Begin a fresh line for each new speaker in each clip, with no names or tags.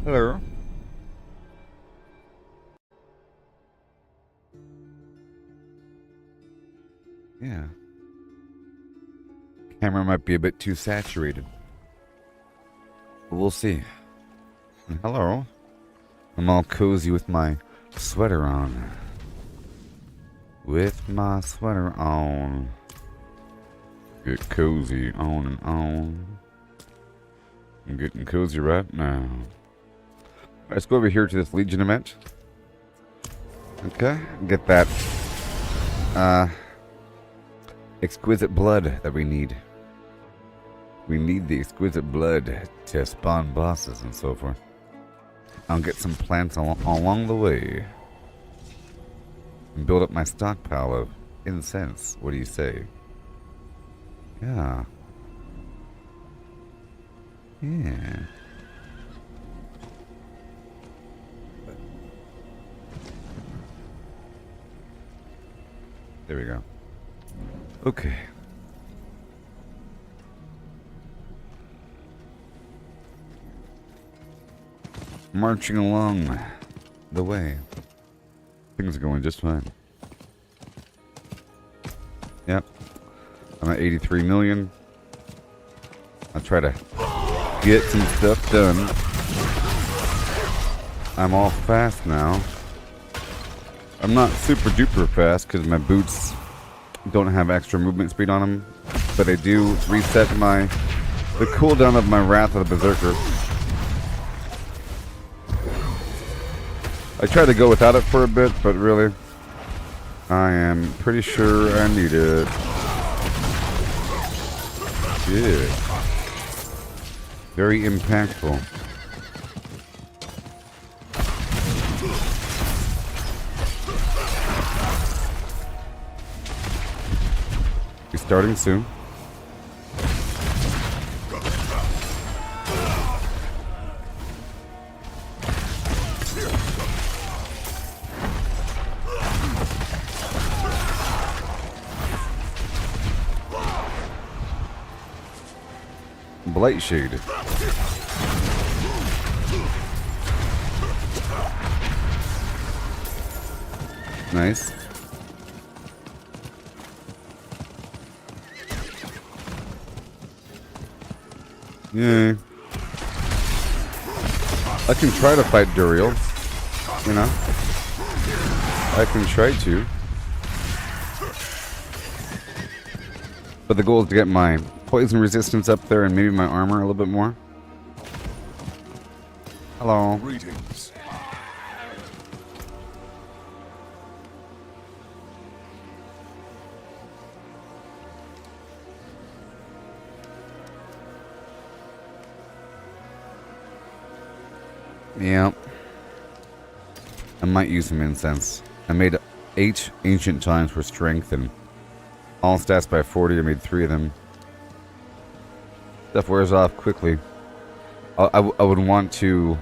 Hello. Yeah. Camera might be a bit too saturated. But we'll see. And hello. I'm all cozy with my sweater on. With my sweater on. Get cozy on and on. I'm getting cozy right now. Let's go over here to this Legion event. Okay, get that exquisite blood that we need. We need the exquisite blood to spawn bosses and so forth. I'll get some plants along the way. And build up my stockpile of incense. What do you say? Yeah. Yeah. There we go. Okay. Marching along the way. Things are going just fine. Yep. I'm at 83 million. I'll try to get some stuff done. I'm all fast now. I'm not super duper fast because my boots don't have extra movement speed on them, but I do reset the cooldown of my Wrath of the Berserker. I tried to go without it for a bit, but really, I am pretty sure I need it. Yeah. Very impactful. Be starting soon. Blight Shade. Nice. Yeah. I can try to fight Duriel. You know? I can try to. But the goal is to get my poison resistance up there and maybe my armor a little bit more. Hello.
Greetings.
Yeah. I might use some incense. I made 8 ancient times for strength and all stats by 40. I made 3 of them. Stuff wears off quickly. I would want to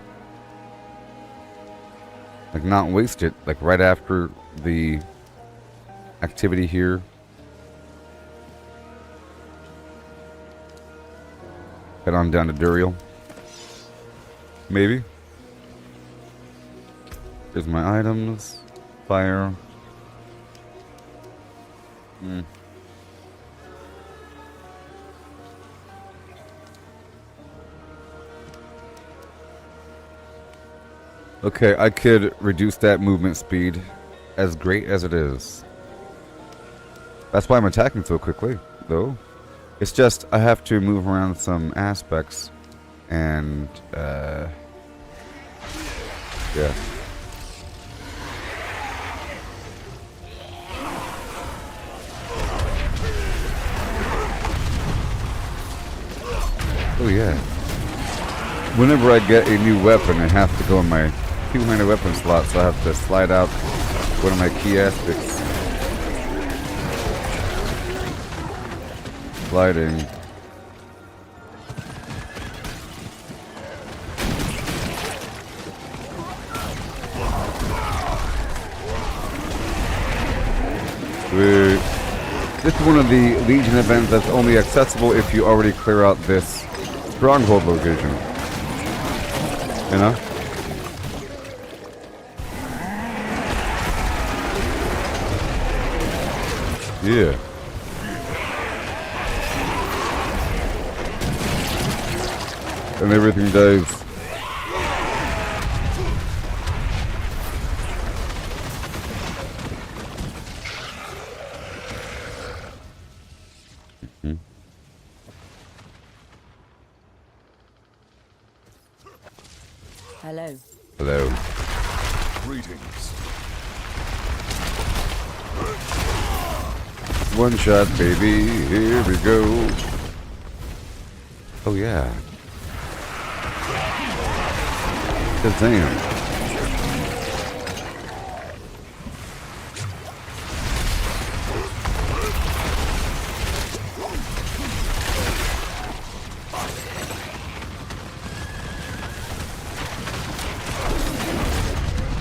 like not waste it like right after the activity here. Head on down to Duriel. Maybe. Here's my items. Fire. Okay, I could reduce that movement speed as great as it is. That's why I'm attacking so quickly, though. It's just I have to move around some aspects and yeah. Oh yeah. Whenever I get a new weapon, it has to go in my 200 weapon slot, so I have to slide out one of my key aspects. Sliding. Sweet. This is one of the Legion events that's only accessible if you already clear out this stronghold location. You know? Yeah. And everything dies.
Hello.
Hello.
Greetings.
One shot, baby. Here we go. Oh, yeah. Kazam.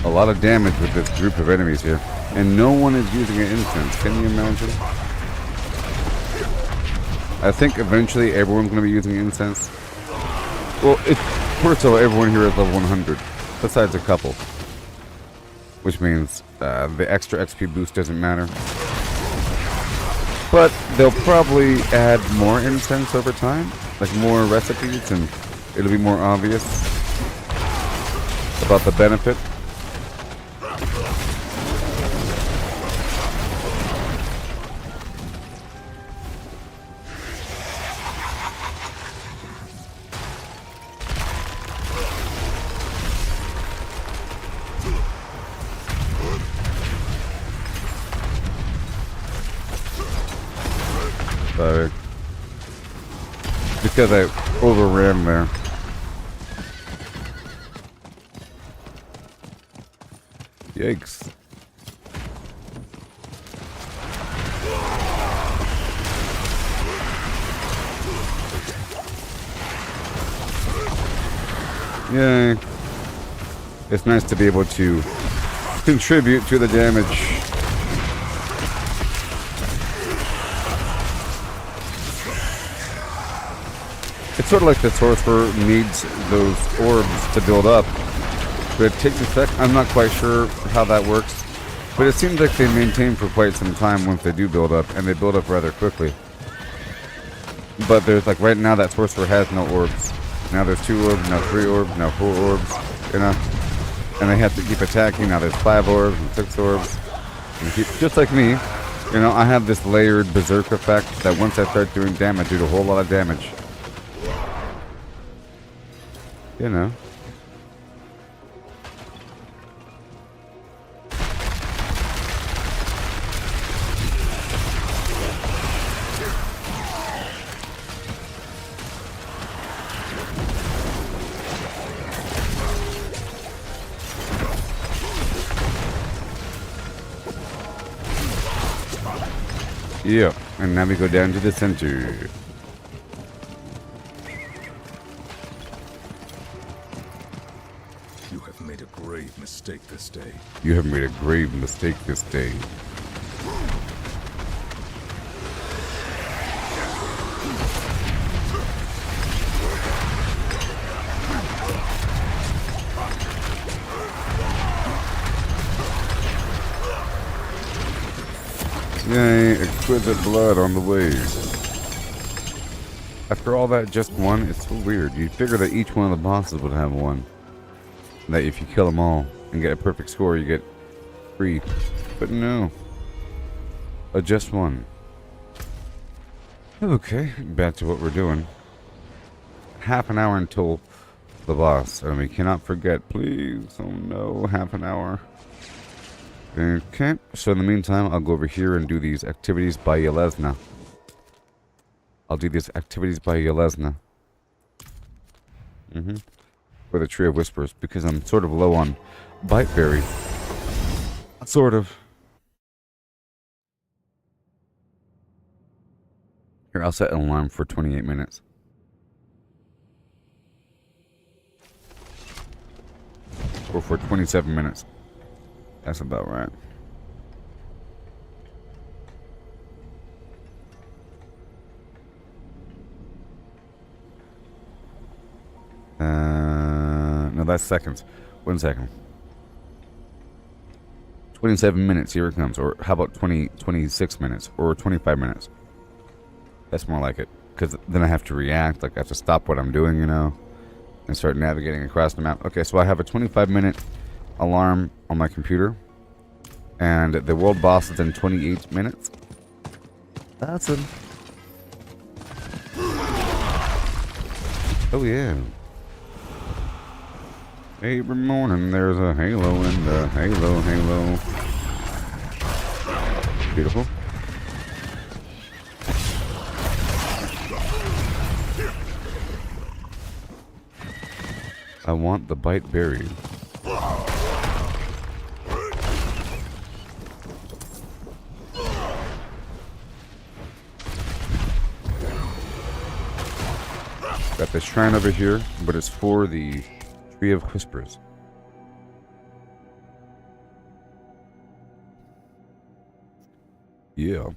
A lot of damage with this group of enemies here. And no one is using an incense. Can you imagine? I think eventually everyone's going to be using incense. Well, first of all, everyone here is level 100. Besides a couple. Which means the extra XP boost doesn't matter. But they'll probably add more incense over time. Like more recipes, and it'll be more obvious about the benefit. Because I overran there. Yikes. Yay. It's nice to be able to contribute to the damage. It's sort of like the sorcerer needs those orbs to build up. But it takes effect. I'm not quite sure how that works. But it seems like they maintain for quite some time once they do build up. And they build up rather quickly. But there's like right now that sorcerer has no orbs. Now there's 2 orbs, now 3 orbs, now 4 orbs. You know? And they have to keep attacking. Now there's 5 orbs and 6 orbs. And keep, just like me. You know, I have this layered berserk effect that once I start doing damage, I do a whole lot of damage. You know. Yeah, and now we go down to the center.
You have made a grave mistake this day.
You have made a grave mistake this day. Yay, exquisite blood on the way. After all that, just one? It's so weird. You'd figure that each one of the bosses would have one. That if you kill them all and get a perfect score, you get free. But no. Just one. Okay, back to what we're doing. Half an hour until the boss. And we cannot forget, please. Oh no, half an hour. Okay, so in the meantime, I'll go over here and do these activities by Yelesna. I'll do these activities by Yelesna. For the Tree of Whispers, because I'm sort of low on Biteberry. Sort of. Here, I'll set an alarm for 28 minutes. Or for 27 minutes. That's about right. No, that's seconds. 1 second. 27 minutes, here it comes. Or how about 26 minutes? Or 25 minutes? That's more like it. Because then I have to react, like I have to stop what I'm doing, you know, and start navigating across the map. Okay, so I have a 25-minute alarm on my computer. And the world boss is in 28 minutes. Awesome. Oh, yeah. Every morning there's a halo in the halo. Beautiful. I want the bite berry. Got the shrine over here, but it's for the Tree of Whispers. Yeah.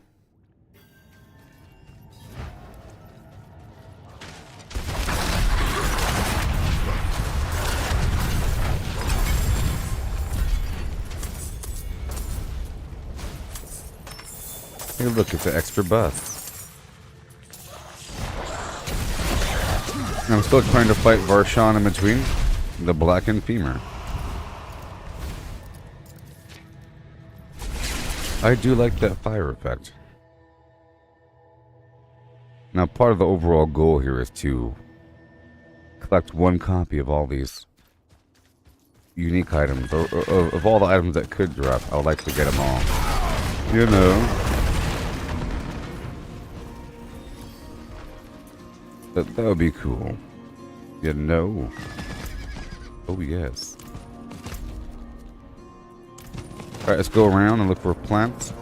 Hey, look, it's an extra buff. I'm still trying to fight Varshan in between the blackened femur. I do like that fire effect. Now, part of the overall goal here is to collect one copy of all these unique items, or of all the items that could drop. I would like to get them all. You know. That would be cool. You know. Oh, yes. Alright, let's go around and look for plants.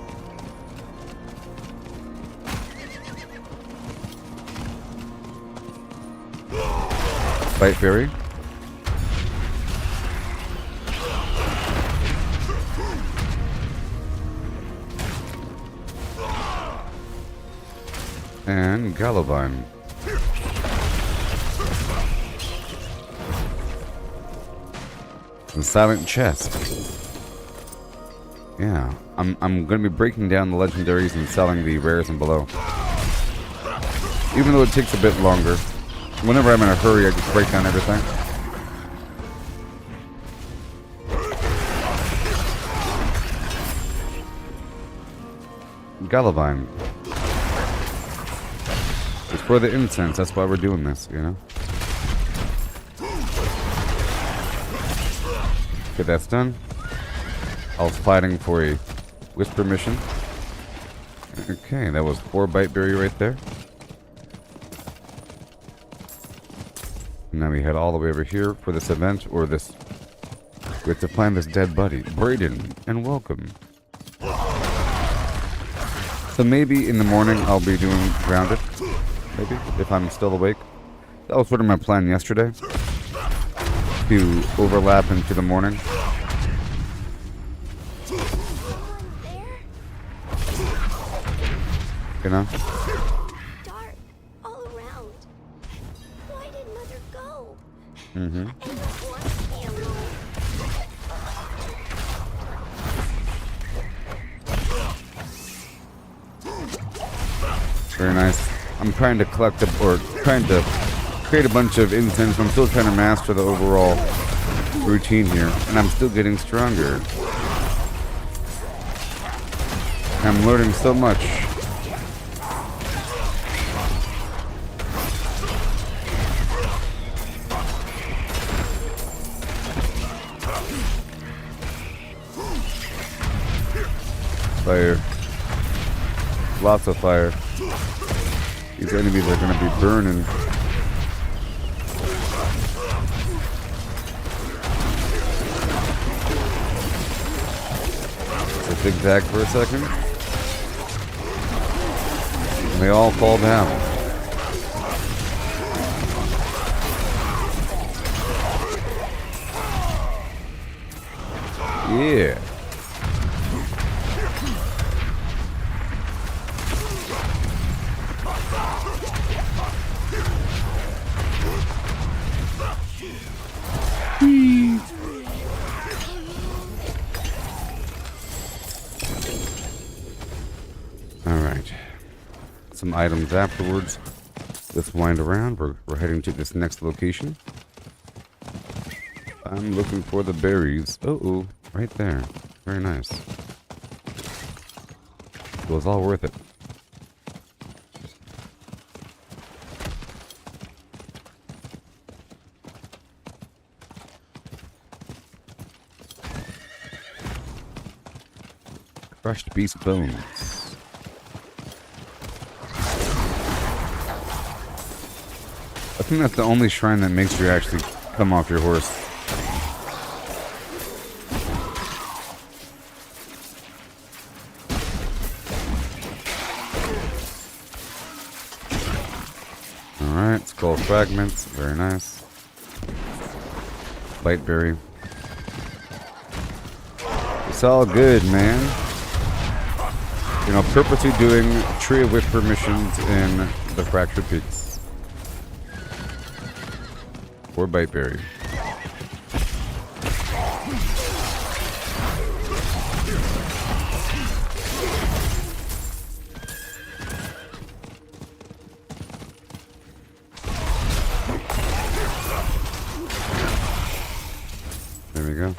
Bite berry. And Galavine. The silent chest. Yeah, I'm gonna be breaking down the legendaries and selling the rares and below. Even though it takes a bit longer. Whenever I'm in a hurry, I just break down everything. Galavine. It's for the incense, that's why we're doing this, you know? Okay, that's done. I was fighting for a whisper mission. Okay, that was 4 bite berry right there. Now we head all the way over here for this event, or this... We have to find this dead buddy. Brayden, and welcome. So maybe in the morning I'll be doing Grounded. Maybe, if I'm still awake. That was sort of my plan yesterday. To overlap into the morning. You know?
Dark all around. Why did Mother go?
Mm-hmm. Very nice. I'm trying to collect or trying to create a bunch of incense. I'm still trying to master the overall routine here, and I'm still getting stronger. I'm learning so much. Fire. Lots of fire. These enemies are going to be burning. So zigzag for a second. And they all fall down. Yeah. some items afterwards. Let's wind around. We're heading to this next location. I'm looking for the berries. Oh, right there. Very nice. It was all worth it. Crushed beast bones. I think that's the only shrine that makes you actually come off your horse. Alright, skull fragments. Very nice. Biteberry. It's all good, man. You know, purposely doing Tree of Whisper missions in the Fractured Peaks. Or Biteberry. There we go.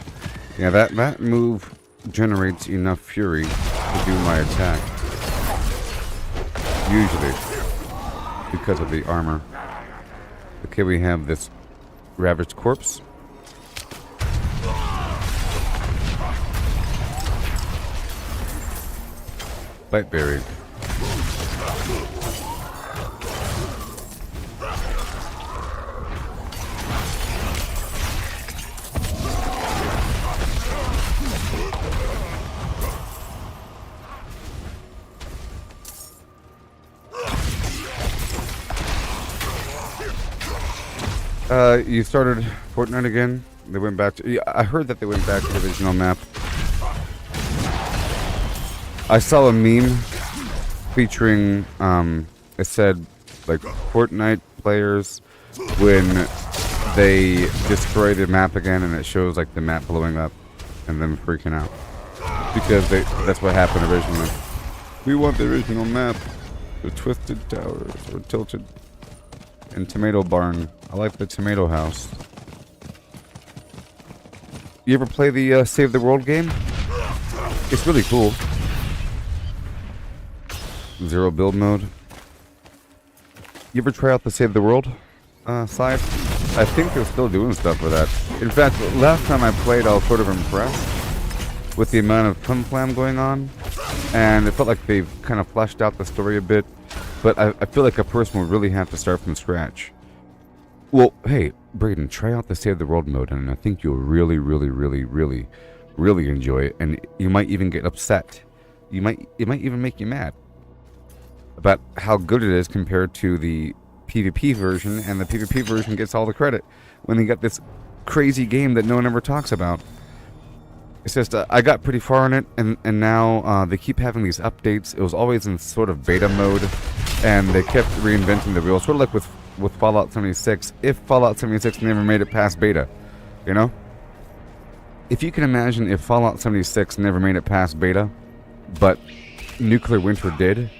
Yeah, that move generates enough fury to do my attack. Usually. Because of the armor. Okay, we have this ravaged corpse. Biteberry. You started Fortnite again? They went back to... Yeah, I heard that they went back to the original map. I saw a meme featuring, it said, like, Fortnite players when they destroy the map again and it shows, like, the map blowing up and them freaking out. Because that's what happened originally. We want the original map. The Twisted Towers, or Tilted. And Tomato Barn. I like the Tomato House. You ever play the Save the World game? It's really cool. Zero build mode. You ever try out the Save the World side? I think they're still doing stuff with that. In fact, last time I played, I was sort of impressed with the amount of flim-flam going on. And it felt like they've kind of fleshed out the story a bit. But I feel like a person would really have to start from scratch. Well, hey, Brayden, try out the Save the World mode, and I think you'll really, really, really, really, really enjoy it. And you might even get upset. It might even make you mad about how good it is compared to the PvP version, and the PvP version gets all the credit when they got this crazy game that no one ever talks about. It's just, I got pretty far in it, and now they keep having these updates. It was always in sort of beta mode, and they kept reinventing the wheel. Sort of like with Fallout 76, if Fallout 76 never made it past beta, you know? If you can imagine if Fallout 76 never made it past beta, but Nuclear Winter did,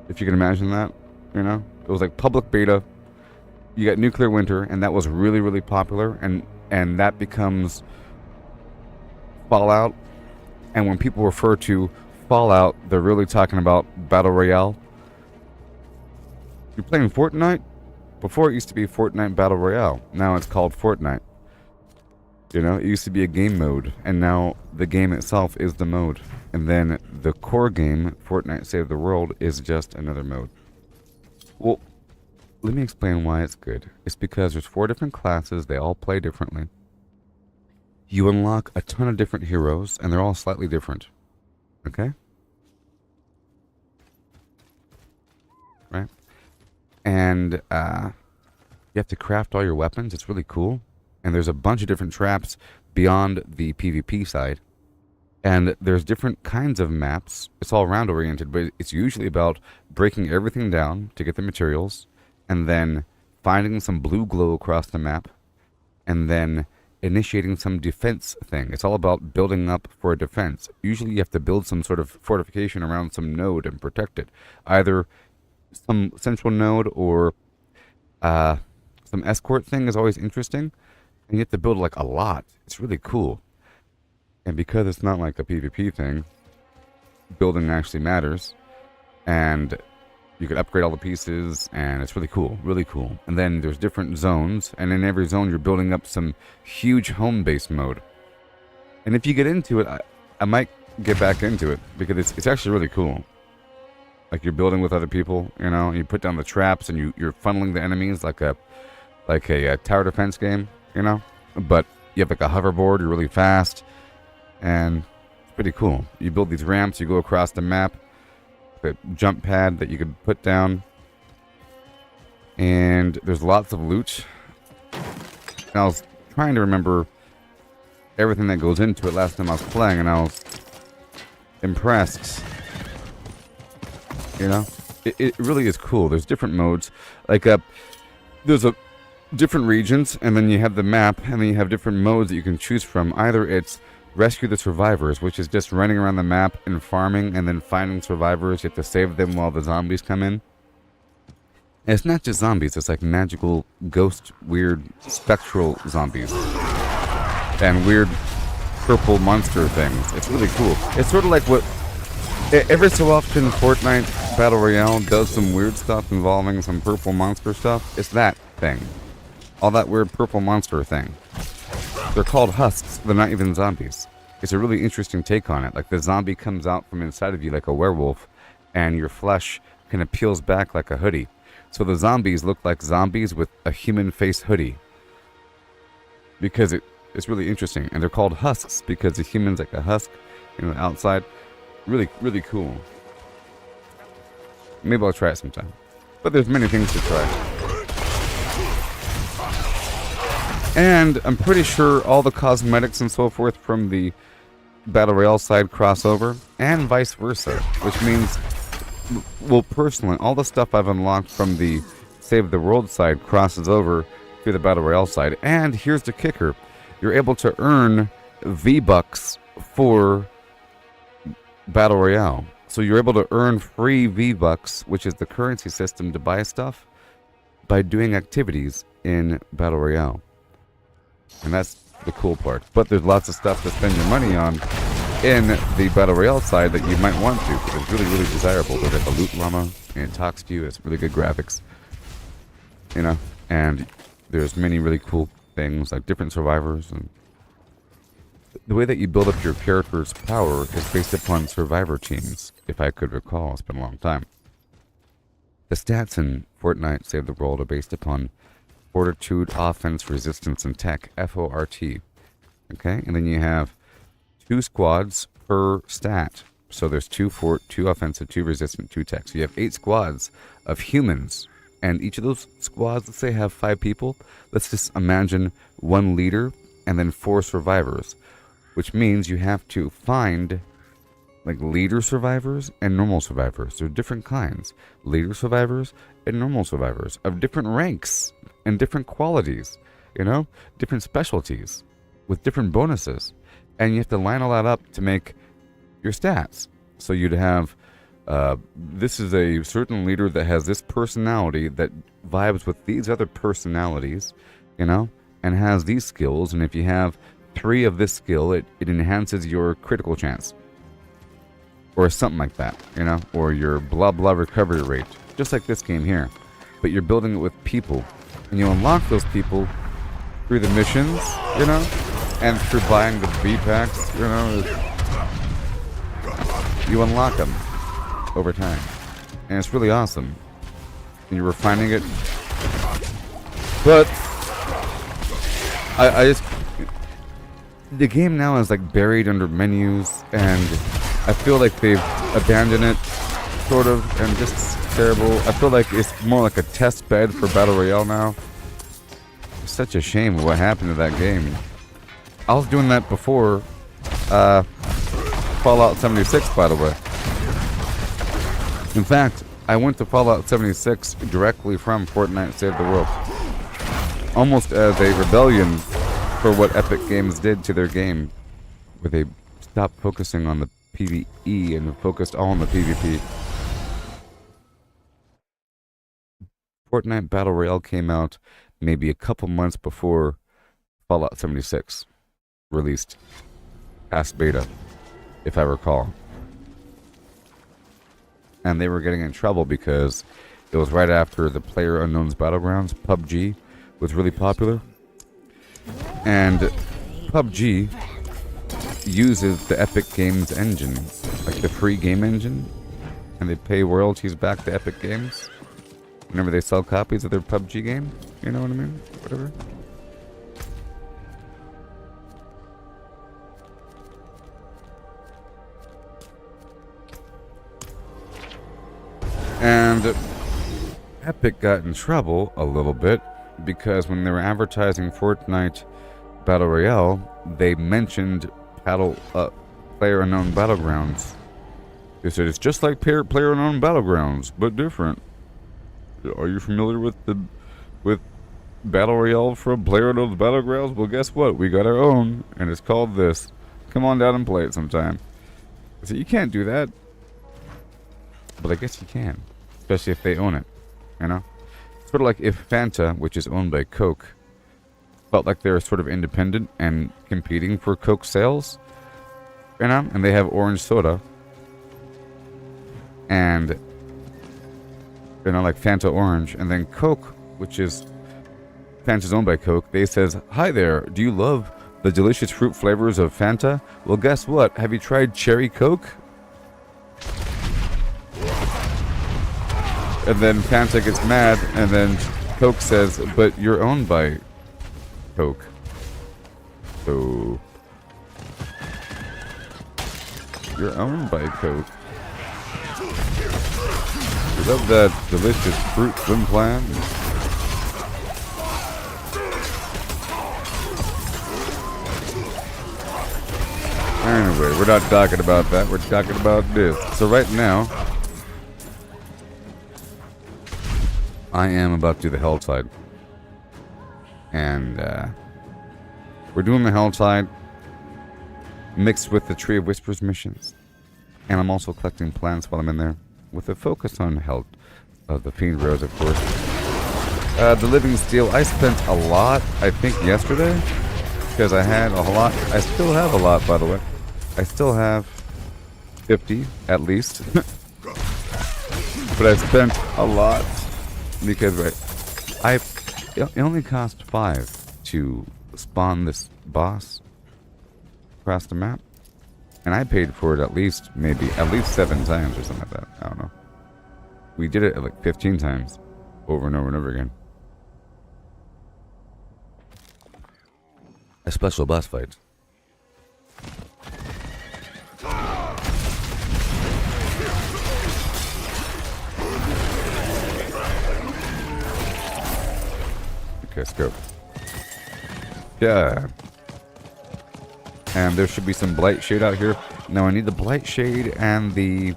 if you can imagine that, you know? It was like public beta, you got Nuclear Winter, and that was really, really popular, and that becomes Fallout, and when people refer to Fallout, they're really talking about Battle Royale. You're playing Fortnite? Before it used to be Fortnite Battle Royale. Now it's called Fortnite. You know, it used to be a game mode, and now the game itself is the mode. And then the core game, Fortnite Save the World, is just another mode. Well, let me explain why it's good. It's because there's 4 different classes, they all play differently. You unlock a ton of different heroes, and they're all slightly different. Okay? Right? And you have to craft all your weapons. It's really cool. And there's a bunch of different traps beyond the PvP side. And there's different kinds of maps. It's all round oriented, but it's usually about breaking everything down to get the materials, and then finding some blue glow across the map, and then initiating some defense thing. It's all about building up for a defense. Usually you have to build some sort of fortification around some node and protect it. Either some central node or some escort thing is always interesting. And you have to build like a lot. It's really cool. And because it's not like a PvP thing, building actually matters. And you can upgrade all the pieces, and it's really cool, really cool. And then there's different zones, and in every zone you're building up some huge home base mode. And if you get into it, I might get back into it, because it's actually really cool. Like you're building with other people, you know, you put down the traps, and you're funneling the enemies like a tower defense game, you know. But you have like a hoverboard, you're really fast, and it's pretty cool. You build these ramps, you go across the map. A jump pad that you could put down, and there's lots of loot. And I was trying to remember everything that goes into it last time I was playing, and I was impressed. You know, it really is cool. There's different modes, like there's different regions, and then you have the map, and then you have different modes that you can choose from. Either it's Rescue the Survivors, which is just running around the map and farming and then finding survivors. You have to save them while the zombies come in. And it's not just zombies, it's like magical, ghost, weird, spectral zombies. And weird purple monster things. It's really cool. It's sort of like what... Every so often Fortnite Battle Royale does some weird stuff involving some purple monster stuff. It's that thing. All that weird purple monster thing. They're called husks. They're not even zombies. It's a really interesting take on it. Like the zombie comes out from inside of you like a werewolf, and your flesh kind of peels back like a hoodie. So the zombies look like zombies with a human face hoodie. Because it's really interesting. And they're called husks because the human's like a husk, you know, outside. Really, really cool. Maybe I'll try it sometime. But there's many things to try. And I'm pretty sure all the cosmetics and so forth from the Battle Royale side cross over, and vice versa. Which means, well, personally, all the stuff I've unlocked from the Save the World side crosses over to the Battle Royale side. And here's the kicker. You're able to earn V-Bucks for Battle Royale. So you're able to earn free V-Bucks, which is the currency system to buy stuff, by doing activities in Battle Royale. And that's the cool part. But there's lots of stuff to spend your money on in the Battle Royale side that you might want to, because it's really, really desirable. There's like a loot llama, and it talks to you. It's really good graphics. You know? And there's many really cool things, like different survivors. And the way that you build up your character's power is based upon survivor teams, if I could recall. It's been a long time. The stats in Fortnite Save the World are based upon Fortitude, Offense, Resistance, and Tech, F-O-R-T. Okay? And then you have 2 squads per stat. So there's 2 fort, 2 offensive, 2 resistant, 2 tech. So you have 8 squads of humans. And each of those squads, let's say, have 5 people. Let's just imagine 1 leader and then 4 survivors. Which means you have to find like leader survivors and normal survivors. There are different kinds. Leader survivors and normal survivors of different ranks and different qualities, you know, different specialties with different bonuses. And you have to line all that up to make your stats. So you'd have, this is a certain leader that has this personality that vibes with these other personalities, you know, and has these skills. And if you have 3 of this skill, it enhances your critical chance. Or something like that, you know, or your blah blah recovery rate, just like this game here. But you're building it with people, and you unlock those people through the missions, you know, and through buying the V-Packs, you know. You unlock them over time, and it's really awesome. And you're refining it, but I just, the game now is like buried under menus, and I feel like they've abandoned it, sort of, and just terrible. I feel like it's more like a test bed for Battle Royale now. It's such a shame what happened to that game. I was doing that before Fallout 76, by the way. In fact, I went to Fallout 76 directly from Fortnite Save the World. Almost as a rebellion for what Epic Games did to their game, where they stopped focusing on the PvE and focused all on the PvP. Fortnite Battle Royale came out maybe a couple months before Fallout 76 released, past beta, if I recall. And they were getting in trouble because it was right after the PlayerUnknown's Battlegrounds, PUBG, was really popular. And PUBG uses the Epic Games engine, like the free game engine, and they pay royalties back to Epic Games whenever they sell copies of their PUBG game. You know what I mean? Whatever. And Epic got in trouble a little bit because when they were advertising Fortnite Battle Royale, they mentioned PlayerUnknown Battlegrounds. They said it's just like PlayerUnknown Battlegrounds, but different. Are you familiar with Battle Royale from PlayerUnknown's Battlegrounds? Well, guess what? We got our own, and it's called this. Come on down and play it sometime. I said, you can't do that. But I guess you can, especially if they own it, you know? Sort of like if Fanta, which is owned by Coke, felt like they're sort of independent and competing for Coke sales, you know? And they have orange soda, and, you know, like Fanta Orange, and then Coke, which is Fanta's owned by Coke, they says, hi there, do you love the delicious fruit flavors of Fanta? Well, guess what? Have you tried Cherry Coke? And then Fanta gets mad, and then Coke says, but you're owned by Coke. So, you're owned by Coke. You love that delicious fruit swim plan? Anyway, we're not talking about that. We're talking about this. So right now, I am about to do the Helltide. And we're doing the Helltide mixed with the Tree of Whispers missions. And I'm also collecting plants while I'm in there, with a focus on health of the Fiend Rose, of course. The Living Steel, I spent a lot, I think, yesterday, because I had a lot. I still have a lot, by the way. I still have 50, at least. But I spent a lot, because it only cost 5 to spawn this boss across the map. And I paid for it at least 7 times or something like that. I don't know. We did it like 15 times over and over and over again. A special boss fight. Okay, let's go. Yeah. And there should be some Blight Shade out here. Now I need the Blight Shade and the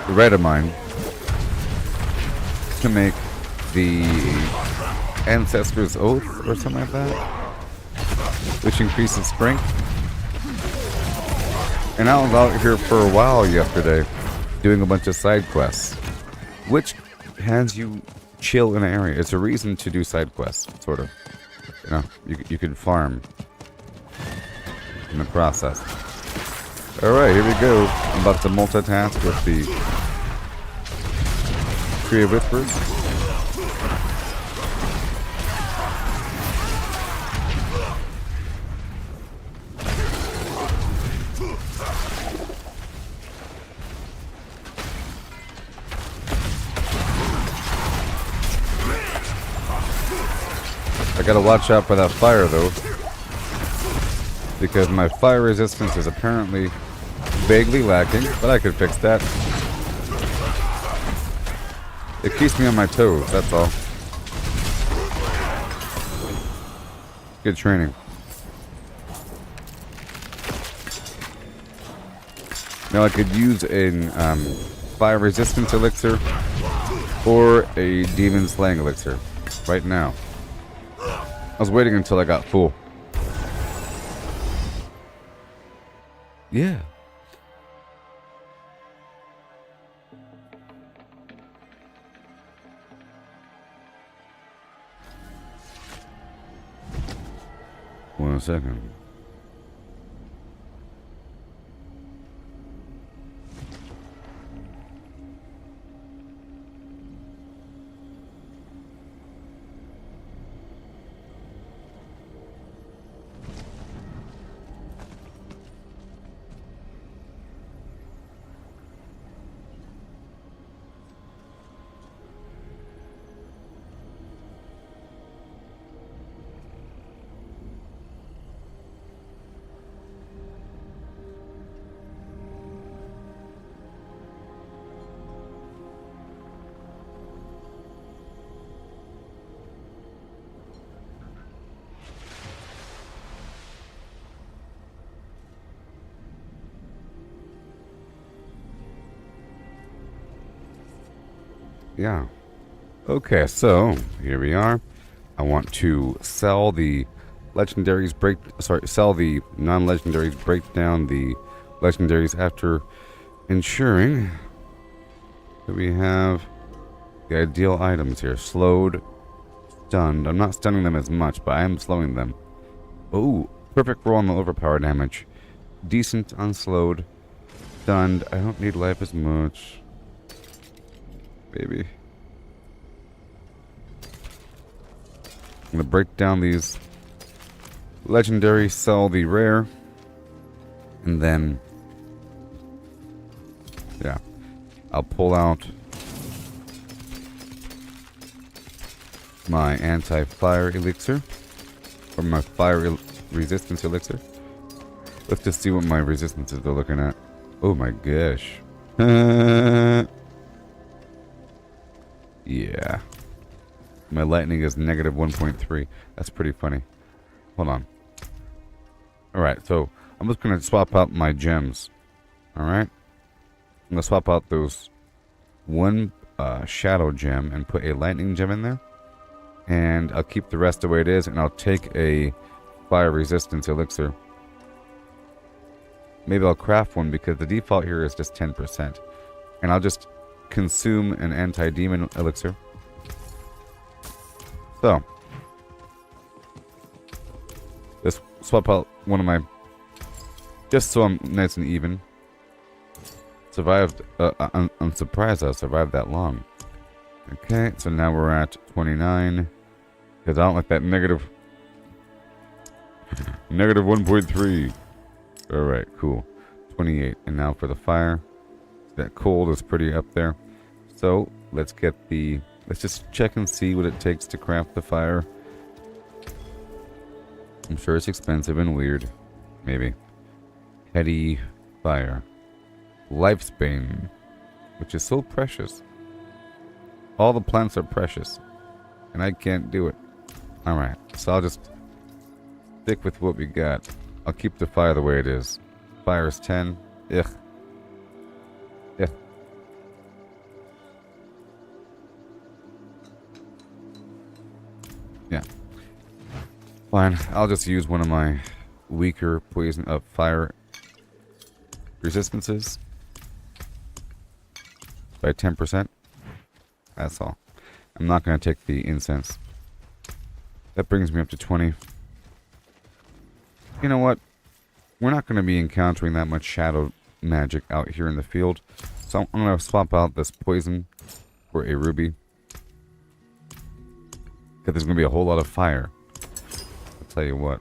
Redamine to make the Ancestor's Oath or something like that, which increases strength. And I was out here for a while yesterday doing a bunch of side quests, which has you chill in an area. It's a reason to do side quests, sort of. You know, you can farm in the process. Alright, here we go. I'm about to multitask with the Tree of Whispers. I gotta watch out for that fire though, because my fire resistance is apparently vaguely lacking, but I could fix that. It keeps me on my toes, that's all. Good training. Now I could use a fire resistance elixir or a demon slaying elixir right now. I was waiting until I got full. Yeah. One second. Yeah. Okay, so here we are. I want to sell the legendaries, sell the non-legendaries, break down the legendaries after ensuring that we have the ideal items here. Slowed, stunned. I'm not stunning them as much, but I am slowing them. Oh, perfect roll on the overpower damage. Decent on slowed. Stunned. I don't need life as much. Baby. I'm gonna break down these legendary, sell the rare, and then yeah, I'll pull out my anti-fire elixir or my fire resistance elixir. Let's just see what my resistances are looking at. Oh my gosh. Yeah. My lightning is negative 1.3. That's pretty funny. Hold on. Alright, so I'm just going to swap out my gems. Alright? I'm going to swap out those one shadow gem and put a lightning gem in there. And I'll keep the rest the way it is, and I'll take a fire resistance elixir. Maybe I'll craft one because the default here is just 10%. And I'll just consume an anti-demon elixir. So, let's swap out one of my, just so I'm nice and even. Survived, I'm surprised I survived that long. Okay, so now we're at 29. Because I don't like that negative 1.3. Alright, cool. 28. And now for the fire. That cold is pretty up there. So, let's just check and see what it takes to craft the fire. I'm sure it's expensive and weird. Maybe. Heady fire. Lifespan. Which is so precious. All the plants are precious. And I can't do it. Alright, so I'll just stick with what we got. I'll keep the fire the way it is. Fire is 10. Ugh. Ugh. Yeah. Fine. I'll just use one of my weaker poison fire resistances by 10%. That's all. I'm not going to take the incense. That brings me up to 20. You know what? We're not going to be encountering that much shadow magic out here in the field. So I'm going to swap out this poison for a ruby. Because there's going to be a whole lot of fire. I'll tell you what.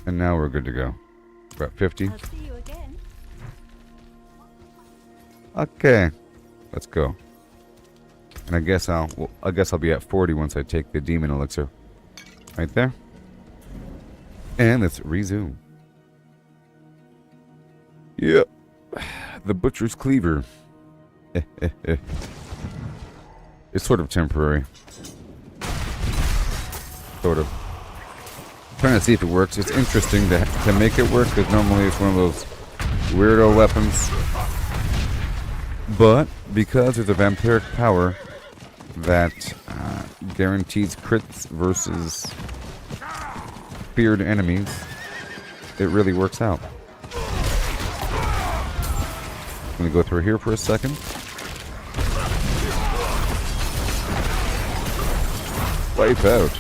And now we're good to go. We're at 50.
I'll see you again.
Okay. Let's go. And I guess I'll be at 40 once I take the demon elixir. Right there. And let's resume. Yep. The butcher's cleaver. It's sort of temporary. Sort of. Trying to see if it works. It's interesting to make it work because normally it's one of those weirdo weapons. But because there's a vampiric power that guarantees crits versus feared enemies, it really works out. I'm gonna go through here for a second. Wipe out.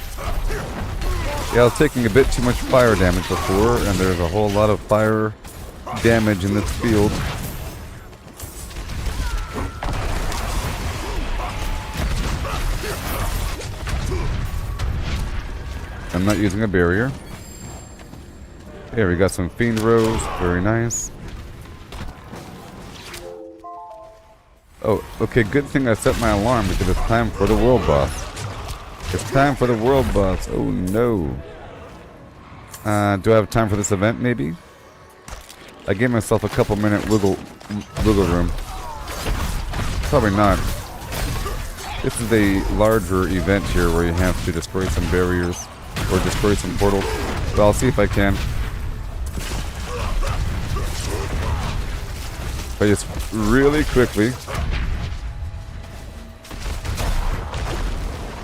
Yeah, I was taking a bit too much fire damage before, and there's a whole lot of fire damage in this field. I'm not using a barrier. Here, we got some Fiend Rose. Very nice. Oh, okay, good thing I set my alarm because it's time for the world boss. It's time for the world boss. Oh no. Do I have time for this event, maybe? I gave myself a couple minute wiggle room. Probably not. This is a larger event here where you have to destroy some barriers or destroy some portals. But I'll see if I can. But just really quickly,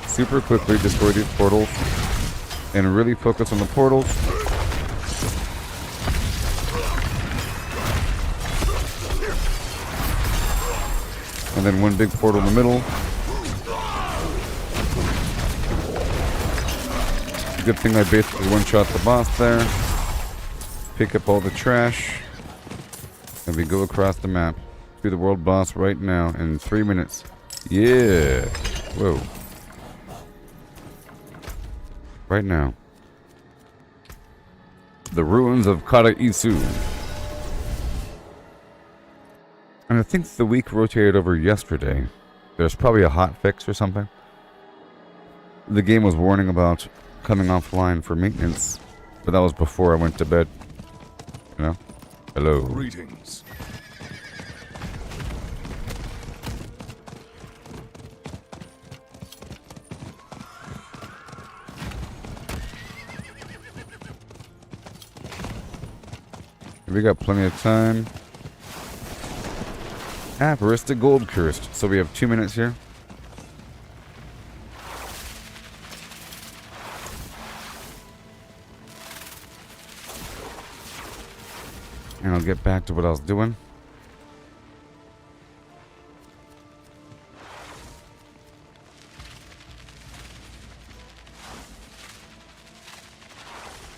super quickly destroy these portals and really focus on the portals. And then one big portal in the middle. Good thing I basically one-shot the boss there. Pick up all the trash. And we go across the map to the world boss right now in 3 minutes. Yeah. Whoa. Right now. The ruins of Kara Isu. And I think the week rotated over yesterday. There's probably a hot fix or something. The game was warning about coming offline for maintenance, but that was before I went to bed. You know? Hello.
Greetings.
We got plenty of time. Barista Gold Cursed. So we have 2 minutes here. And I'll get back to what I was doing.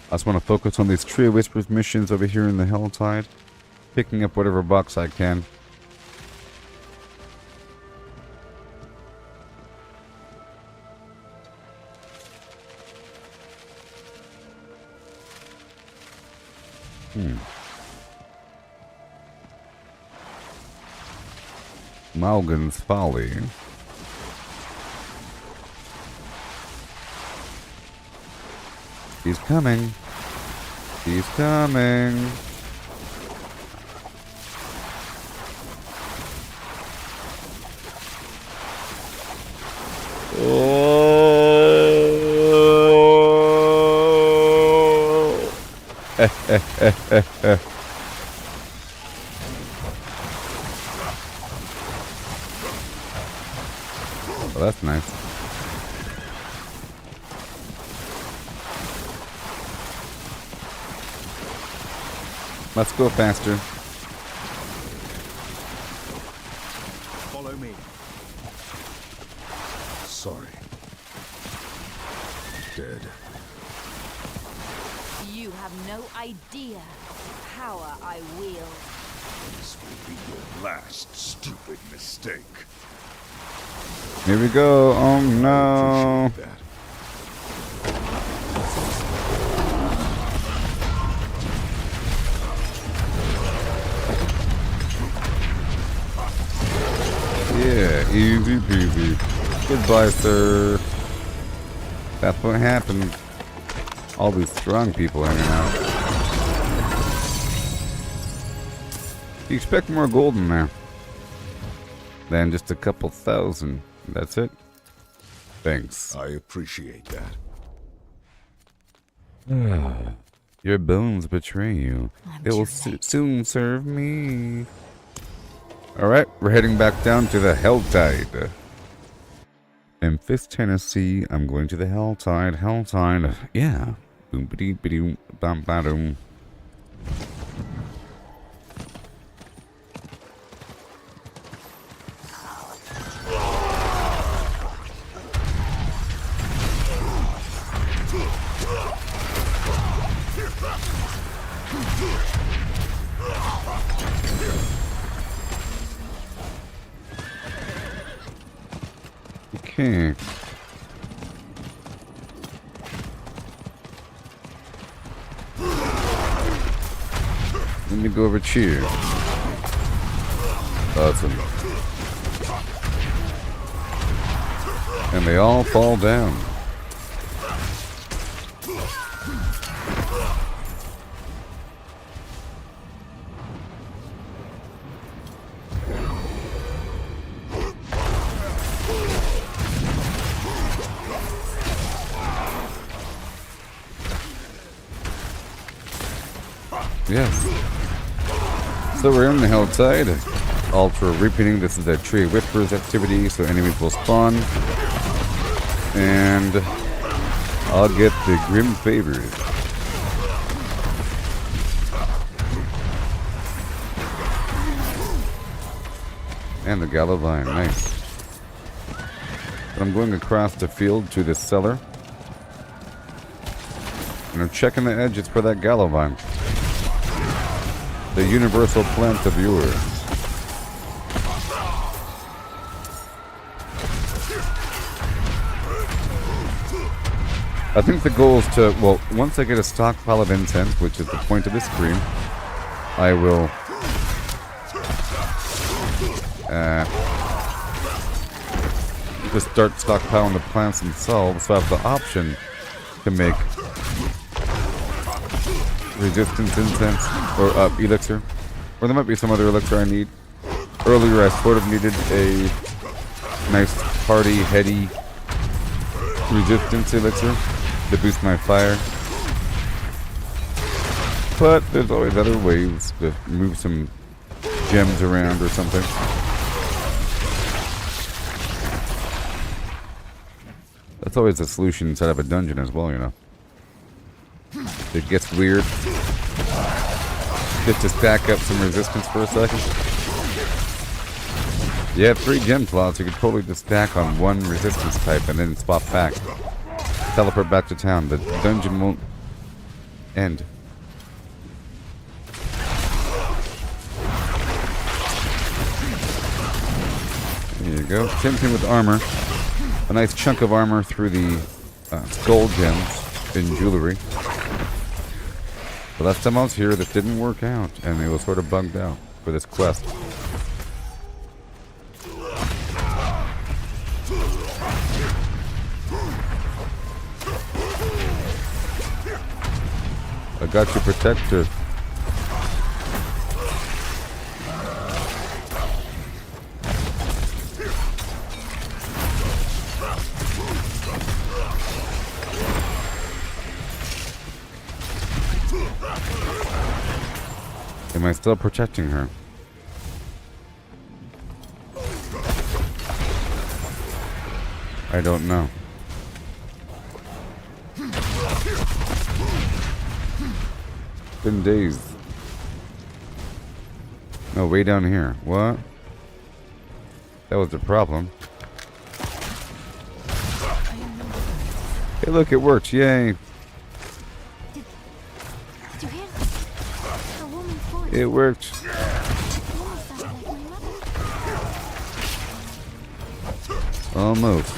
I just want to focus on these Tree of Whispers missions over here in the Helltide. Picking up whatever box I can. Malgan's Folly. He's coming. He's coming. Oh. Well, that's nice. Let's go faster.
Follow me. Sorry. Dead.
You have no idea the power I wield.
This will be your last stupid mistake.
Here we go. Oh no.
Appreciate that.
Yeah, easy peasy. Goodbye, sir. That's what happened. All these strong people hanging out. You expect more gold in there than just a couple thousand. That's it. Thanks.
I appreciate that.
Your bones betray you.
I'm
It will
too late.
soon serve me. Alright, we're heading back down to the Helltide. Memphis, Tennessee. I'm going to the Helltide. Helltide. Yeah. Boom ba dee ba doom bam ba doom. Okay. Let me go over here. Awesome. And they all fall down. Yes. So we're in the Helltide. Ultra repeating. This is a Tree of Whispers activity, so enemies will spawn. And I'll get the Grim Favors. And the Galavine. Nice. But I'm going across the field to this cellar. And I'm checking the edges for that Galavine. The universal plant of yours. I think the goal is to, well, once I get a stockpile of incense, which is the point of this stream, I will just start stockpiling the plants themselves, so I have the option to make resistance incense or elixir, or there might be some other elixir I need. Earlier I sort of needed a nice hearty, heady resistance elixir to boost my fire, but there's always other ways to move some gems around or something. That's always the solution inside of a dungeon as well, you know. It gets weird. Just to stack up some resistance for a second. You have 3 gem slots, you could totally just stack on one resistance type and then swap back. Teleport back to town. The dungeon won't end. There you go. Same thing with armor. A nice chunk of armor through the skull gems in jewelry. The last time I was here, this didn't work out, and it was sort of bugged out for this quest. I got you protected. Am I still protecting her? I don't know. Been days. No, way down here. What? That was the problem. Hey, look, it works. Yay.
Did you hear that? A woman's voice.
It worked.
Almost sounded like my mother.
Almost.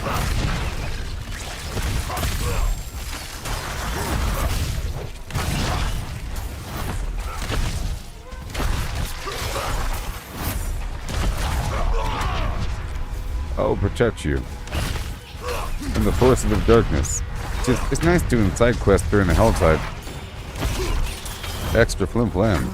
I'll protect you from the forces of darkness. It's nice doing side quests during the Helltide. Extra flim flam.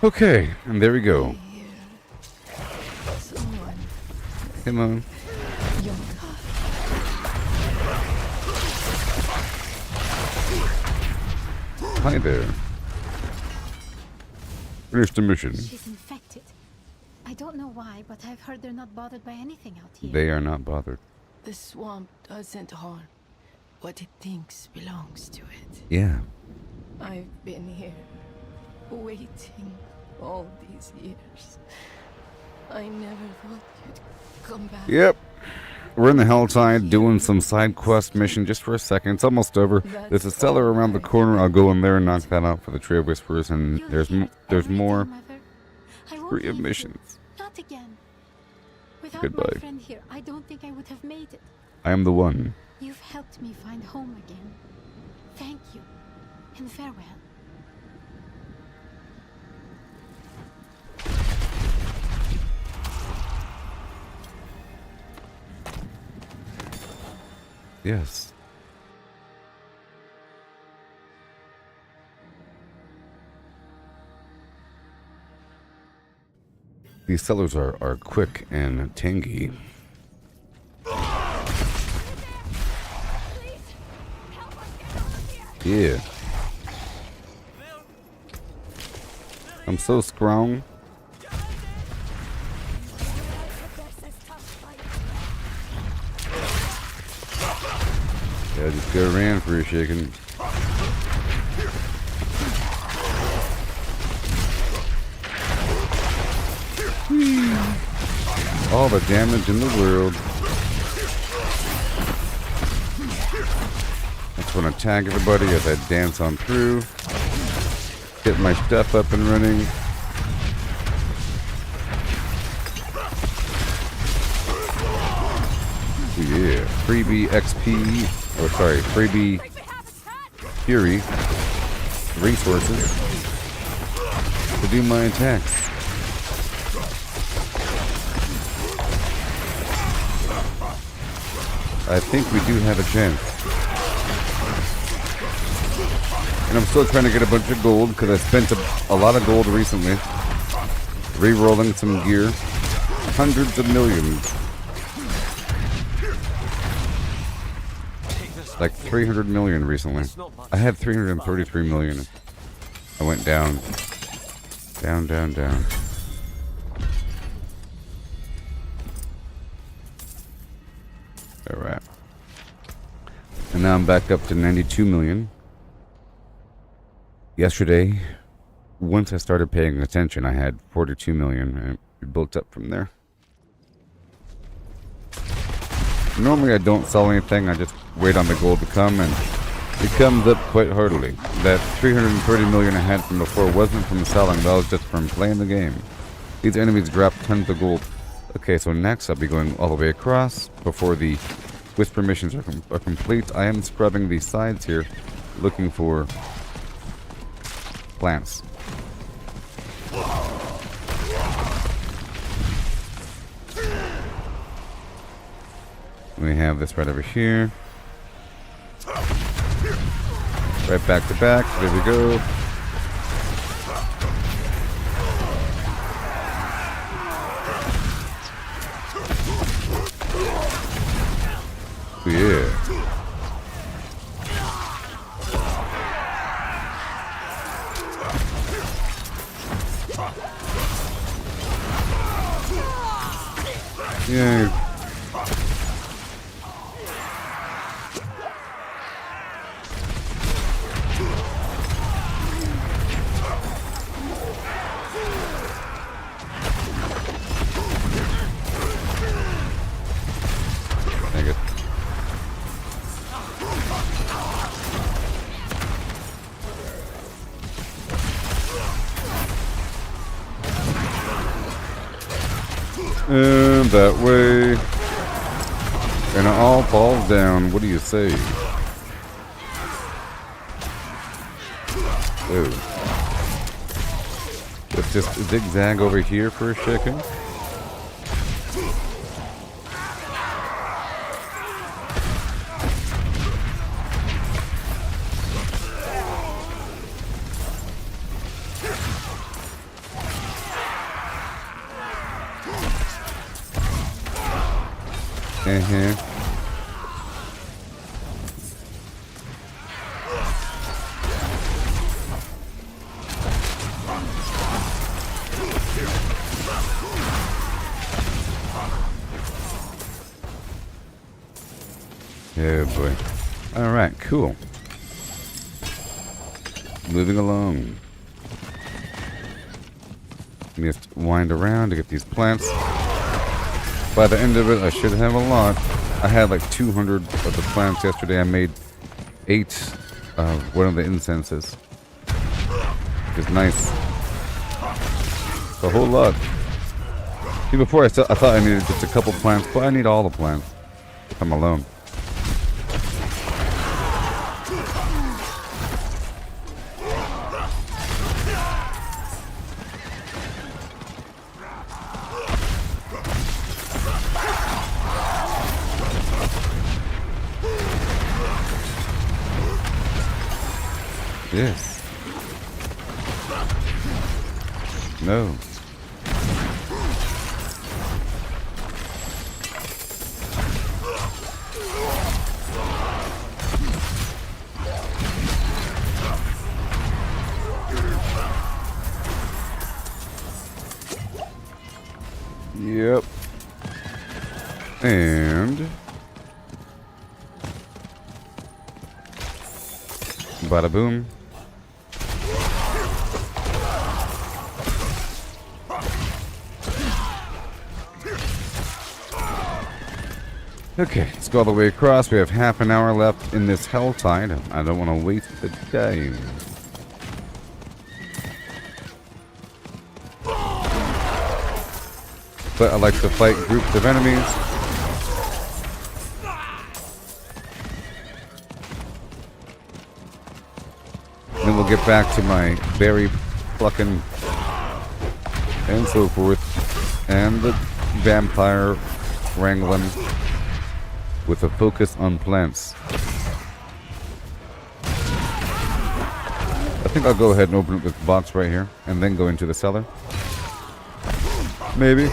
Okay, and there we go.
Someone.
Come on. Hi there. Finish the mission.
She's infected. I don't know why, but I've heard they're not bothered by anything out here.
They are not bothered.
The swamp doesn't harm what it thinks belongs to it.
Yeah.
I've been here, waiting all these years. I never thought you'd come back.
Yep. We're in the Helltide doing some side quest mission just for a second. It's almost over. There's a cellar around the corner. I'll go in there and knock that out for the Tree of Whispers, and
You'll
there's
hate
there's
everything,
more
Mother. I won't
free of
leave you.
missions.
Not again. Without
Goodbye.
my friend here, I don't think I would have made it.
I am the one.
You've helped me find home again. Thank you, and farewell.
Yes. These cellars are quick and tangy. Yeah. I'm so strong. Yeah, just go around for a second. All the damage in the world. I just want to tag everybody as I dance on through. Get my stuff up and running. Yeah, freebie XP, or sorry, freebie Fury resources to do my attacks. I think we do have a chance. And I'm still trying to get a bunch of gold because I spent a lot of gold recently. Re-rolling some gear. Hundreds of millions. Like 300 million recently. I had 333 million. I went down. Down, down, down. Alright. And now I'm back up to 92 million. Yesterday, once I started paying attention, I had 42 million, and it built up from there. Normally I don't sell anything, I just wait on the gold to come, and it comes up quite heartily. That 330 million I had from before wasn't from selling, that was just from playing the game. These enemies drop tons of gold. Okay, so next I'll be going all the way across before the whisper missions are complete. I am scrubbing the sides here, looking for plants. We have this right over here. Right back to back. There we go. Yeah. Yeah. Dang it. And that way. And it all falls down. What do you say? Oh. Let's just zigzag over here for a second. Uh-huh. Oh boy. Alright, cool. Moving along. Just wind around to get these plants. By the end of it, I should have a lot. I had like 200 of the plants yesterday. I made 8 of one of the incenses. Which is nice. It's a whole lot. See, before I thought I needed just a couple plants, but I need all the plants. If I'm alone. Yes. No. Yep. And bada boom. Okay, let's go all the way across. We have half an hour left in this Helltide. I don't want to waste the time. But I like to fight groups of enemies. Then we'll get back to my berry plucking and so forth. And the vampire wrangling. With a focus on plants. I think I'll go ahead and open up this box right here and then go into the cellar. Maybe.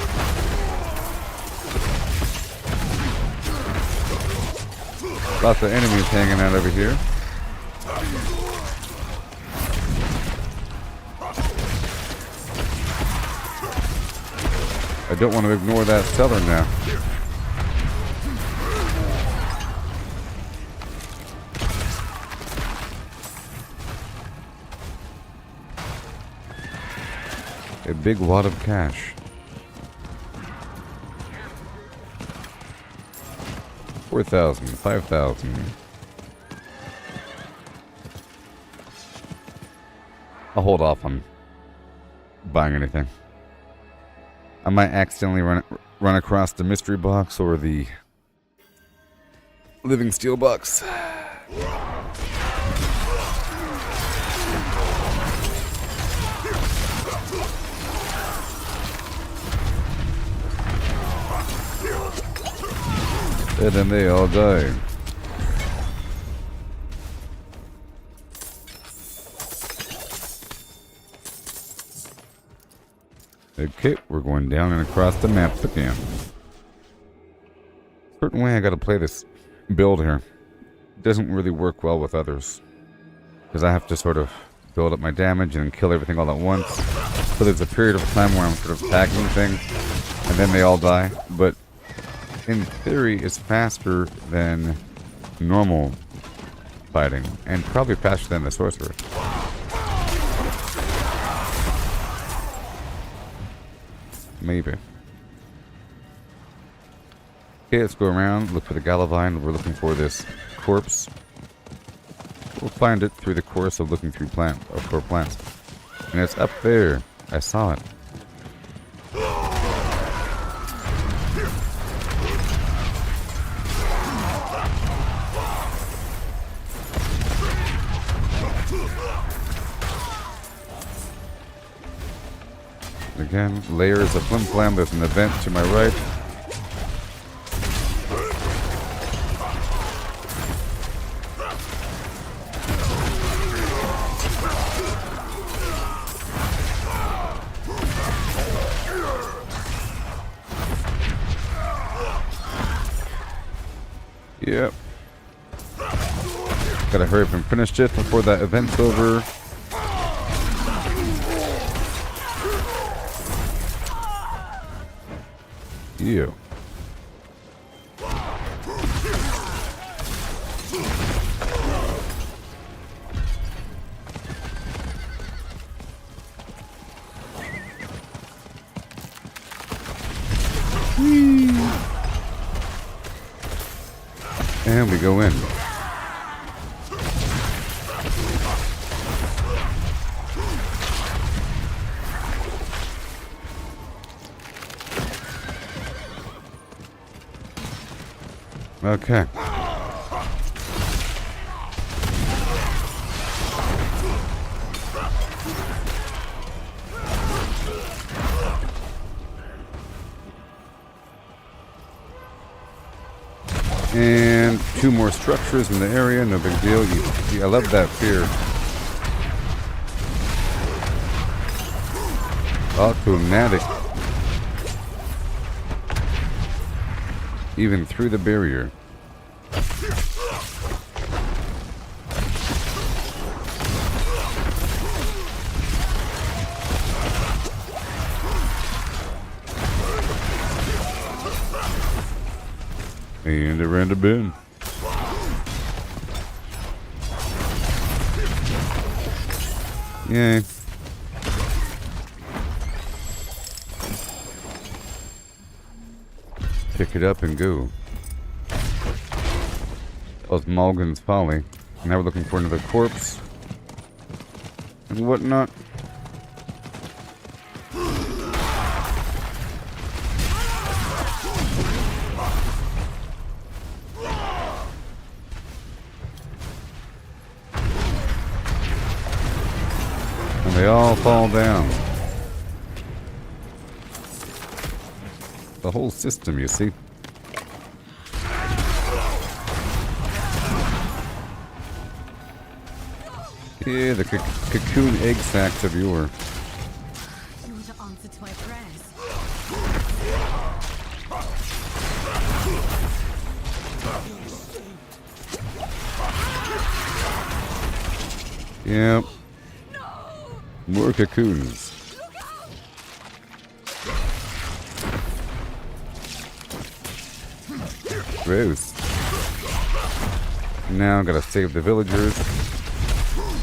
Lots of enemies hanging out over here. I don't want to ignore that cellar now. A big wad of cash. 4,000, 5,000. I'll hold off on buying anything. I might accidentally run across the mystery box or the living steel box. And then they all die. Okay, we're going down and across the map again. Certain way I gotta play this build here. It doesn't really work well with others. Because I have to sort of build up my damage and kill everything all at once. So there's a period of time where I'm sort of tagging things. And then they all die. But in theory, it's faster than normal fighting, and probably faster than the sorcerer. Maybe. Okay, let's go around, look for the Galavine. We're looking for this corpse. We'll find it through the course of looking through for plants. And it's up there. I saw it. Again, layers of flim flam. There's an event to my right. Yep. Gotta hurry up and finish it before that event's over. You. And we go in. Okay. And 2 more structures in the area, no big deal. I love that fear. Automatic. Even through the barrier. And around the bend. Yay. Pick it up and go. That was Morgan's Folly. Now we're looking for another corpse. And whatnot. And they all fall down. The whole system, you see. Yeah, the cocoon egg sacs of yore.
You were the answer to my prayers.
Yep. More cocoons. Gross. Now gotta save the villagers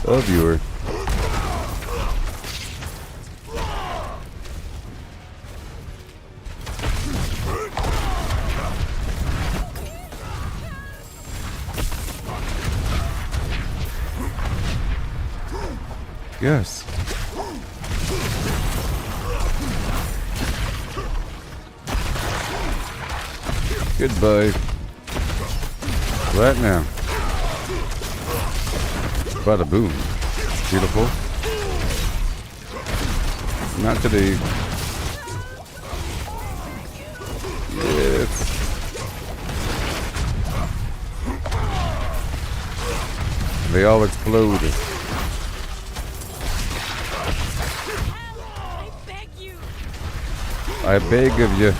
of your. Yes. Goodbye. Right now. Bada boom. Beautiful. Not today. Yes. They all explode.
I beg you.
I beg of you.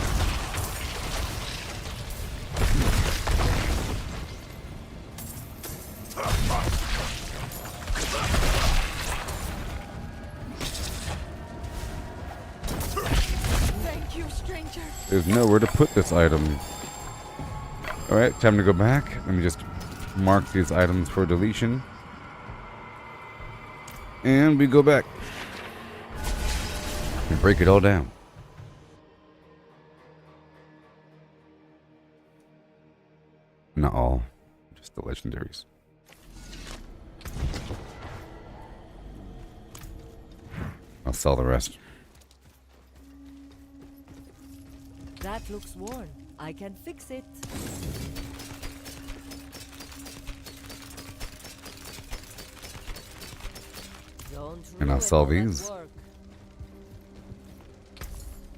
Thank you, stranger.
There's nowhere to put this item. Alright, time to go back. Let me just mark these items for deletion. And we go back. And break it all down. Not all. Just the legendaries. I'll sell the rest.
That looks worn. I can fix it. Don't
And I'll
ruin
sell
all that
these.
work.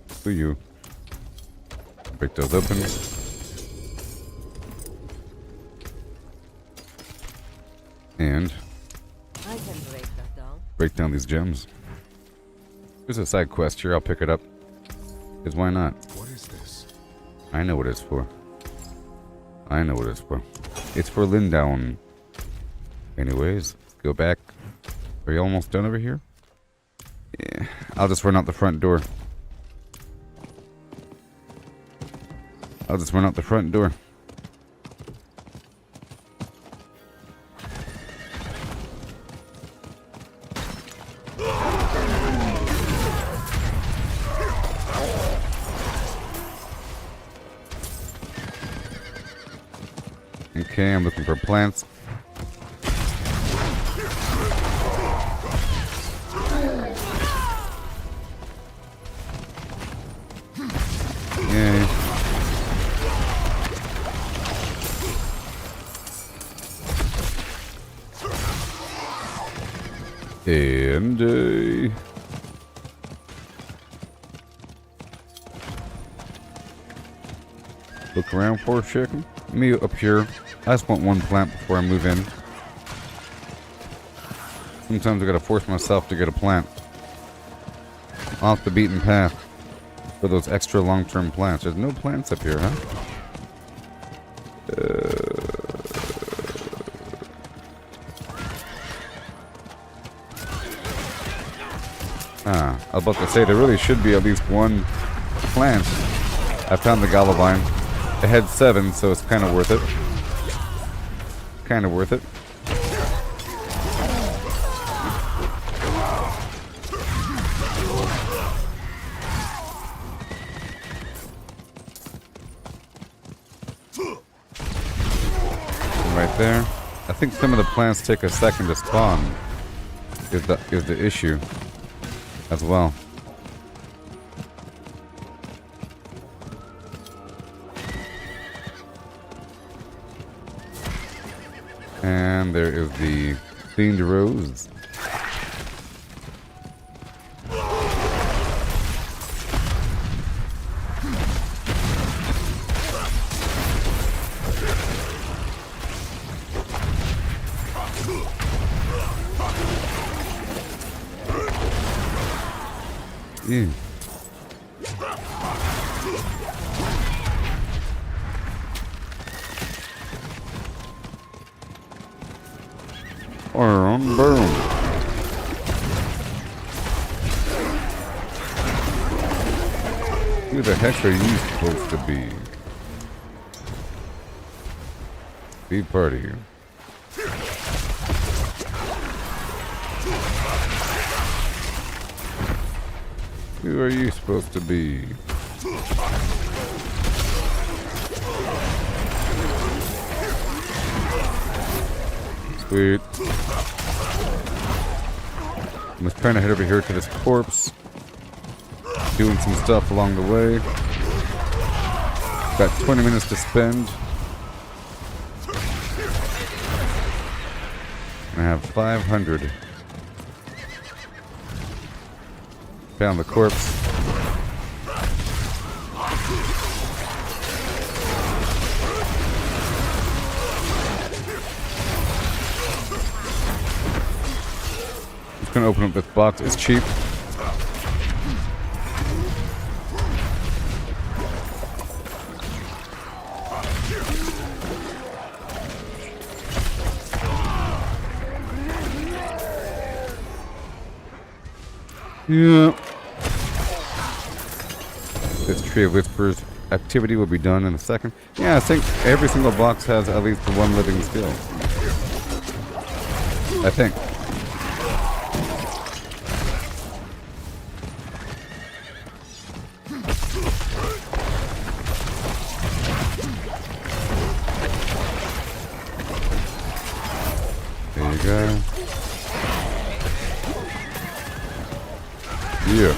For you. Break those open. And
I can break that down.
break down these gems. There's a side quest here. I'll pick it up. Because why not?
What is this?
I know what it's for. I know what it's for. It's for Lindown. Anyways, let's go back. Are you almost done over here? Yeah, I'll just run out the front door. I'll just run out the front door. Okay, I'm looking for plants. Yay. And look around for a second. Me up here. I just want one plant before I move in. Sometimes I gotta force myself to get a plant off the beaten path for those extra long-term plants. There's no plants up here, huh? I was about to say there really should be at least one plant. I found the Galavine. It had 7, so it's kind of worth it. Kind of worth it. Right there. I think some of the plants take a second to spawn. Is the issue as well. And there is the themed rose. Ew. Boom. Who the heck are you supposed to be? Be part of you. Who are you supposed to be? Sweet. I'm just trying to head over here to this corpse. Doing some stuff along the way. Got 20 minutes to spend. I have 500. Found the corpse. Just gonna open up this box. It's cheap. Yeah. This Tree of Whispers activity will be done in a second. Yeah, I think every single box has at least one living skill. I think. There you go. Yeah.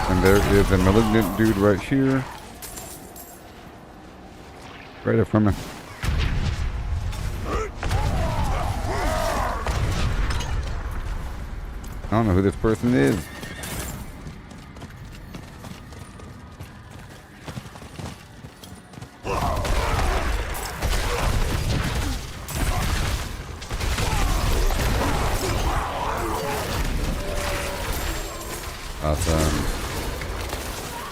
And there is a malignant dude right here. Right up from me. I don't know who this person is. Awesome.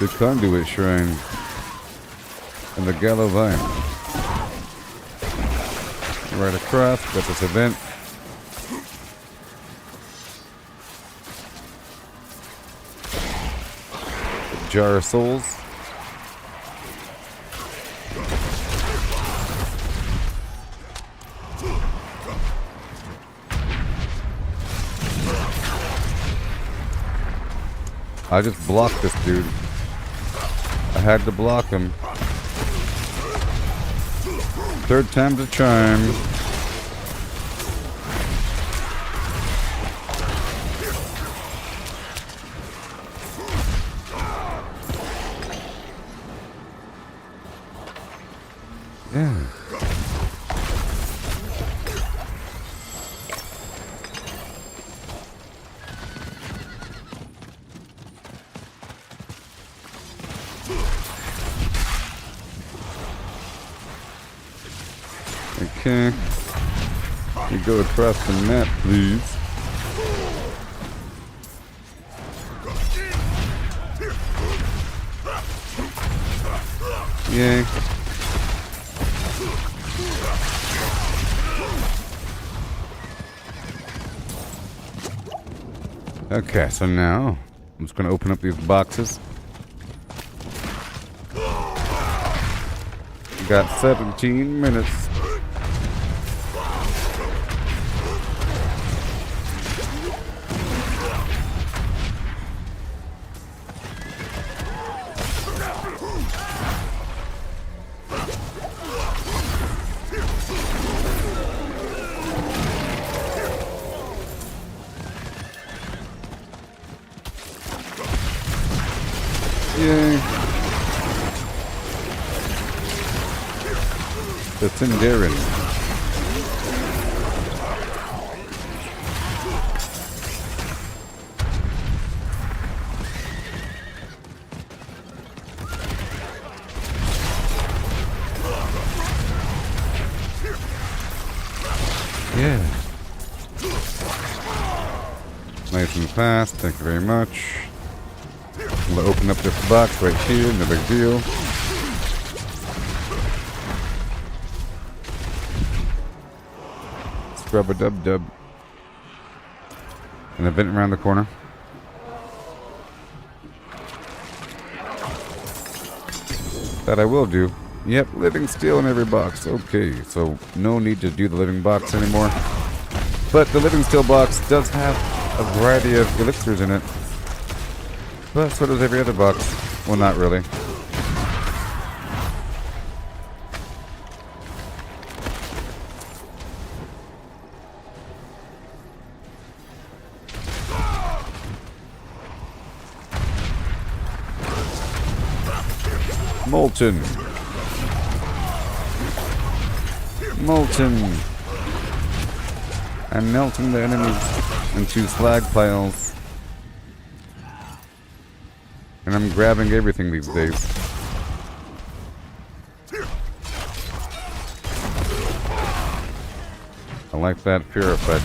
The conduit shrine and the gallows vine. right across. Got this event. Jar of souls. I just blocked this dude. I had to block him. Third time's a charm. Yeah. Okay. You go across the map, please. Yay. Okay, so now I'm just going to open up these boxes. Got 17 minutes. Yay. That's in Darren. Yeah. Nice and fast, thank you very much. I'm gonna open up this box right here, no big deal. Scrub-a-dub-dub. An event around the corner. That I will do. Yep, living steel in every box. Okay, so no need to do the living box anymore. But the living steel box does have a variety of elixirs in it. But so does every other box. Well, not really. Molten. Molten. I'm melting the enemies into slag piles. And I'm grabbing everything these days. I like that fear effect.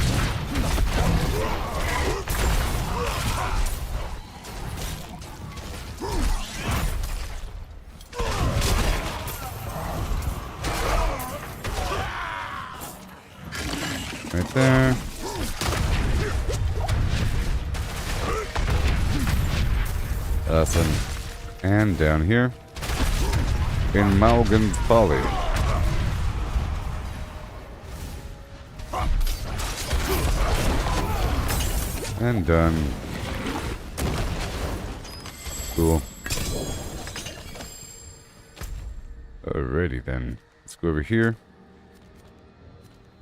Right there. Awesome. And down here in Malgan's Folly. And done. Cool. Alrighty then. Let's go over here.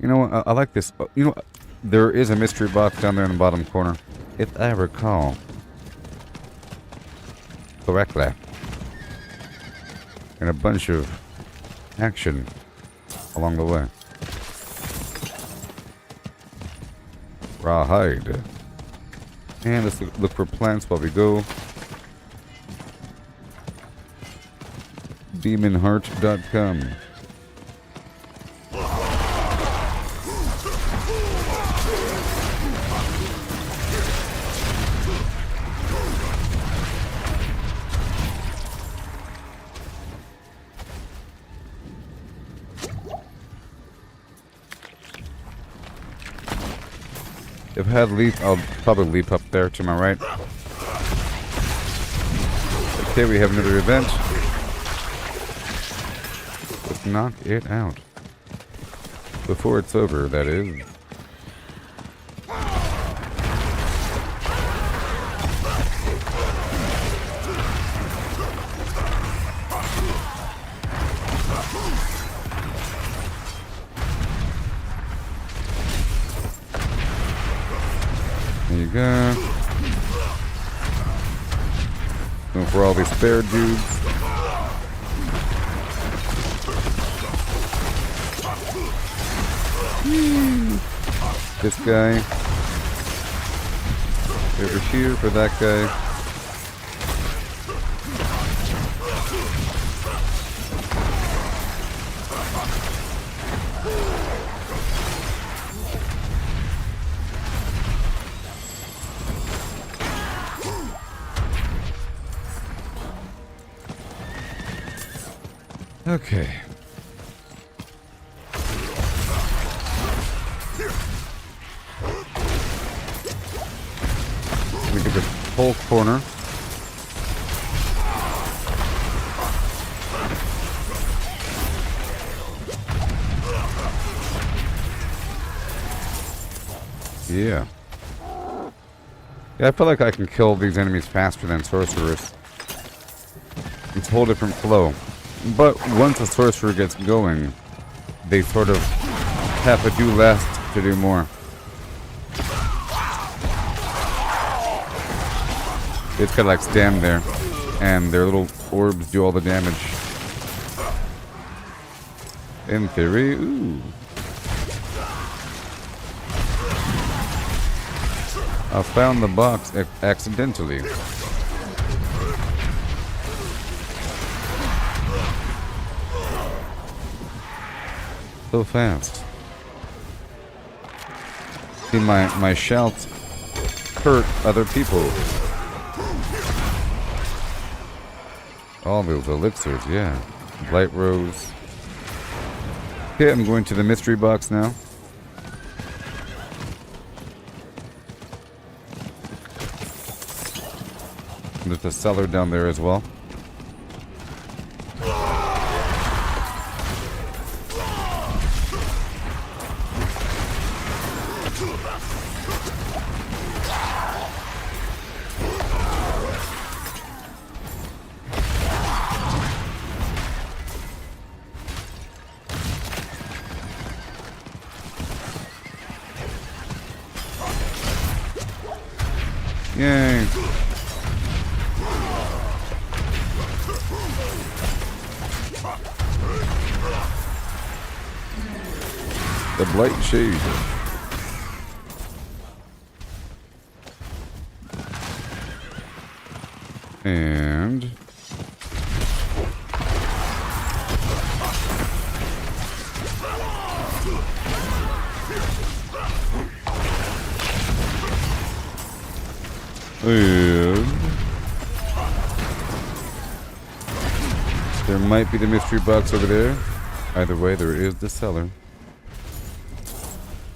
You know what? I like this. You know what? There is a mystery box down there in the bottom corner. If I recall correctly. And a bunch of action along the way. Rawhide. And let's look for plants while we go. Demonheart.com. If I had leap, I'll probably leap up there to my right. Okay, we have another event. Let's knock it out. Before it's over, that is. There you go. Going for all these spare dudes. This guy. Over here for that guy. Okay. We get the whole corner. Yeah. Yeah, I feel like I can kill these enemies faster than sorcerers. It's a whole different flow. But once a sorcerer gets going, they sort of have to do less to do more. It's gotta like stand there, and their little orbs do all the damage. In theory, ooh. I found the box accidentally. So fast. See, my shouts hurt other people. All those elixirs, yeah. Blight Rose. Okay, I'm going to the mystery box now. There's a cellar down there as well. Yay. The Blight Shade. And there might be the mystery box over there. Either way, there is the cellar.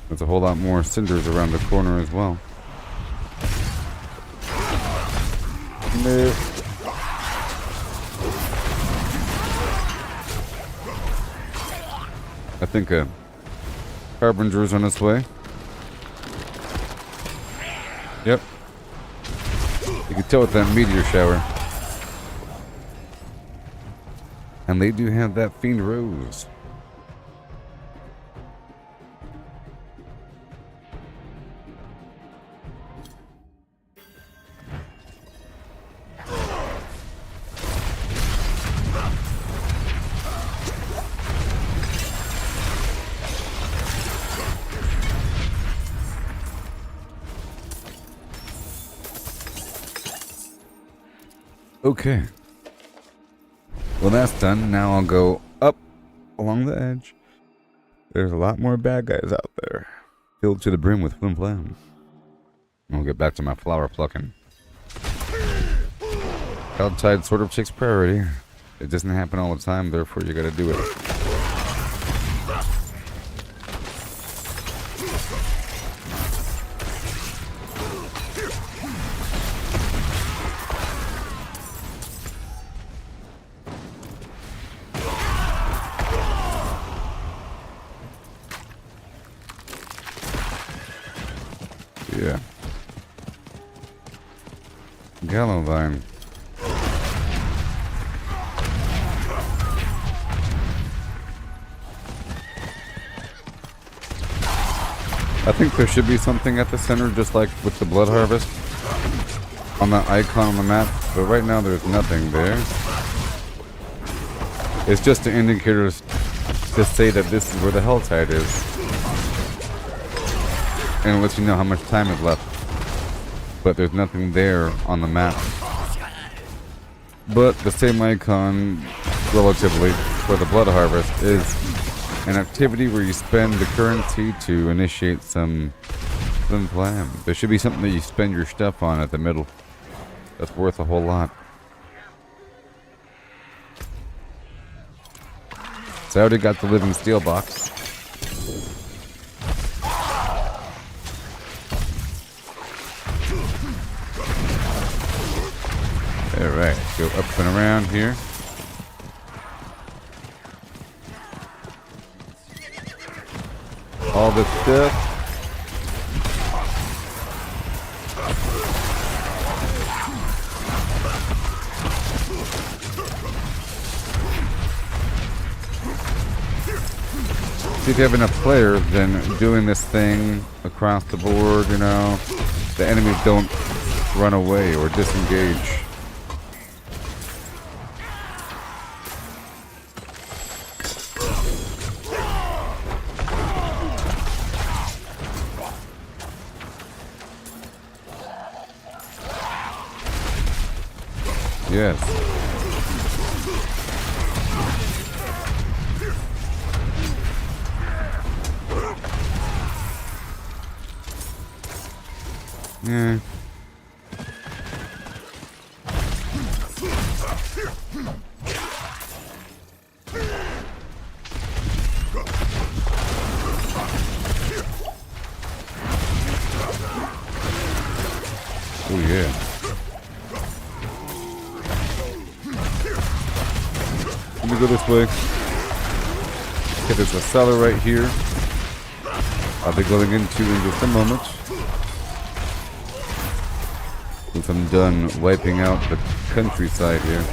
There's a whole lot more cinders around the corner as well. No. I think a Harbinger's on its way. Yep. You can tell with that meteor shower. And they do have that Fiend Rose. Okay. Well, that's done. Now I'll go up along the edge. There's a lot more bad guys out there. Filled to the brim with flim flam. I'll get back to my flower plucking. Outside sort of takes priority. It doesn't happen all the time, therefore you gotta do it. Gallow vine. I think there should be something at the center, just like with the blood harvest, on that icon on the map, but right now there's nothing there. It's just an indicator to say that this is where the hell tide is. And it lets you know how much time is left. But there's nothing there on the map. But the same icon, relatively, for the blood harvest is an activity where you spend the currency to initiate some plan. There should be something that you spend your stuff on at the middle. That's worth a whole lot. So I already got the living steel box. Alright, go up and around here. All this stuff. See, if you have enough players, then doing this thing across the board, you know, the enemies don't run away or disengage. Yes. Yeah. Oh yeah. Let me go this way. Okay, there's a cellar right here. I'll be going into in just a moment. Once I'm done wiping out the countryside here.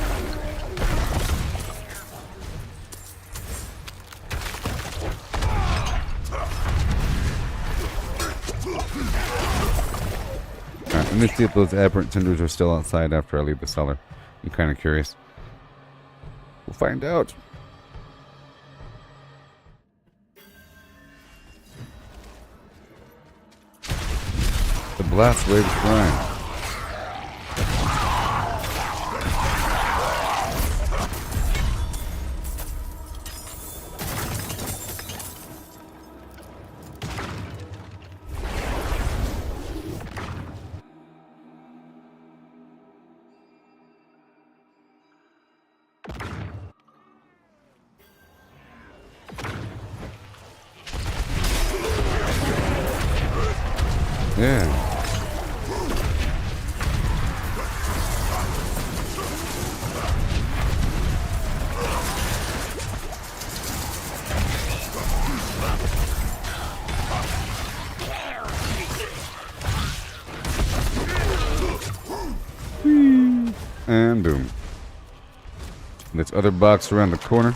Alright, let me see if those aberrant cinders are still outside after I leave the cellar. I'm kind of curious. We'll find out. The Blast Wave Shrine. Yeah. And boom. This other box around the corner.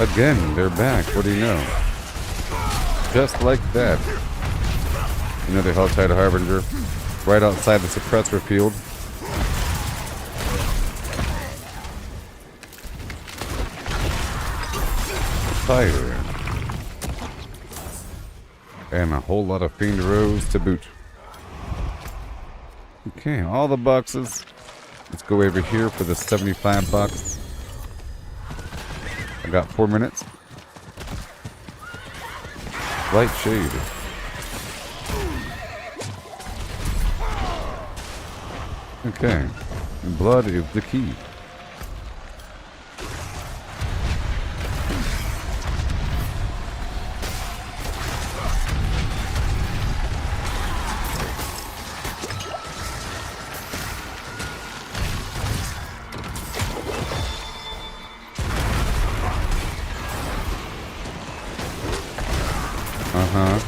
Again, they're back. What do you know? Just like that. Another Helltide Harbinger. Right outside the suppressor field. Fire. And a whole lot of Fiend Rose to boot. Okay, all the boxes. Let's go over here for the 75 box. I got 4 minutes. Light shade. Okay. Blood is the key. huh.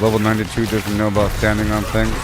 Level 92 doesn't know about standing on things.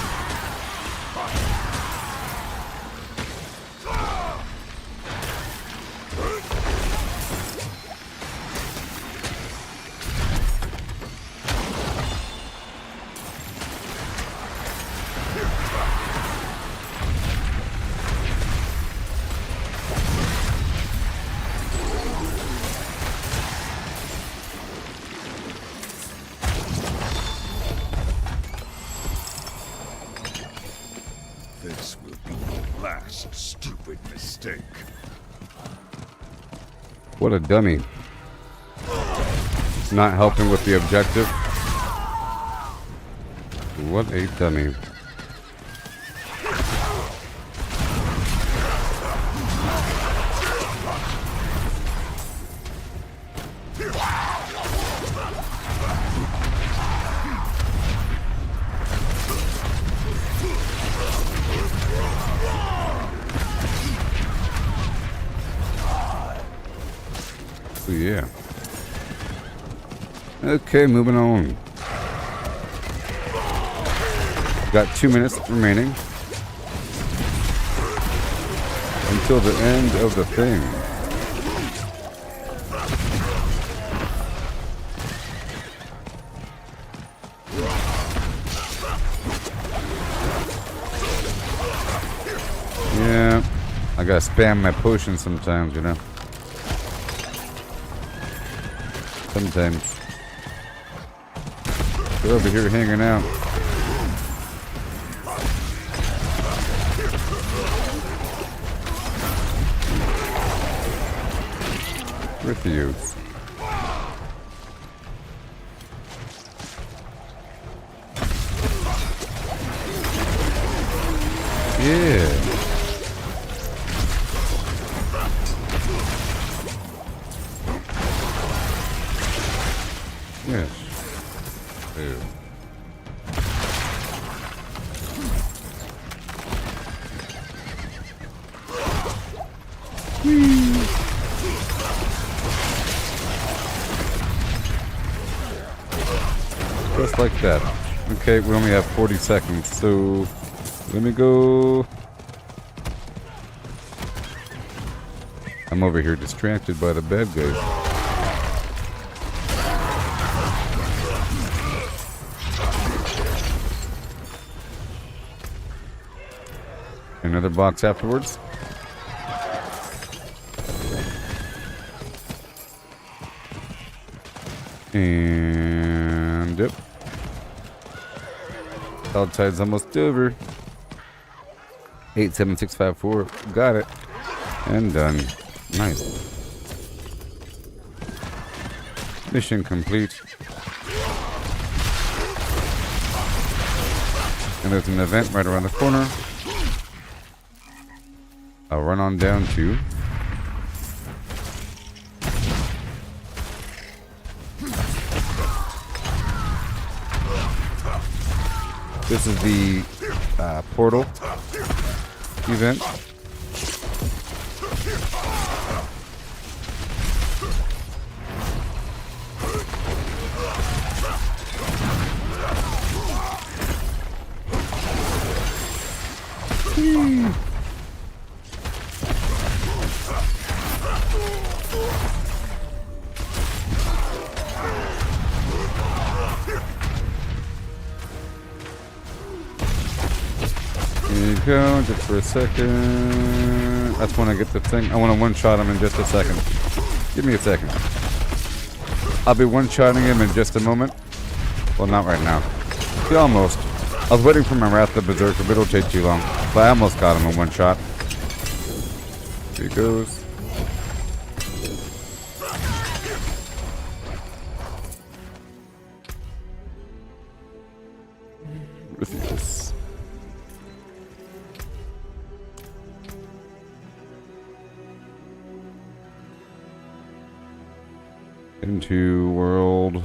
This will be the last stupid mistake.
What a dummy. It's not helping with the objective. What a dummy. So yeah. Okay, moving on. Got 2 minutes remaining until the end of the thing. Yeah, I gotta spam my potions sometimes, you know. Sometimes. They're over here hanging out. Refuse. Yeah. Yes. Ew. Just like that. Okay, we only have 40 seconds, so let me go. I'm over here distracted by the bad guys. Another box afterwards. And yep. Outside's almost over. 87654. Got it. And done. Nice. Mission complete. And there's an event right around the corner. I'll run on down to. This is the portal event. Go just for a second. That's when I get the thing. I want to one-shot him in just a second. Give me a second. I'll be one-shotting him in just a moment. Well, not right now. See, almost. I was waiting for my Wrath of Berserker, but it'll take too long. But I almost got him in one shot. Here he goes. Refuse. Into world.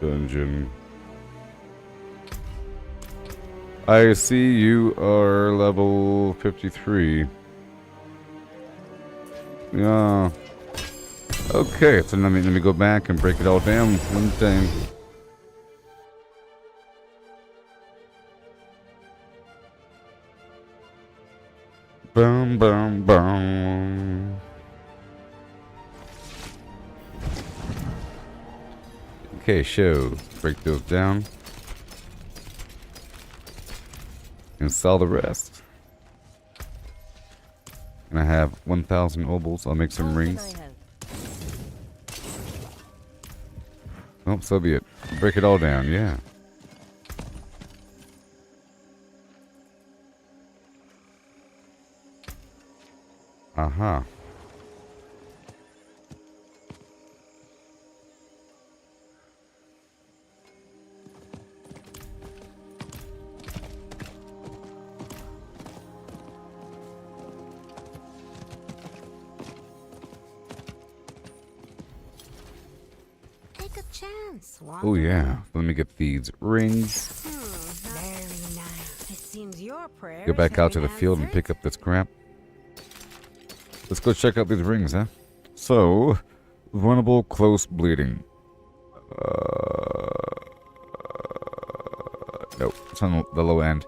Dungeon. I see you are level 53. Yeah. Okay, so let me go back and break it all down one time. Boom, boom, boom. Okay, show. Break those down. And sell the rest. And I have 1,000 obols. I'll make some rings. Oh, so be it. Break it all down, yeah. Aha. Oh yeah, let me get these rings.
Very nice. It seems your prayer.
Go back out to the field and pick up this crap. Let's go check out these rings, huh? So, vulnerable, close, bleeding. Nope, it's on the low end.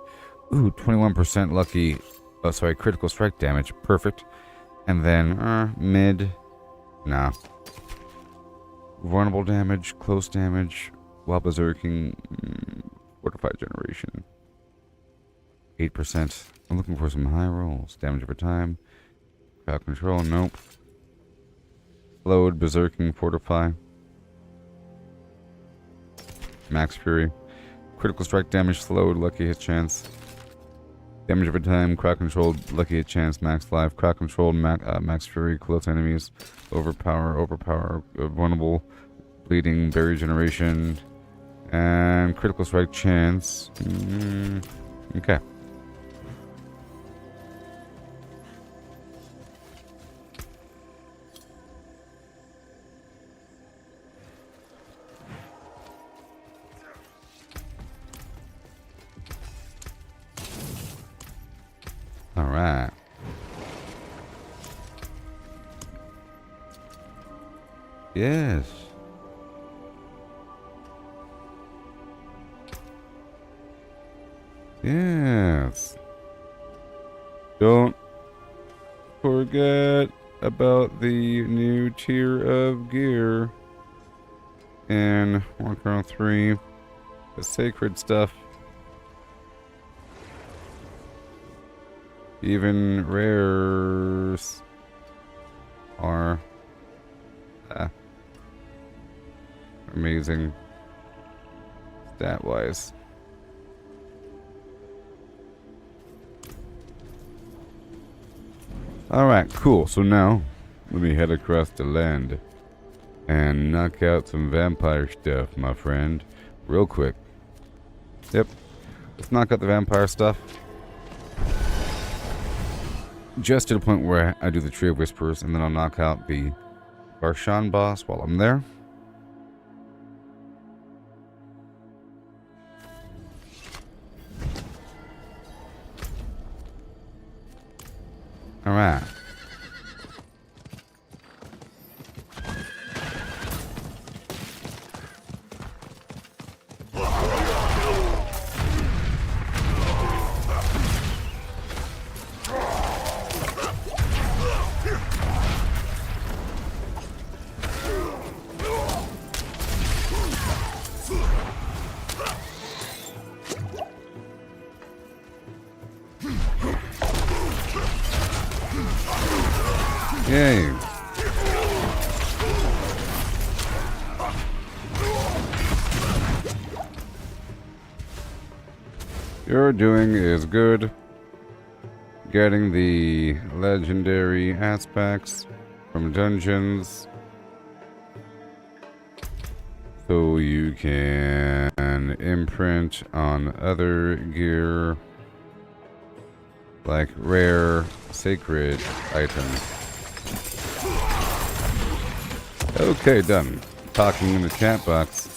Ooh, 21% lucky. Oh, sorry, critical strike damage. Perfect. And then, mid. Nah. Vulnerable damage, close damage, while berserking, fortified generation. 8%. I'm looking for some high rolls. Damage over time. Crowd control, nope. Slowed, berserking, fortify. Max fury. Critical strike damage, slowed, lucky hit chance. Damage over time, crowd controlled, lucky hit chance, max life, crowd controlled, max fury, close enemies, overpower, vulnerable, bleeding, berry generation, and critical strike chance. Okay. Alright. Yes. Yes. Don't forget about the new tier of gear in Warcraft 3. The sacred stuff. Even rares are amazing stat-wise. Alright, cool. So now, let me head across the land and knock out some vampire stuff, my friend. Real quick. Yep. Let's knock out the vampire stuff. Just to the point where I do the Tree of Whispers, and then I'll knock out the Barshan boss while I'm there. Alright. Yay. You're doing is good. Getting the legendary aspects from dungeons so you can imprint on other gear like rare sacred items. Okay, done. Talking in the chat box.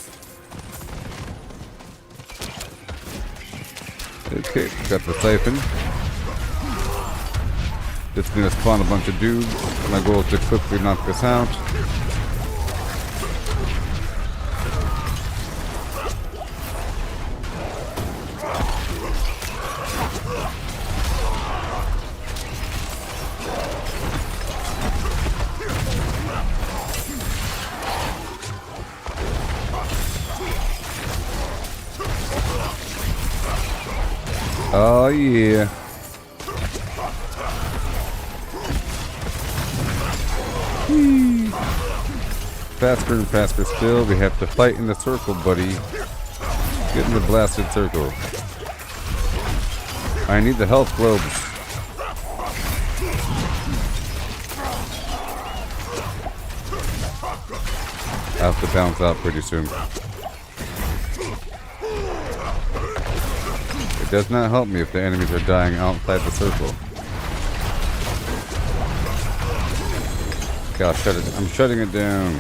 Okay, got the siphon. It's gonna spawn a bunch of dudes. My goal is to quickly knock this out. Oh yeah. Whee. Faster and faster still. We have to fight in the circle, buddy. Get in the blasted circle. I need the health globes. I have to bounce out pretty soon. It does not help me if the enemies are dying outside the circle. God, I'm shutting it down.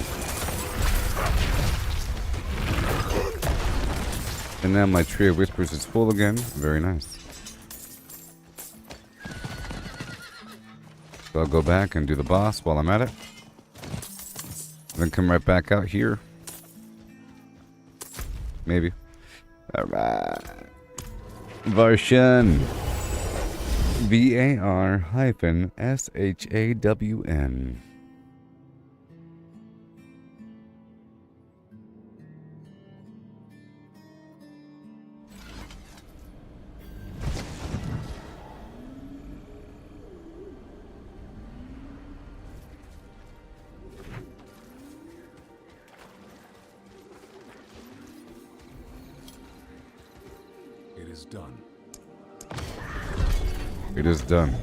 And now my tree of whispers is full again. Very nice. So I'll go back and do the boss while I'm at it. Then come right back out here. Maybe. Alright. Varshan. VAR-SHAWN.
It is done.
It is done.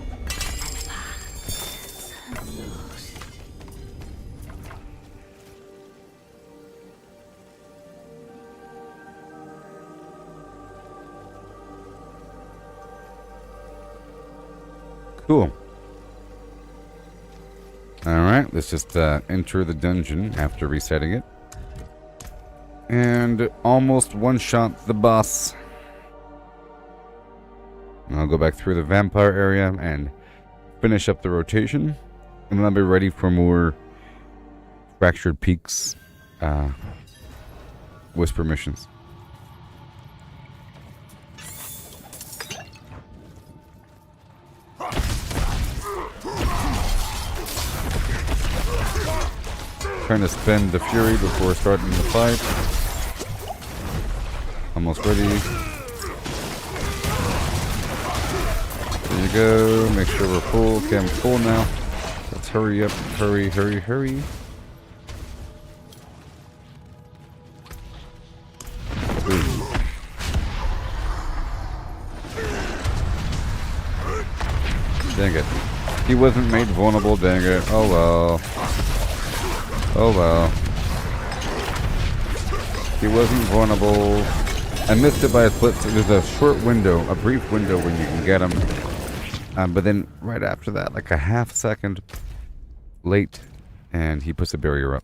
Cool. Alright, let's just enter the dungeon after resetting it. And almost one-shot the boss. And I'll go back through the vampire area and finish up the rotation. And then I'll be ready for more Fractured Peaks Whisper missions. Trying to spend the fury before starting the fight. Almost ready. There you go. Make sure we're full. Okay, I'm full now. Let's hurry up. Hurry, hurry, hurry. Ooh. Dang it. He wasn't made vulnerable, dang it. Oh well. Oh well. He wasn't vulnerable. I missed it by a split. There's a short window, a brief window when you can get him. But then right after that, like a half second late, and he puts a barrier up.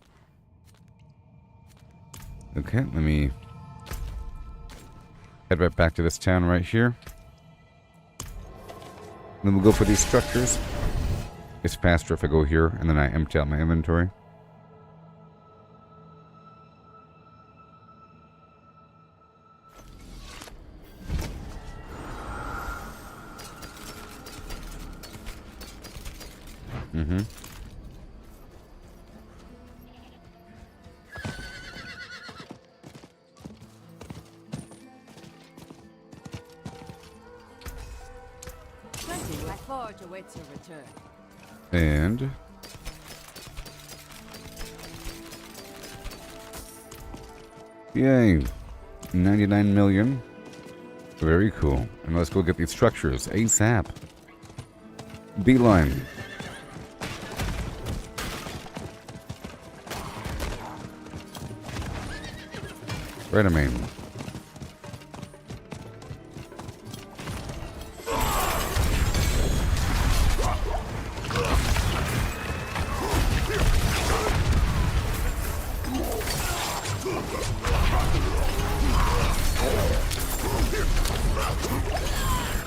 Okay, let me head right back to this town right here. Then we'll go for these structures. It's faster if I go here, and then I empty out my inventory. Mm-hmm.
My forge awaits your return.
And yay, 99 million. Very cool. And let's go get these structures ASAP. Beeline. Right, I mean.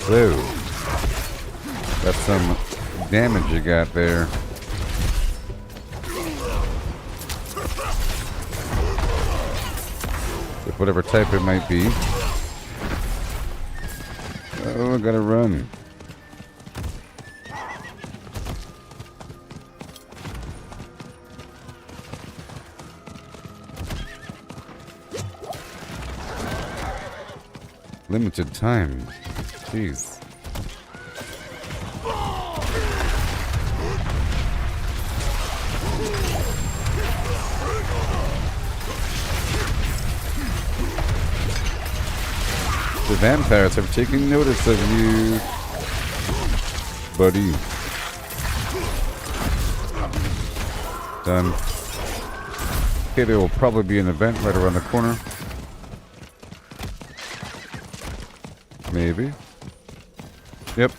Whoa. That's some damage you got there. With whatever type it might be. Oh, I gotta run. Limited time. Jeez. The vampires have taken notice of you, buddy. Done. Okay, there will probably be an event right around the corner. Maybe. Yep.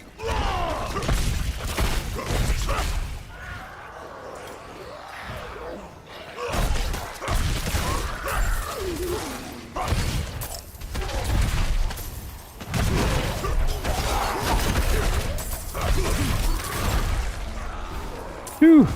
Phew.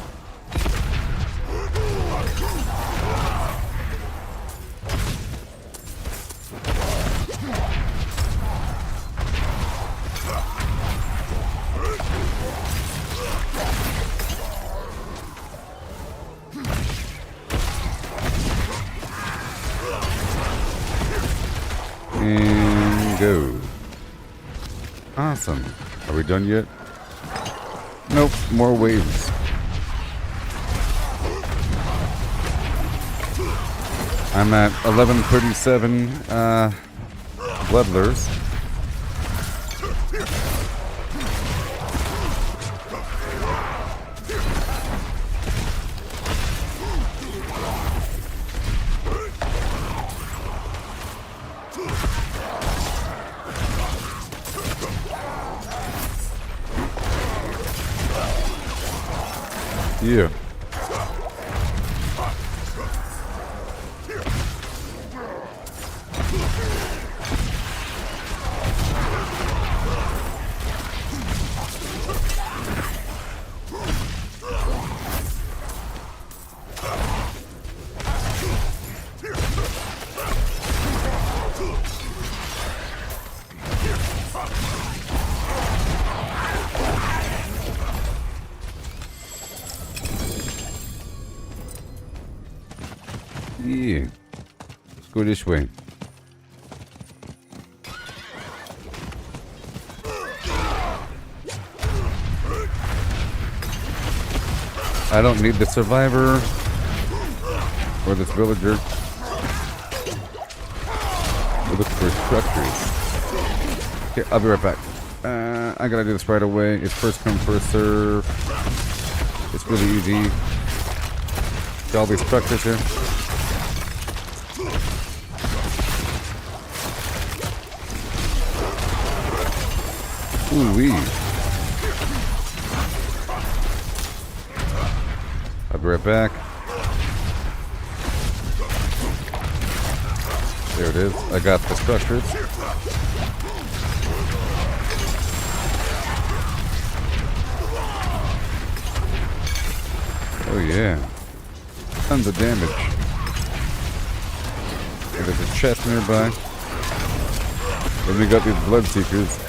And go. Awesome. Are we done yet? Nope, more waves. I'm at 1137 bloodlers. Yeah. Yeah. Let's go this way. I don't need the survivor or this villager. We'll look for structures. Okay, I'll be right back. I gotta do this right away. It's first come, first serve. It's really easy. See all these structures here. Ooh-wee. I'll be right back. There it is. I got the structures. Oh yeah. Tons of damage. Okay, there's a chest nearby. Then we got these blood seekers.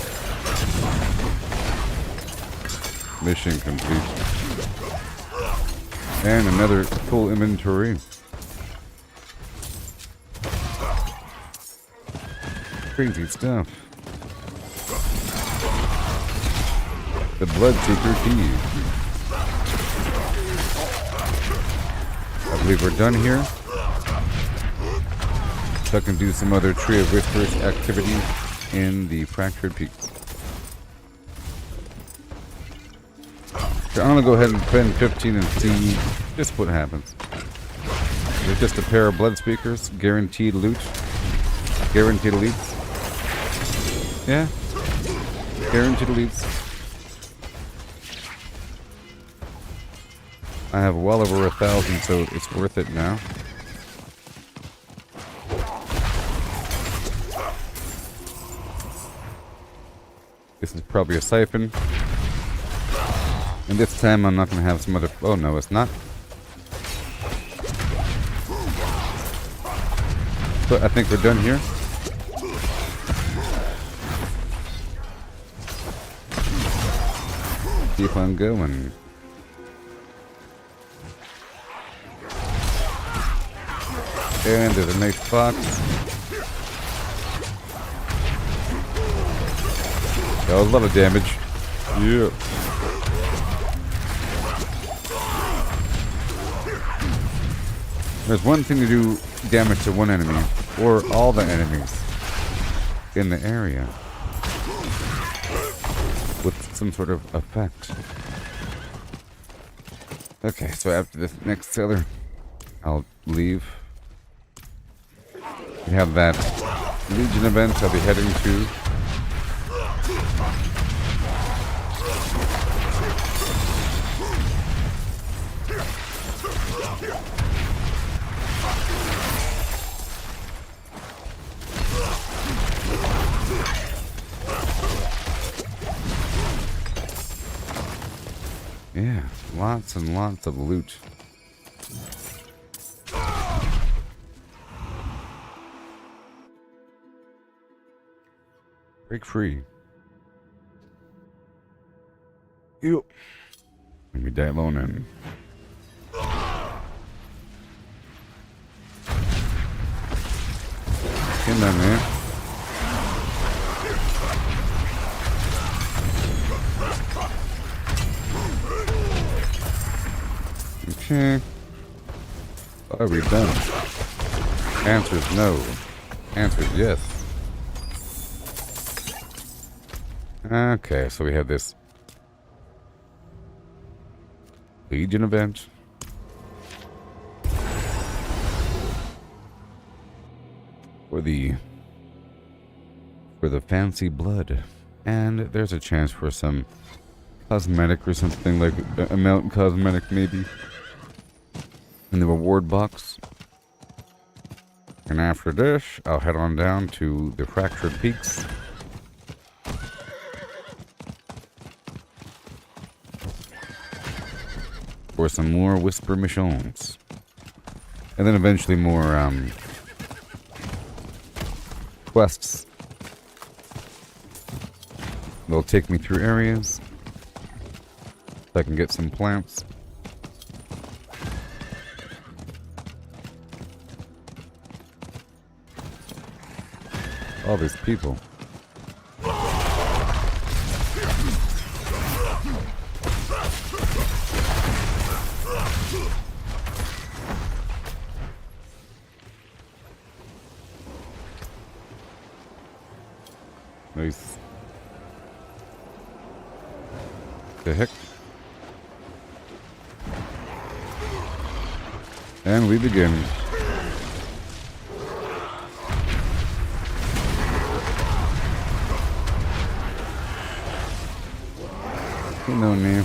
Mission complete. And another full inventory. Crazy stuff. The Bloodseeker key. I believe we're done here. So I can do some other Tree of Whispers activity in the Fractured Peaks. So I'm gonna go ahead and spend 15 and see just what happens. There's just a pair of blood speakers, guaranteed loot, guaranteed elites. Yeah, guaranteed elites. I have well over 1,000, so it's worth it now. This is probably a siphon. And this time I'm not gonna have some other... Oh no, it's not. But I think we're done here. Keep on going. And there's a nice box. That was a lot of damage. Yeah. There's one thing to do damage to one enemy, or all the enemies in the area, with some sort of effect. Okay, so after this next cellar, I'll leave. We have that Legion event I'll be heading to. Yeah, lots and lots of loot. Break free. Ew. Let me die alone and... Get down there. Okay. Are we done? Answer's no. Answer's yes. Okay, so we have this Legion event. For the fancy blood. And there's a chance for some cosmetic or something, like a mountain cosmetic maybe, in the reward box. And after this, I'll head on down to the Fractured Peaks. For some more Whisper missions. And then eventually more quests. They'll take me through areas so I can get some plants. All these people. Nice. The heck? And we begin. You know me.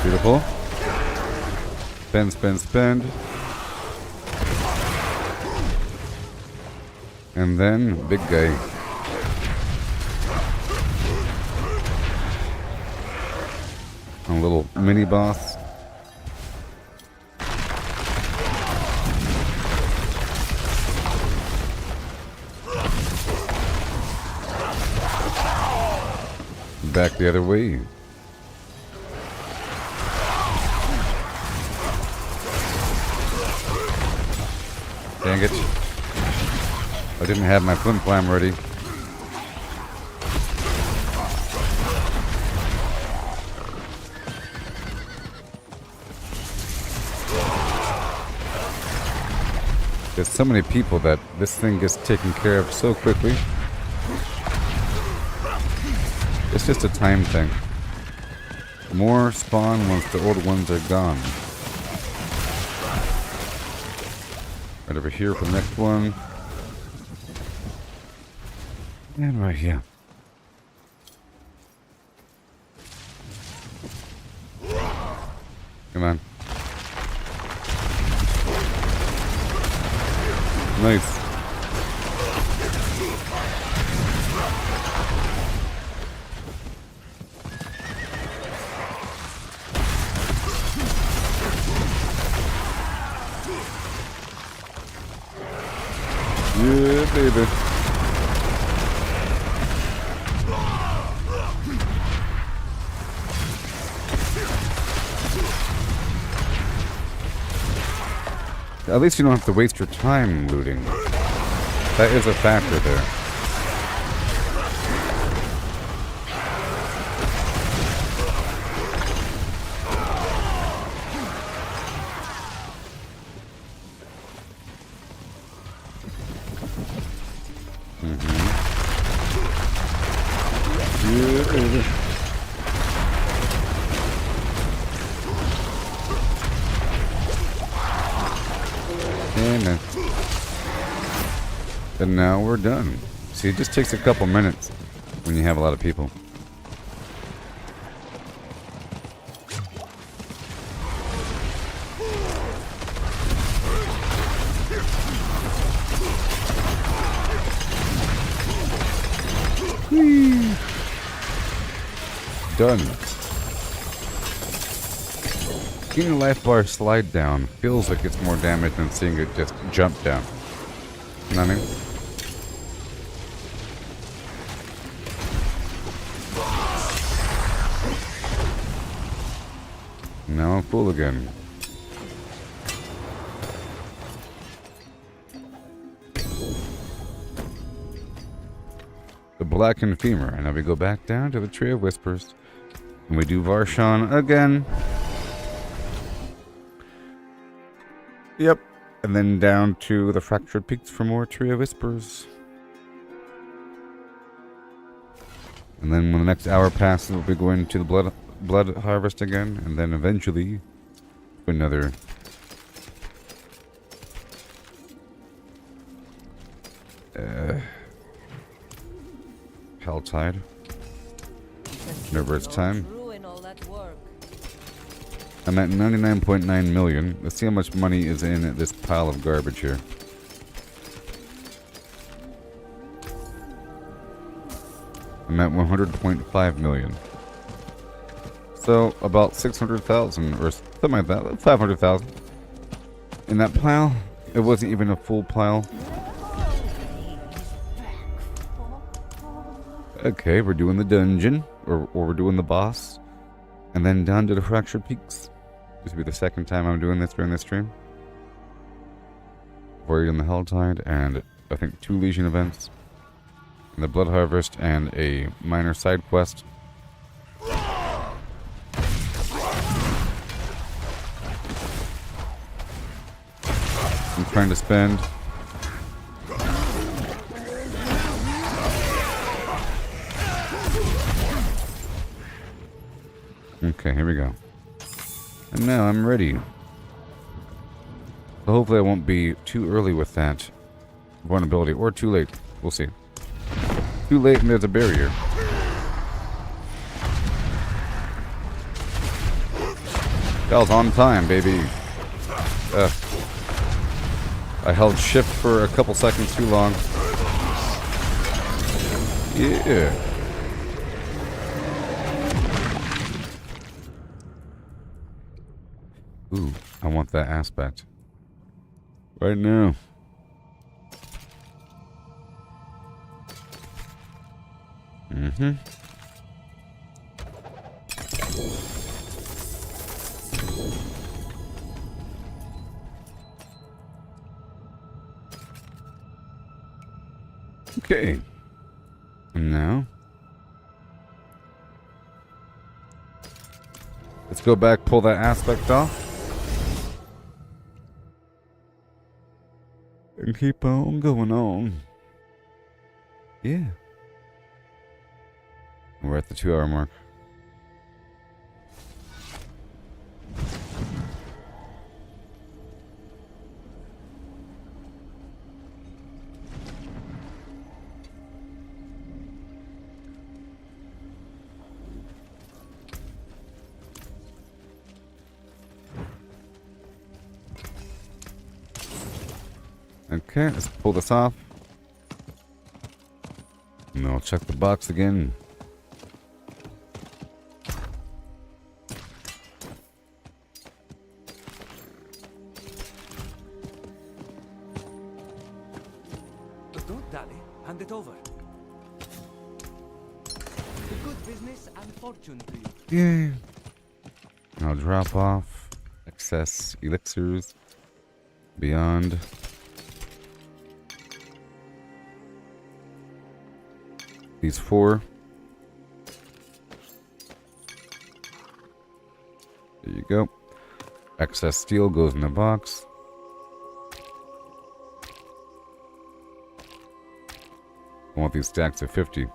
Beautiful. Spend, spend, spend. And then, big guy. A little mini boss. Back the other way. Dang it. I didn't have my flim flam ready. There's so many people that this thing gets taken care of so quickly. It's just a time thing. More spawn once the old ones are gone. Right over here for the next one. And right here. Come on. Nice. Yeah, baby. At least you don't have to waste your time looting. That is a factor there. Amen. And now we're done. See, it just takes a couple minutes when you have a lot of people. Whee! Done. Seeing the life bar slide down feels like it's more damage than seeing it just jump down. You know what I mean? Now I'm full again. The blackened femur, and now we go back down to the Tree of Whispers. And we do Varshan again. Yep. And then down to the Fractured Peaks for more Tree of Whispers. And then when the next hour passes, we'll be going to the blood harvest again. And then eventually to another Helltide. Whenever it's time. I'm at 99.9 million. Let's see how much money is in this pile of garbage here. I'm at 100.5 million. So about 600,000 or something like that. 500,000 in that pile. It wasn't even a full pile. Okay, we're doing the dungeon, or we're doing the boss, and then down to the Fractured Peaks. This will be the second time I'm doing this during this stream. We're in the Helltide, and I think 2 Legion events, and the Blood Harvest, and a minor side quest. I'm trying to spend. Okay, here we go. And now I'm ready. So hopefully I won't be too early with that vulnerability, or too late. We'll see. Too late and there's a barrier. That was on time, baby. I held shift for a couple seconds too long. Yeah. Ooh, I want that aspect. Right now. Mm-hmm. Okay. And now let's go back, pull that aspect off. And keep on going on. Yeah. We're at the 2-hour mark. Okay, let's pull this off. And then I'll check the box again.
Don't dally. Hand it over. Good business and fortune to you.
Yay. I'll drop off excess elixirs beyond. These 4. There you go. Excess steel goes in the box. I want these stacks of 50.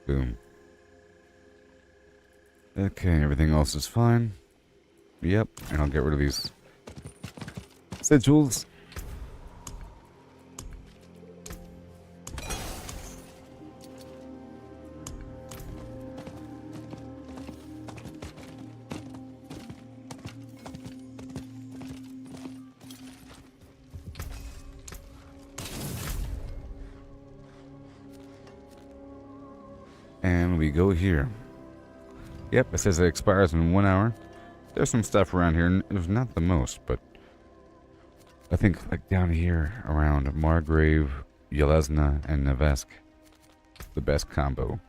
Boom. Okay, everything else is fine. Yep, and I'll get rid of these sigils. And we go here. Yep, it says it expires in 1 hour. There's some stuff around here. There's not the most, but I think like down here around Margrave, Yelesna, and Nevesk, the best combo.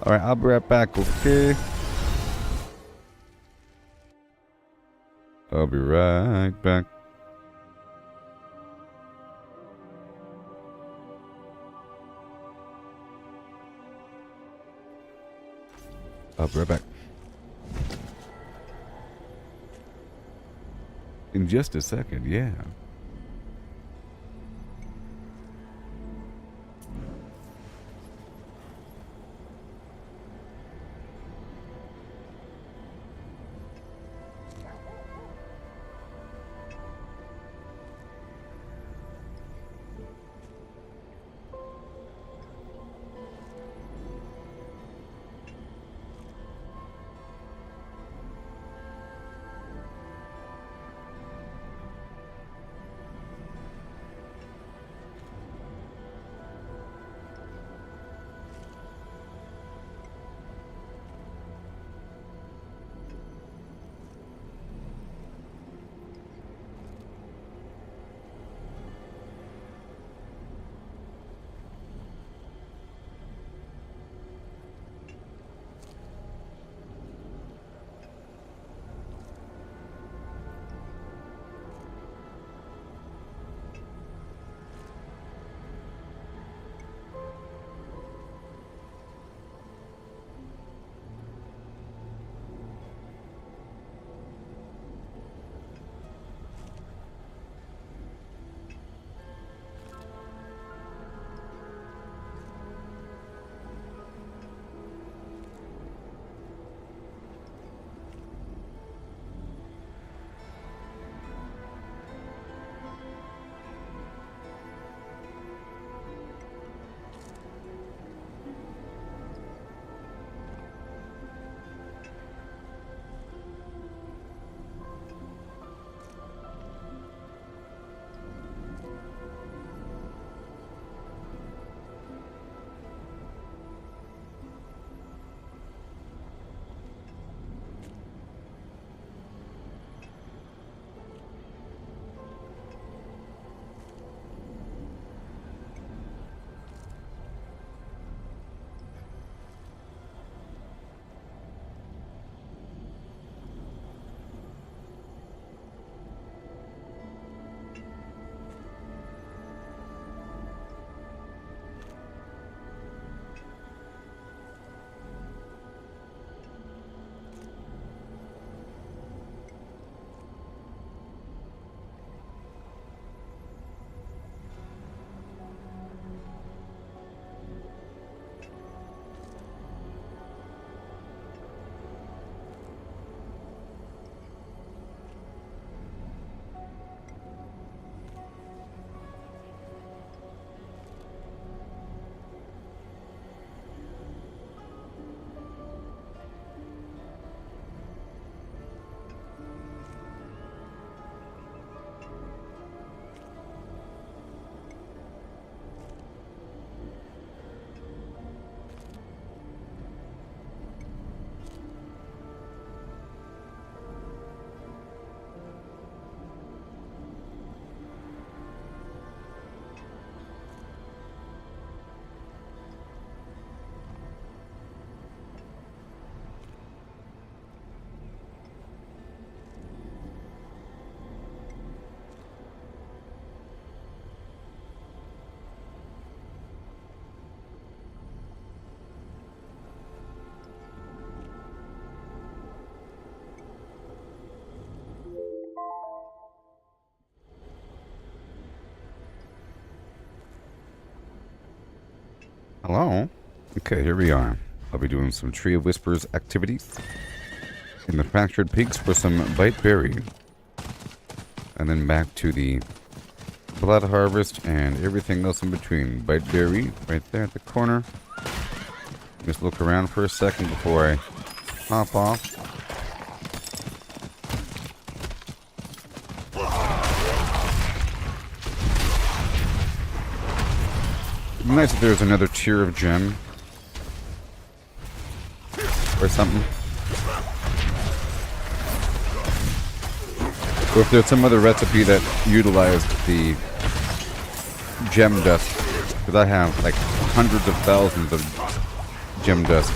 Alright, I'll be right back, okay? I'll be right back. I'll be right back. In just a second, yeah. Hello? Okay, here we are. I'll be doing some Tree of Whispers activities in the Fractured Peaks for some Bite Berry. And then back to the Blood Harvest and everything else in between. Bite Berry right there at the corner. Just look around for a second before I hop off. It'd be nice if there was another tier of gem. Or something. Or if there's some other recipe that utilized the gem dust. Because I have like hundreds of thousands of gem dust.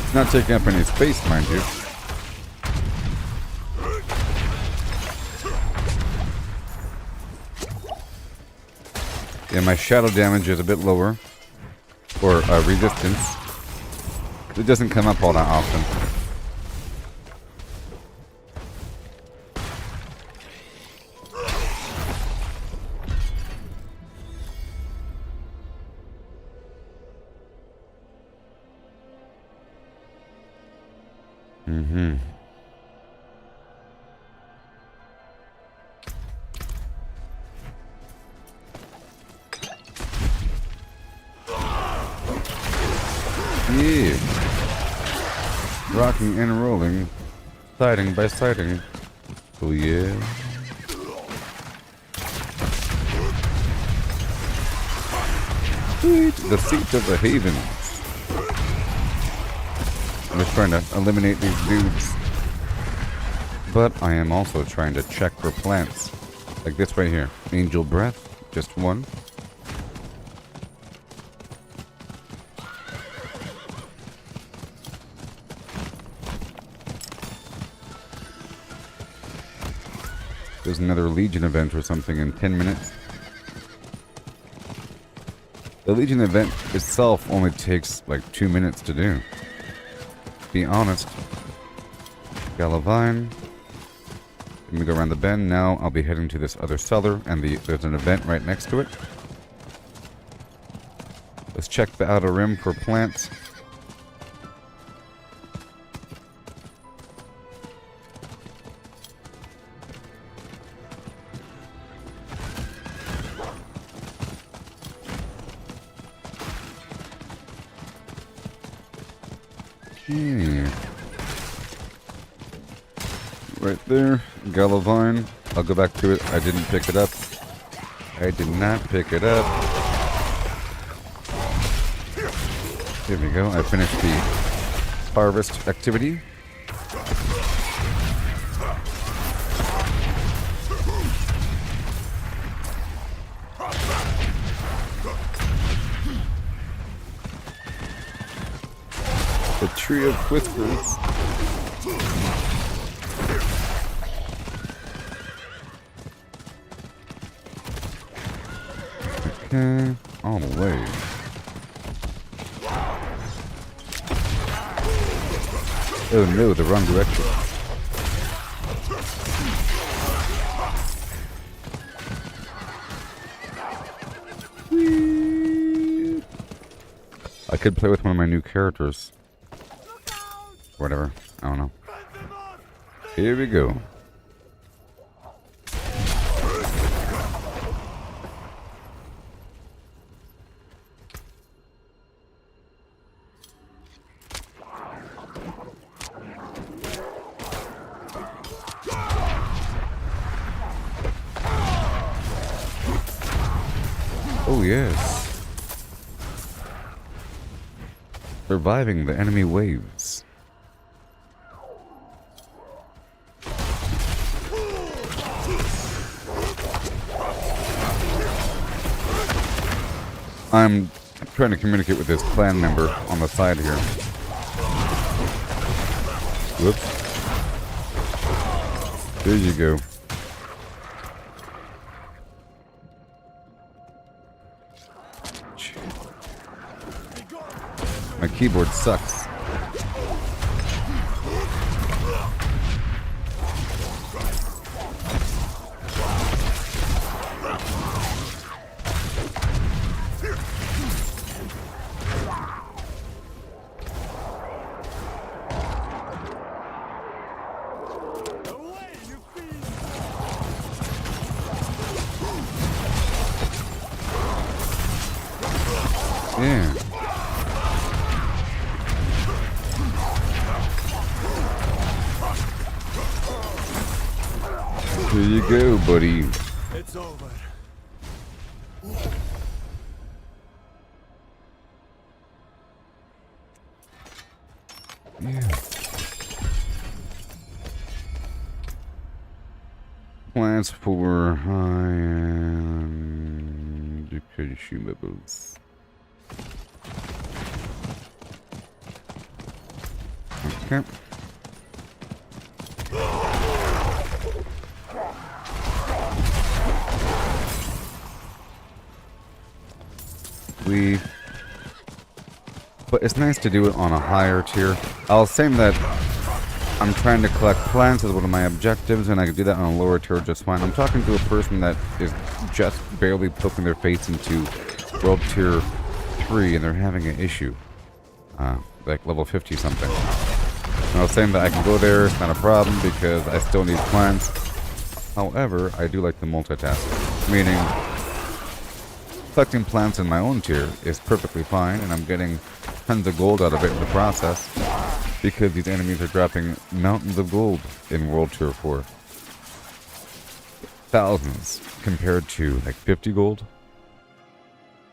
It's not taking up any space, mind you. Yeah, my shadow damage is a bit lower. Or resistance. It doesn't come up all that often. Mm-hmm. Yeah. Rocking and rolling. Siding by siding. Oh yeah. Sweet. The seat of the Havens. I'm just trying to eliminate these dudes. But I am also trying to check for plants. Like this right here. Angel Breath. Just one. There's another Legion event or something in 10 minutes. The Legion event itself only takes like 2 minutes to do. Be honest. Galavine. Let me go around the bend. Now I'll be heading to this other cellar, and there's an event right next to it. Let's check the outer rim for plants. Okay. Right there, Galavine. I'll go back to it. I didn't pick it up. I did not pick it up. Here we go. I finished the harvest activity. The Tree of Whispers. Okay, all the way. Oh no, the wrong direction. Whee! I could play with one of my new characters. Whatever. I don't know. Here we go. Oh yes. Surviving the enemy waves. I'm trying to communicate with this clan member on the side here. Whoops. There you go. My keyboard sucks. Yeah. Here you go, buddy.
It's over.
Yeah. Plans for high-end consumables. Okay. But it's nice to do it on a higher tier. I was saying that I'm trying to collect plants as one of my objectives, and I can do that on a lower tier just fine. I'm talking to a person that is just barely poking their face into World Tier 3, and they're having an issue. Like level 50 something. And I was saying that I can go there, it's not a problem, because I still need plants. However, I do like the multitask. Meaning, collecting plants in my own tier is perfectly fine, and I'm getting tons of gold out of it in the process. Because these enemies are dropping mountains of gold in World Tier 4. Thousands compared to like 50 gold.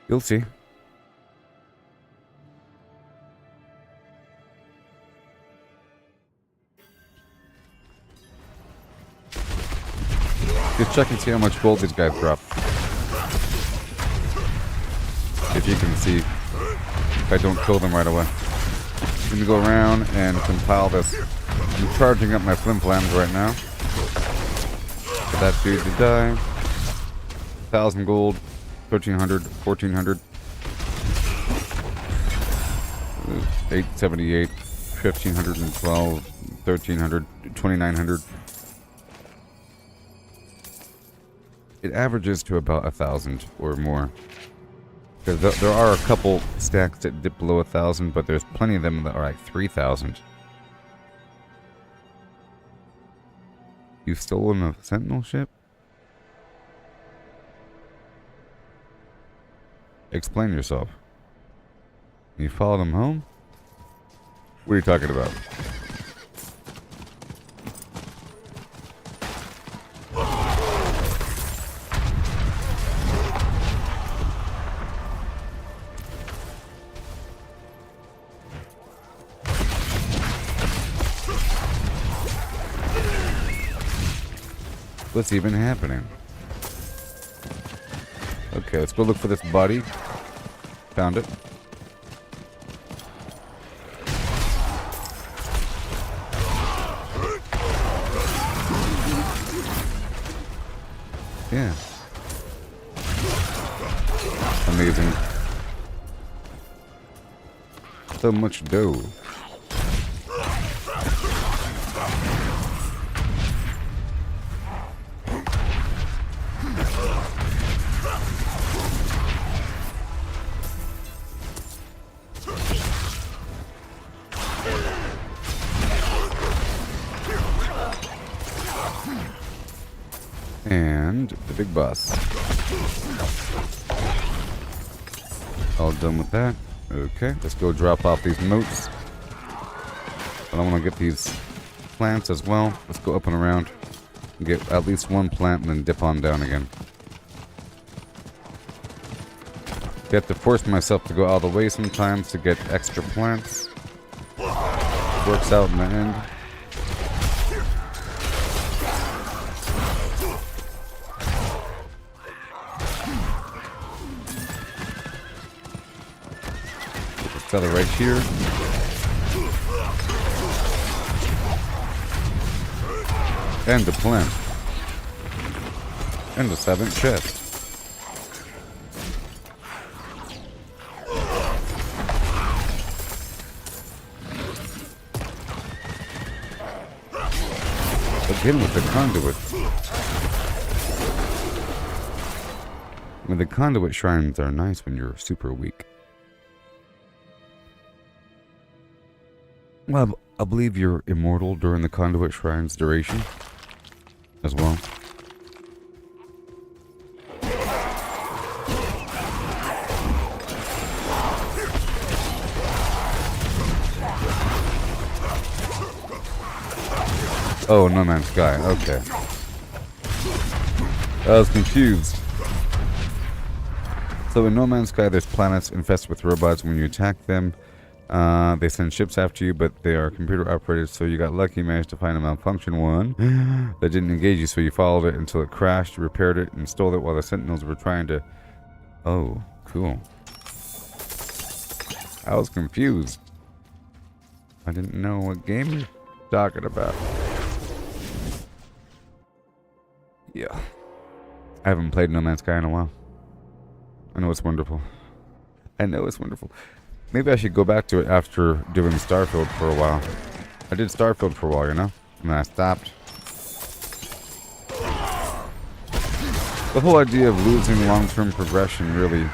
You'll see. Just check and see how much gold these guys drop. If you can see, if I don't kill them right away. I'm gonna go around and compile this. I'm charging up my flimflams right now. For that dude to die. 1,000 gold, 1,300, 1,400, 878, 1,512, 1,300, 2,900. It averages to about 1,000 or more. Because there are a couple stacks that dip below 1,000, but there's plenty of them that are like 3,000. You've stolen a sentinel ship? Explain yourself. You followed him home? What are you talking about? What's even happening? Okay, let's go look for this body. Found it. Yeah. Amazing. So much dough. And the big boss. All done with that. Okay, let's go drop off these moats. But I want to get these plants as well. Let's go up and around and get at least one plant and then dip on down again. You have to force myself to go all the way sometimes to get extra plants. It works out in the end. Fella right here. And a plant. And a 7th chest. Again with the conduit. I mean, the conduit shrines are nice when you're super weak. Well, I believe you're immortal during the conduit shrine's duration as well. Oh, No Man's Sky. Okay. I was confused. So in No Man's Sky, there's planets infested with robots. When you attack them, they send ships after you, but they are computer operated. So you got lucky, managed to find a malfunction one that didn't engage you. So you followed it until it crashed, repaired it, and stole it while the Sentinels were trying to. Oh, cool. I was confused. I didn't know what game you're talking about. Yeah. I haven't played No Man's Sky in a while. I know it's wonderful. I know it's wonderful. Maybe I should go back to it after doing Starfield for a while. I did Starfield for a while, you know? And then I stopped. The whole idea of losing long-term progression, really.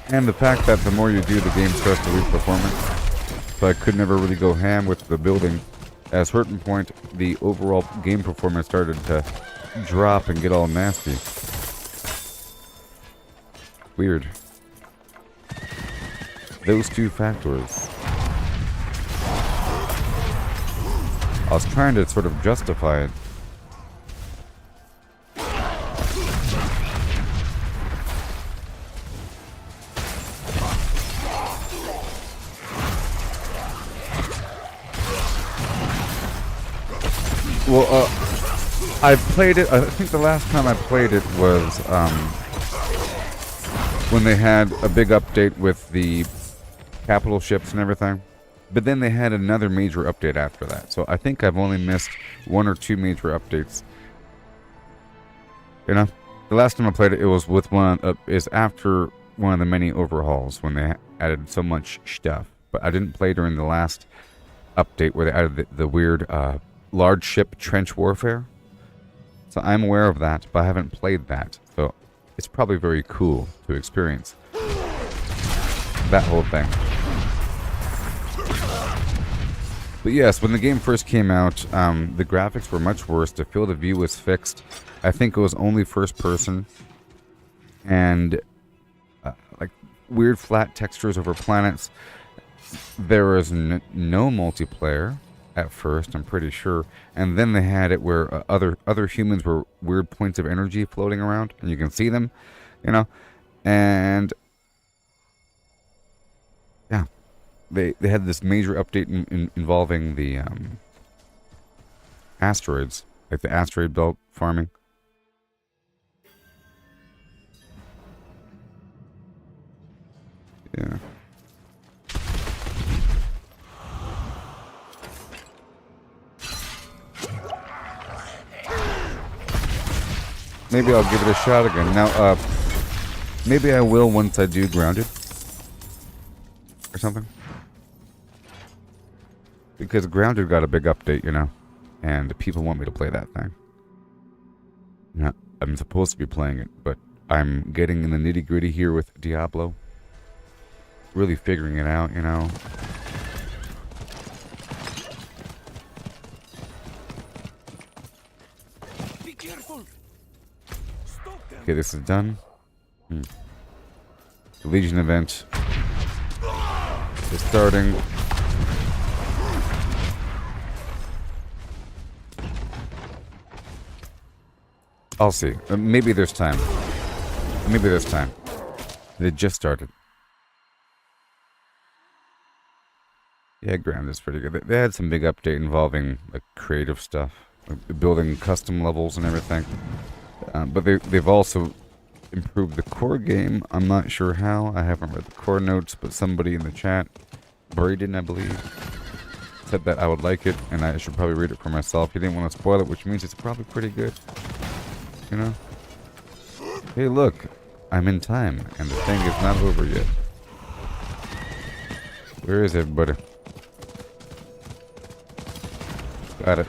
And the fact that the more you do, the game starts to lose performance. So I could never really go ham with the building. At a certain point, the overall game performance started to drop and get all nasty. Weird. Those two factors. I was trying to sort of justify it. Well, I played it. I think the last time I played it was when they had a big update with the capital ships and everything. But then they had another major update after that. So I think I've only missed one or two major updates. You know, the last time I played it, it was with is after one of the many overhauls when they added so much stuff. But I didn't play during the last update where they added the weird large ship trench warfare. So I'm aware of that, but I haven't played that. So it's probably very cool to experience that whole thing. But yes, when the game first came out, the graphics were much worse. The field of view was fixed. I think it was only first person. And like weird flat textures over planets. There was no multiplayer at first, I'm pretty sure. And then they had it where other humans were weird points of energy floating around. And you can see them, you know. And yeah. They had this major update involving the asteroids, like the asteroid belt farming. Yeah. Maybe I'll give it a shot again. Now, maybe I will once I do Grounded or something. Because Grounded got a big update, you know, and people want me to play that thing. Yeah, I'm supposed to be playing it, but I'm getting in the nitty-gritty here with Diablo. Really figuring it out, you know.
Be careful. Stop them.
Okay, this is done. The Legion event is starting. I'll see. Maybe there's time. Maybe there's time. They just started. Yeah, Ground is pretty good. They had some big update involving like creative stuff, like building custom levels and everything. But they've also improved the core game. I'm not sure how. I haven't read the core notes, but somebody in the chat, Braden, I believe, said that I would like it, and I should probably read it for myself. He didn't want to spoil it, which means it's probably pretty good. You know? Hey, look. I'm in time, and the thing is not over yet. Where is everybody? Got it.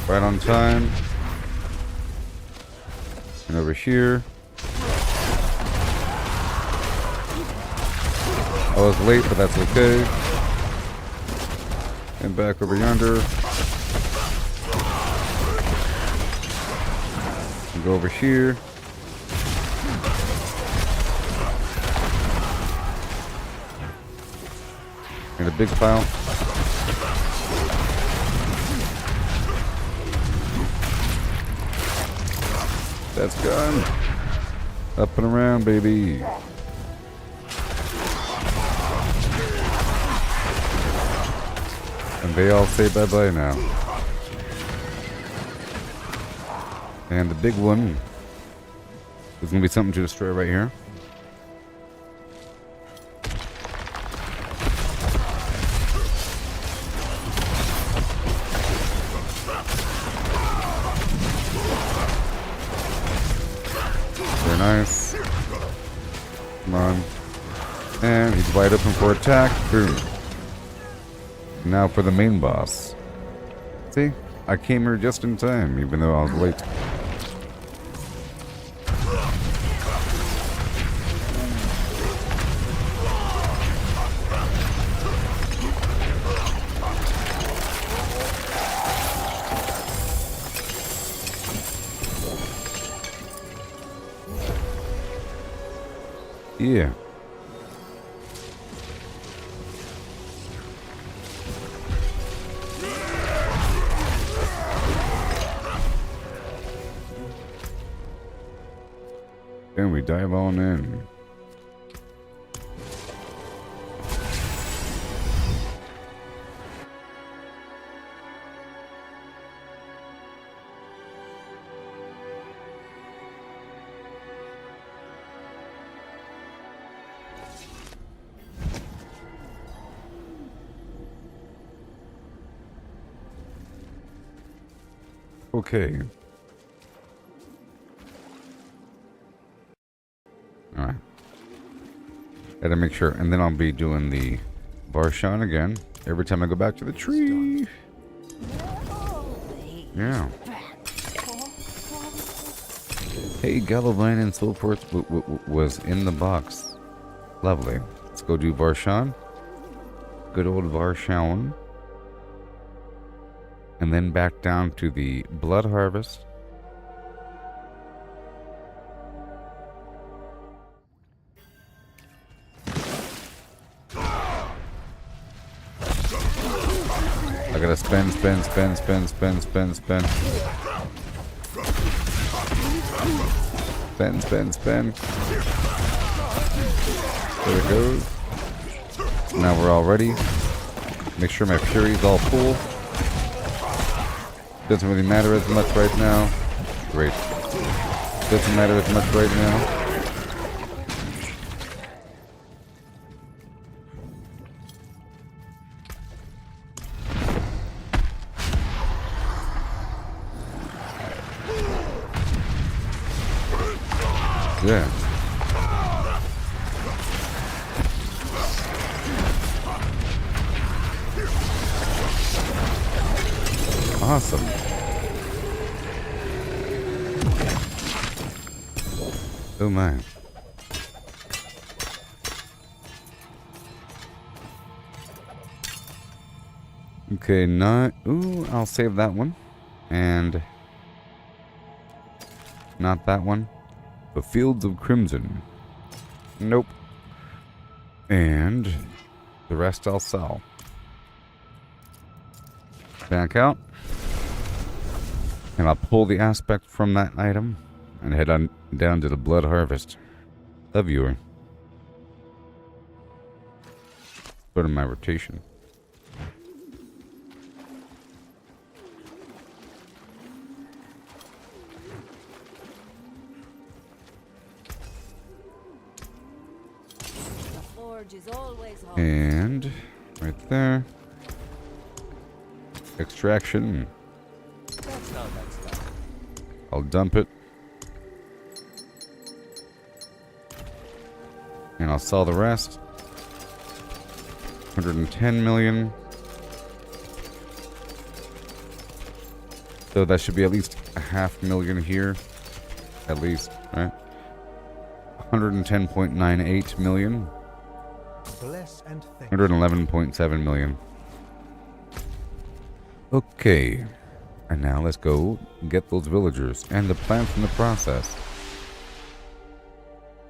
Right on time. And over here. I was late, but that's okay. And back over yonder. And go over here. In a big pile. That's gone. Up and around, baby. And they all say bye-bye now. And the big one is going to be something to destroy right here. Very nice. Come on. And he's wide open for attack. Boom. Now for the main boss. See? I came here just in time, even though I was late. Yeah. And we dive on in. Okay. Alright. Gotta make sure. And then I'll be doing the Varshan again every time I go back to the tree. Yeah. Hey, Gallovine and so forth was in the box. Lovely. Let's go do Varshan. Good old Varshan. And then back down to the Blood Harvest. I gotta spend. Spend. There it goes. Now we're all ready. Make sure my Fury's all full. Doesn't really matter as much right now. Great. Doesn't matter as much right now. Yeah. Awesome. Oh my. Okay, not... Ooh, I'll save that one. And... not that one. The Fields of Crimson. Nope. And... the rest I'll sell. Back out. And I'll pull the aspect from that item. And head on down to the Blood Harvest. A viewer. Go to my rotation. And right there. Extraction. I'll dump it. And I'll sell the rest. 110 million. So that should be at least 500,000 here. At least, right? 110.98 million.
Bless and thank
111.7 million. Okay. And now let's go get those villagers and the plants in the process.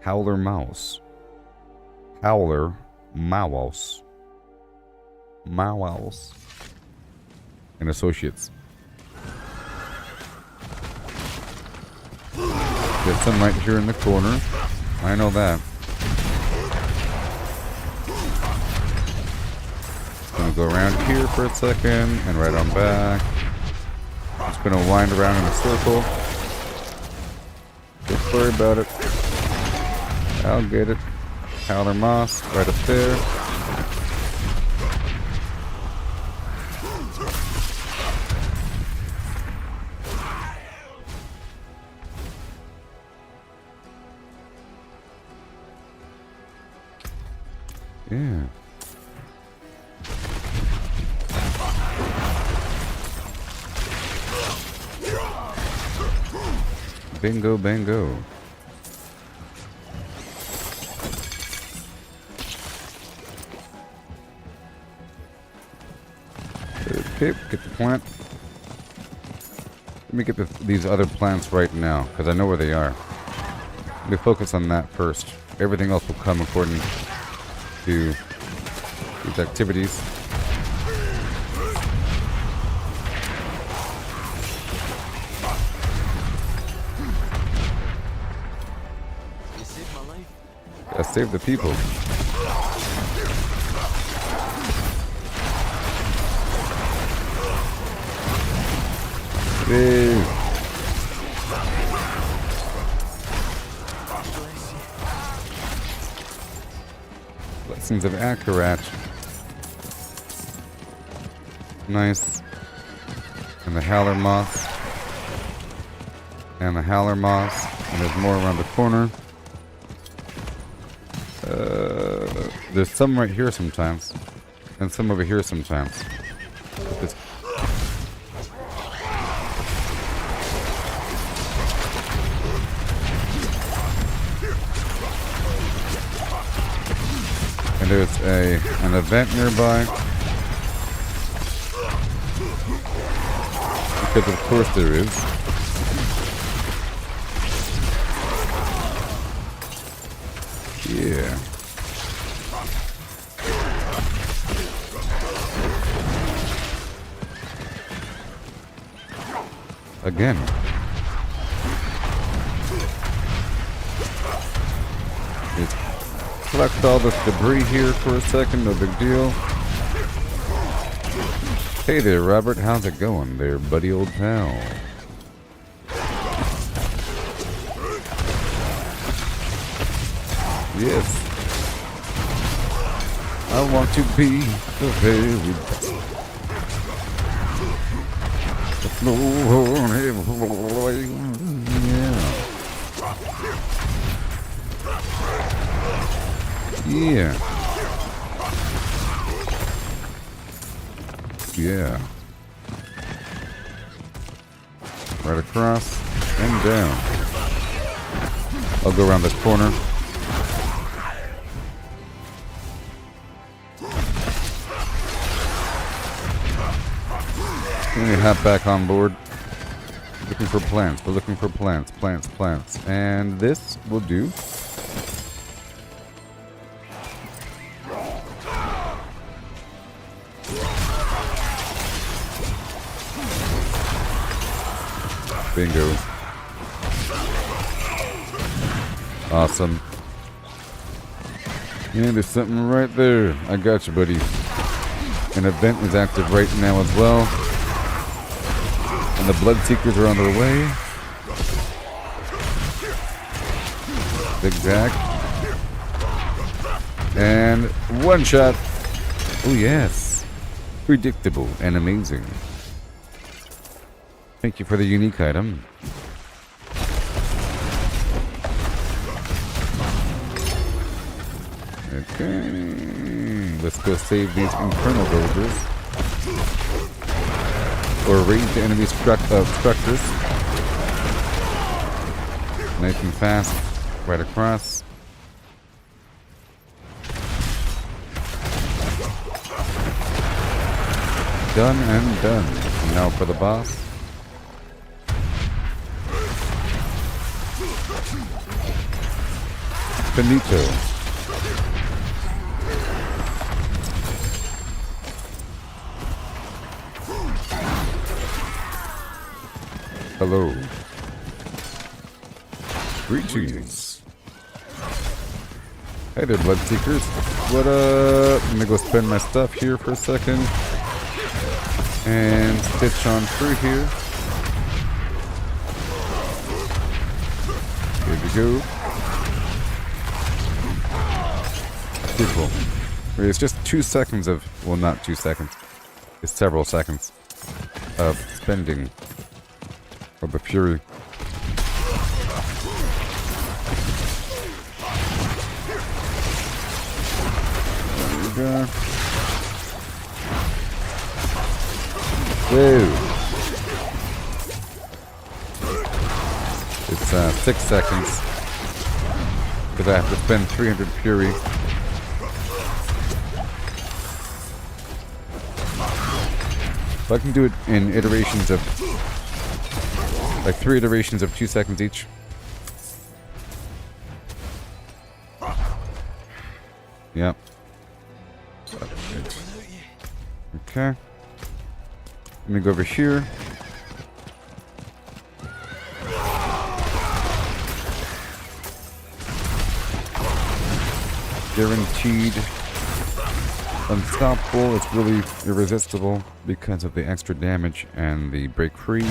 Howler Mouse. Howler Mouse. Mowels. And associates. There's some right here in the corner. I know that. Gonna go around here for a second and right on back. Just gonna wind around in a circle. Don't worry about it. I'll get it. Howler Moss right up there. Yeah. Bingo, bango. Okay, get the plant. Let me get these other plants right now, because I know where they are. Let me focus on that first. Everything else will come according to these activities.
You saved my life.
Gotta save the people. Hey. Blessings of Akarat. Nice. And the Howler Moss. And the Howler Moss. And there's more around the corner. There's some right here sometimes. And some over here sometimes. This and there's an event nearby. Because of course there is. Yeah. Again. Just collect all this debris here for a second, no big deal. Hey there, Robert. How's it going there, buddy old pal? Yes. I want to be the very best. No, yeah. Yeah. Right across and down. I'll go around this corner. Let me hop back on board. Looking for plants. We're looking for plants. Plants. And this will do. Bingo. Awesome. And there's something right there. I got you, buddy. An event is active right now as well. And the Bloodseekers are on their way. Zigzag. And one shot. Oh yes. Predictable and amazing. Thank you for the unique item. Okay. Let's go save these infernal villagers. Or raid the enemy structures. Nice and fast. Right across. Done and done. Now for the boss. Finito. Hello. Greetings. Hey there, Bloodseekers. What up? I'm gonna go spend my stuff here for a second. And stitch on through here. Here we go. Beautiful. It's just 2 seconds of, well, not 2 seconds. It's several seconds of spending of the Fury. There we go. Whoa. It's 6 seconds. Because I have to spend 300 Fury. So I can do it in iterations of, like 3 iterations of 2 seconds each. Yep. Okay. Let me go over here. Guaranteed unstoppable. It's really irresistible because of the extra damage and the break free.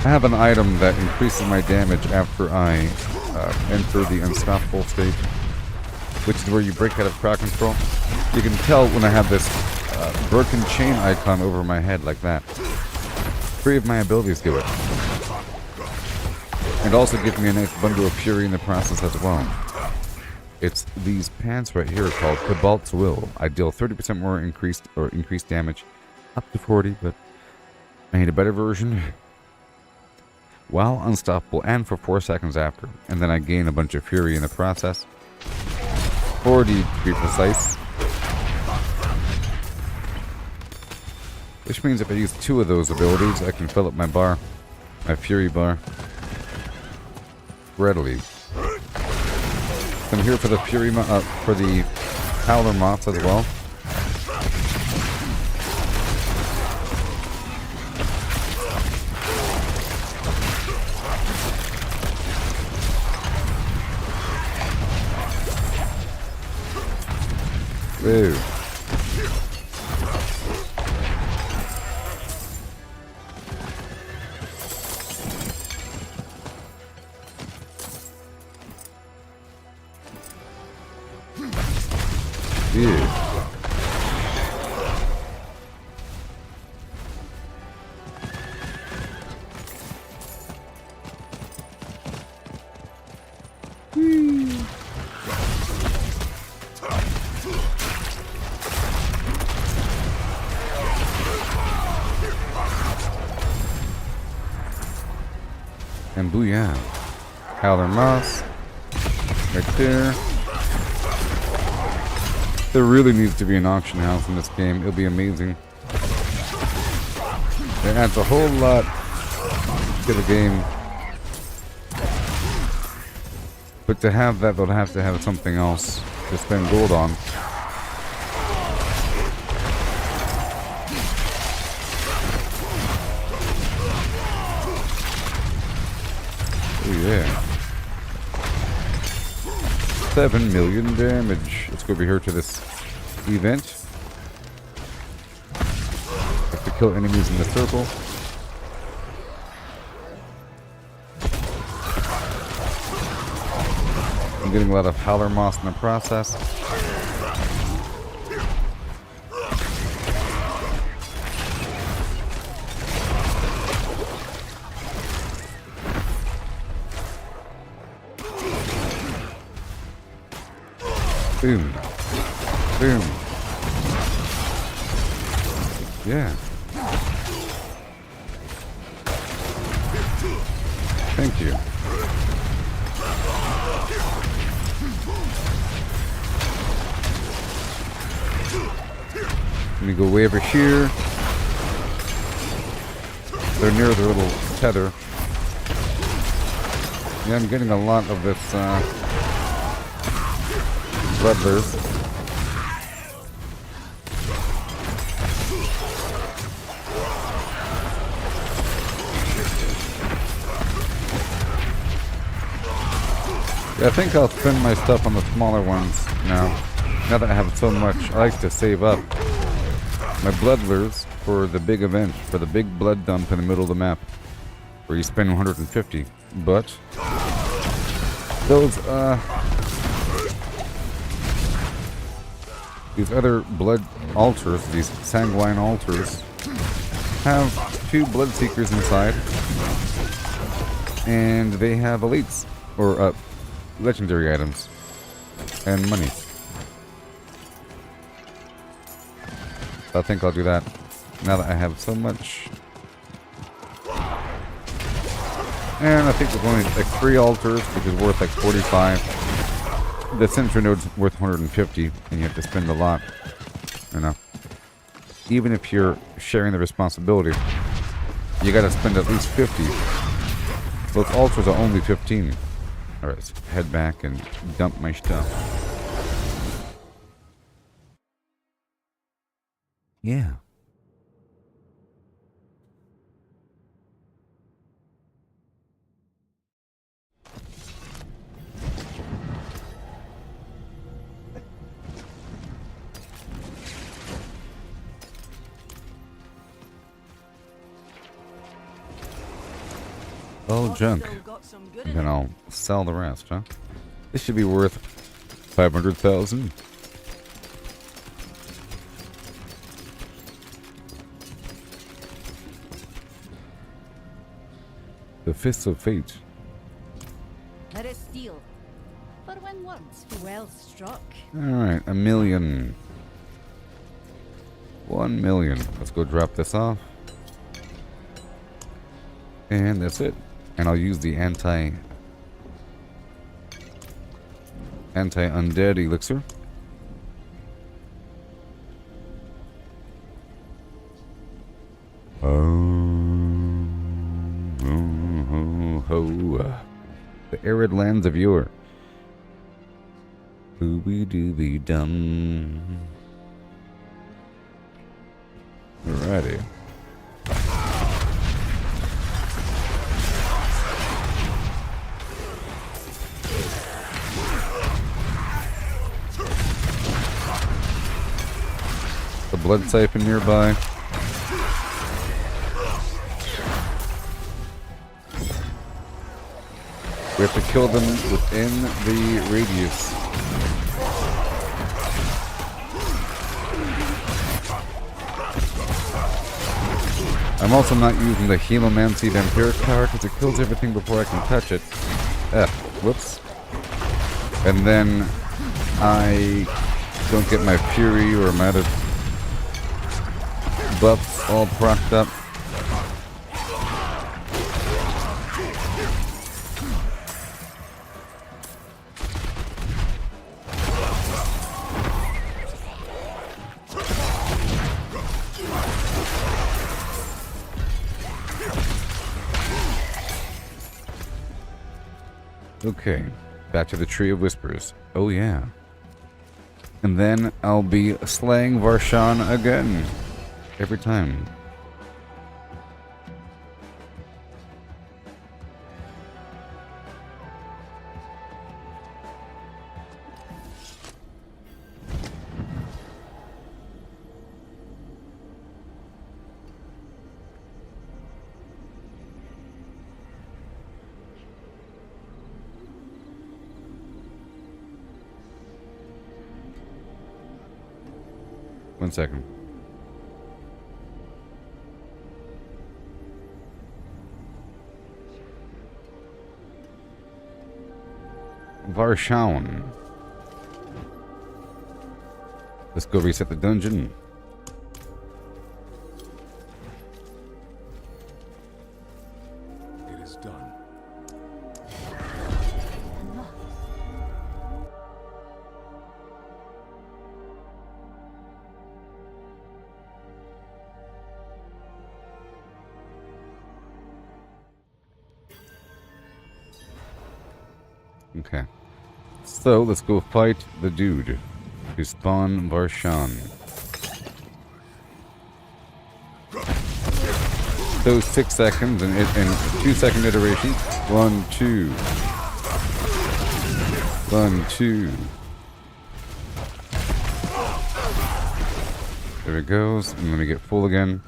I have an item that increases my damage after I enter the unstoppable state, which is where you break out of crowd control. You can tell when I have this broken chain icon over my head like that. 3 of my abilities do it. And also give me a nice bundle of fury in the process as well. It's these pants right here called Cobalt's Will. I deal 30% more increased damage, up to 40, but I need a better version. While unstoppable and for 4 seconds after. And then I gain a bunch of fury in the process. 40 to be precise. Which means if I use 2 of those abilities, I can fill up my bar, my fury bar, readily. I'm here for the fury, for the howler moths as well. Whoa. Yeah. And booyah. Howler Moss. Right there. There really needs to be an auction house in this game. It'll be amazing. It adds a whole lot to the game. But to have that, they'll have to have something else to spend gold on. Oh yeah. 7 million damage. Let's go over here to this event. Have to kill enemies in the circle. I'm getting a lot of howler moss in the process. Boom. Boom. Yeah. Thank you. Let me go way over here. They're near their little tether. Yeah, I'm getting a lot of this Bloodlers. Yeah, I think I'll spend my stuff on the smaller ones now. Now that I have so much, I like to save up my bloodlures for the big event, for the big blood dump in the middle of the map, where you spend 150. But those these other blood altars, these sanguine altars, have 2 blood seekers inside, and they have elites or legendary items and money. I think I'll do that now that I have so much. And I think there's only like 3 altars, which is worth like 45. The sentry node's worth 150, and you have to spend a lot. You know, even if you're sharing the responsibility, you gotta spend at least 50. Those altars are only 15. Alright, let's head back and dump my stuff. Yeah. All junk. And then I'll sell the rest, huh? This should be worth 500,000. The Fists of Fate.
Let us steal. For when once well struck.
Alright, 1 million. 1 million. Let's go drop this off. And that's it. And I'll use the anti-undead elixir. The arid lands of yore. Ooby-dooby dum. Alrighty. The blood siphon nearby. We have to kill them within the radius. I'm also not using the Hemomancy Vampiric power because it kills everything before I can touch it. Whoops. And then I don't get my Fury or my other buffs all procced up. Okay, back to the Tree of Whispers. Oh yeah. And then I'll be slaying Varshan again. Every time. One second. Varshan. Let's go reset the dungeon.
It is done.
Okay. So, let's go fight the dude to spawn Varshan. Those 6 seconds and 2 second iterations. 1, 2. 1, 2. There it goes. And let me get full again.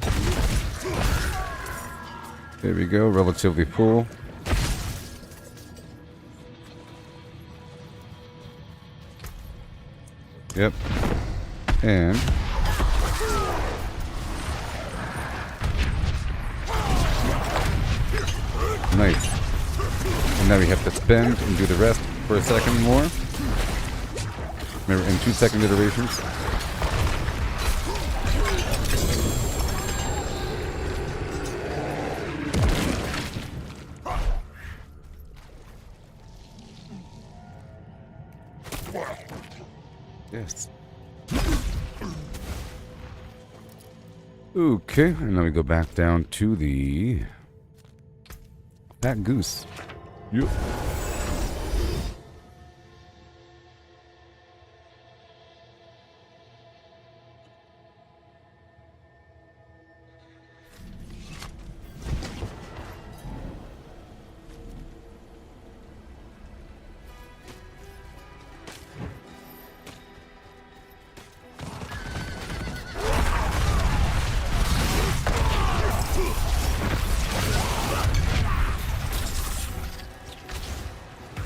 There we go, relatively full. Yep. And nice. And now we have to spend and do the rest for a second more. Remember, in 2-second iterations. Yes. Okay, and then we go back down to the fat goose. Yep.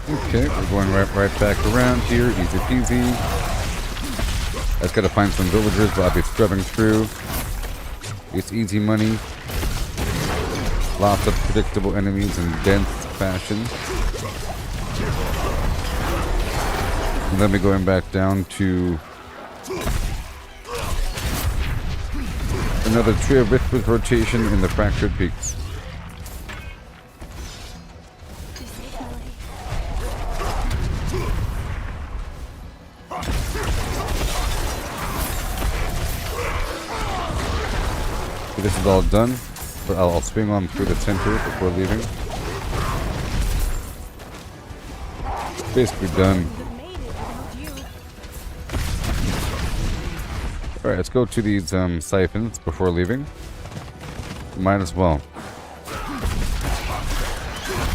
Okay, we're going right back around here, easy peasy. I just gotta find some villagers, but I'll be scrubbing through. It's easy money. Lots of predictable enemies in dense fashion. And then we're going back down to another tree of with rotation in the Fractured Peaks. This is all done, but I'll swing on through the center before leaving. It's basically done. Alright, let's go to these siphons before leaving. Might as well.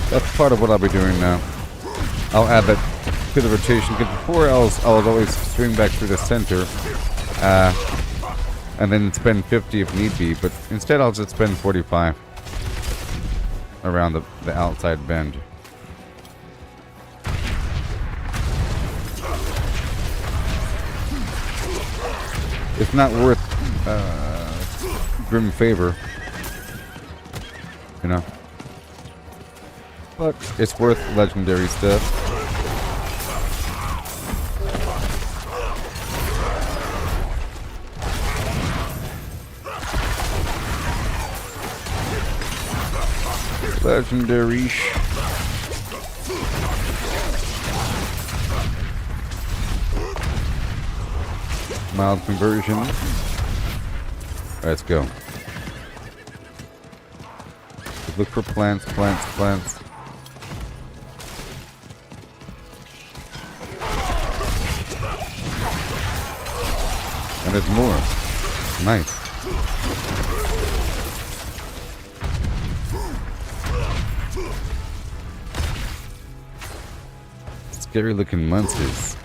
That's part of what I'll be doing now. I'll add that to the rotation, because before I was always swing back through the center. And then spend 50 if need be, but instead I'll just spend 45 around the outside bend. It's not worth Grim Favor, you know, but it's worth legendary stuff. Legendary. Mild conversion. Let's go. Look for plants. And there's more. Nice. Scary looking monsters.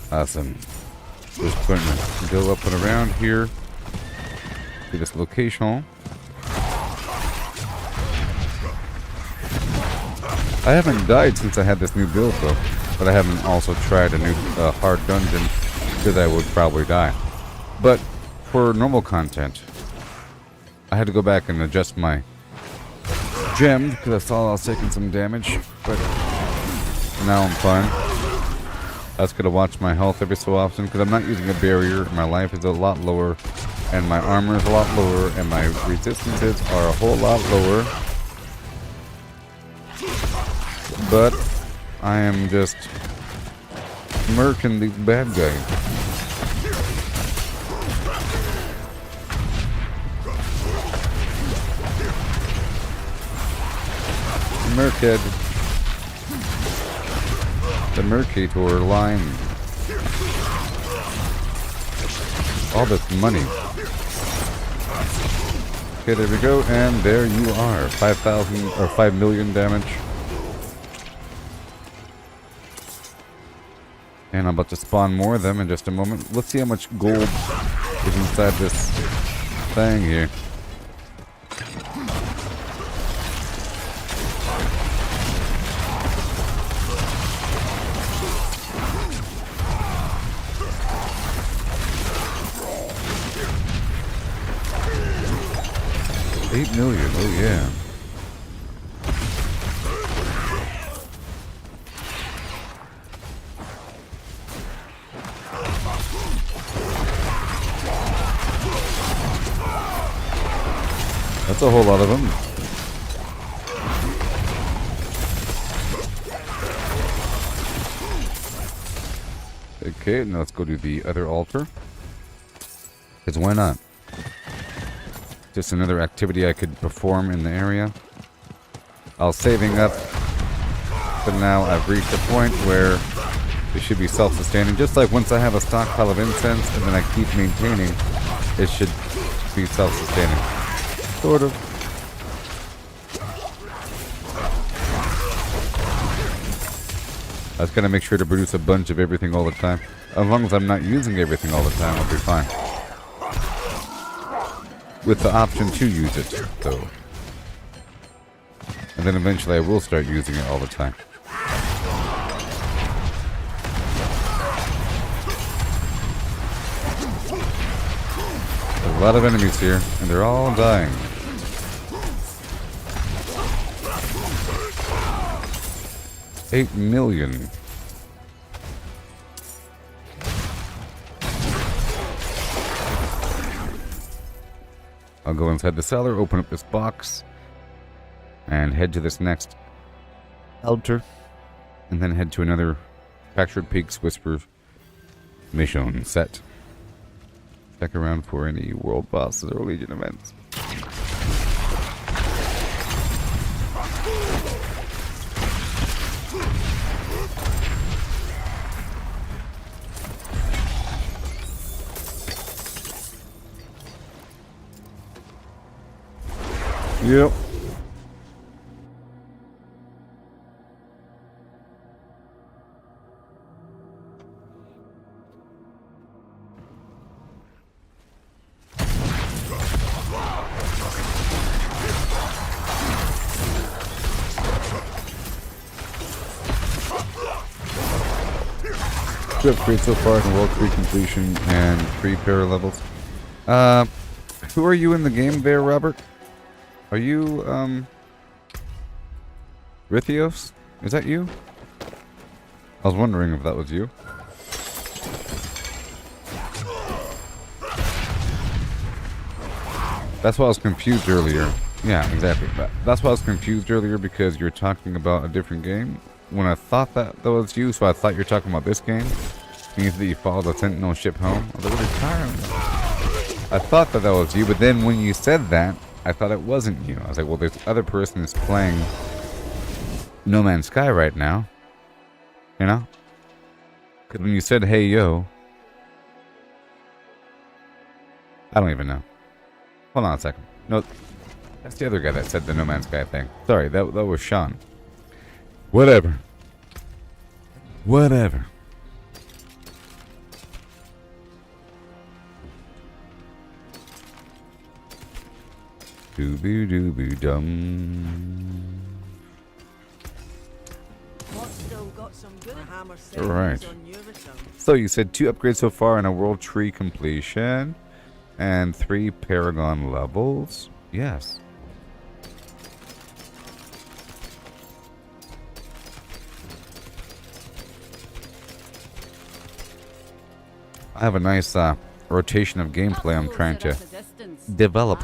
Awesome. Just going to go up and around here to this location. I haven't died since I had this new build though. But I haven't also tried a new hard dungeon because I would probably die. But for normal content, I had to go back and adjust my gem because I saw I was taking some damage. But now I'm fine. I just gotta watch my health every so often because I'm not using a barrier. My life is a lot lower, and my armor is a lot lower, and my resistances are a whole lot lower. But I am just murking these bad guys. Merkhead. The Mercator line. all this money. Okay, there we go, and there you are. 5,000 or 5 million damage. And I'm about to spawn more of them in just a moment. Let's see how much gold is inside this thing here. $8 million, oh yeah. That's a whole lot of them. Okay, now let's go to the other altar. Because why not? Just another activity I could perform in the area. I was saving up, but now I've reached a point where it should be self-sustaining. Just like once I have a stockpile of incense and then I keep maintaining, it should be self-sustaining. Sort of. I just gotta make sure to produce a bunch of everything all the time. As long as I'm not using everything all the time, I'll be fine. With the option to use it, though. And then eventually I will start using it all the time. There's a lot of enemies here, and they're all dying. $8 million. I'll go inside the cellar, open up this box, and head to this next altar, and then head to another Fractured Peaks Whisper mission set. Check around for any world bosses or Legion events. Yep. Two upgrades so far in World 3 completion and 3 para levels. Who are you in the game there, Robert? Are you, Rithios? Is that you? I was wondering if that was you. That's why I was confused earlier. Yeah, exactly. That's why I was confused earlier, because you're talking about a different game. When I thought that was you, so I thought you're talking about this game. Means that you followed the Sentinel ship home. I was like, what are you talking about? I thought that was you, but then when you said that, I thought it wasn't you. I was like, well, this other person is playing No Man's Sky right now. You know? Because when you said, hey, yo. I don't even know. Hold on a second. No, that's the other guy that said the No Man's Sky thing. Sorry, that was Sean. Whatever. Whatever. Doobie doobie dum. Alright. So you said 2 upgrades so far and a world tree completion. And 3 Paragon levels. Yes. I have a nice rotation of gameplay I'm trying to develop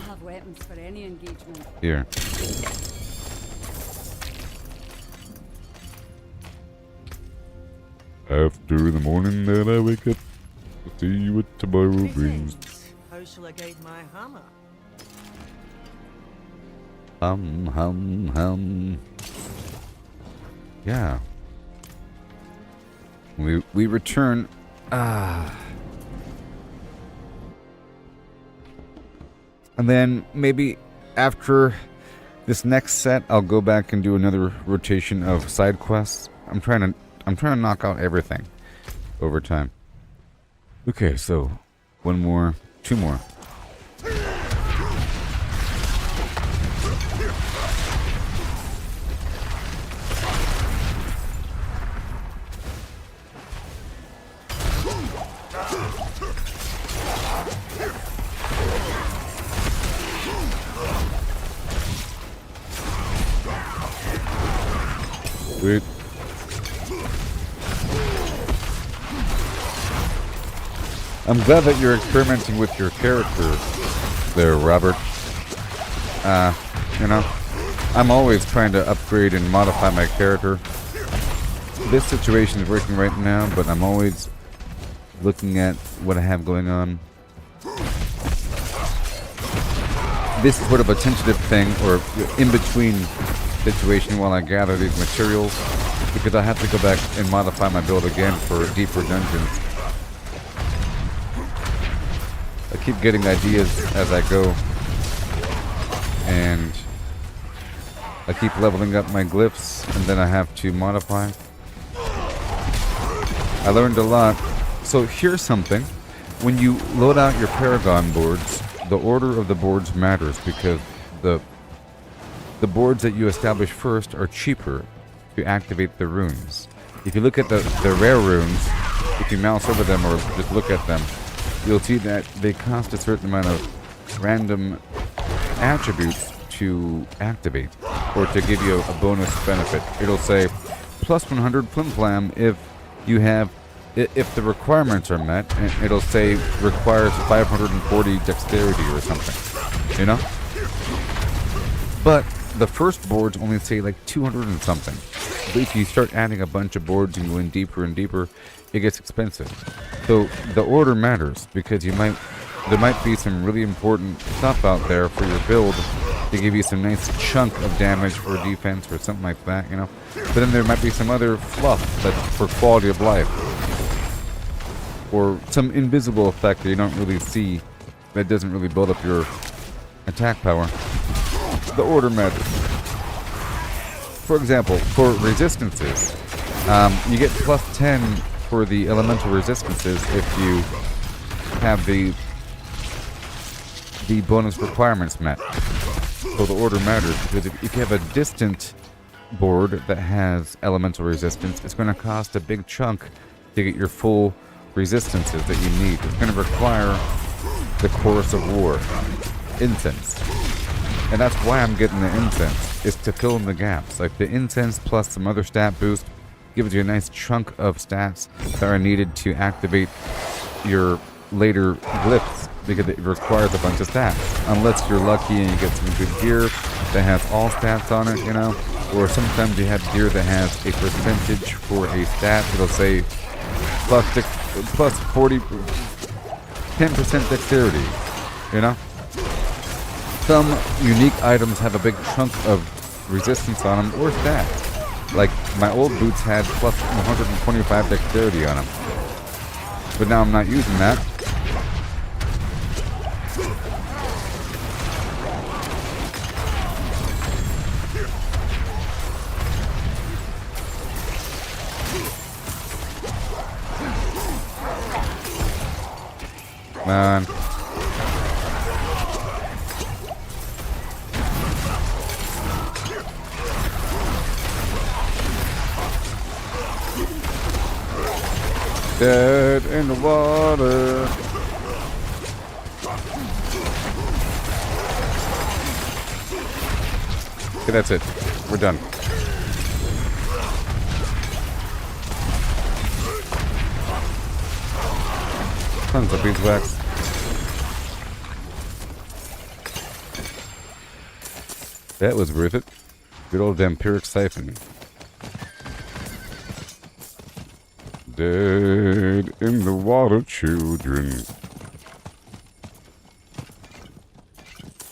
here. After the morning that I wake up, we'll see what tomorrow brings.
How shall I guide my hammer?
Hum, hum, hum. Yeah. We return. And then maybe after this next set, I'll go back and do another rotation of side quests. I'm trying to knock out everything over time. Okay, so one more, two more. Sweet. I'm glad that you're experimenting with your character there, Robert. You know, I'm always trying to upgrade and modify my character. This situation is working right now, but I'm always looking at what I have going on. This is sort of a tentative thing, or in-between situation while I gather these materials, because I have to go back and modify my build again for deeper dungeons. I keep getting ideas as I go, and I keep leveling up my glyphs, and then I have to modify. I learned a lot. So here's something. When you load out your Paragon boards, the order of the boards matters, because the boards that you establish first are cheaper to activate the runes. If you look at the rare runes, if you mouse over them or just look at them, you'll see that they cost a certain amount of random attributes to activate, or to give you a bonus benefit. It'll say plus 100 flim flam if the requirements are met, and it'll say requires 540 dexterity or something, you know? But the first boards only say like 200 and something. But if you start adding a bunch of boards and going deeper and deeper, it gets expensive. So the order matters, because there might be some really important stuff out there for your build to give you some nice chunk of damage or defense or something like that, you know. But then there might be some other fluff that's for quality of life, or some invisible effect that you don't really see that doesn't really build up your attack power. The order matters. For example, for resistances, you get plus 10 for the elemental resistances if you have the bonus requirements met. So the order matters, because if you have a distant board that has elemental resistance, it's going to cost a big chunk to get your full resistances that you need. It's going to require the Chorus of War, Incense. And that's why I'm getting the Incense, is to fill in the gaps. Like the Incense plus some other stat boost gives you a nice chunk of stats that are needed to activate your later glyphs, because it requires a bunch of stats. Unless you're lucky and you get some good gear that has all stats on it, you know? Or sometimes you have gear that has a percentage for a stat. It'll say plus 40, 10% dexterity, you know? Some unique items have a big chunk of resistance on them, or stats. Like my old boots had plus 125 dexterity on them. But now I'm not using that. Come on. Dead in the water. Okay, that's it. We're done. Tons of beeswax. That was worth it. Good old vampiric siphon. Dead in the water, children.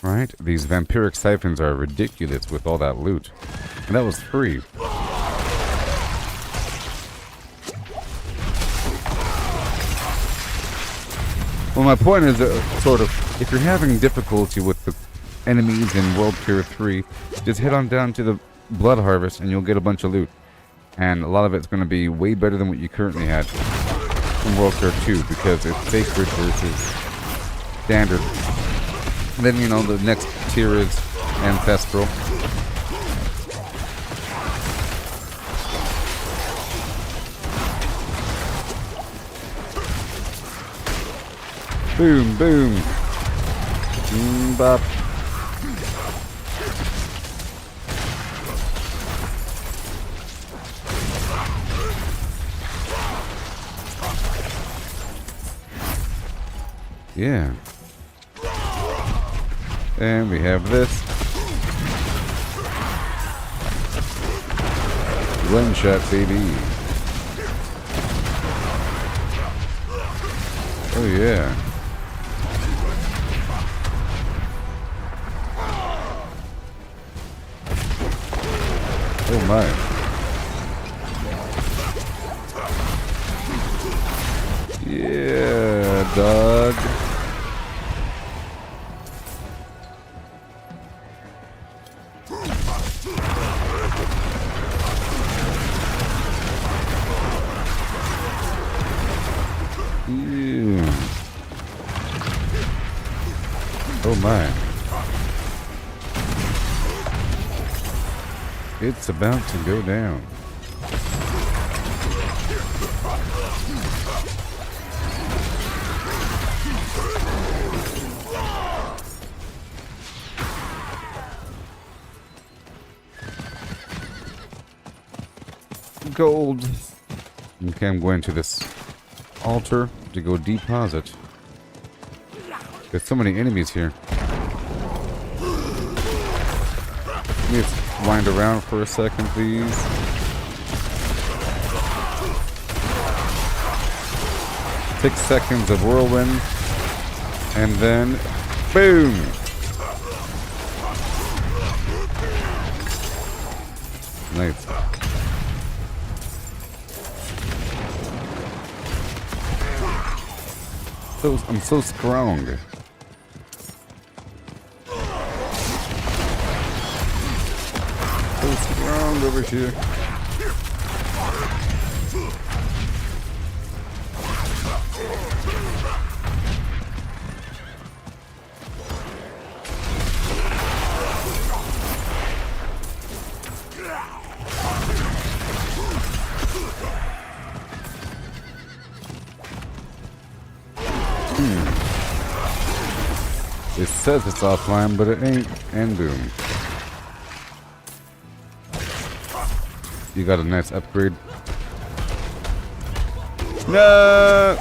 Right? These vampiric siphons are ridiculous with all that loot. And that was free. Well, my point is sort of if you're having difficulty with the enemies in World Tier 3, just head on down to the Blood Harvest and you'll get a bunch of loot. And a lot of it's going to be way better than what you currently had in World Tier 2 because it's sacred versus standard. And then, you know, the next tier is Ancestral. Boom, boom. Bop. Yeah. And we have this. One shot, baby. Oh, yeah. Oh my. Yeah, dog. Yeah. Oh my. It's about to go down. Gold. Okay, I'm going to this altar to go deposit. There's so many enemies here. Let me just wind around for a second, please. Six seconds of whirlwind. And then, boom! Nice. I'm so strong. So strong over here. It says it's offline, but it ain't. And boom. You got a nice upgrade. No!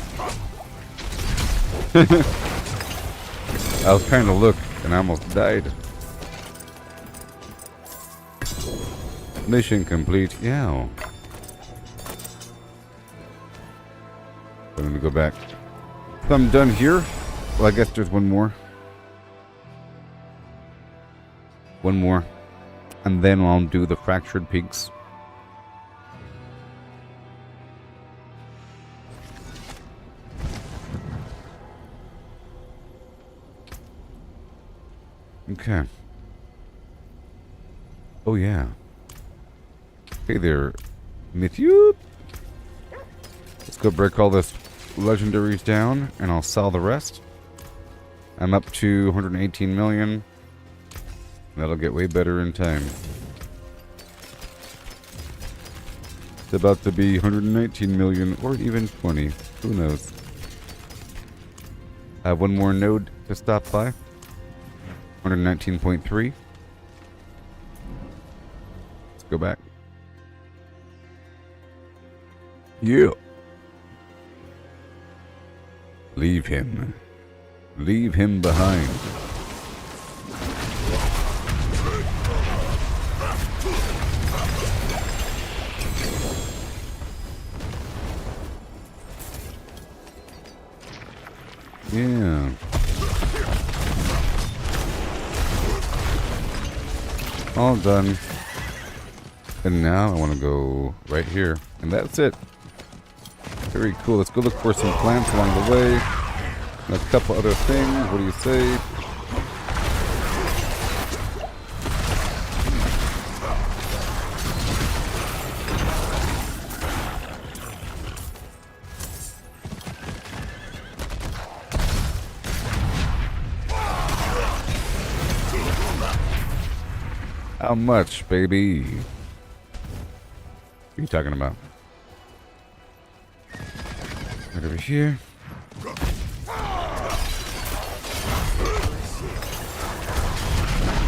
I was trying to look and I almost died. Mission complete. Yeah. I'm gonna go back. So I'm done here. Well, I guess there's one more. One more. And then I'll do the Fractured Peaks. Okay. Oh yeah. Hey there, Matthew. Let's go break all this legendaries down, and I'll sell the rest. I'm up to 118 million. That'll get way better in time. It's about to be 119 million, or even 20. Who knows? I have one more node to stop by. 119.3. Let's go back. Yeah. Leave him. Leave him behind. Yeah. All done. And now I want to go right here. And that's it. Very cool. Let's go look for some plants along the way. A couple other things. What do you say? How much, baby? What are you talking about? Right over here.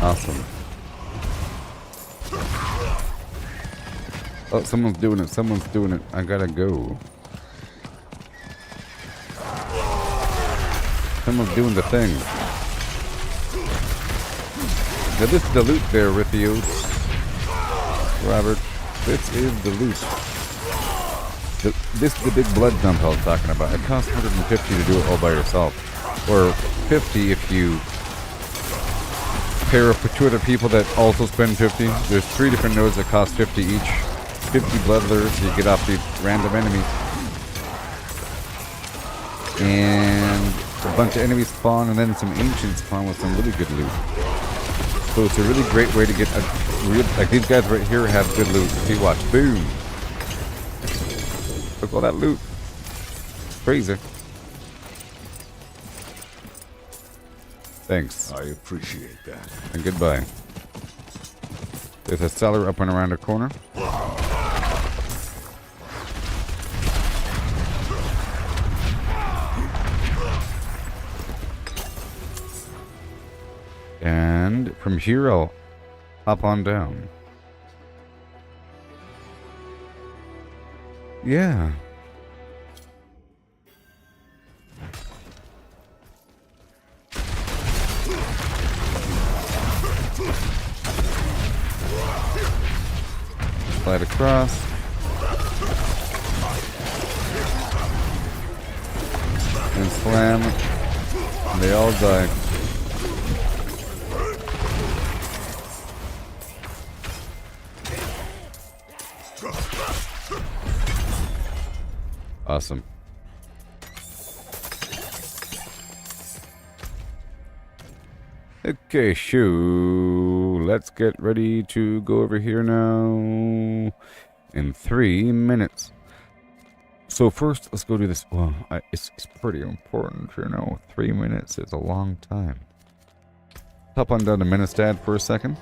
Awesome. Oh, someone's doing it. Someone's doing it. I gotta go. Someone's doing the thing. Now this is the loot there, Rithio. Robert, this is the loot. This is the big blood dump I was talking about. It costs 150 to do it all by yourself. Or 50 if you pair up with 2 other people that also spend 50. There's 3 different nodes that cost 50 each. 50 blood lures you get off these random enemies. And a bunch of enemies spawn and then some ancients spawn with some really good loot. So it's a really great way to get a real, like these guys right here have good loot. If you watch, boom. Look at all that loot. Crazy. Thanks.
I appreciate that.
And goodbye. There's a cellar up and around the corner. And from here I'll hop on down. Yeah. Slide across. And slam. And they all die. Awesome. Okay, shoo. Let's get ready to go over here now in 3 minutes. So first, let's go do this. Well, it's pretty important, you know. 3 minutes is a long time. Hop on down to Ministad for a second.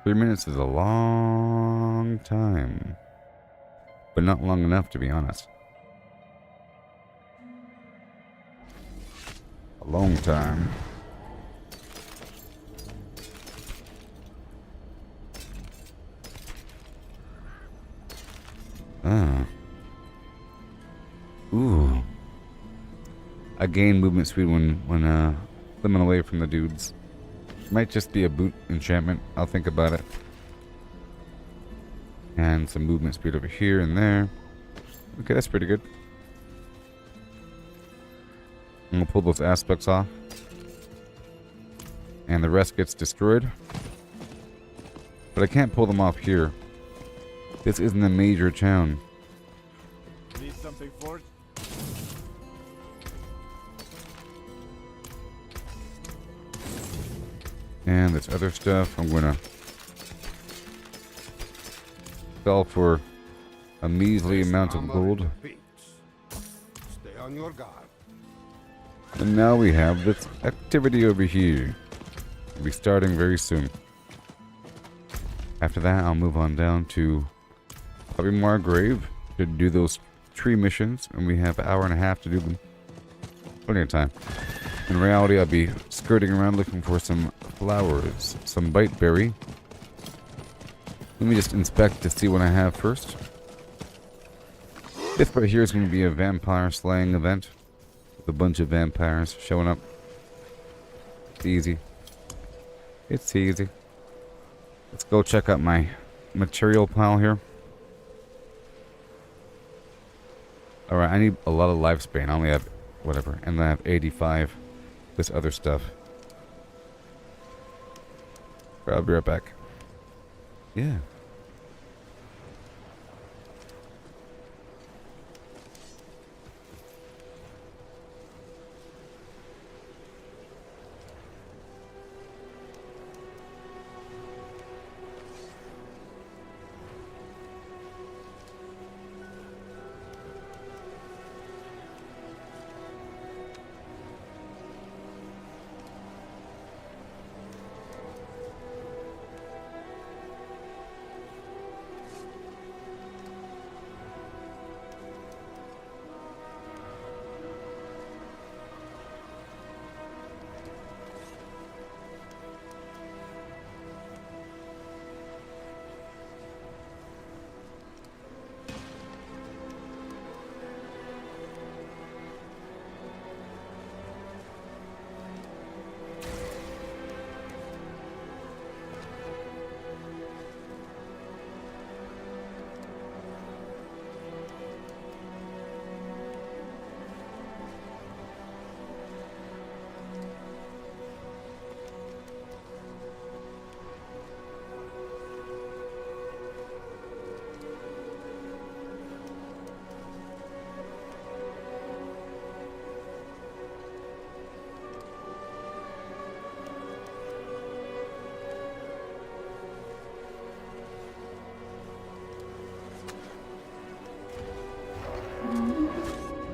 3 minutes is a long time. But not long enough, to be honest. A long time. Ah. Ooh. I gain movement speed when slimming away from the dudes. Might just be a boot enchantment. I'll think about it. And some movement speed over here and there. Okay, that's pretty good. I'm gonna pull those aspects off. And the rest gets destroyed. But I can't pull them off here. This isn't a major town.
Need something for it?
And this other stuff I'm gonna sell for a measly amount of gold.
Stay on your guard.
And now we have this activity over here. We'll be starting very soon. After that, I'll move on down to probably Margrave to do those tree missions, and we have an hour and a half to do them. Plenty of time. In reality, I'll be skirting around looking for some flowers, some biteberry. Let me just inspect to see what I have first. This right here is going to be a vampire slaying event. With a bunch of vampires showing up. It's easy. It's easy. Let's go check out my material pile here. Alright, I need a lot of lifespan. I only have whatever. And I have 85. This other stuff. I'll be right back. Yeah.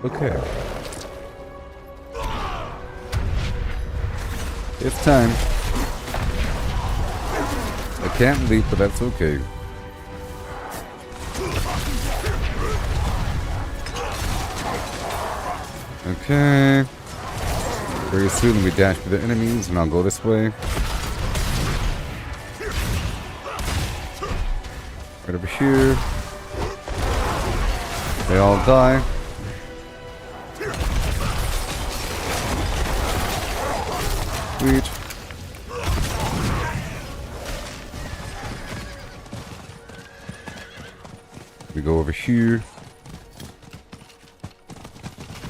Okay. It's time. I can't leap, but that's okay. Okay. Very soon we dash for the enemies, and I'll go this way. Right over here. They all die. Sweet. We go over here.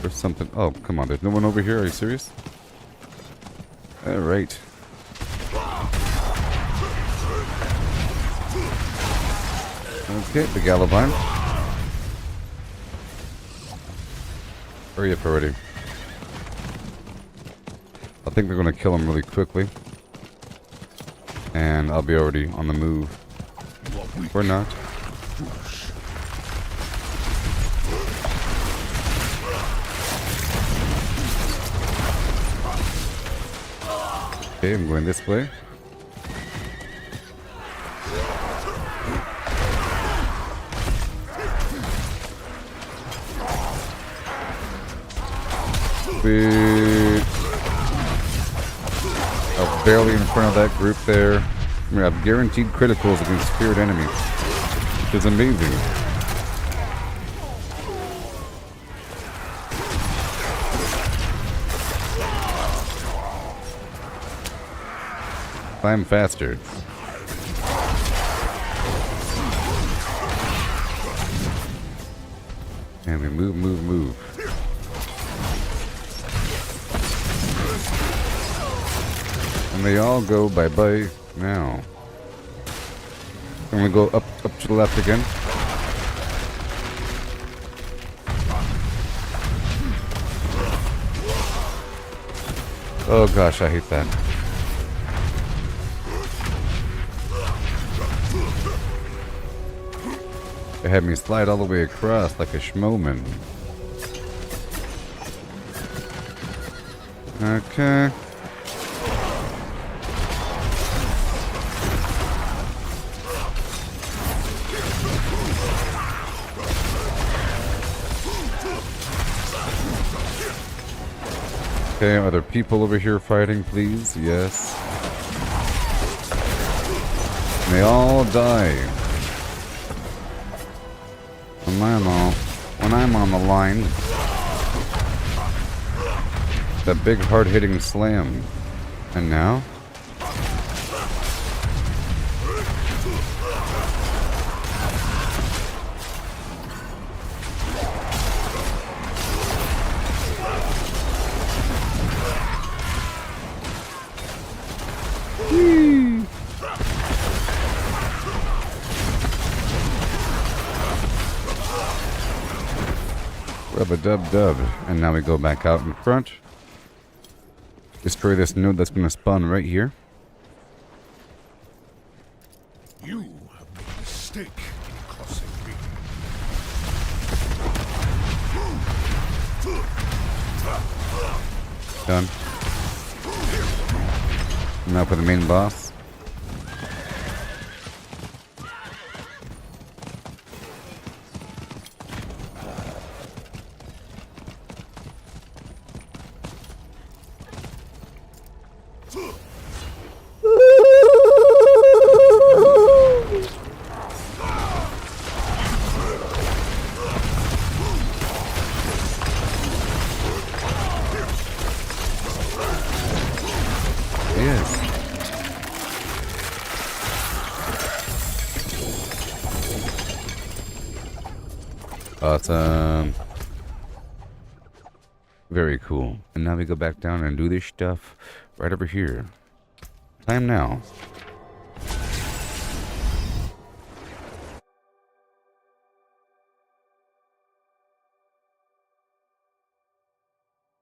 There's something. Oh, come on. There's no one over here. Are you serious? Alright. Okay, the Gallivine. Hurry up already. I think they're going to kill him really quickly. And I'll be already on the move. Or not. Okay, I'm going this way. I'm barely in front of that group there. I mean, I've guaranteed criticals against spirit enemies, which is amazing. I'm faster. And we move, move, move. And they all go bye-bye now. I'm gonna go up to the left again. Oh gosh, I hate that. They had me slide all the way across like a schmoman. Okay. Okay, are there people over here fighting, please? Yes. And they all die. When I'm on the line, that big hard-hitting slam. And now? Rub-a-dub-dub. And now we go back out in front. Destroy this node that's going to spawn right here.
You have made a mistake in crossing me.
Done. Now for the main boss. Awesome. Very cool. And now we go back down and do this stuff right over here. Time now.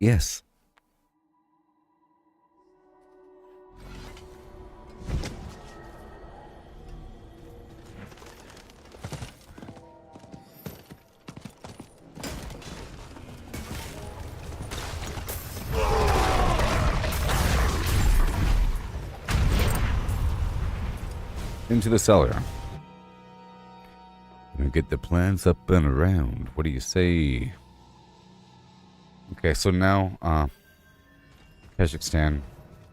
Yes. into the cellar. And get the plants up and around. What do you say? Okay, so now, Kazakhstan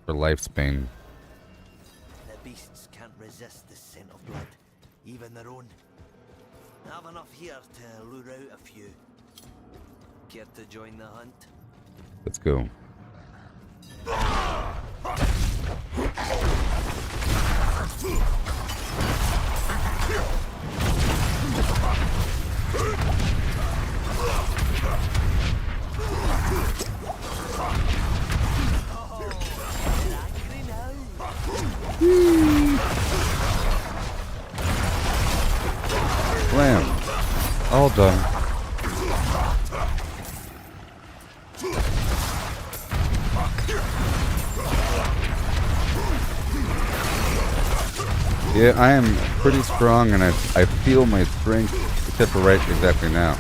for lifespan.
The beasts can't resist the scent of blood, even their own. I have enough here to lure out a few. Care to join the hunt?
Let's go. Blam. All done. Yeah, I am pretty strong, and I feel my strength, except for right exactly now.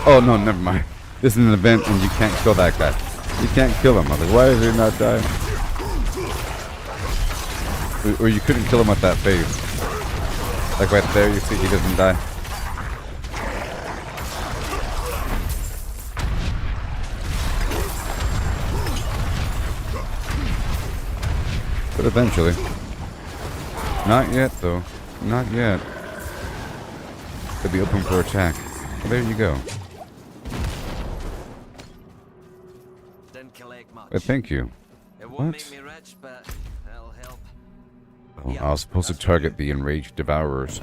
Oh, no, never mind. This is an event, and you can't kill that guy. You can't kill him. I was like, why is he not dying? Or you couldn't kill him with that face. Like right there, you see he doesn't die. But eventually. Not yet, though. Not yet. Could be open for attack. Well, there you go.
Didn't collect much.
Thank you.
It won't
What?
make me rich, but it'll help.
Oh, I was supposed to target the enraged devourers.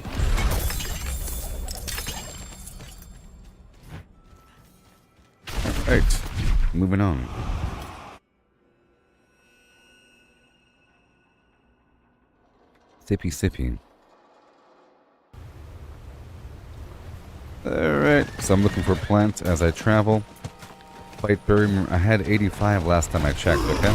Alright. Moving on. Sippy sippy. Alright, so I'm looking for plants as I travel. Fight berry. I had 85 last time I checked, okay?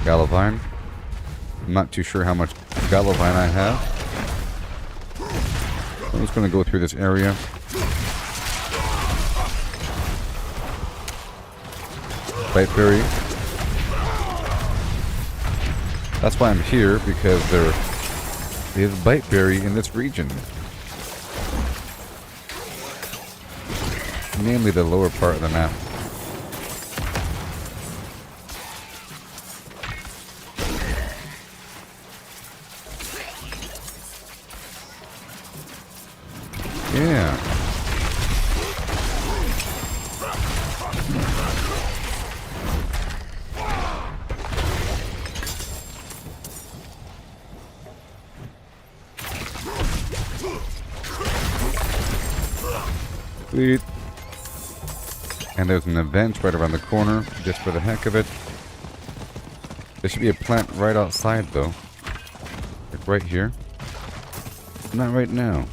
Galavine. I'm not too sure how much Galavine I have. I'm just going to go through this area. Biteberry. That's why I'm here, because there is Biteberry in this region. Namely the lower part of the map. Yeah. Sweet. And there's an event right around the corner, just for the heck of it. There should be a plant right outside, though. Like right here. Not right now.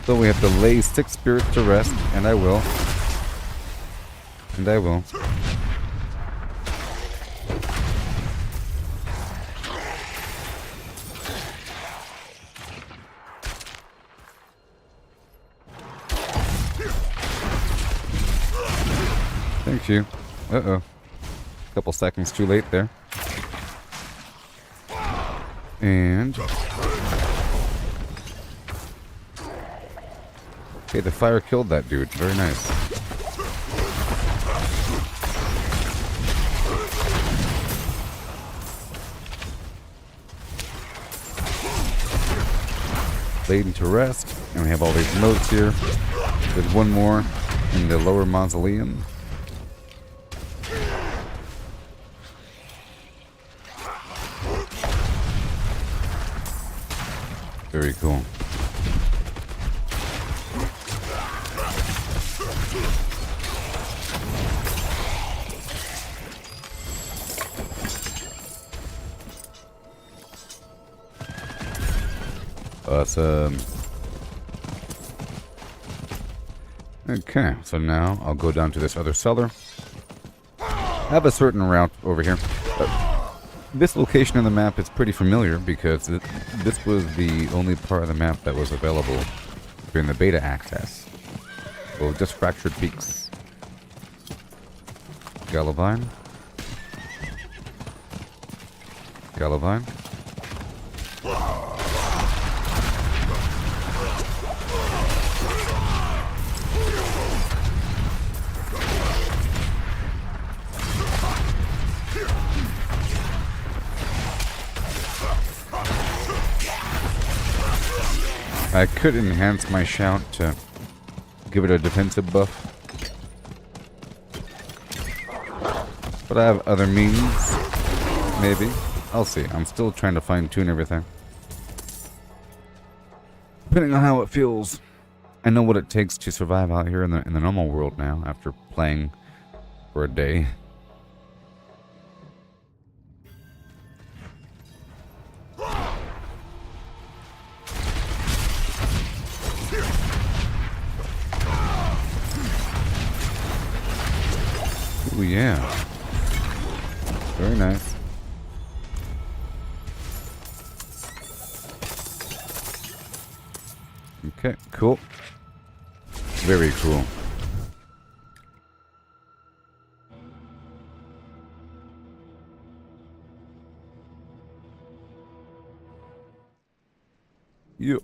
So we have to lay 6 spirits to rest, and I will. And I will. Thank you. Uh-oh. Couple seconds too late there. And... okay, the fire killed that dude. Very nice. Laid to rest. And we have all these notes here. There's one more in the lower mausoleum. Very cool. Awesome. Okay, so now I'll go down to this other cellar. I have a certain route over here. This location on the map is pretty familiar because this was the only part of the map that was available during the beta access. Well, just fractured peaks. Galavine. Galavine. I could enhance my shout to give it a defensive buff. But I have other means. Maybe. I'll see. I'm still trying to fine-tune everything. Depending on how it feels. I know what it takes to survive out here in the normal world now after playing for a day. Ooh, yeah. Very nice. Okay, cool. Very cool. Yep.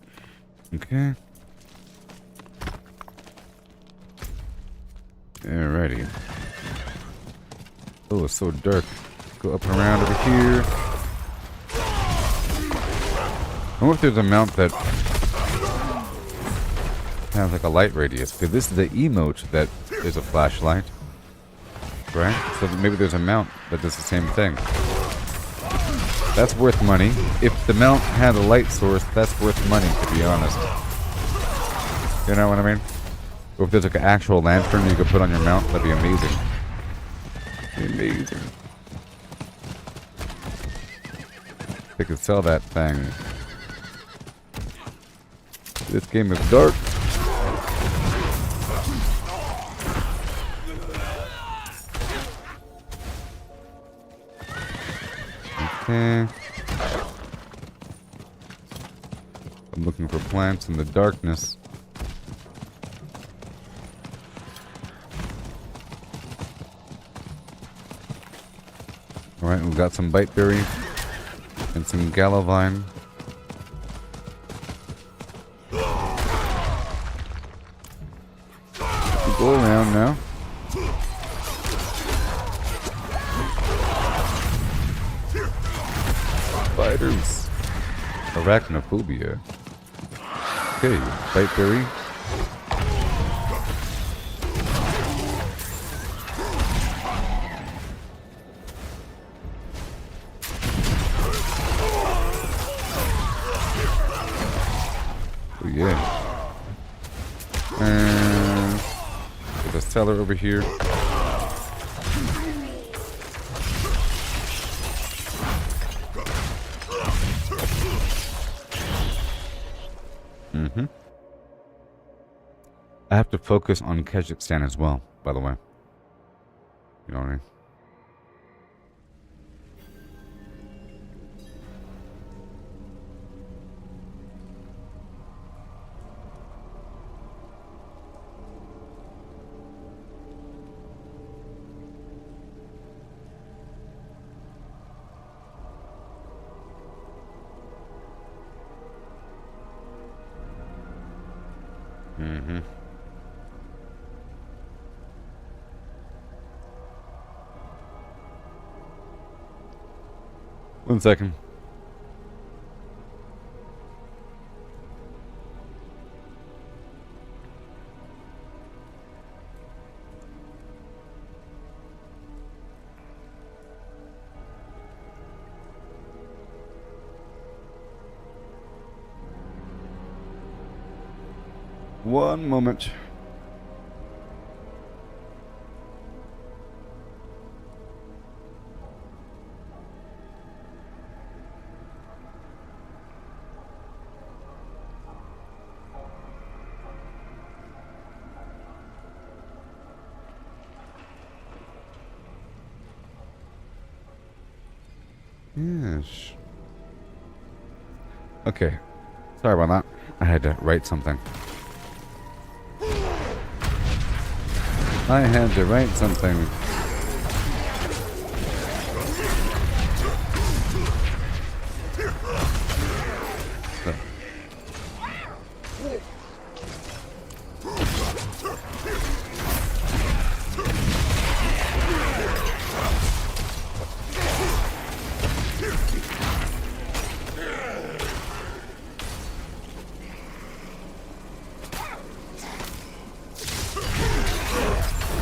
Okay. Alrighty. Oh, it's so dark. Go up and around over here. I wonder if there's a mount that has like a light radius. Because this is the emote that is a flashlight. Right? So maybe there's a mount that does the same thing. That's worth money. If the mount had a light source, that's worth money, to be honest. You know what I mean? Or if there's like an actual lantern you could put on your mount, that'd be amazing. Amazing. They could sell that thing. This game is dark. Okay. I'm looking for plants in the darkness. Alright, we've got some biteberry and some galavine. Go around now. Spiders. Arachnophobia. Okay, biteberry. Oh yeah. And there's a cellar over here. I have to focus on Kazakhstan as well, by the way. You know what I mean? One second. One moment. Yes. Okay. Sorry about that. I had to write something. I had to write something.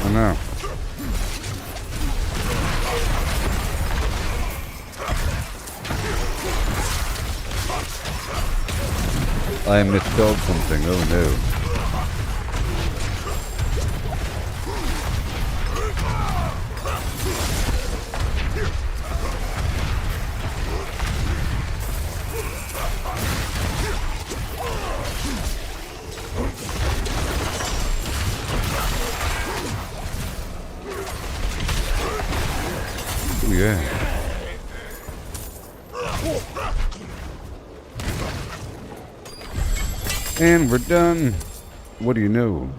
Oh no. I misspelled something, oh no. Oh yeah. And we're done. What do you know?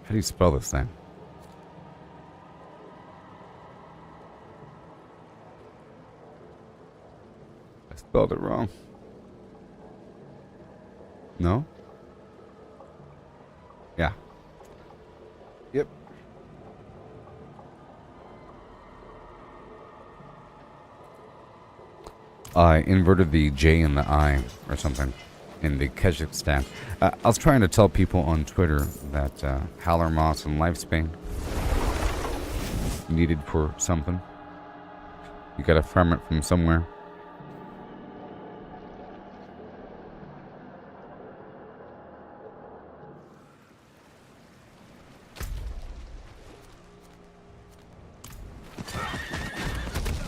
How do you spell this thing? I spelled it wrong. No? Yeah. Yep. I inverted the J and the I or something in the Kazakhstan. I was trying to tell people on Twitter that Howler Moss and Lifespan needed for something. You gotta farm it from somewhere.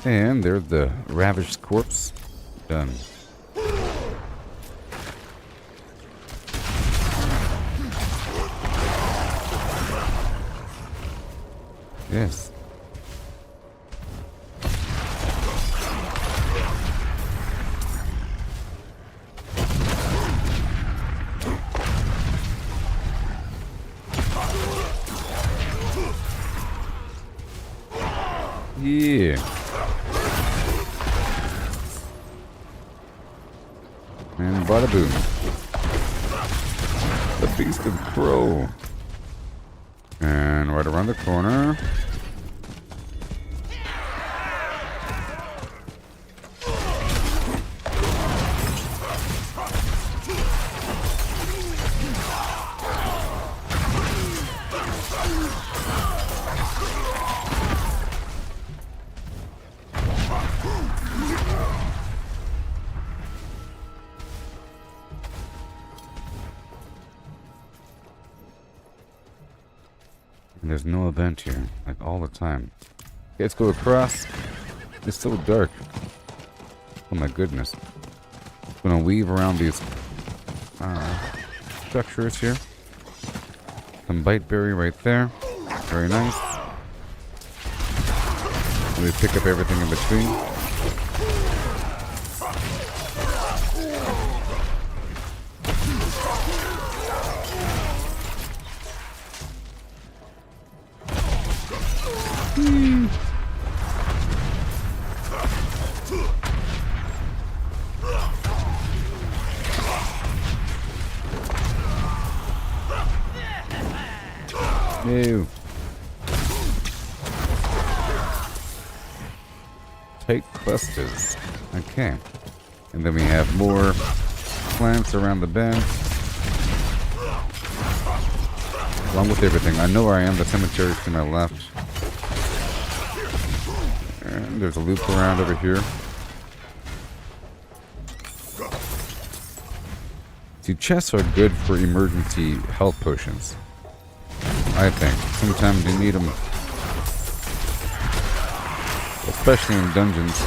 And there's the ravished corpse. Done. Yes. Yeah. And bada boom. The Beast of Crow. And right around the corner. And there's no event here, like all the time. Okay, let's go across. It's so dark. Oh my goodness. I'm gonna weave around these structures here. Some biteberry right there. Very nice. And we pick up everything in between. Ew. Tight clusters. Okay. And then we have more plants around the bend. Along with everything. I know where I am. The cemetery is to my left. And there's a loop around over here. See, chests are good for emergency health potions. I think. Sometimes you need them. Especially in dungeons.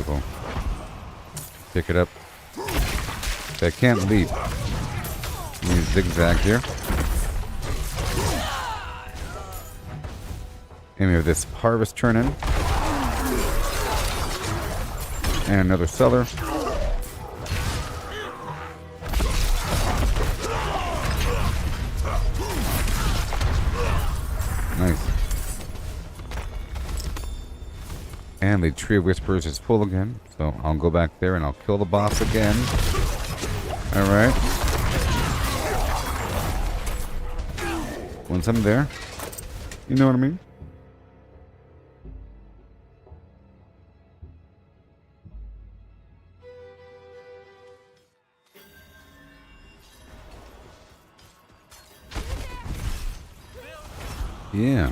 Beautiful. Pick it up. Okay, I can't leap. Let me zigzag here. And we have this harvest turn-in. And another cellar. Nice. And the Tree of Whispers is full again. So I'll go back there and I'll kill the boss again. Alright. Once I'm there. You know what I mean? Yeah.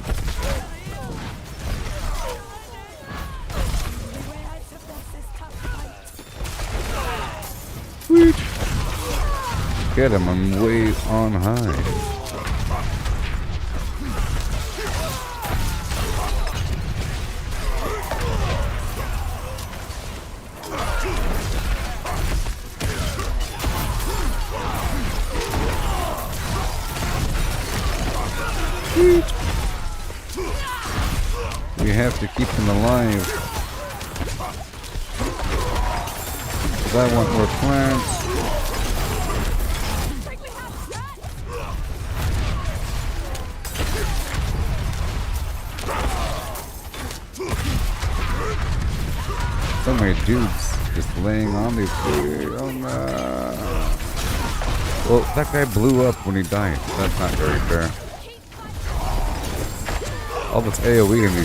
Sweet. Get him, I'm way on high. Sweet. We have to keep them alive. Because I want more plants. So many dudes just laying on these things. Oh no. Well, that guy blew up when he died. That's not very fair. All this AoE and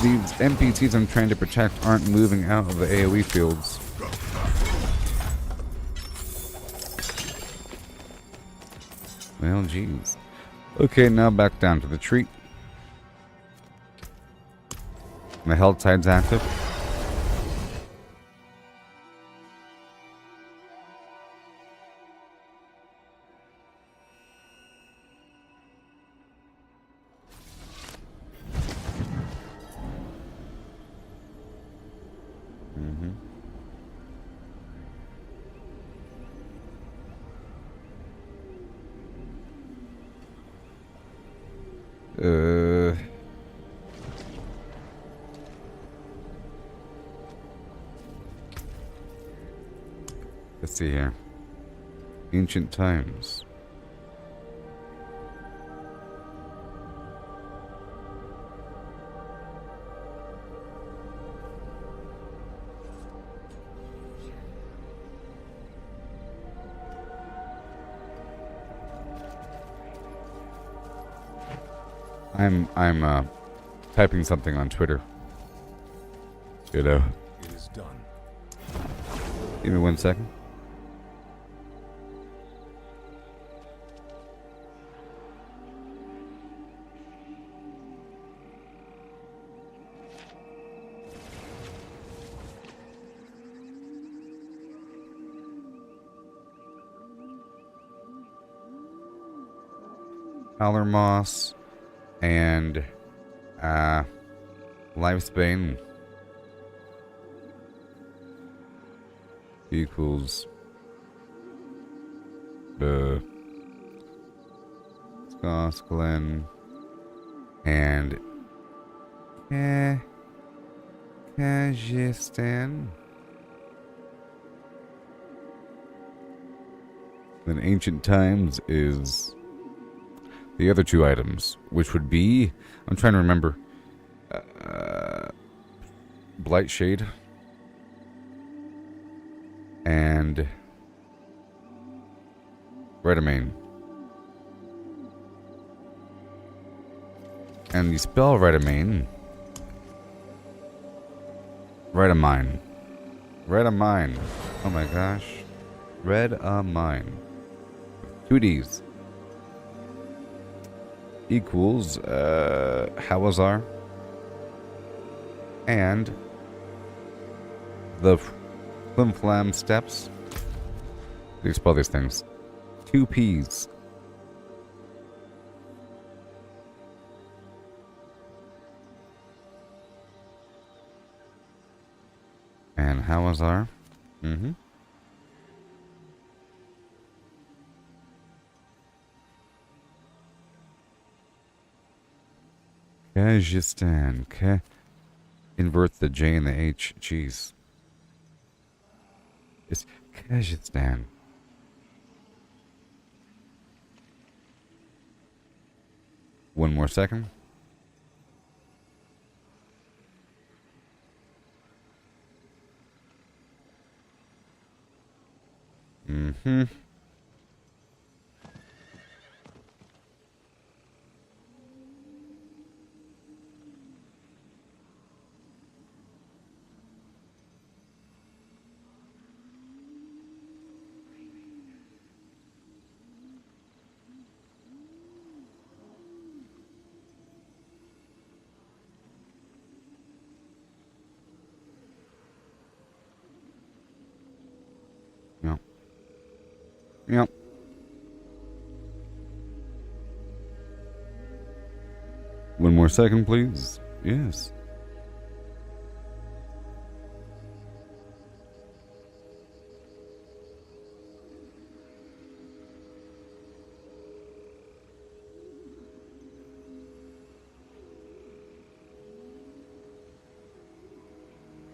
these NPCs I'm trying to protect aren't moving out of the AoE fields. Well, jeez. Okay, now back down to the tree. My health side's active. Let's see here. Ancient times. I'm typing something on Twitter. You know.
It is done.
Give me 1 second. Howler Moss and Lifespan equals the Skosklin and Kajistan. Then Ancient Times is the other two items, which would be, I'm trying to remember, Blightshade and Redamain. And the spell Redamain. Redamine. Redamine. Oh my gosh. Redamine. 2 Ds. Equals Hawazar and the Flim Flam Steps. You spell these things. 2 Ps. And how was our? Mm-hmm. Kyrgyzstan. Invert the J and the H. Jeez. It's Kyrgyzstan. One more second. Mm-hmm. Yep. Yep. One more second, please. Yes.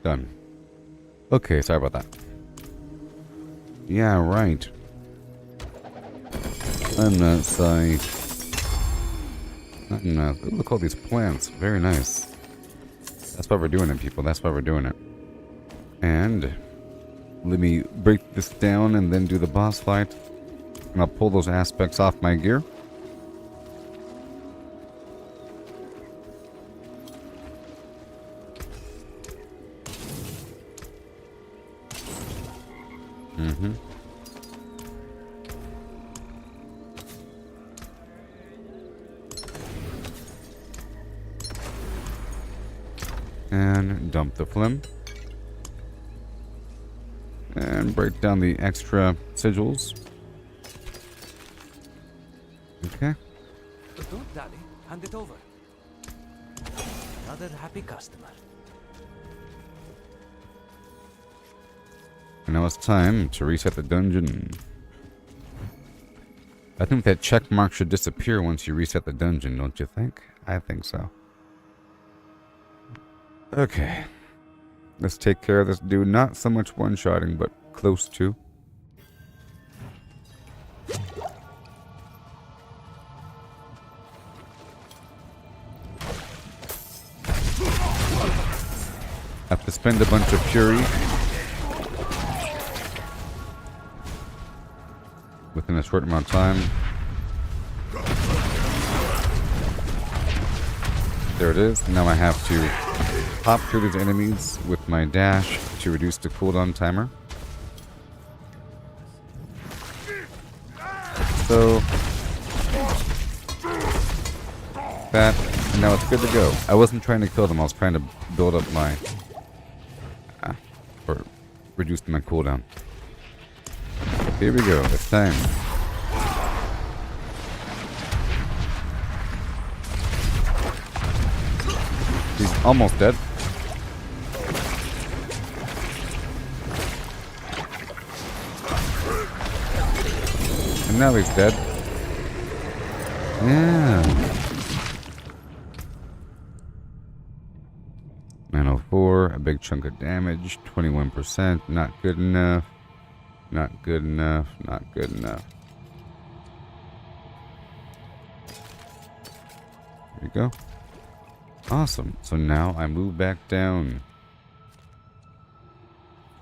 Done. Okay, sorry about that. Yeah, right. I'm not sorry. I'm not. Ooh, look at all these plants. Very nice. That's why we're doing it, people. That's why we're doing it. And let me break this down and then do the boss fight. And I'll pull those aspects off my gear. Mm-hmm. And dump the phlegm. And break down the extra sigils. Okay.
Don't dally. Hand it over. Another happy customer.
And now it's time to reset the dungeon. I think that check mark should disappear once you reset the dungeon, don't you think? I think so. Okay. Let's take care of this dude. Not so much one-shotting, but close to. Have to spend a bunch of fury within a short amount of time. There it is. Now I have to pop through these enemies with my dash to reduce the cooldown timer. So that, and now it's good to go. I wasn't trying to kill them, I was trying to build up my or reduce my cooldown. Here we go, it's time. He's almost dead. And now he's dead. Yeah. 904, a big chunk of damage, 21%, not good enough. Not good enough, not good enough. There you go. Awesome. So now I move back down.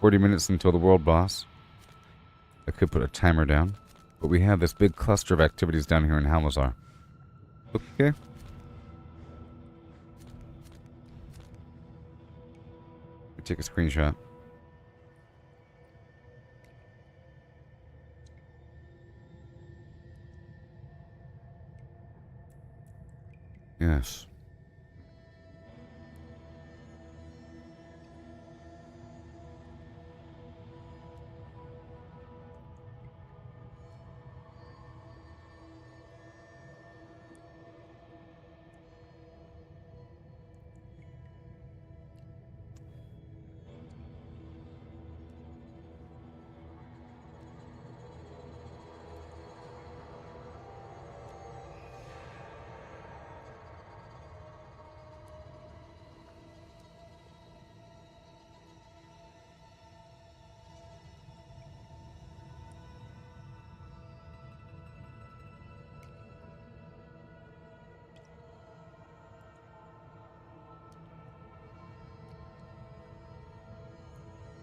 40 minutes until the world boss. I could put a timer down. But we have this big cluster of activities down here in Halmazar. Okay. Take a screenshot. Yes.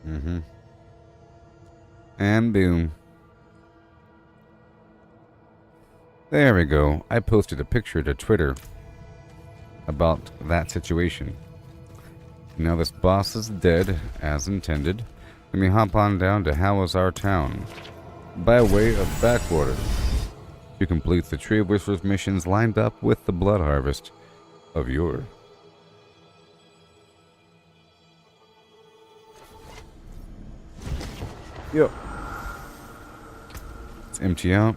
Mm-hmm. And boom. There we go. I posted a picture to Twitter about that situation. Now this boss is dead, as intended. Let me hop on down to How Is Our Town, by way of Backwater, to complete the Tree of Whispers missions lined up with the Blood Harvest of Yore. Yep. Let's empty out.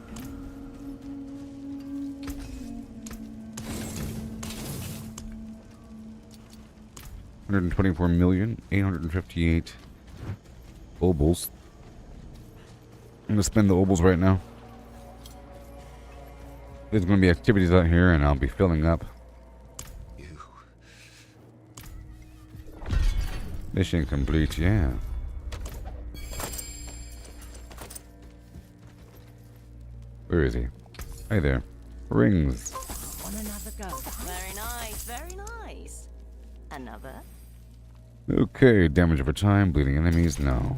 $124,858,000 obols. I'm gonna spend the obols right now. There's gonna be activities out here, and I'll be filling up. Mission complete, yeah. Where is he? Hey there. Rings.
On another go. Very nice, very nice. Another?
Okay, damage over time, bleeding enemies, no.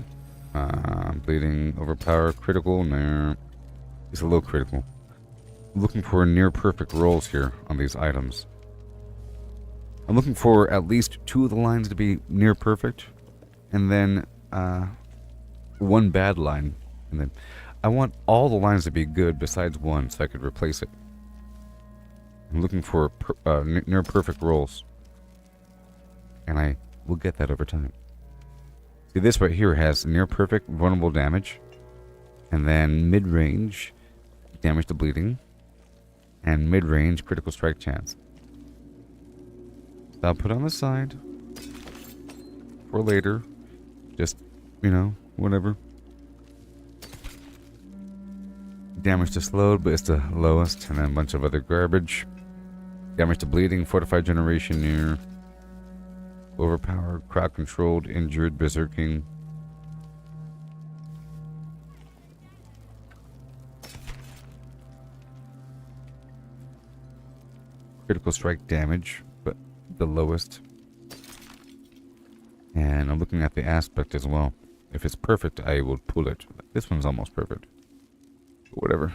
Bleeding, overpower, critical, no. It's a low critical. Looking for near perfect rolls here on these items. I'm looking for at least 2 of the lines to be near perfect, and then 1 bad line, and then I want all the lines to be good besides 1 so I could replace it. I'm looking for near perfect rolls, and I will get that over time. See, this right here has near perfect vulnerable damage, and then mid-range damage to bleeding, and mid-range critical strike chance. So I'll put on the side for later, just, you know, whatever. Damage to slowed, but it's the lowest, and then a bunch of other garbage. Damage to bleeding, fortified generation near, overpowered, crowd controlled, injured, berserking. Critical strike damage, but the lowest. And I'm looking at the aspect as well. If it's perfect, I will pull it. This one's almost perfect. Whatever.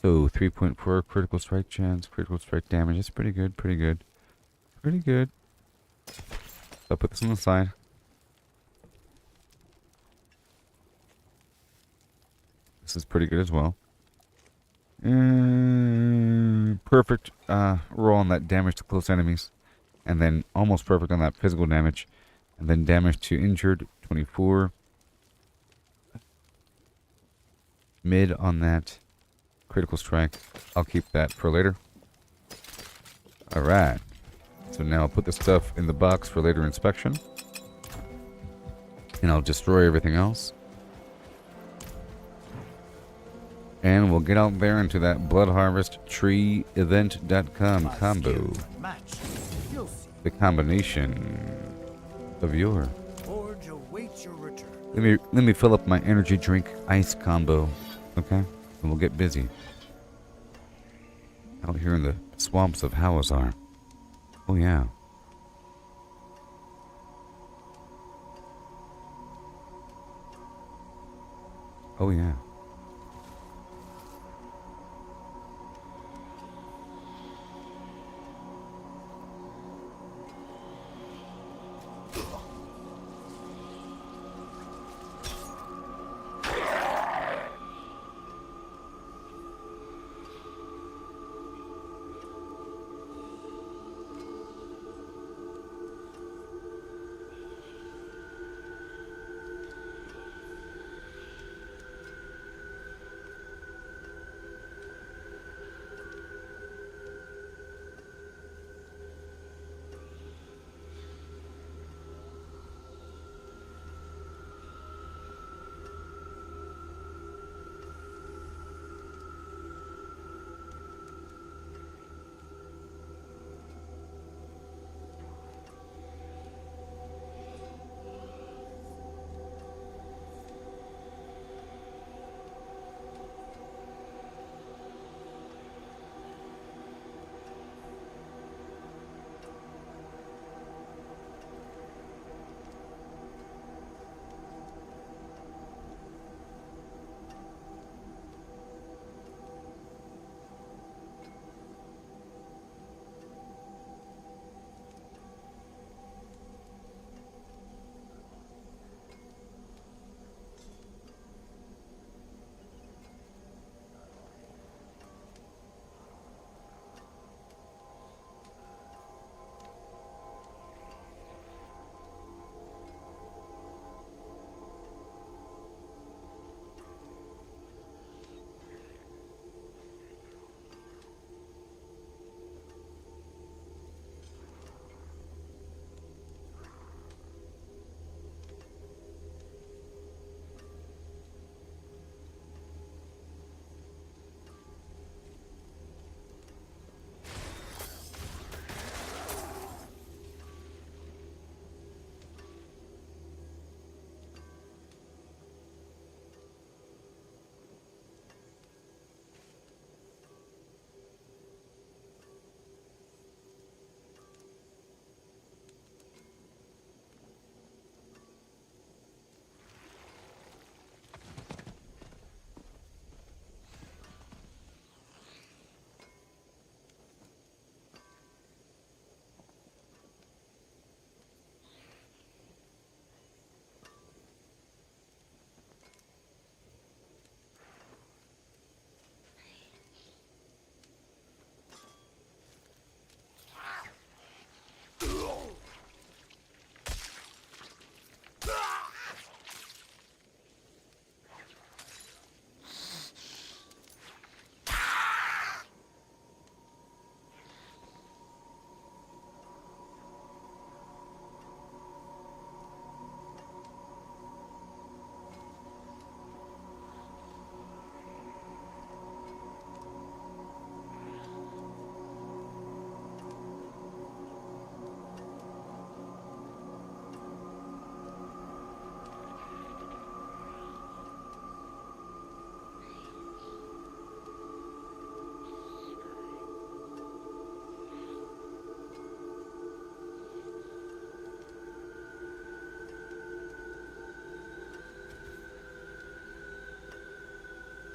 So 3.4 critical strike chance, critical strike damage. That's pretty good, pretty good. Pretty good. So I'll put this on the side. This is pretty good as well. Perfect roll on that damage to close enemies. And then almost perfect on that physical damage. And then damage to injured, 24. Mid on that critical strike. I'll keep that for later. Alright. So now I'll put the stuff in the box for later inspection. And I'll destroy everything else. And we'll get out there into that Blood Harvest Tree Event.com combo. The combination of Yore. Let me fill up my energy drink ice combo. Okay? And we'll get busy. Out here in the swamps of Hawazar. Oh yeah. Oh yeah.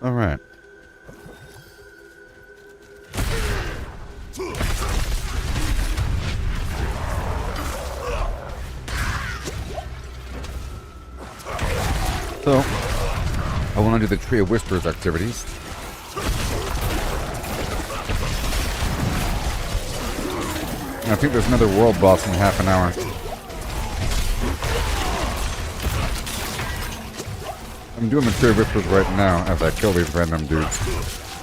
Alright. So, I want to do the Tree of Whispers activities. And I think there's another world boss in half an hour. I'm doing the Tree of Whispers right now as I kill these random dudes.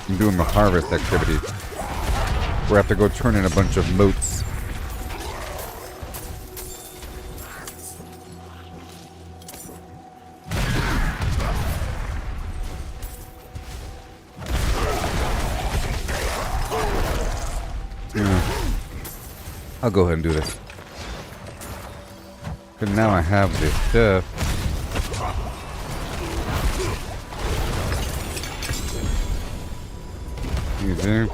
I'm doing the harvest activity, where I have to go turn in a bunch of moats. I'll go ahead and do this. But now I have this stuff. Easy.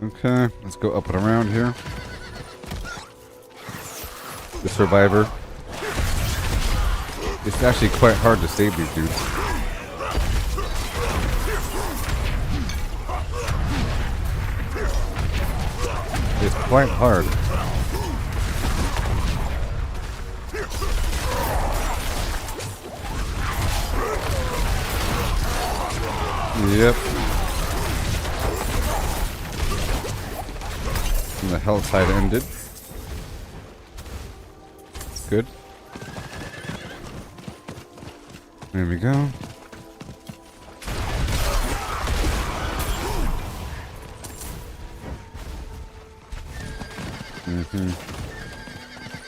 Okay, let's go up and around here. The survivor. It's actually quite hard to save these dudes. It's quite hard. Yep. And the hell side ended. Good. There we go.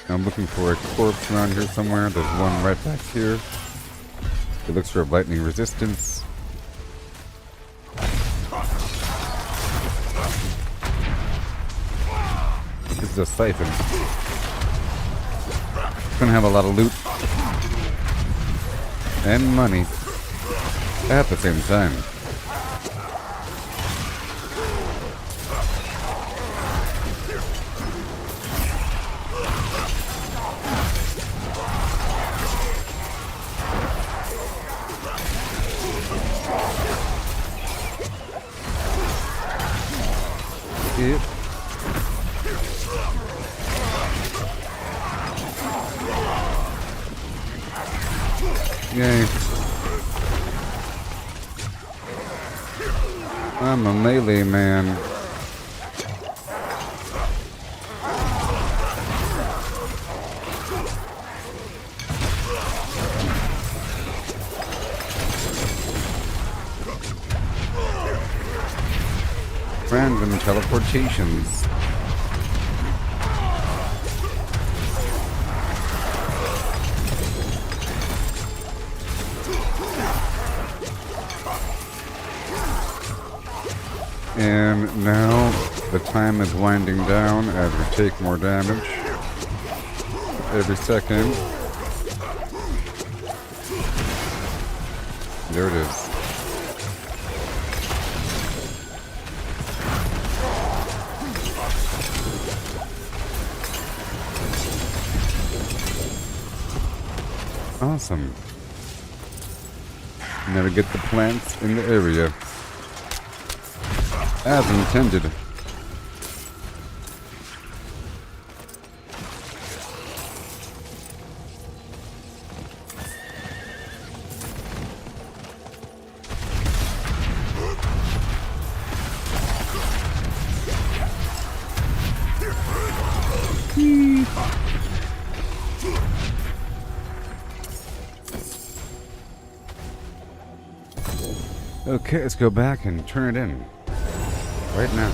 I'm looking for a corpse around here somewhere. There's one right back here. It looks for lightning resistance. This is a siphon. It's gonna have a lot of loot and money at the same time. Yep. Yay. I'm a melee man. Random teleportations. And now the time is winding down as we take more damage every second. There it is. Awesome. Now we get the plants in the area. As intended. Okay, let's go back and turn it in. Right now.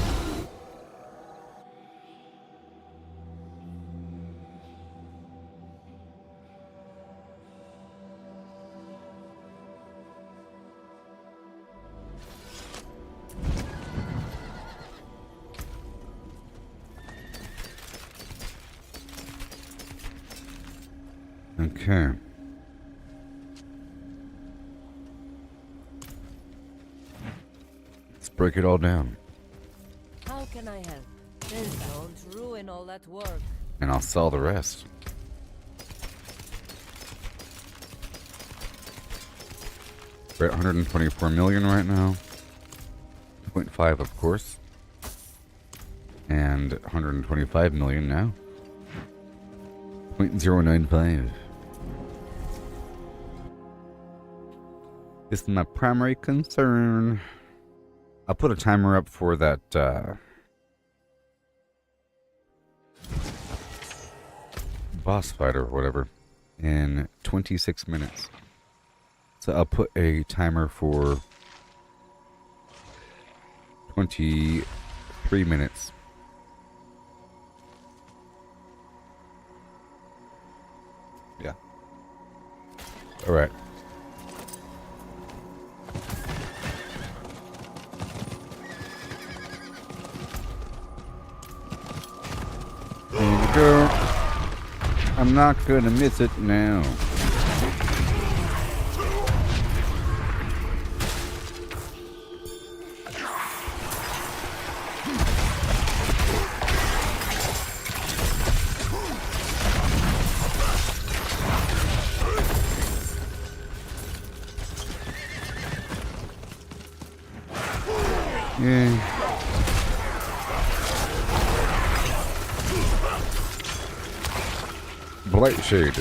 Okay. Let's break it all down.
How can I help? Don't ruin all that work.
And I'll sell the rest. We're at 124 million right now. 2.5, of course. And 125 million now. 0.095. This is my primary concern. I'll put a timer up for that, boss fight or whatever in 26 minutes. So I'll put a timer for 23 minutes. Yeah. All right. There we go. I'm not gonna miss it now. Yeah. Blightshade.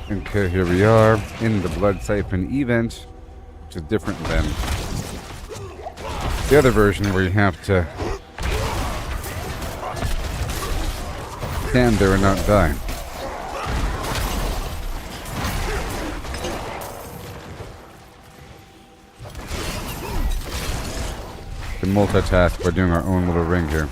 Okay, here we are in the Blood Siphon event, which is different than the other version where you have to stand there and not die. To multitask by doing our own little ring here.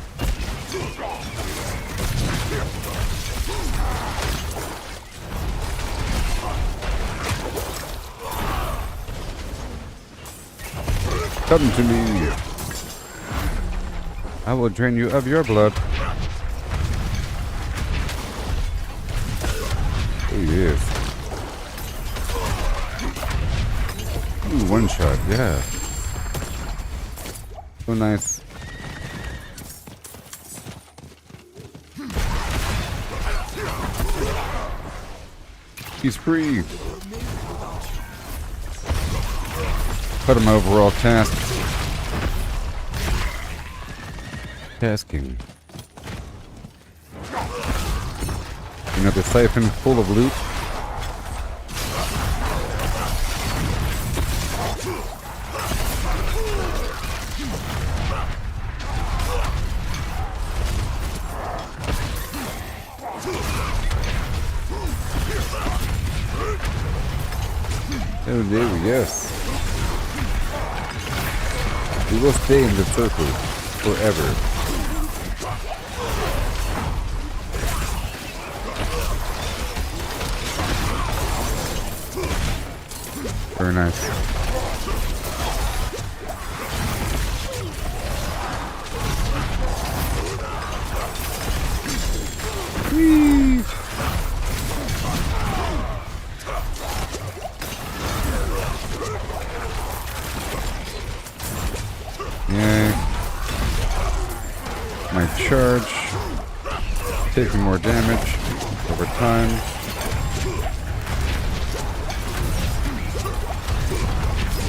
Come to me. I will drain you of your blood. Oh, yes. Ooh, one shot, yeah. So nice. He's free. Put him overall task. Tasking. Another siphon full of loot. Oh, there we go. We will stay in the circle forever. Very nice. Whee! Yay. My charge. Taking more damage over time.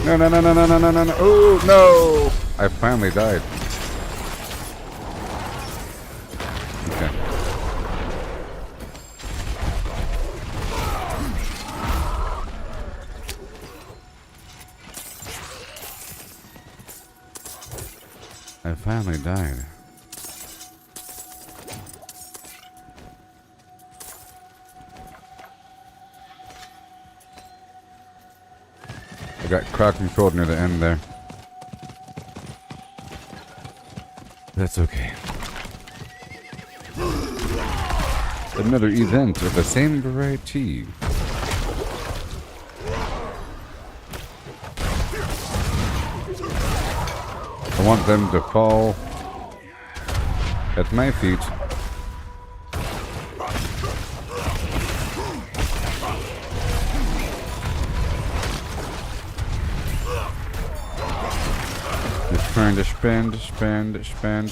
No, no, no, no, no, no, no, no, no. Oh, no! I finally died. Okay. I finally died. I got crowd controlled near the end there. That's okay. Another event of the same variety. I want them to fall at my feet. trying to spend.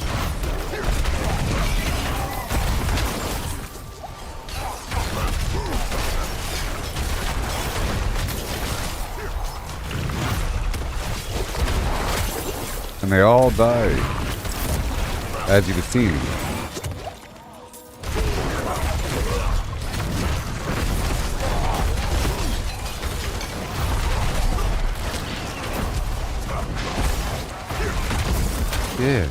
And they all die, as you can see. Yeah.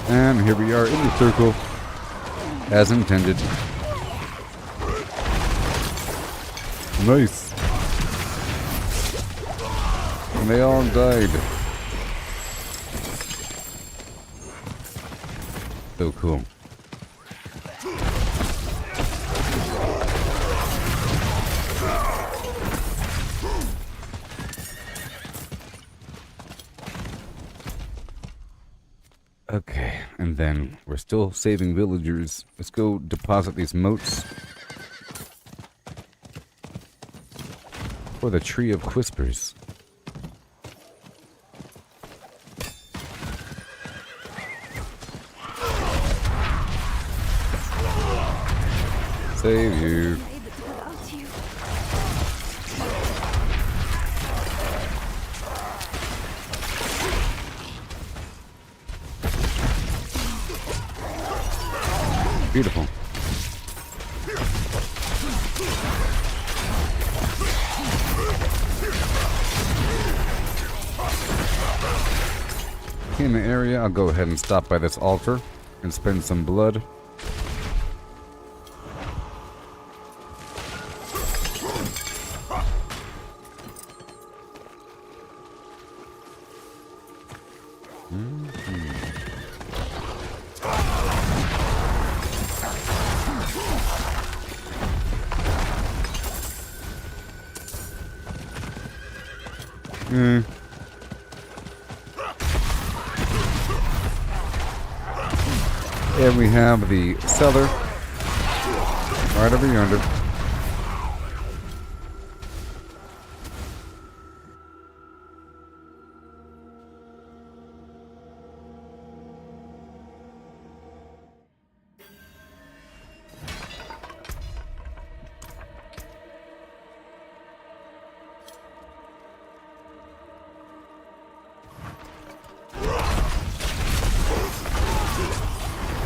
And here we are in the circle, as intended. Nice. And they all died. So cool. Okay, and then we're still saving villagers. Let's go deposit these motes for the Tree of Whispers. Save you. Beautiful. In the area, I'll go ahead and stop by this altar and spend some blood. And we have the cellar right over yonder.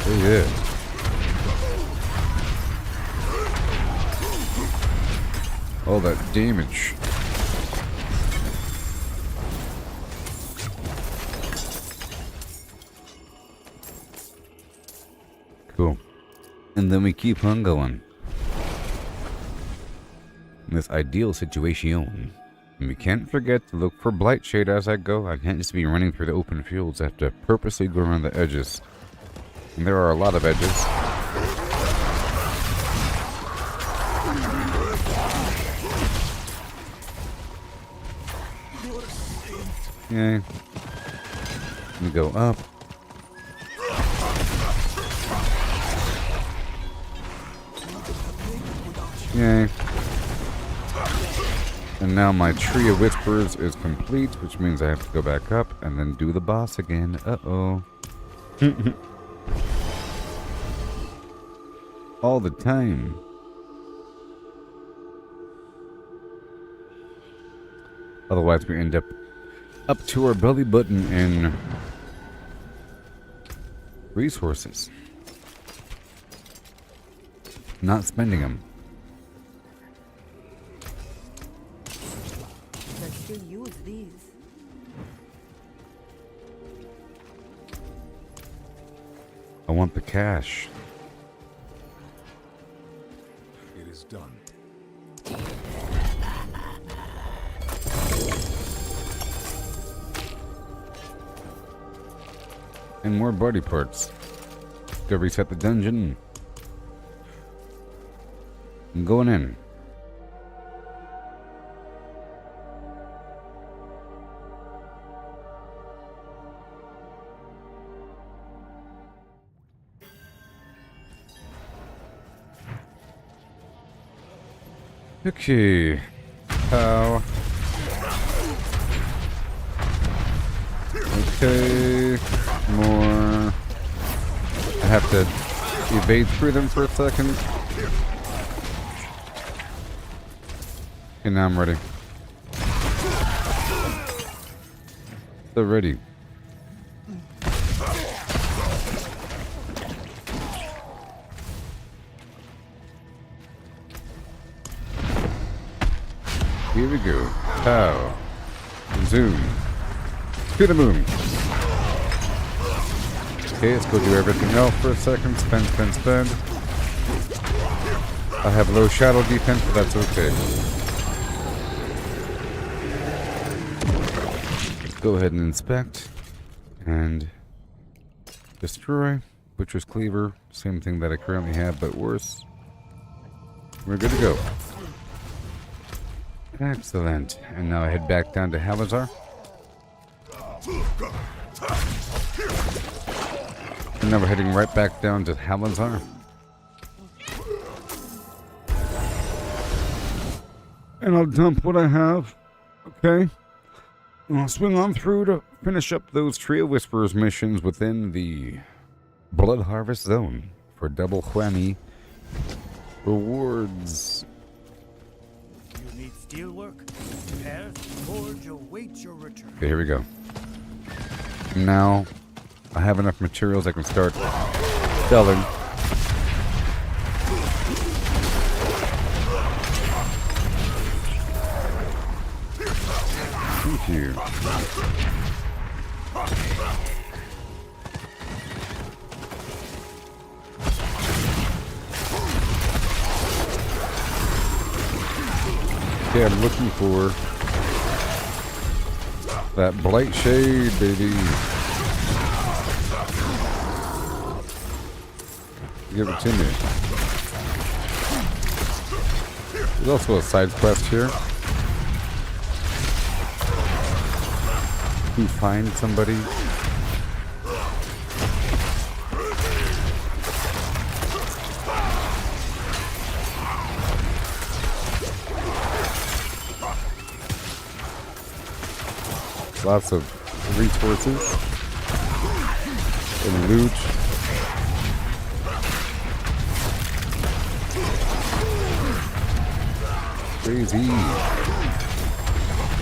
Oh yeah. All that damage. Cool. And then we keep on going. In this ideal situation. And we can't forget to look for blight shade as I go. I can't just be running through the open fields. I have to purposely go around the edges. And there are a lot of edges. Yay. We go up. Yay. And now my Tree of Whispers is complete, which means I have to go back up and then do the boss again. Uh-oh. All the time. Otherwise we end up to our belly button in resources. Not spending them.
Let's still use these.
I want the cash.
It is done.
And more body parts. Go reset the dungeon. I'm going in. Okay. How? Okay. More. I have to evade through them for a second. Okay, now I'm ready. So ready. Here we go. Pow. Zoom. To the moon. Okay, let's go do everything else for a second. Spend, spend, spend. I have low shadow defense, but that's okay. Let's go ahead and inspect. And destroy. Butcher's Cleaver. Same thing that I currently have, but worse. We're good to go. Excellent. And now I head back down to Halazar. And now we're heading right back down to Halazar. And I'll dump what I have. Okay. And I'll swing on through to finish up those Trio Whisperers missions within the Blood Harvest Zone for double whammy rewards.
You need steelwork? Prepare, forge awaits your return.
Okay, here we go. Now, I have enough materials I can start selling. Thank you. Okay, I'm looking for that Blight Shade, baby. Give it to me. There's also a side quest here. To find somebody. Lots of resources and loot. Crazy.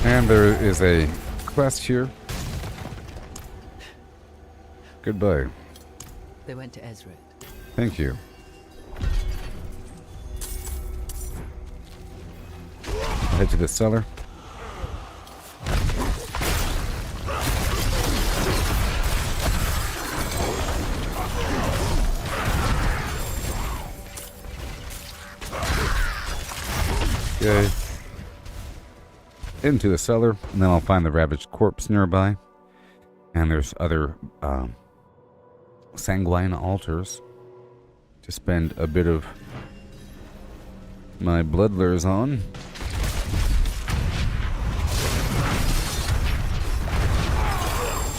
And there is a quest here. Goodbye.
They went to Ezra.
Thank you. I'll head to the cellar. Okay. Into the cellar, and then I'll find the ravaged corpse nearby. And there's other sanguine altars to spend a bit of my bloodlures on.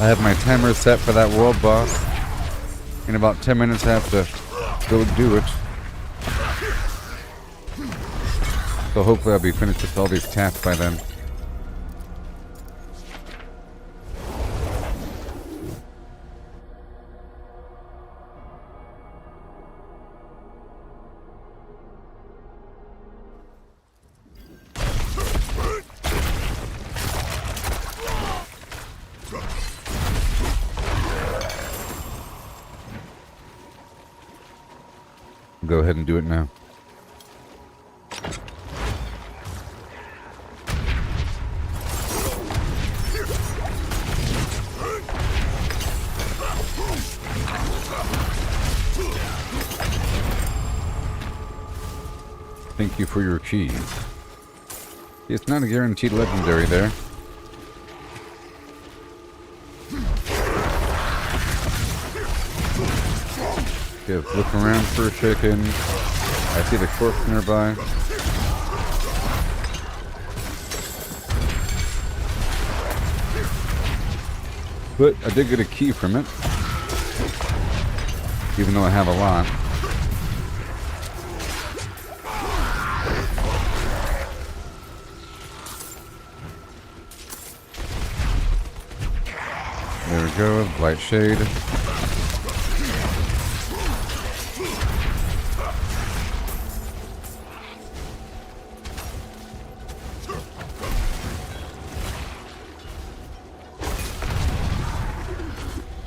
I have my timer set for that world boss. In about 10 minutes I have to go do it. So hopefully I'll be finished with all these tasks by then. Go ahead and do it now. Thank you for your cheese. It's not a guaranteed legendary there. Okay, let's look around for a second. I see the corpse nearby. But I did get a key from it. Even though I have a lot. There we go. Light shade.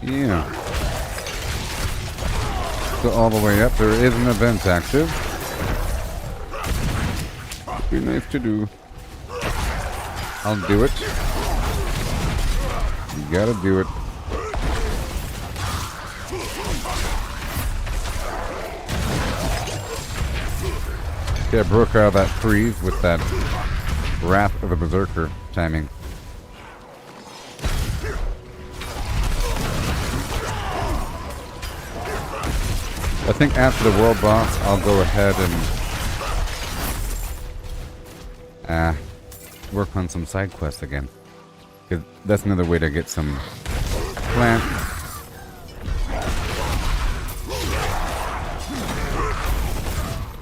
Yeah. Go all the way up. There is an event active. Be nice to do. I'll do it. You gotta do it. Yeah, I broke out of that freeze with that Wrath of the Berserker timing. I think after the world boss, I'll go ahead and work on some side quests again. 'Cause that's another way to get some plants.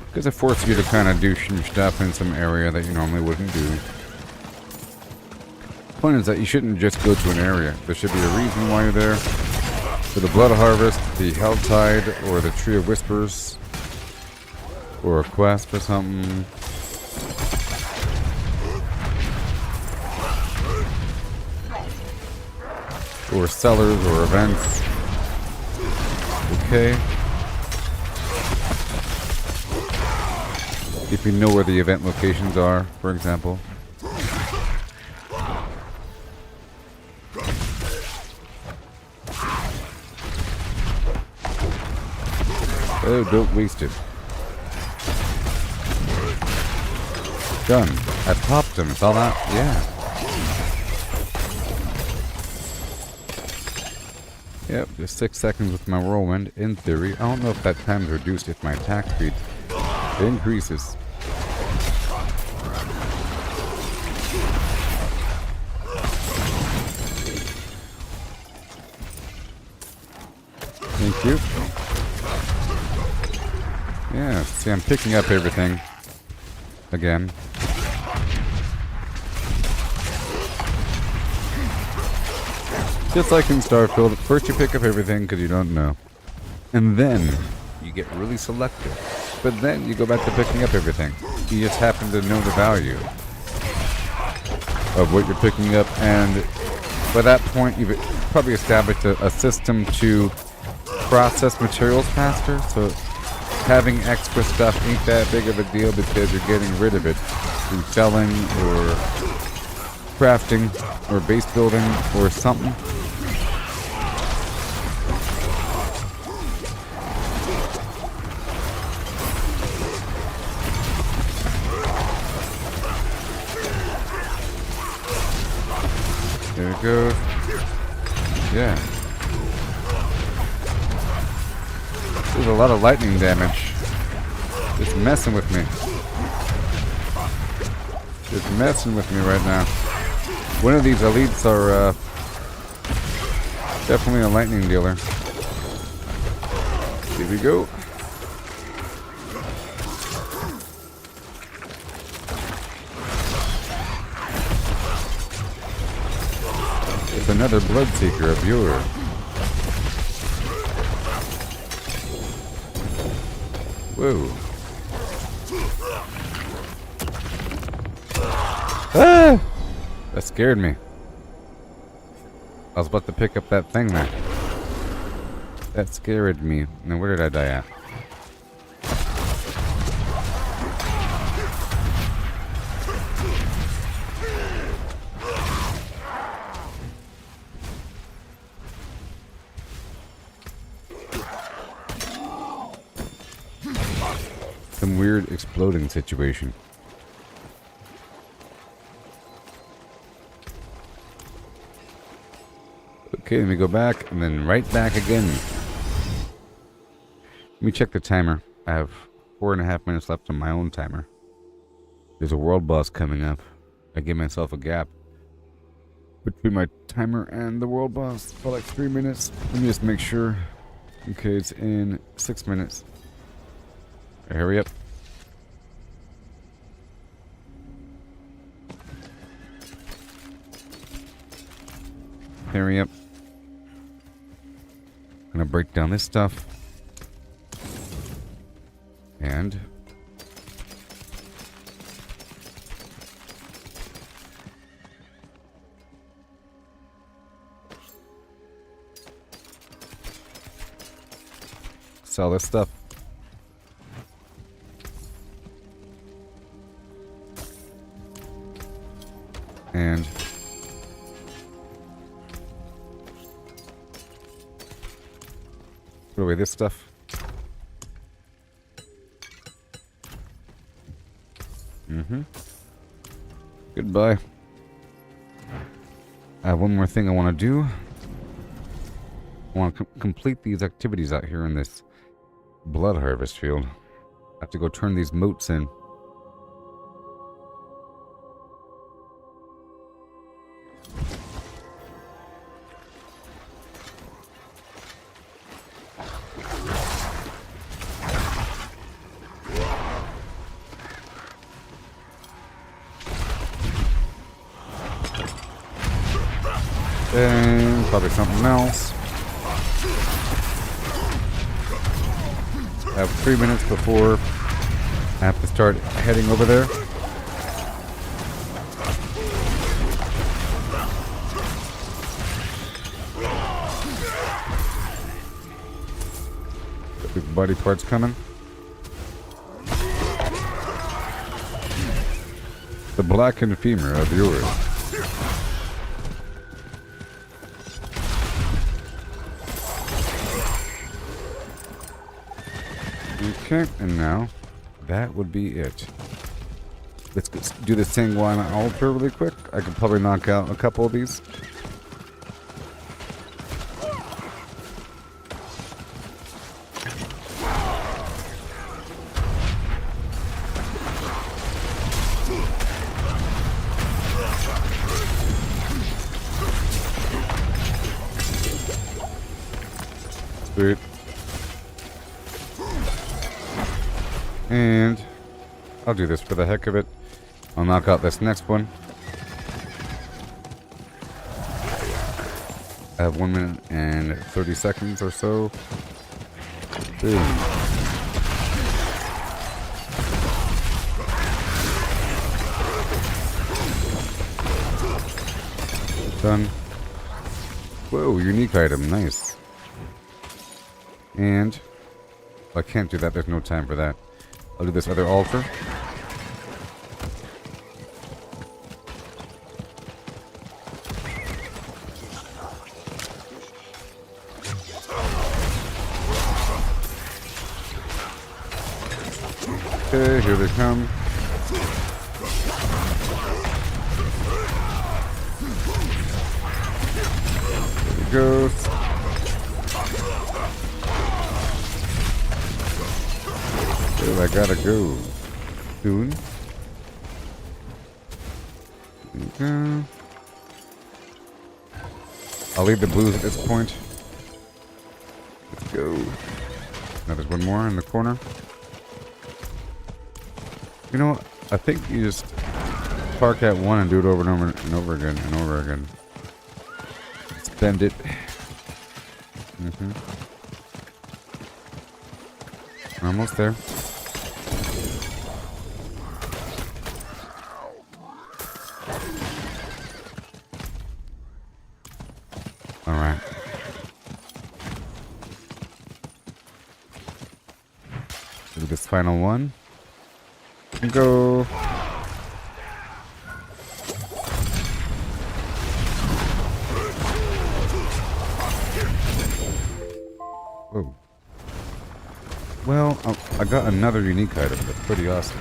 Because it forces you to kind of do some stuff in some area that you normally wouldn't do. The point is that you shouldn't just go to an area. There should be a reason why you're there. For the Blood Harvest, the Helltide, or the Tree of Whispers, or a quest for something. Or sellers, or events. Okay. If you know where the event locations are, for example. Oh, don't waste it. Done. I popped him. Saw that? Yeah. Yep, just 6 seconds with my whirlwind, in theory. I don't know if that time's reduced if my attack speed increases. Thank you. Yeah, see, I'm picking up everything. Again. Just like in Starfield, first you pick up everything because you don't know. And then you get really selective. But then you go back to picking up everything. You just happen to know the value of what you're picking up, and by that point you've probably established a system to process materials faster, so having extra stuff ain't that big of a deal because you're getting rid of it through selling or crafting or base building or something. There it goes. Yeah. There's a lot of lightning damage. It's messing with me. It's messing with me right now. One of these elites are definitely a lightning dealer. Here we go. It's another Bloodseeker of yore. Whoa. Ah! That scared me. I was about to pick up that thing there. That scared me. Now where did I die at? Some weird exploding situation. Okay, let me go back and then right back again. Let me check the timer. I have 4.5 minutes left on my own timer. There's a world boss coming up. I give myself a gap between my timer and the world boss for like 3 minutes. Let me just make sure. Okay, it's in 6 minutes. Hurry up. Hurry up. Gonna break down this stuff. And sell this stuff. And put away this stuff. Goodbye. I have one more thing I want to do. I want to complete these activities out here in this blood harvest field. I have to go turn these moats in. And probably something else. I have 3 minutes before I have to start heading over there. Got big body parts coming. The blackened femur of yours. Okay, and now that would be it. Let's do the sanguine altar really quick. I could probably knock out a couple of these. Sweet. And I'll do this for the heck of it. I'll knock out this next one. I have 1 minute and 30 seconds or so. Boom. Done. Whoa, unique item. Nice. And I can't do that. There's no time for that. I'll do this other altar. Okay, here they come. There he goes. I gotta go soon. Okay. I'll leave the blues at this point. Let's go. Now there's one more in the corner. You know what? I think you just park at one and do it over and over and over again and over again. Spend it. Almost there. Alright. Do this final one. And go. Whoa. Well, I got another unique item. That's pretty awesome.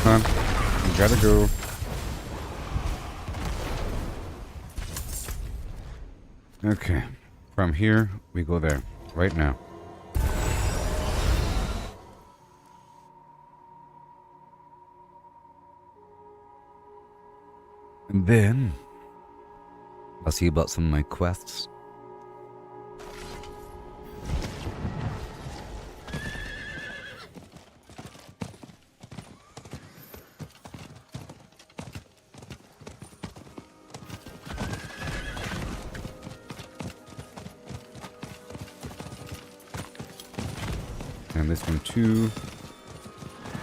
Come on. You gotta go. Okay. From here, we go there. Right now. And then I'll see about some of my quests. And this one too.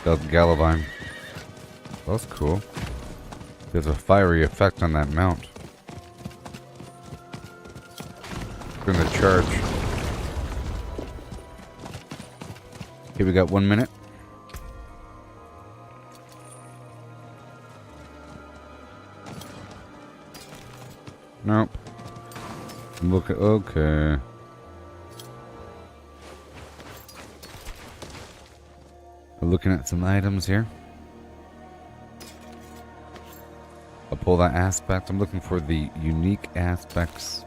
Does Galavine. That's cool. There's a fiery effect on that mount. Gonna charge. Okay, we got 1 minute. Nope. Look at, okay. We're looking at some items here. I'll pull that aspect. I'm looking for the unique aspects.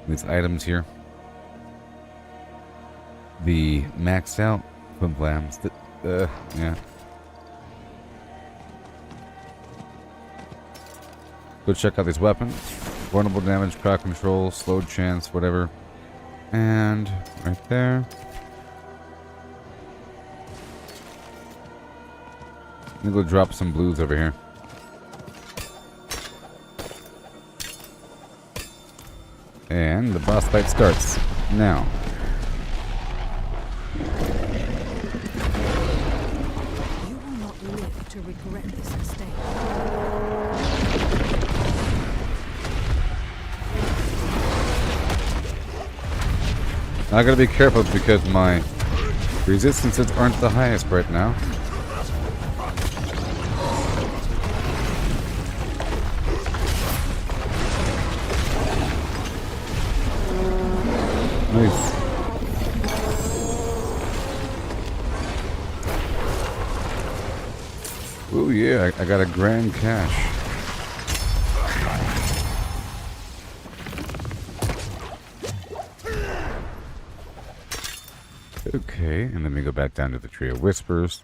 These items here. The maxed out Quimblams. Yeah. Go check out these weapons. Vulnerable damage, crowd control, slowed chance, whatever. And right there. I'm gonna go drop some blues over here. And the boss fight starts now.
You will not live to regret this mistake.
I gotta be careful because my resistances aren't the highest right now. Nice. Oh yeah, I got a grand cash. Okay, and then we go back down to the Tree of Whispers.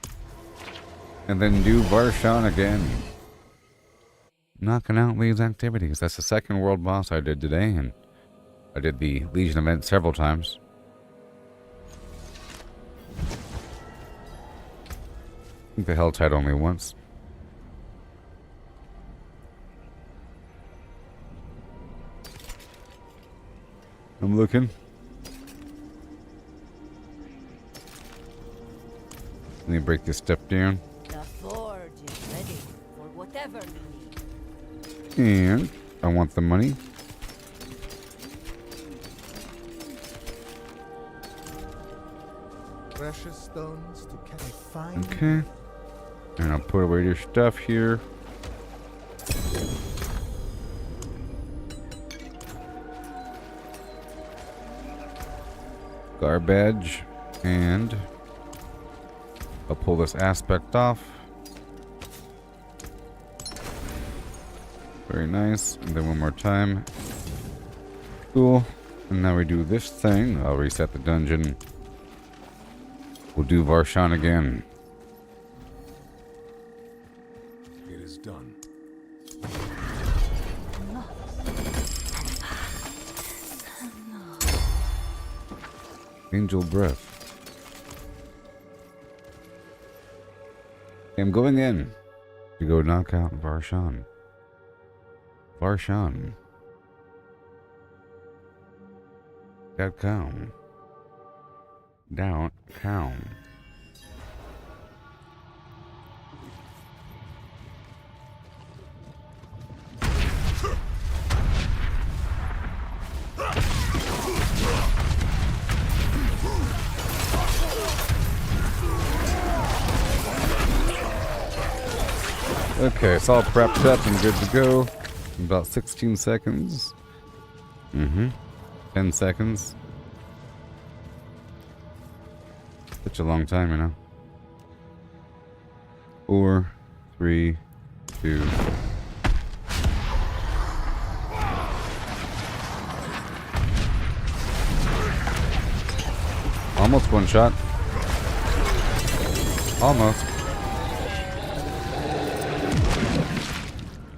And then do Varshan again. Knocking out these activities. That's the second world boss I did today, and I did the Legion event several times. I think the Helltide only once. I'm looking. Let me break this stuff down.
The forge is ready for whatever you need.
And I want the money.
Precious stones to carry fine.
Okay. And I'll put away your stuff here. Garbage. And I'll pull this aspect off. Very nice. And then one more time. Cool. And now we do this thing. I'll reset the dungeon. We'll do Varshan again.
It is done.
Angel breath. I'm going in to go knock out Varshan. Varshan. .com. .com. Okay, it's all prepped up and good to go. About 16 seconds. 10 seconds. Such a long time, you know. 4, 3, 2. Almost one shot. Almost.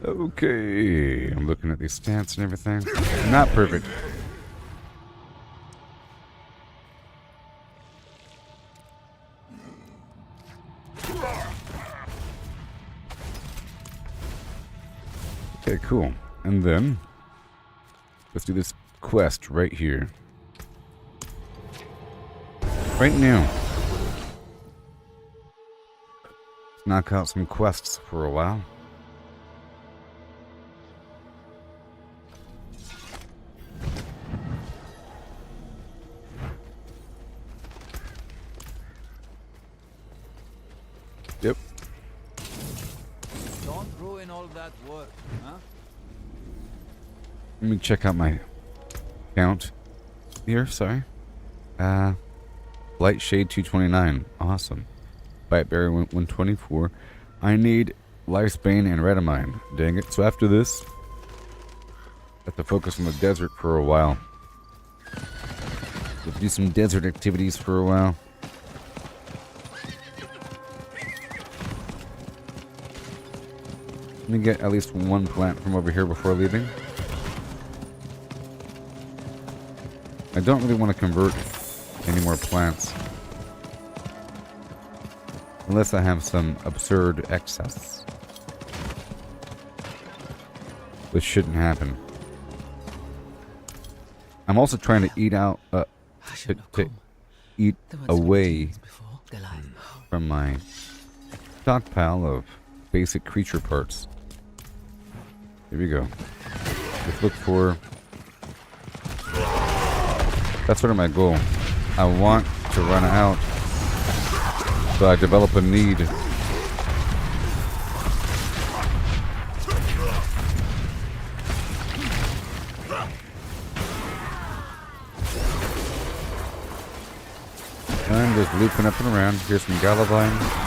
Okay, I'm looking at these stats and everything. Not perfect. Okay, cool. And then let's do this quest right here. Right now. Knock out some quests for a while. Yep.
Don't ruin all that work, huh?
Let me check out my count here, sorry. Light Shade 229. Awesome. Biteberry 124. I need Lifesbane and Redamine. Dang it. So after this, I have to focus on the desert for a while. Let's do some desert activities for a while. Let me get at least one plant from over here before leaving. I don't really want to convert any more plants. Unless I have some absurd excess. Which shouldn't happen. I'm also trying to eat out, to eat away from my stockpile of basic creature parts. Here we go. Let's look for... That's sort of my goal. I want to run out, so I develop a need. I'm just looping up and around. Here's some Galavine.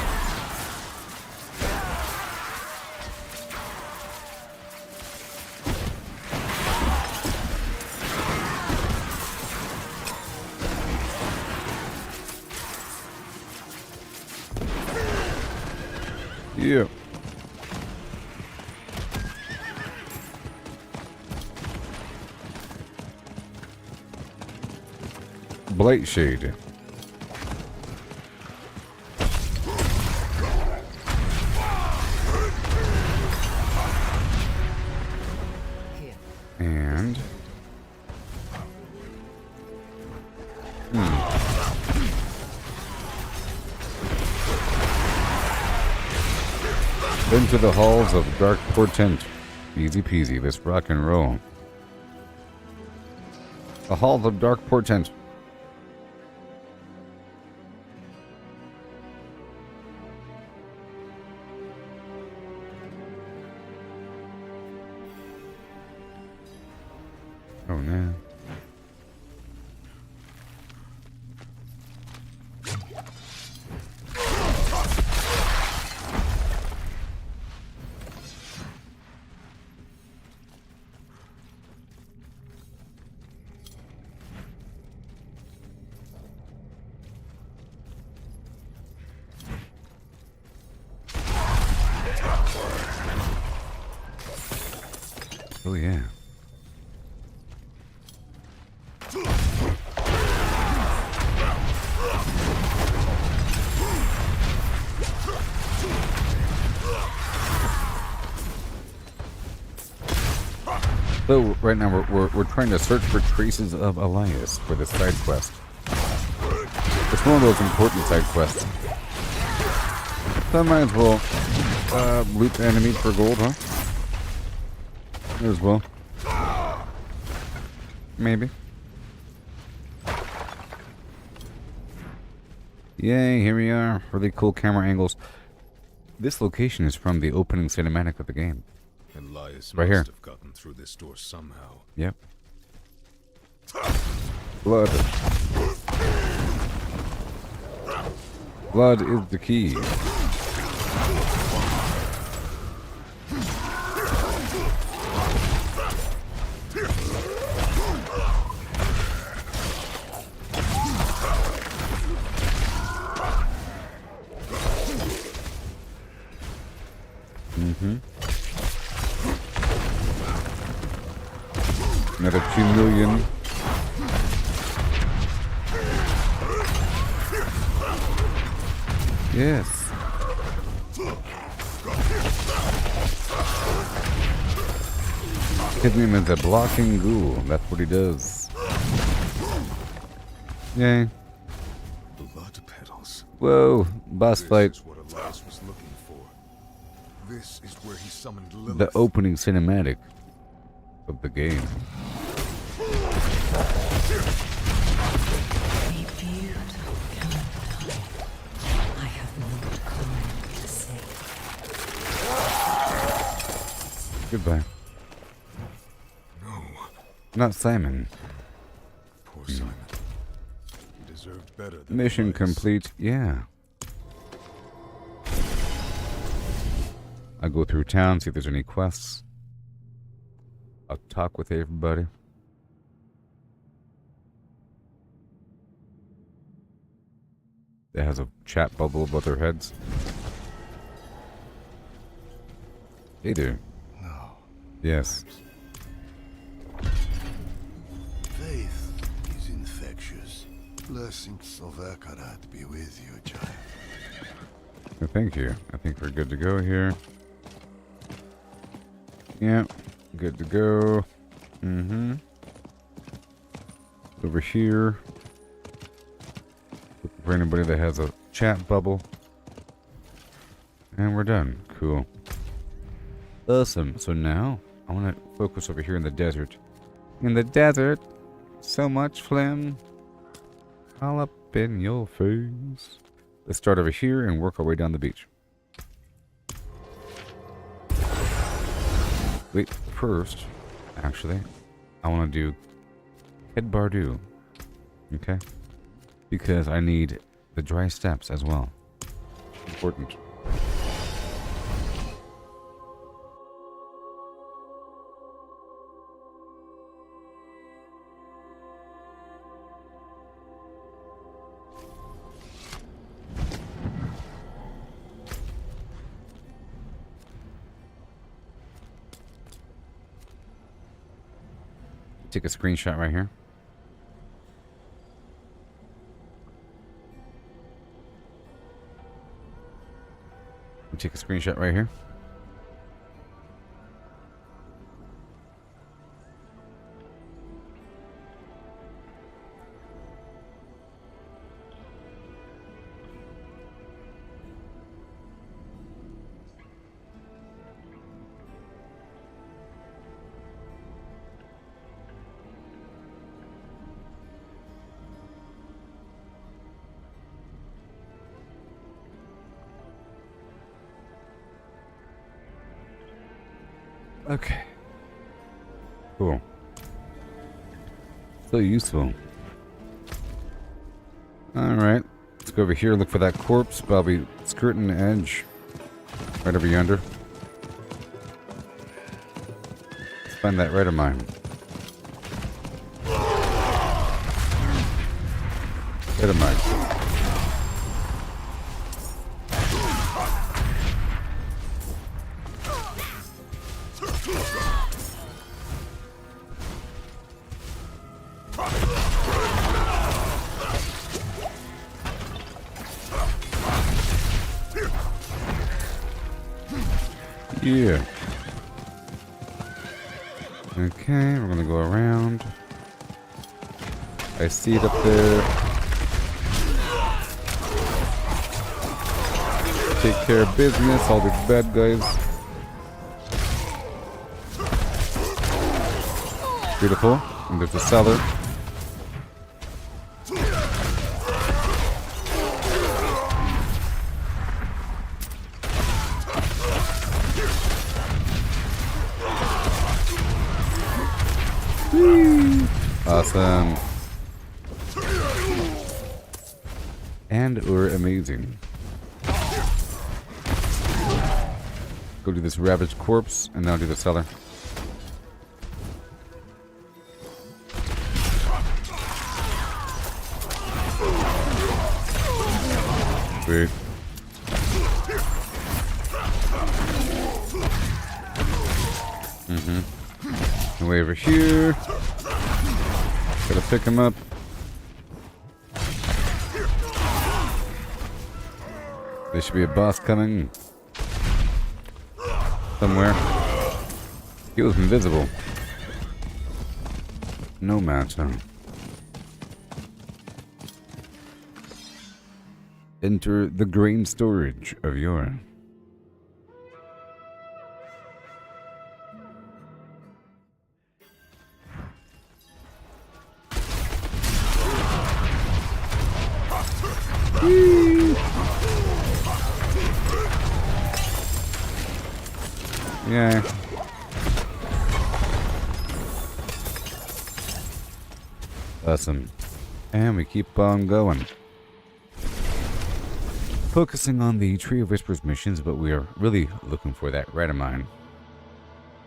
Yeah. Blight Shade. And into the halls of dark portent. Easy peasy, let's rock and roll. The halls of dark portent. Oh no. Oh yeah. So right now we're trying to search for traces of Elias for this side quest. It's one of those important side quests. So I might as well loot the enemy for gold, huh? Might as well. Maybe. Yay, here we are. Really cool camera angles. This location is from the opening cinematic of the game.
Elias
Right
must
here.
have gotten through this door somehow.
Yep. Blood. Blood is the key. Another 2 million. Yes. His name is a blocking ghoul. That's what he does. Yay.
Blood petals.
Whoa. Boss
This
fight.
is what Elias was looking for. This is where he summoned Lilith.
The opening cinematic of the game.
I have no comment to say.
Goodbye.
No.
Not Simon.
Poor Simon. He deserved better than
Mission
this.
complete. Yeah. I'll go through town, see if there's any quests. I'll talk with everybody. That has a chat bubble above their heads. Hey there.
No.
Yes.
Faith is infectious. Blessings of Akarat be with you, child.
Well, thank you. I think we're good to go here. Yeah, good to go. Mm-hmm. Over here. Looking for anybody that has a chat bubble. And we're done. Cool. Awesome. So now, I want to focus over here in the desert. In the desert? So much phlegm. All up in your face. Let's start over here and work our way down the beach. Wait, first, actually, I want to do Head Bardu. Okay? Because I need the dry steps as well. Important. Take a screenshot right here. Take a screenshot right here. Okay. Cool. So useful. Alright. Let's go over here, look for that corpse. Probably skirting the edge. Right over yonder. Let's find that red of mine. Red of mine. Yeah. Okay, we're gonna go around. I see it up there. Take care of business, all these bad guys. Beautiful. And there's a cellar. Awesome. And we're amazing. Go do this ravaged corpse and now do the cellar. Sweet. Mm-hmm. Way over here. Gotta pick him up. There should be a boss coming. Somewhere. He was invisible. No match, huh? Enter the grain storage of Yora. Yeah. Awesome. And we keep on going. Focusing on the Tree of Whispers missions, but we are really looking for that Redamine.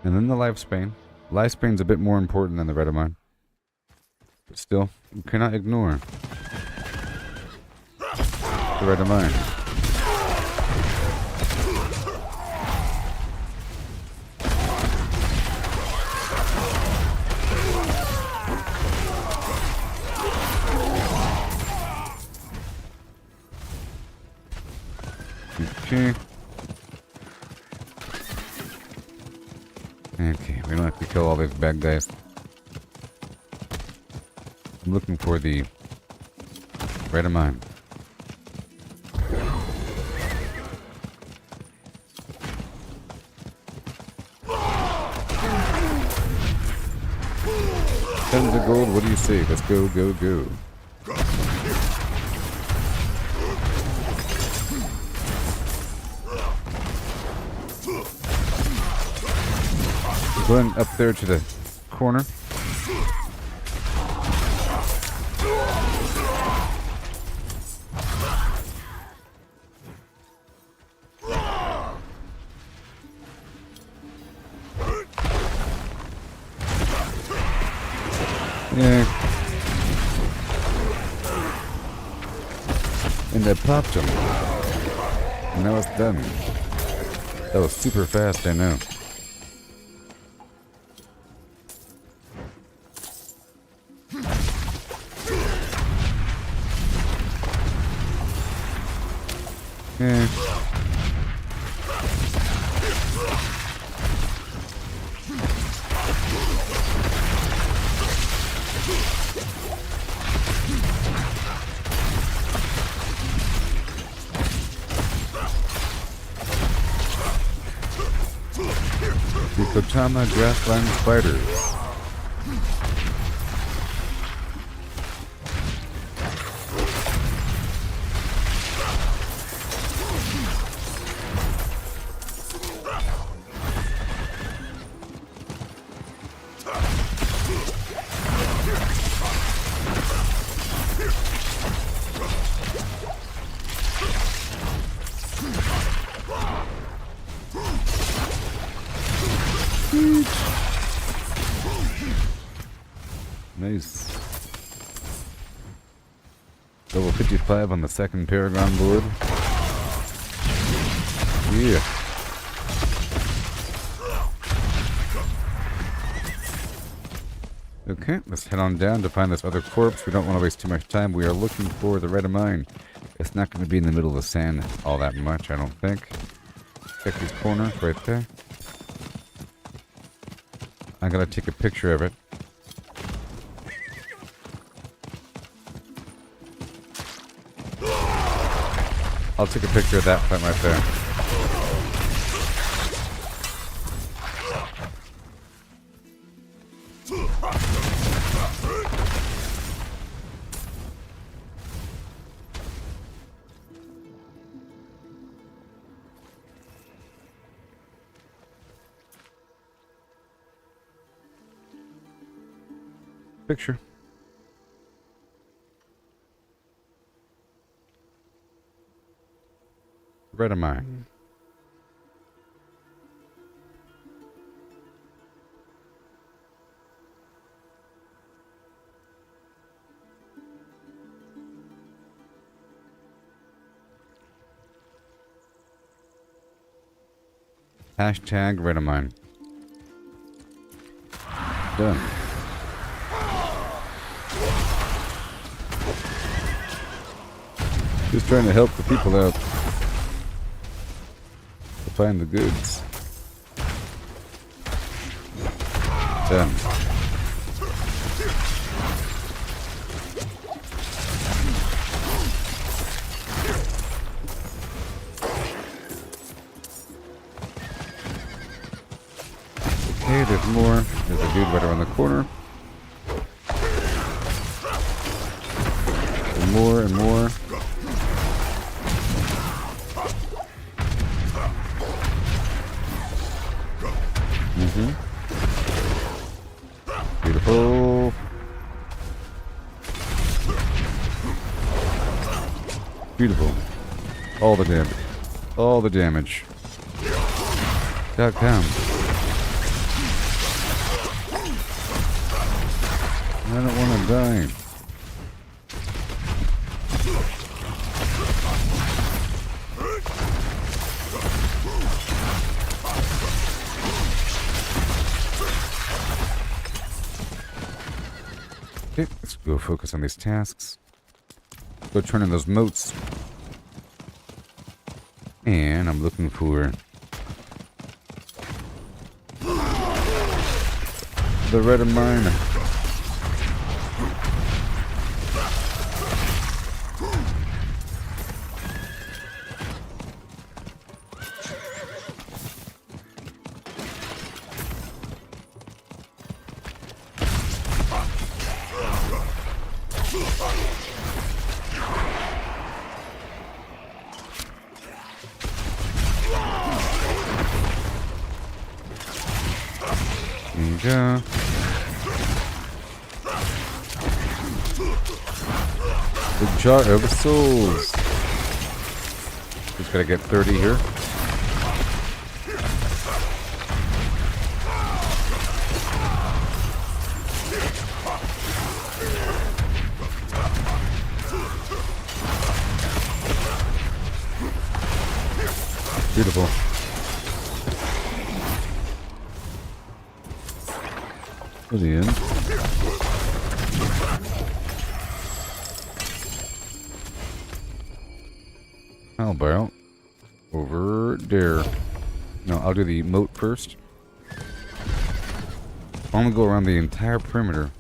And then the lifespan. Lifespan's a bit more important than the Redamine. But still, you cannot ignore the Redamine. Okay. Okay, we don't have to kill all these bad guys. I'm looking for the Redamine. Tons of gold, what do you say? Let's go, go, go. Going up there to the corner. Yeah. And I popped him. And now it's done. That was super fast, I know. Yeah. The Kotama grassland spiders. Nice. Level 55 on the second Paragon board. Yeah. Okay, let's head on down to find this other corpse. We don't want to waste too much time. We are looking for the Redamine. It's not going to be in the middle of the sand all that much, I don't think. Check these corners right there. I'm going to take a picture of it. I'll take a picture of that point right there. Picture. Redamine. Hashtag Redamine. Done. Just trying to help the people out. To find the goods. Done. Okay, there's more. There's a dude right around the corner. And more and more. Beautiful. Beautiful. All the damage. All the damage. .com. I don't want to die. Okay, let's go focus on these tasks. Go turn in those moats. And I'm looking for the red of mine. Go. The jar of souls. Just gotta get 30 here. Beautiful. To the end. How about over there? No, I'll do the moat first. I'm gonna go around the entire perimeter.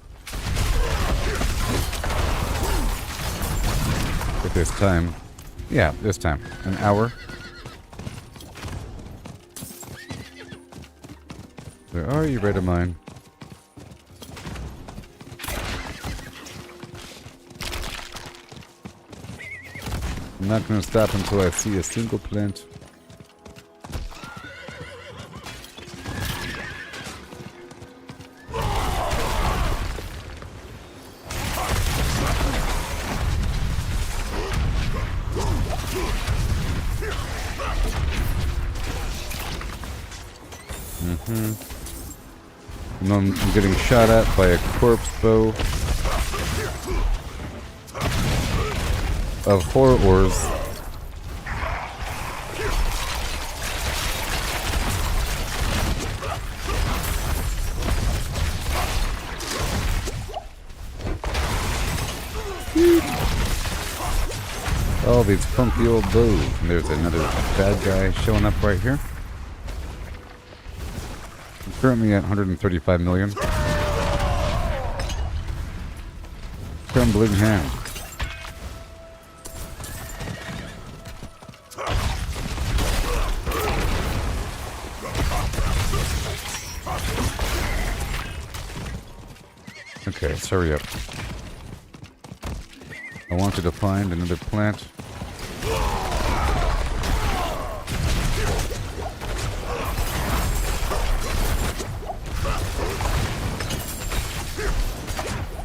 At this time. Yeah, this time. An hour. Where are you, red of mine? I'm not going to stop until I see a single plant. And I'm getting shot at by a corpse bow of horrors. All these funky old bows. And there's another bad guy showing up right here. I'm currently at 135 million. Crumbling hand. Okay, let's hurry up. I wanted to find another plant.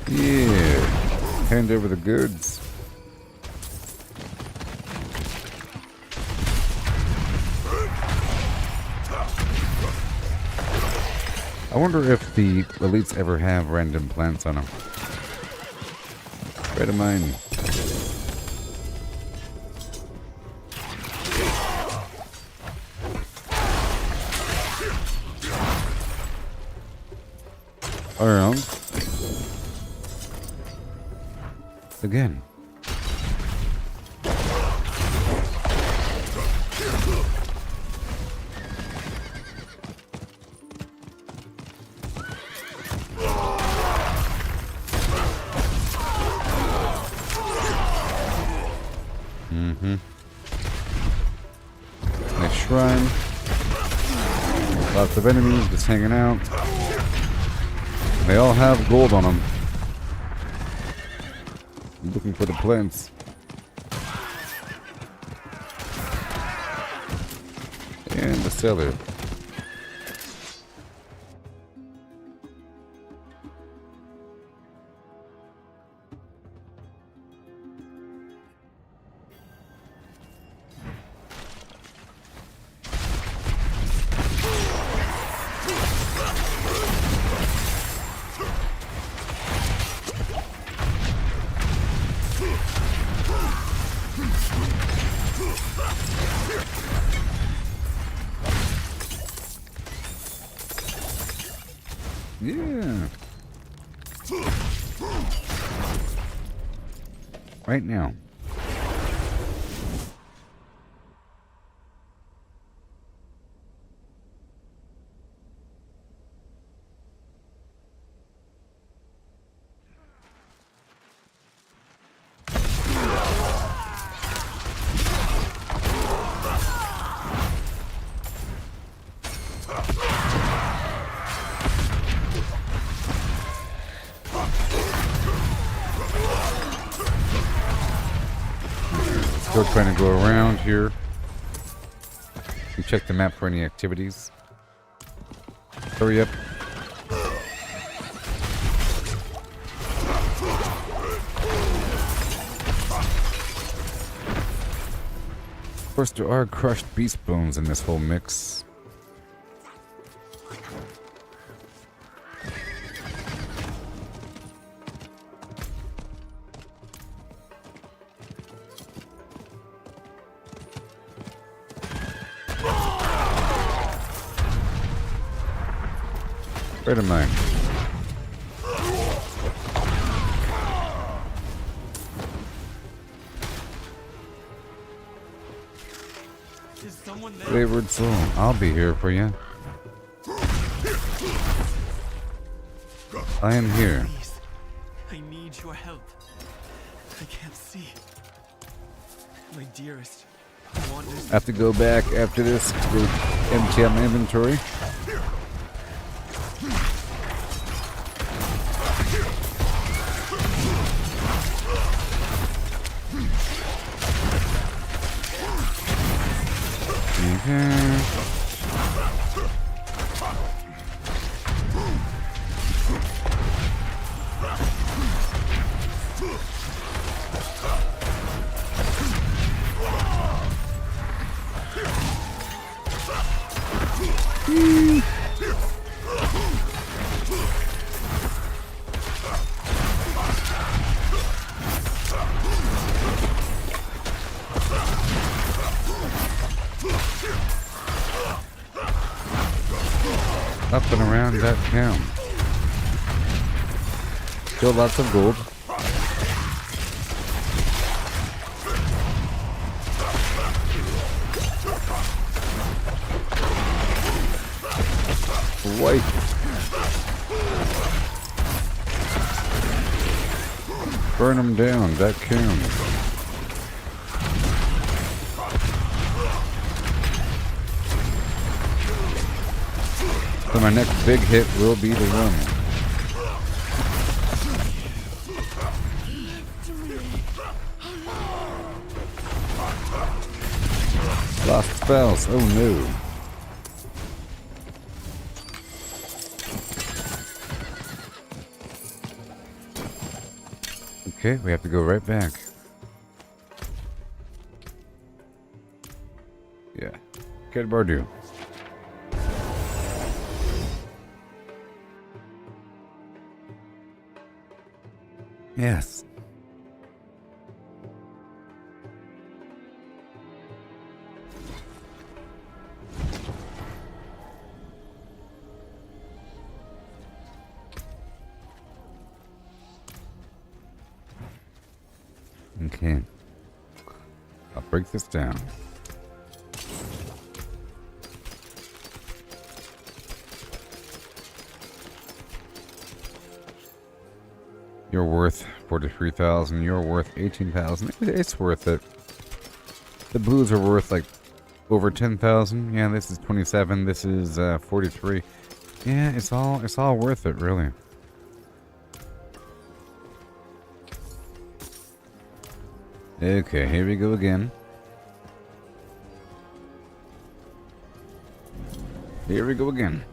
Yeah, hand over the goods. I wonder if the elites ever have random plants on them. Red of mine. Around. Again. Nice shrine. Lots of enemies just hanging out. They all have gold on them. I'm looking for the plants. And the cellar. Yeah. Right now. Still trying to go around here. You check the map for any activities. Hurry up. Of course, there are crushed beast bones in this whole mix. Where am I?
Is someone there?
Wayward soul, I'll be here for you. I am here.
Please, I need your help. I can't see. My dearest, wanders.
I have to go back after this to go empty out my inventory. Up and around that town. Still lots of gold. White. Burn them down, that counts. So my next big hit will be the one. Lost spells, oh no. Okay, we have to go right back. Yeah. Get Bardu. Yes. Okay. I'll break this down. You're worth 43,000. You're worth 18,000. It's worth it. The blues are worth like over 10,000. Yeah, this is 27. This is 43. Yeah, it's all worth it, really. Okay, here we go again. Here we go again.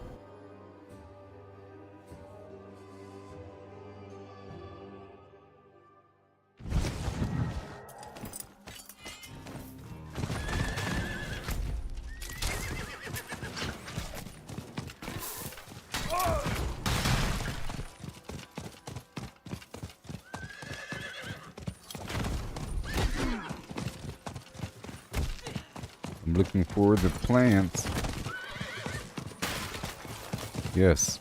I'm looking for the plants. Yes.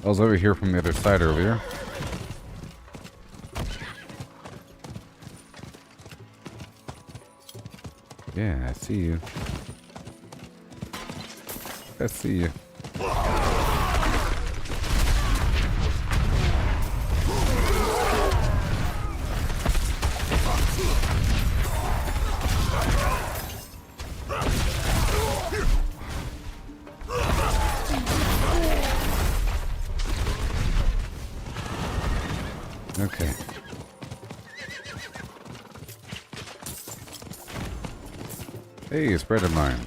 I was over here from the other side earlier. Yeah, I see you. I see you. Okay. Hey, a spread of mine.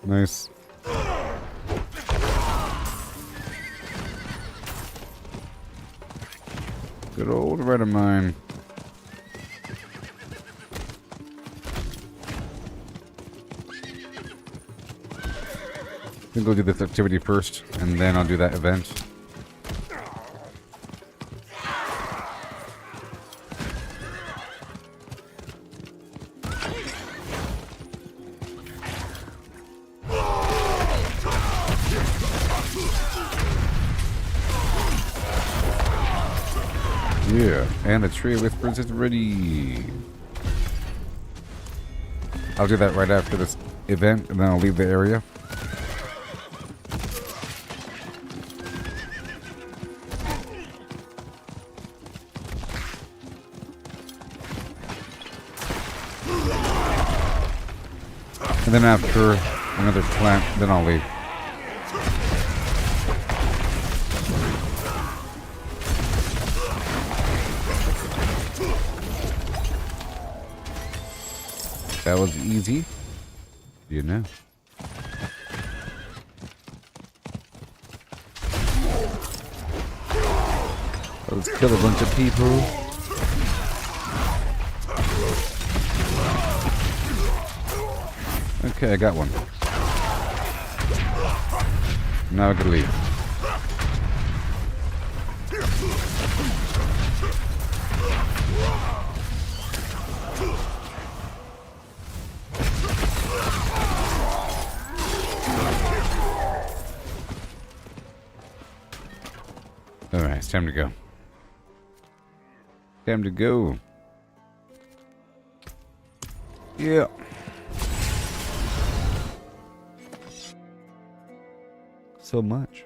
Nice. Good old red of mine. I'll go do this activity first, and then I'll do that event. Yeah, and the Tree of Whispers is ready. I'll do that right after this event, and then I'll leave the area. And then after another plant, then I'll leave. That was easy. You know. Let's kill a bunch of people. Okay, I got one. Now I can leave. Alright, it's time to go. Time to go. Yeah. So much.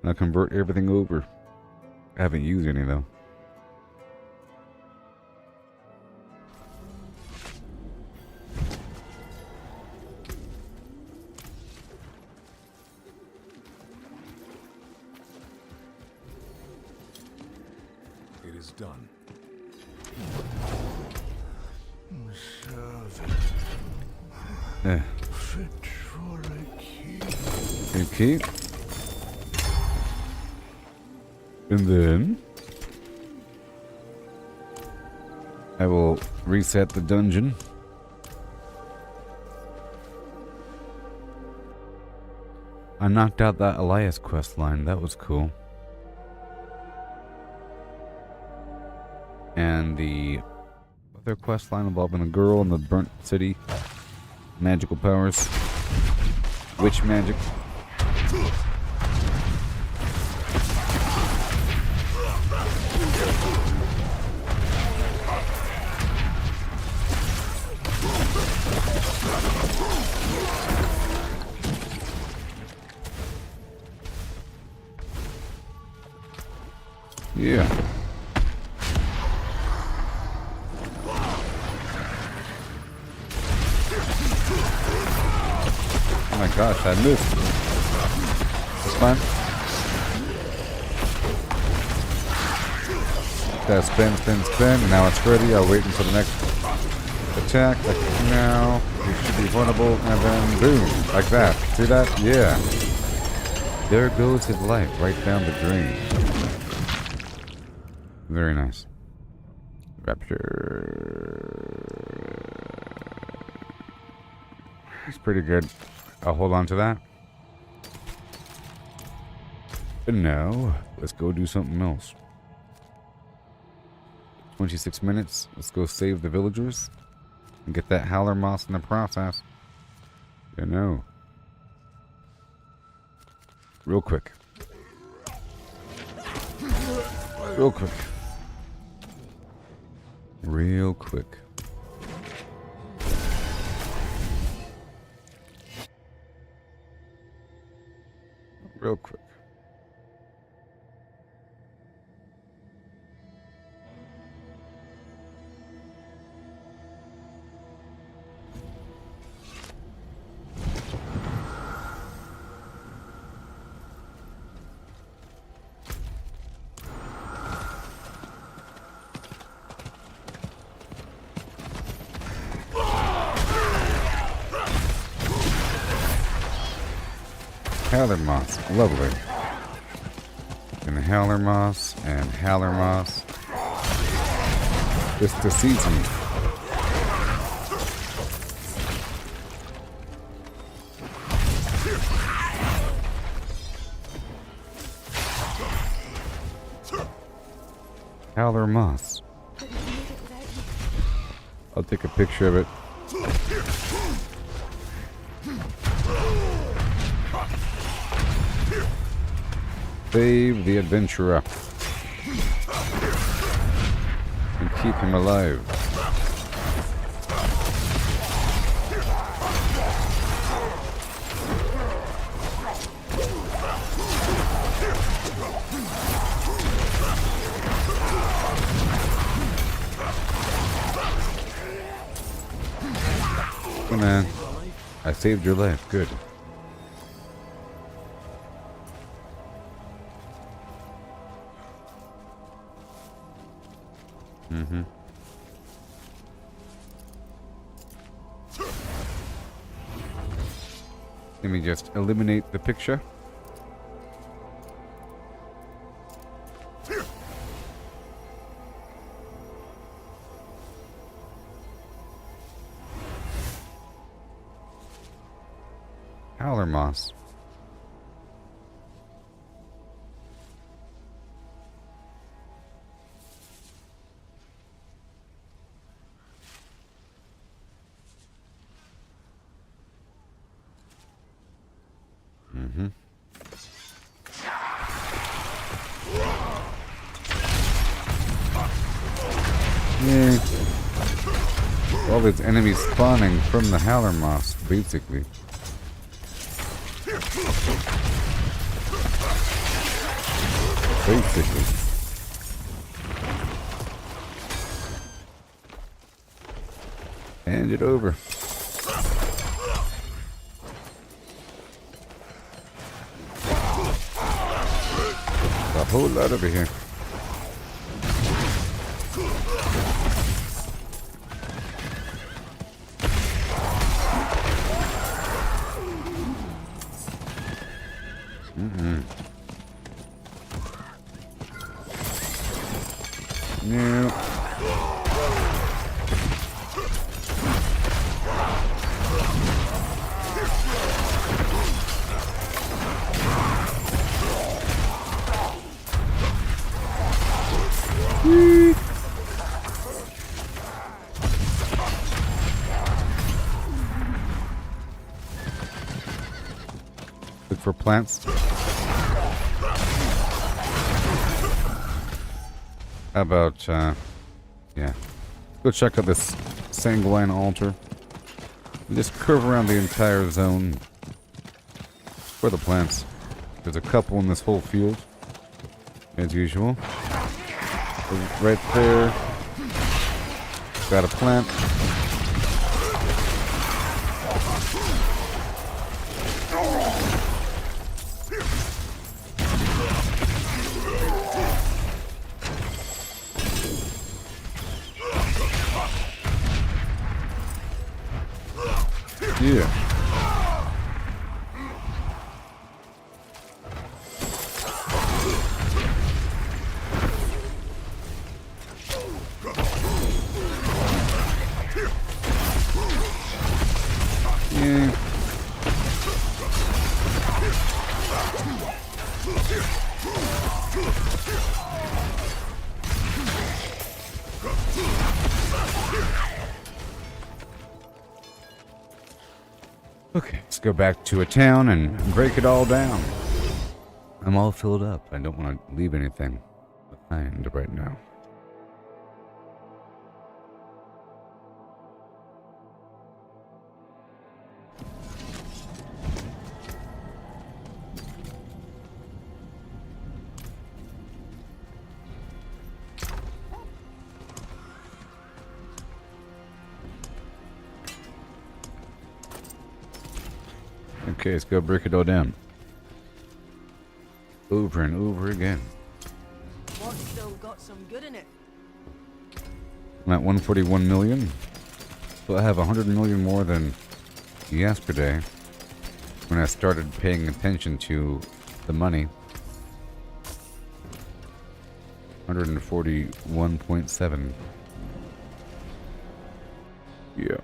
I'll convert everything over. I haven't used any though.
It is done.
Yeah.
Fit for a key.
Okay. And then I will reset the dungeon. I knocked out that Elias quest line. That was cool. And the other quest line involving a girl in the burnt city. Magical powers. Witch magic. Yeah. Oh my gosh, I missed. It's fine. Gotta spin, spin, spin. Now it's ready. I'll wait until the next attack. Like now. You should be vulnerable. And then boom. Like that. See that? Yeah. There goes his life right down the drain. Very nice. Rapture. It's pretty good. I'll hold on to that. But now, let's go do something else. 26 minutes. Let's go save the villagers. And get that howler moss in the process. You know. Real quick. Real quick. Real quick. Real quick. Howler moss, lovely. And howler moss and howler moss. Just the season. Howler moss. I'll take a picture of it. Save the adventurer. And keep him alive. Oh man, I saved your life. Good. Let me just eliminate the picture. Howler moss. Yeah. All these enemies spawning from the howler moss, basically. Hand it over. A whole lot over here. No. Look for plants. How about, yeah. Go check out this sanguine altar. We just curve around the entire zone. For the plants. There's a couple in this whole field. As usual. Right there. Got a plant. Yeah. Yeah. Okay, let's go back to a town and break it all down. I'm all filled up. I don't want to leave anything behind right now. Okay, let's go break it all down. Over and over again.
What's still got some good in it?
I'm at 141 million. So I have 100 million more than yesterday when I started paying attention to the money. 141.7. Yeah.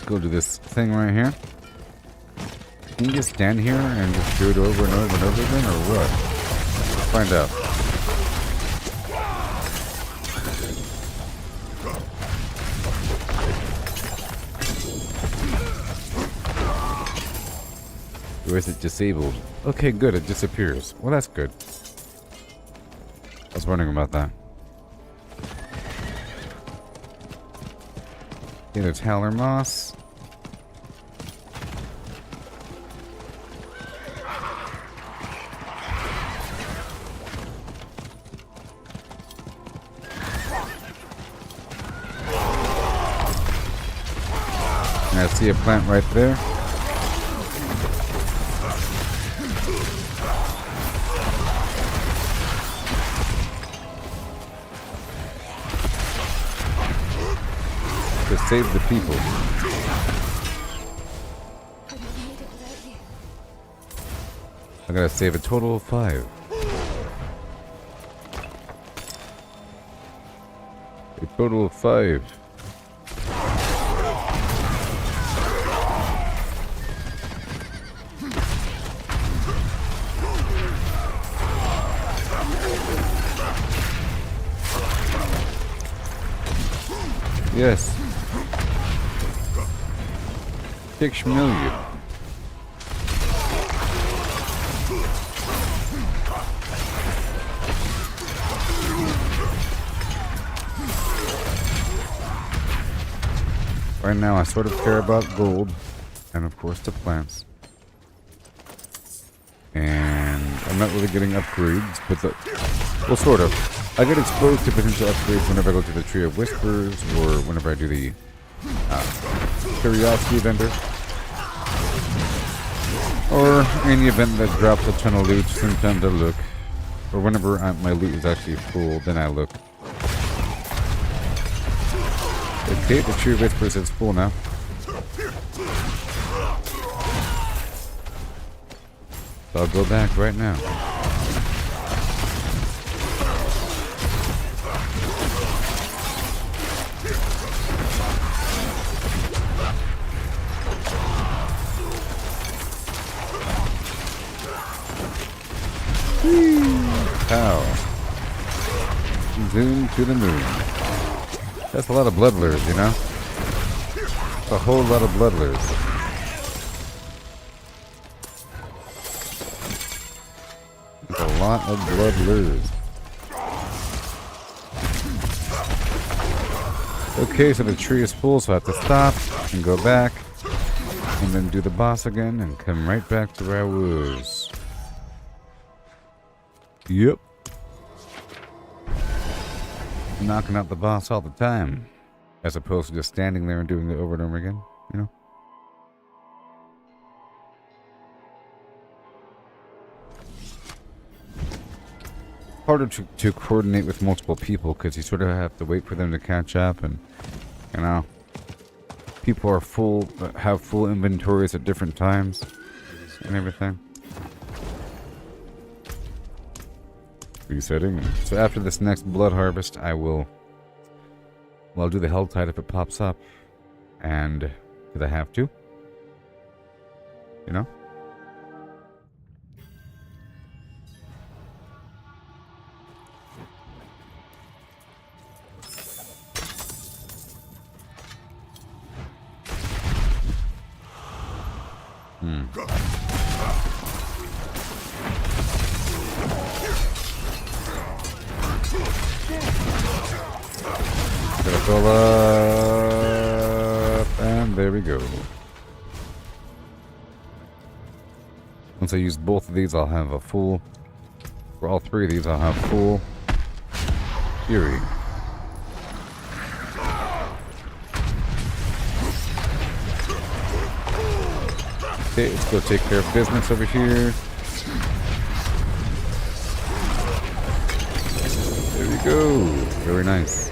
Go to this thing right here. Can you just stand here and just do it over and over and over again, or what? Let's find out. Or is it disabled? Okay, good, it disappears. Well, that's good. I was wondering about that. Okay, there's Howler Moss. And I see a plant right there. To save the people. I gotta save a total of 5. A total of 5. Yes. 6 million. Right now I sort of care about gold and of course the plants. And I'm not really getting upgrades, but well, sort of. I get exposed to potential upgrades whenever I go to the Tree of Whispers or whenever I do the Curiosity Vendor. Or any event that drops a ton of loot, sometimes I look. Or whenever my loot is actually full, then I look. Okay, the Tree of Whispers is full now. So I'll go back right now. Pow. Zoom to the moon. That's a lot of bloodlures, you know? That's a whole lot of bloodlures. That's a lot of bloodlures. Okay, so the tree is full, so I have to stop and go back. And then do the boss again and come right back to where I was. Yep. Knocking out the boss all the time. As opposed to just standing there and doing it over and over again, you know? Harder to coordinate with multiple people because you sort of have to wait for them to catch up and, you know, people are full, have full inventories at different times and everything. Resetting. So after this next blood harvest, I'll do the Hell Tide if it pops up. And, because I have to. you know? Gotta fill up, and there we go. Once I use both of these, I'll have a full. For all three of these, I'll have full fury. Okay, let's go take care of business over here. There we go. Very nice.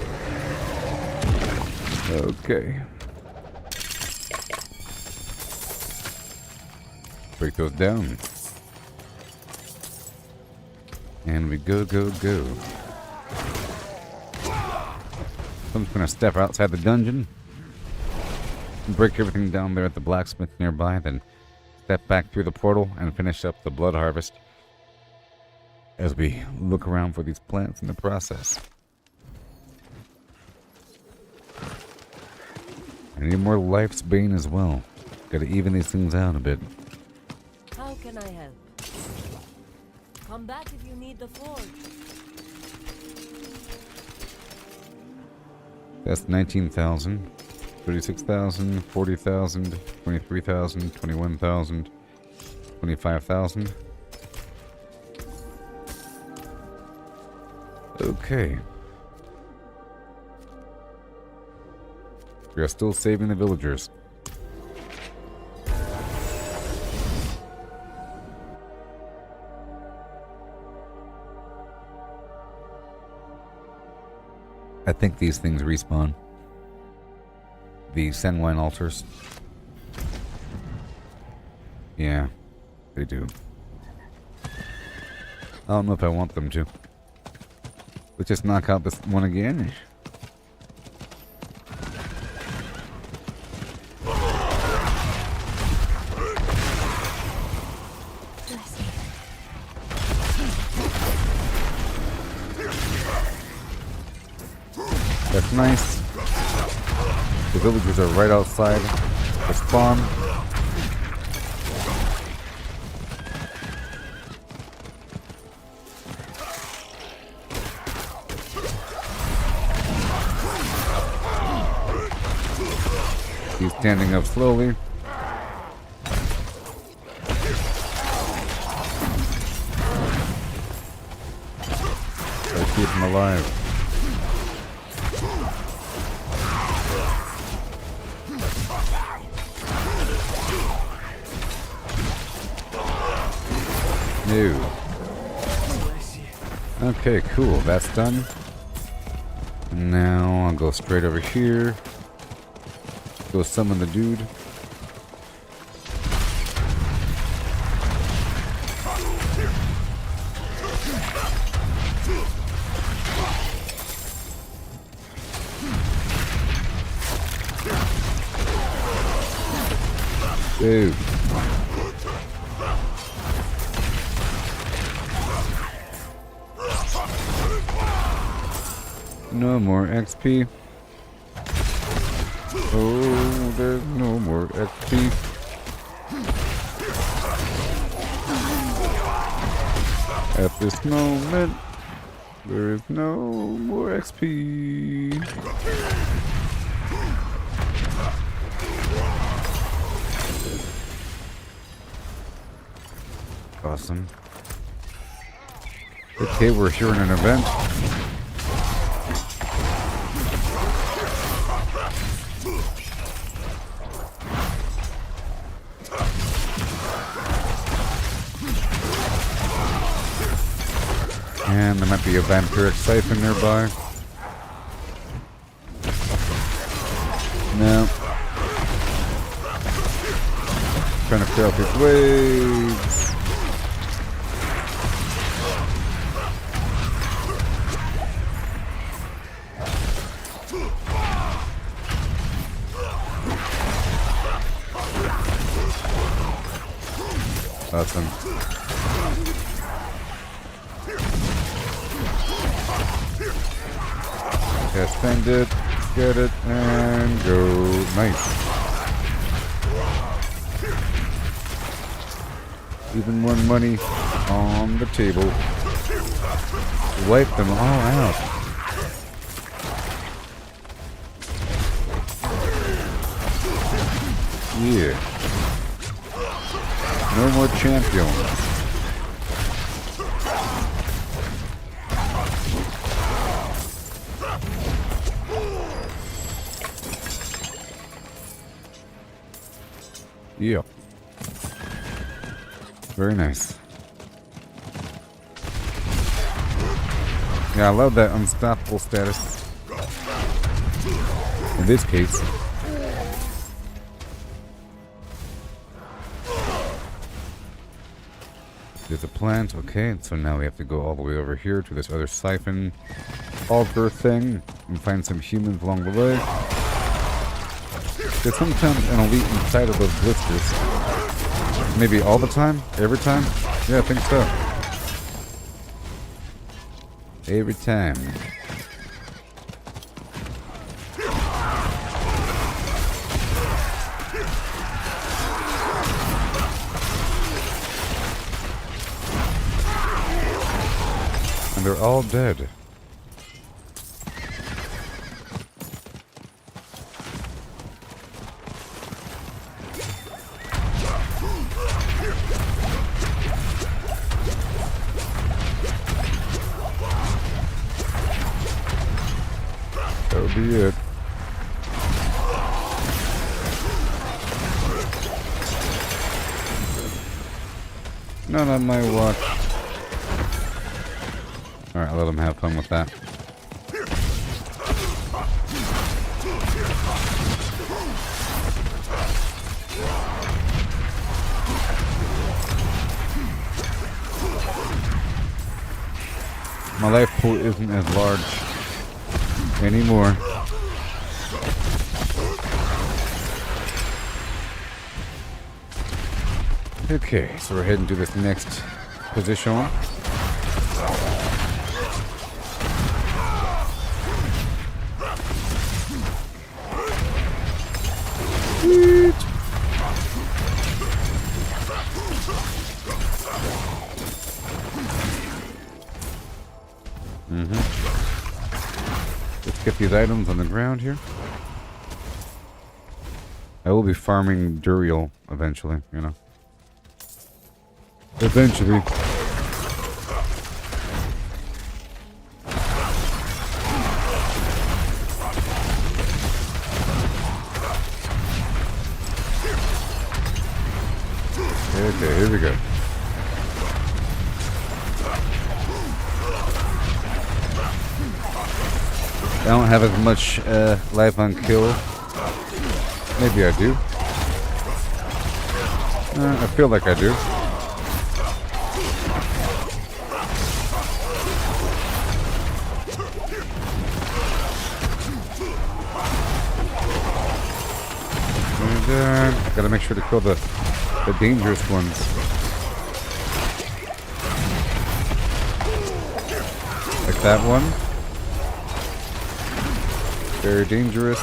Okay. Break those down. And we go, go, go. So I'm just gonna step outside the dungeon. Break everything down there at the blacksmith nearby, then step back through the portal and finish up the blood harvest as we look around for these plants in the process. I need more Life's Bane as well. Gotta even these things out a bit.
How can I help? Come back if you need the forge.
That's 19,000, 36,000, 40,000, 23,000, 21,000, 25,000. Okay. We are still saving the villagers. I think these things respawn. The Senwine altars. Yeah, they do. I don't know if I want them to. Let's just knock out this one again. That's nice. The villagers are right outside the spawn. He's standing up slowly. Try to keep him alive. No. Okay, cool. That's done. Now I'll go straight over here. Go summon the dude. Dude. No more XP. Oh, there's no more XP. At this moment, there is no more XP. Awesome. Okay, we're here in an event. And there might be a vampiric siphon nearby. No. Trying to clear out these waves. Awesome. Yeah, spend it, get it, and go. Nice. Even more money on the table. Wipe them all out. Yeah. No more champions. Yeah. Very nice. Yeah, I love that unstoppable status. In this case. There's a plant, okay, so now we have to go all the way over here to this other siphon altar thing and find some humans along the way. There's sometimes an elite inside of those blisters. Maybe all the time? Every time? Yeah, I think so. Every time. And they're all dead. That'll be it. Not on my watch. Alright, I'll let them have fun with that. My life pool isn't as large anymore. Okay, so we're heading to this next position. Let's get these items on the ground here. I will be farming Duriel eventually, you know. Eventually. Okay, here we go. I don't have as much life on kill. Maybe I do. I feel like I do. And gotta make sure to kill the dangerous ones. Like that one. Very dangerous.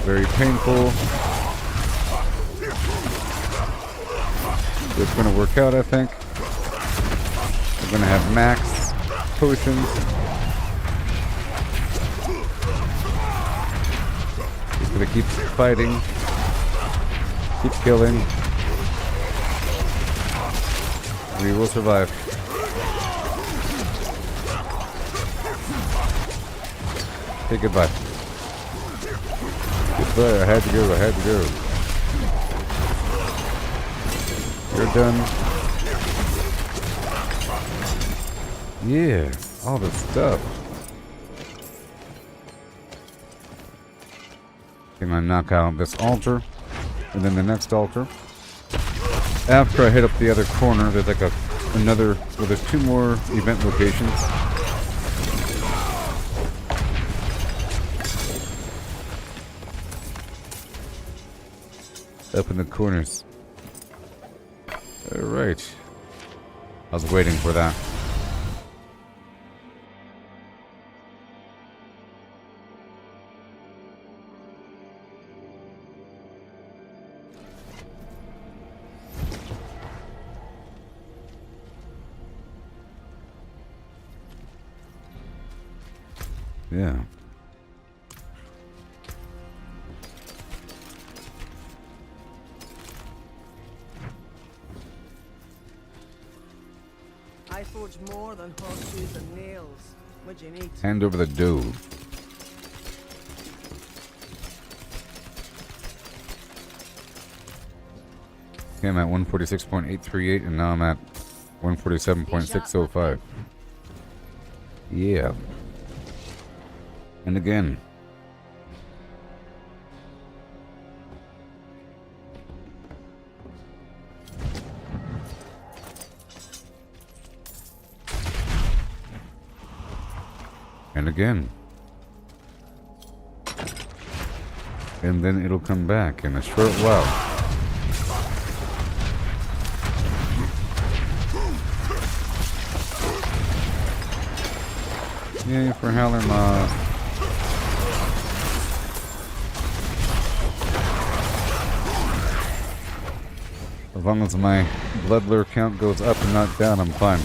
Very painful. It's gonna work out, I think. We're gonna have max potions. Just gonna keep fighting. Keep killing. We will survive. Say goodbye. Goodbye, I had to go, I had to go. You're done. Yeah, all this stuff. I'm gonna knock out this altar, and then the next altar. After I hit up the other corner, there's like another, well, there's two more event locations. Up in the corners. Alright. I was waiting for that. Yeah.
I forge more than horseshoes and nails. What'd you need?
Hand over the dough. Okay, I'm at 146.838 and now I'm at 147.605. Yeah. And again. And again. And then it'll come back in a short while. Yay for Howler Moth. As long as my blood lure count goes up and not down, I'm fine.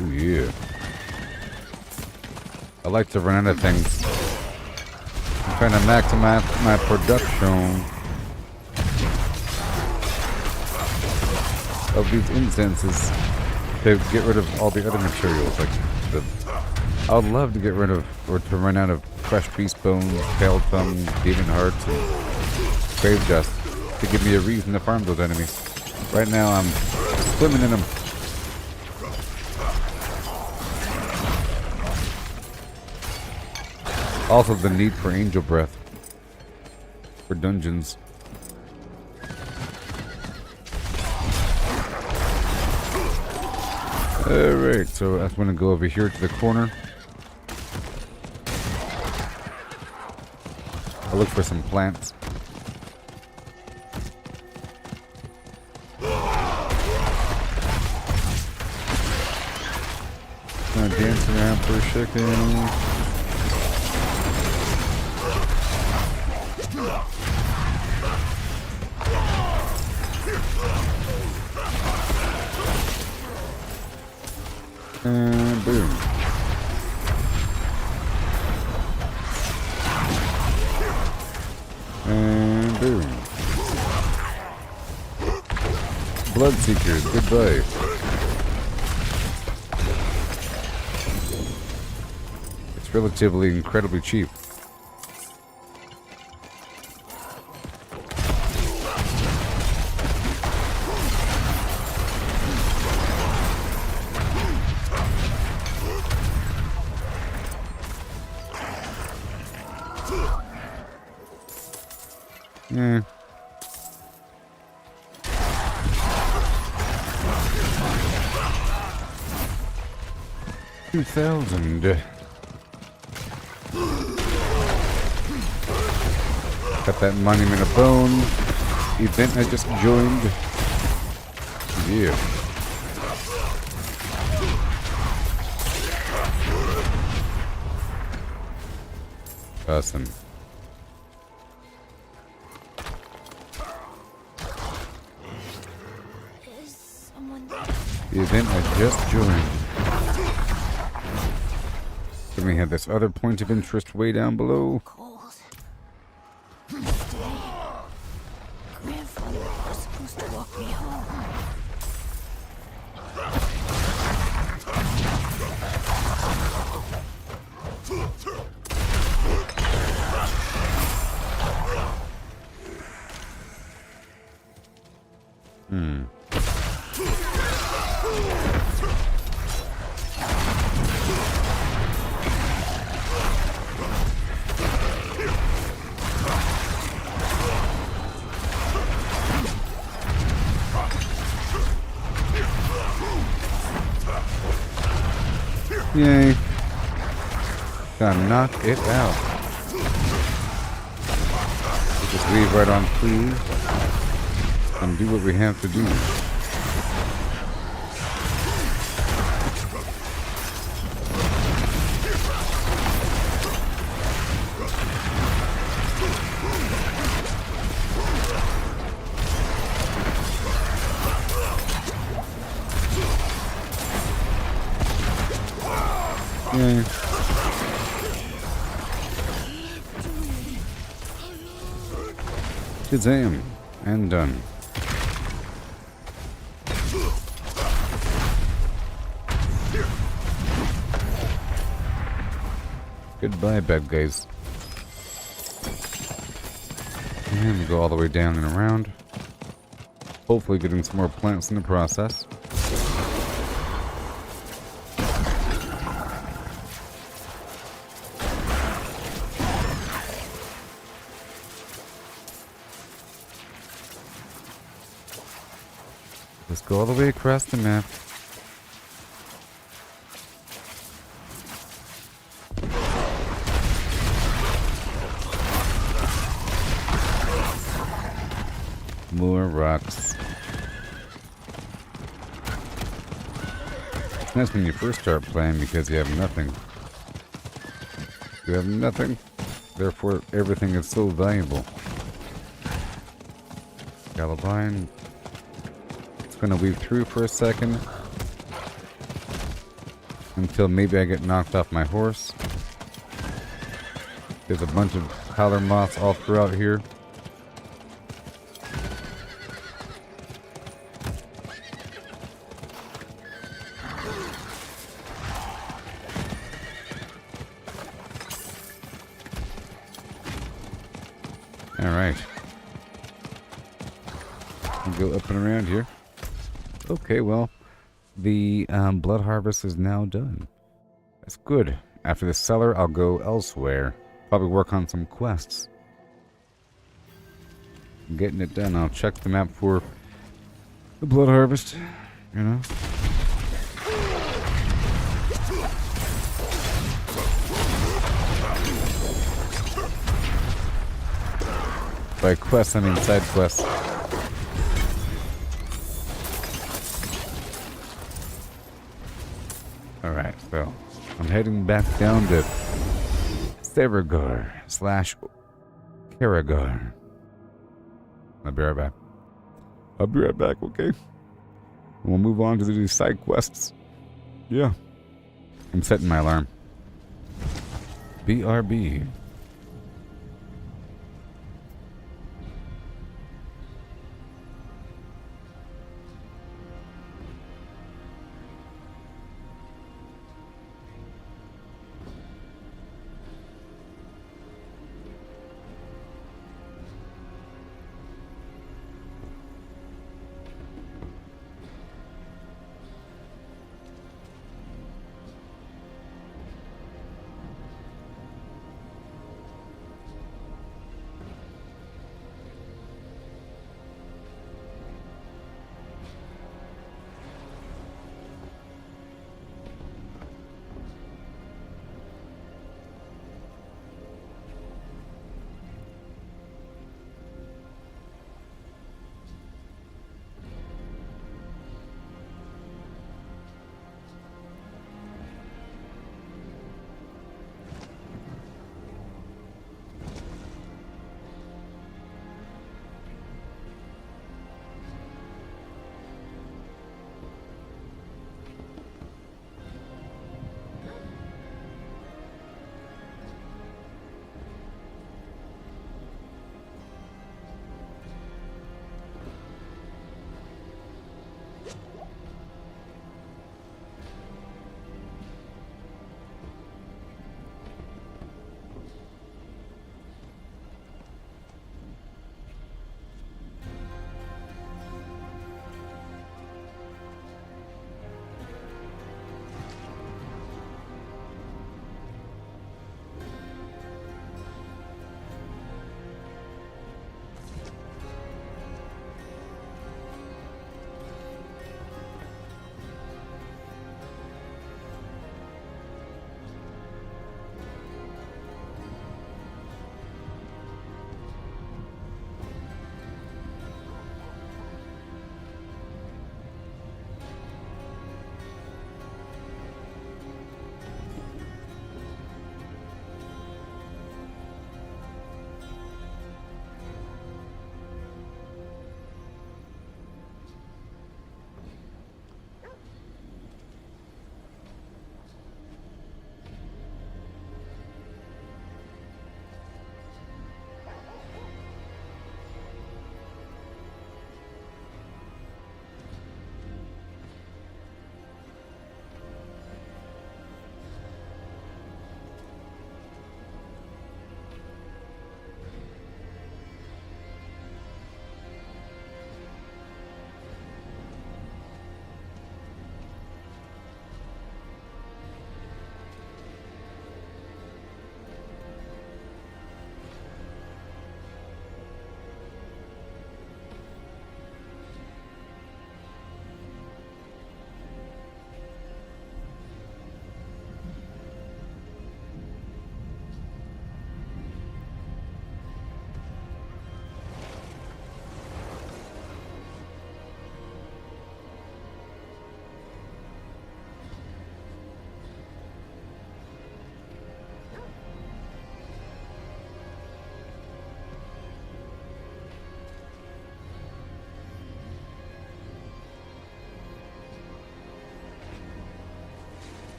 Ooh, yeah. I like to run out of things. I'm trying to maximize my production of these incenses to get rid of all the other materials. Like I would love to get rid of or to run out of fresh beast bones, pale tongue, demon hearts, and grave dust to give me a reason to farm those enemies. Right now I'm swimming in them. Also the need for angel breath for dungeons. Alright, so I'm going to go over here to the corner. I'll look for some plants. Gonna dance around for a second. And boom. And boom. Bloodseekers, goodbye. It's relatively incredibly cheap. Yeah. $2,000. Got that Monument of Bone event I just joined. Yeah. Awesome. The event I just joined. Then we have this other point of interest way down below.
Today, Grandfather was supposed to walk me home.
Yay. Gonna knock it out. Just leave right on through and do what we have to do. Yeah. Shazam. And done. Goodbye, bad guys. And we go all the way down and around. Hopefully getting some more plants in the process. Let's go all the way across the map. More rocks. It's nice when you first start playing because you have nothing. You have nothing, therefore everything is so valuable. Galabine. Gonna weave through for a second until maybe I get knocked off my horse. There's a bunch of howler moths all throughout here. Alright. Go up and around here. Okay, well, the blood harvest is now done. That's good. After the cellar, I'll go elsewhere. Probably work on some quests. Getting it done. I'll check the map for the blood harvest. You know? By quests, I mean side quests. Alright, so I'm heading back down to Severgar / Karagar. I'll be right back. I'll be right back, okay? We'll move on to these side quests. Yeah. I'm setting my alarm. BRB.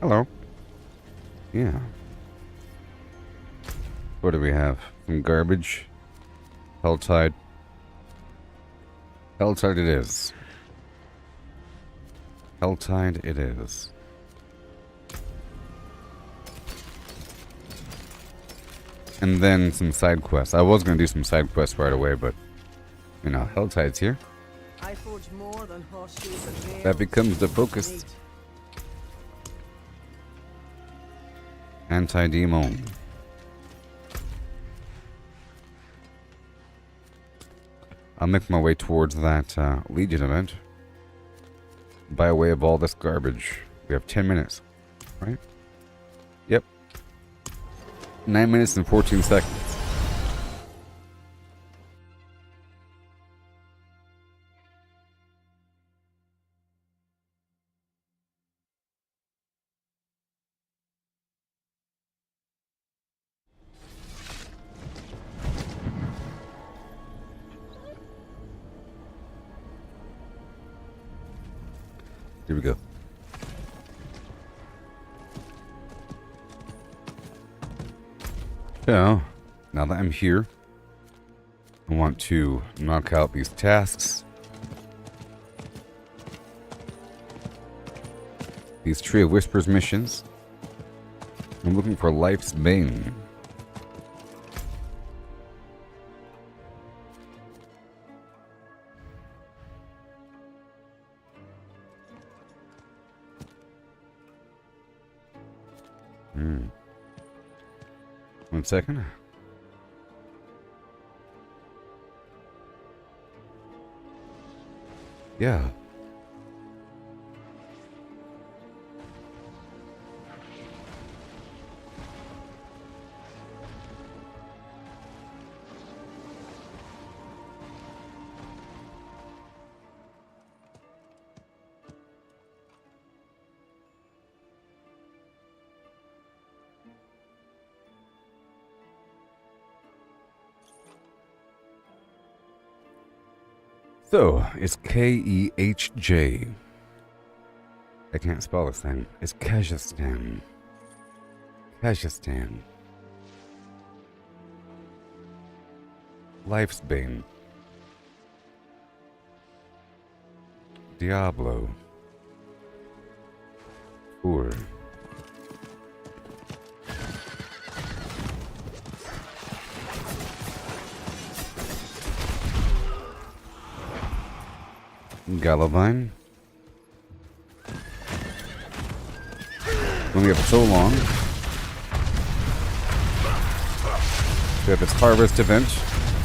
Hello. Yeah. What do we have? Some garbage. Helltide. Helltide it is. Helltide it is. And then some side quests. I was going to do some side quests right away, but, you know, Helltide's here.
I forge more than horseshoes and nails.
That becomes the focus. Anti-demon. I'll make my way towards that Legion event. By way of all this garbage. We have 10 minutes. Right? Yep. 9 minutes and 14 seconds. Here we go. So, now that I'm here, I want to knock out these tasks. These Tree of Whispers missions. I'm looking for Life's Bane. One second. Yeah. So, it's K-E-H-J. I can't spell this thing. It's Kazakhstan. Kazakhstan. Life's Bane. Diablo. 4. Galavine. When we have so long. We have its harvest event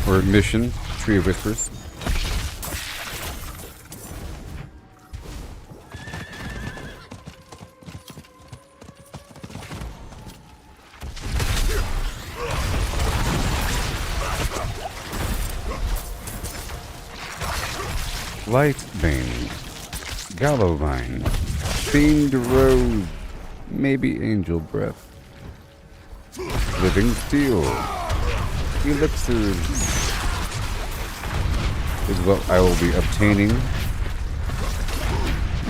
or mission, Tree of Whispers. Lightbane, Galovine, Fiend Rose, maybe Angel Breath, Living Steel, Elixir is what I will be obtaining.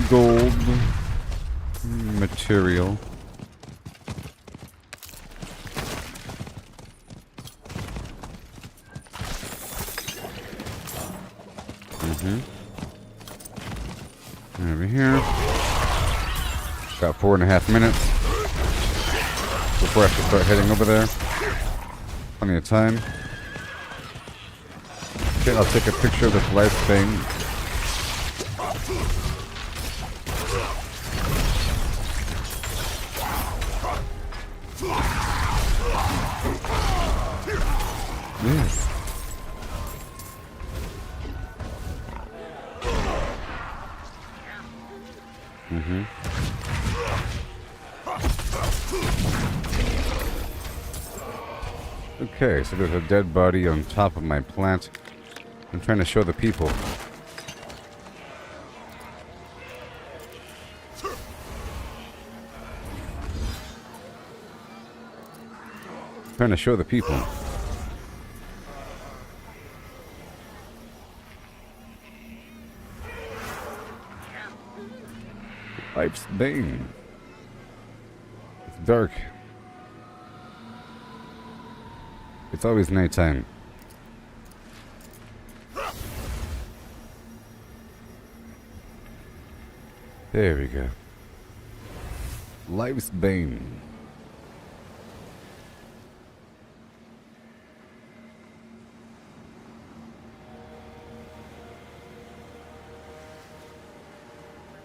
Gold material. Over here. About 4.5 minutes before I have to start heading over there. Plenty of time. Okay, I'll take a picture of this life thing. Yes. Okay, so there's a dead body on top of my plant. I'm trying to show the people. Trying to show the people. Life's Bane. dark. It's always nighttime. There we go. Life's Bane.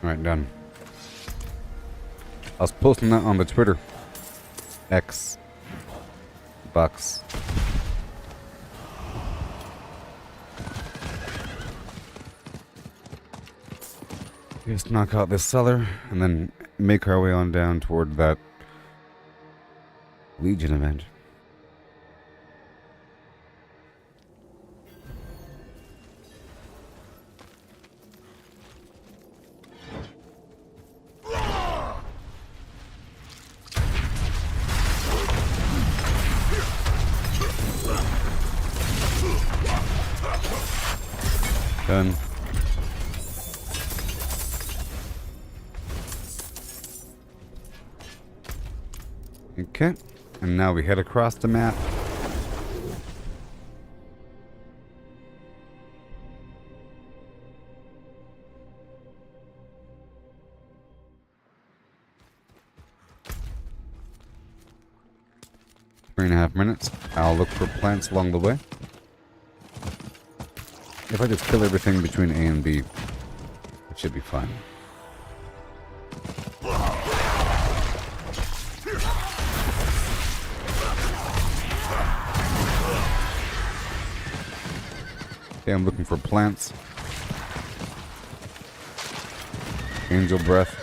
Alright, done. I was posting that on the Twitter. X. Box. Just knock out this cellar and then make our way on down toward that Legion event. Done. Okay, and now we head across the map. Three and a half minutes. I'll look for plants along the way. If I just kill everything between A and B, it should be fine. Okay, I'm looking for plants. Angel breath.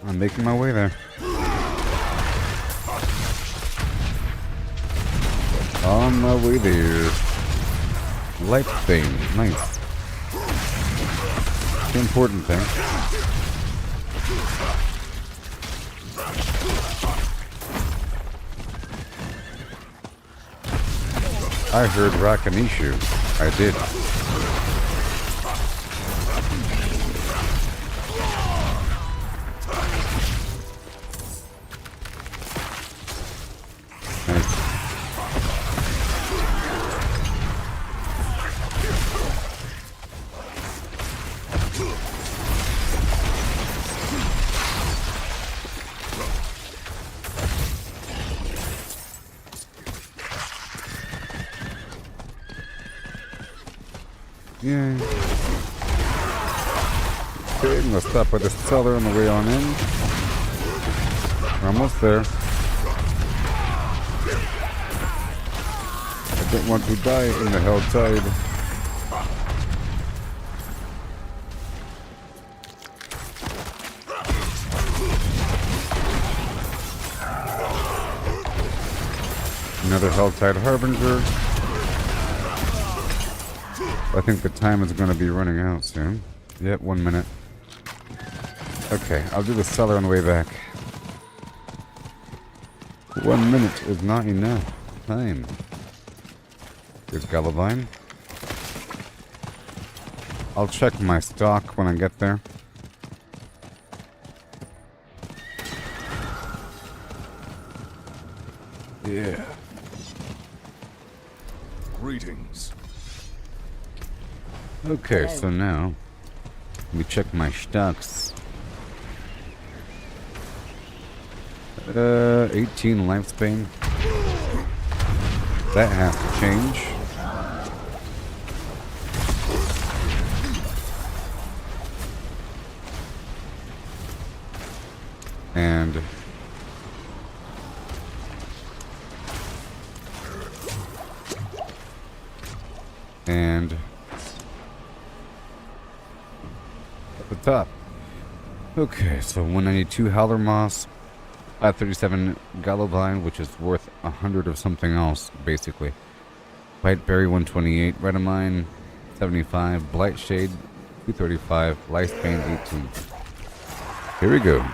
I'm making my way there. On my way there. Light Bane. Nice. The important thing. I heard Rakanishu. I did. Yeah. Okay, I'm gonna stop by the cellar on the way on in. We're almost there. I don't want to die in the hell tide. Another Helltide Harbinger. I think the time is going to be running out soon. Yep, 1 minute. Okay, I'll do the cellar on the way back. 1 minute is not enough time. Here's Galavine. I'll check my stock when I get there. Yeah.
Greetings.
Okay, so now we check my stocks. 18 lifespan. That has to change. And at the top. Okay, so 192 Howler Moss, 537 Galavine, which is worth 100 of something else, basically. Biteberry 128, Redamine 75, Blightshade 235. Lifespan 18. Here we go.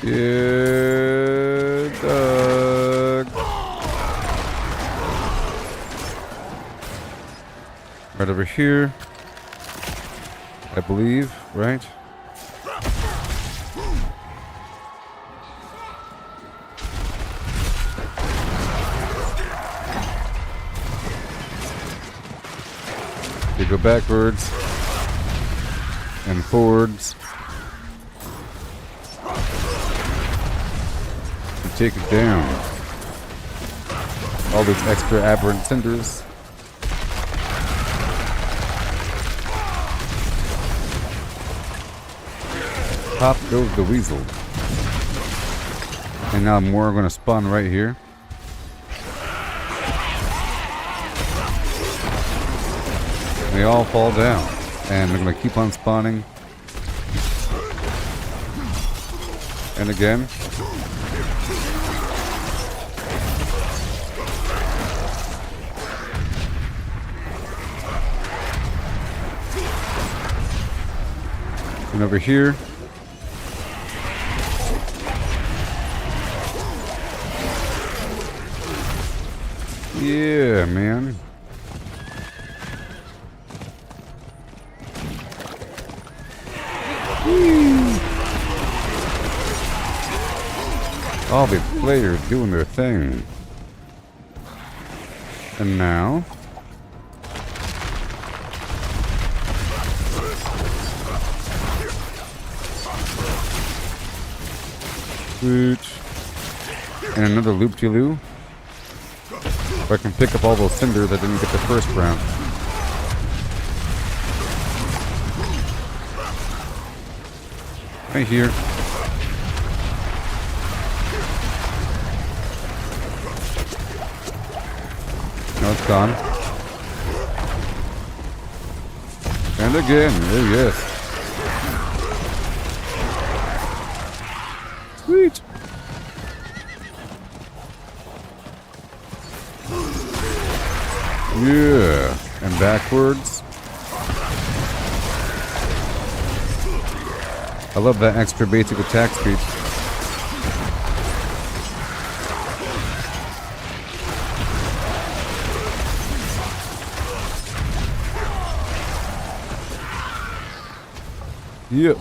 Yeah, Doug. Right over here, I believe, right? You go backwards and forwards. Take it down. All these extra aberrant cinders. Pop goes the weasel. And now more are going to spawn right here. They all fall down. And they're going to keep on spawning. And again. And over here. Yeah, man. Whee. All the players doing their thing. And now. And another loop-de-loo. So I can pick up all those cinders I didn't get the first round. Right here. No, it's gone. And again. Oh, yes. Sweet. Yeah, and backwards. I love that extra basic attack speed. Yep.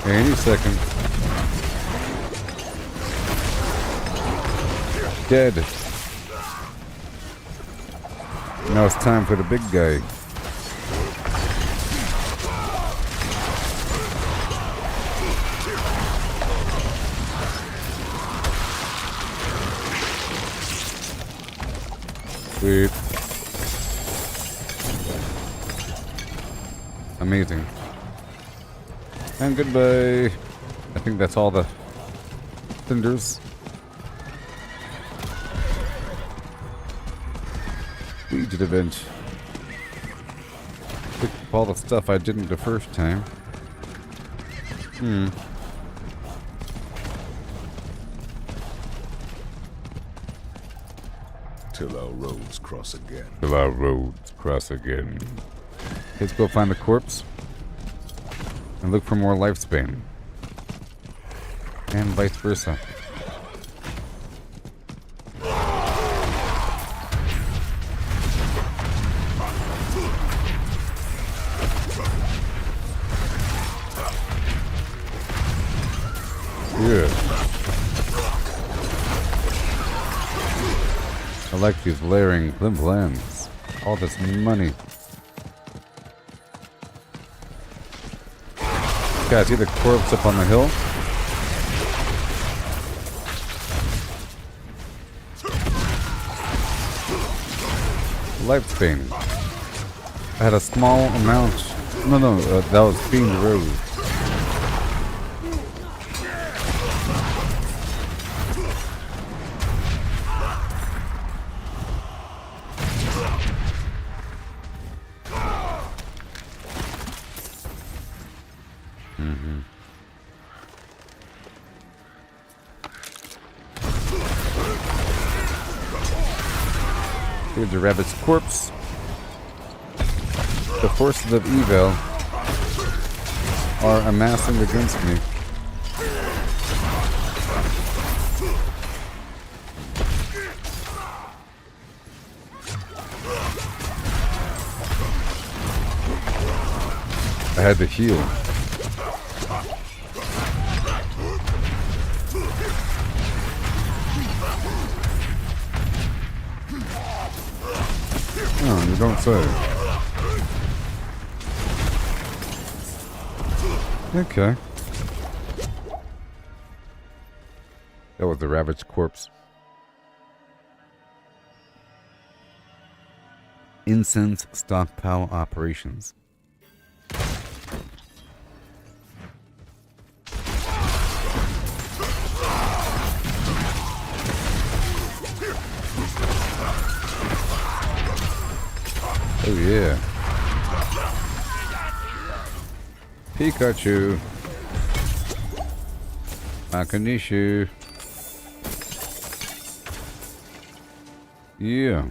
Any second. Dead. Now it's time for the big guy. Sweet. Amazing. And goodbye. I think that's all the cinders. We did event. Pick up all the stuff I didn't the first time.
Till our roads cross again.
Till our roads cross again. Let's go find the corpse. And look for more lifespan. And vice versa. Yeah. I like these layering blim-blams. All this money. Guys, see the corpse up on the hill? Lifespan. I had a small amount. No, that was Fiend Rose. Here's a rabbit's corpse. The forces of evil are amassing against me. I had to heal. Oh, you don't say. Okay. That was the Ravaged corpse. Incense stockpile operations. Oh yeah. Pikachu. Akanishu. Yeah.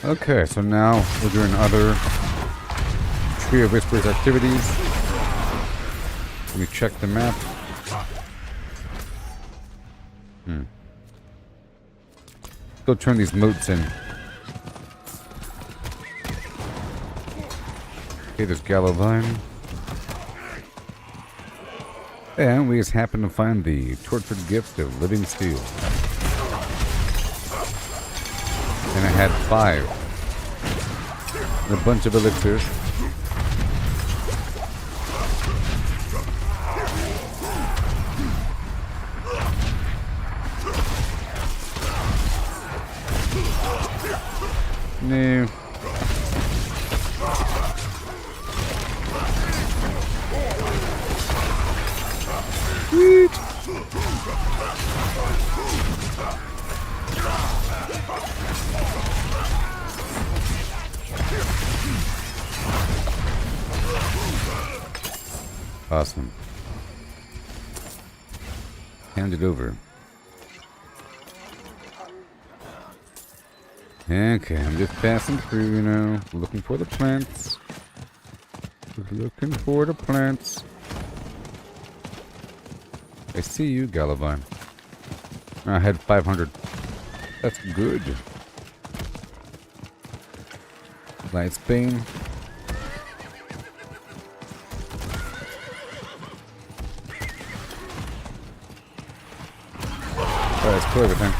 Okay, so now we're doing other Tree of Whispers activities. Let me check the map. Go turn these moats in. Okay, there's Gallovine. And we just happen to find the tortured gift of living steel. And I had 5. And a bunch of elixirs. No. Sweet. Awesome. Hand it over. Okay, I'm just passing through, you know, looking for the plants. Looking for the plants. I see you, Gallovine. I had 500. That's good. Lightsbane. Oh, let's kill everything.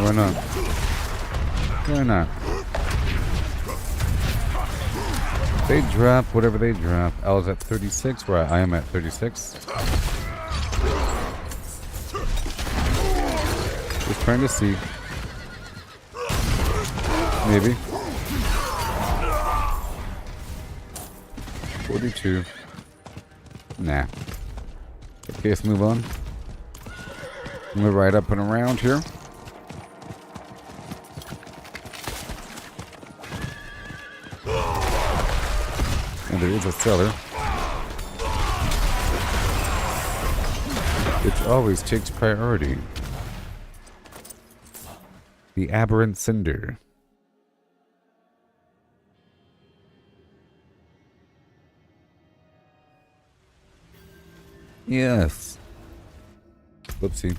Why not? Why not? They drop whatever they drop. I was at 36, where I am at 36. Just trying to see. Maybe. 42. Nah. Okay, let's move on. Move right up and around here. And there is a cellar, which always takes priority. The Aberrant Cinder. Yes. Whoopsie.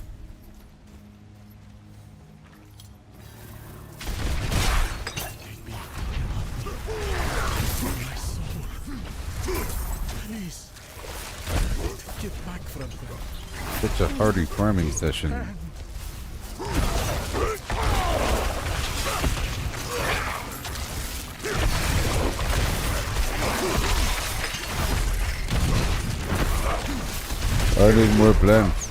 Please. Get back from them.
Such a hardy farming session. I need more plants.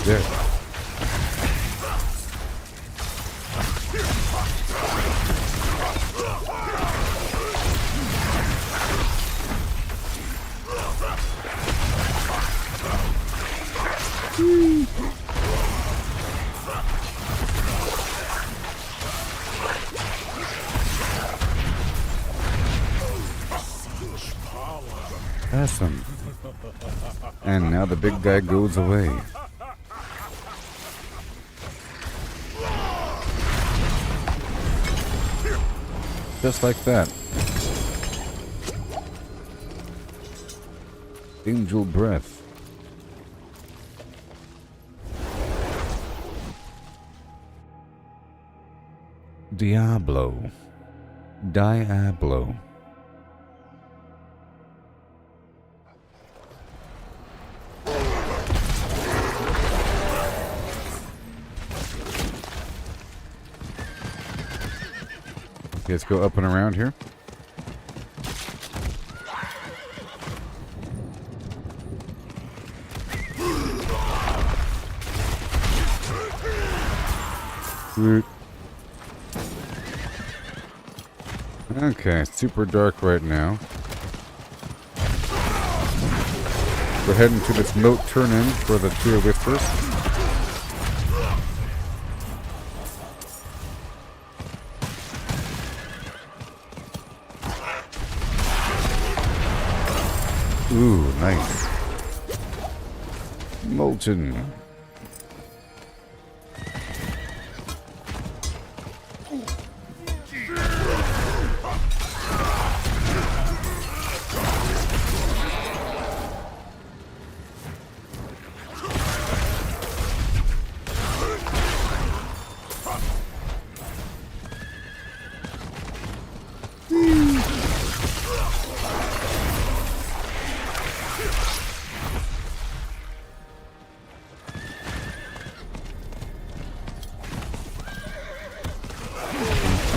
There. Awesome. And now the big guy goes away. Just like that. Angel breath. Diablo. Diablo. Let's go up and around here. Sweet. Okay, super dark right now. We're heading to this moat turn-in for the Tree of Whispers. Ooh, nice. Molten.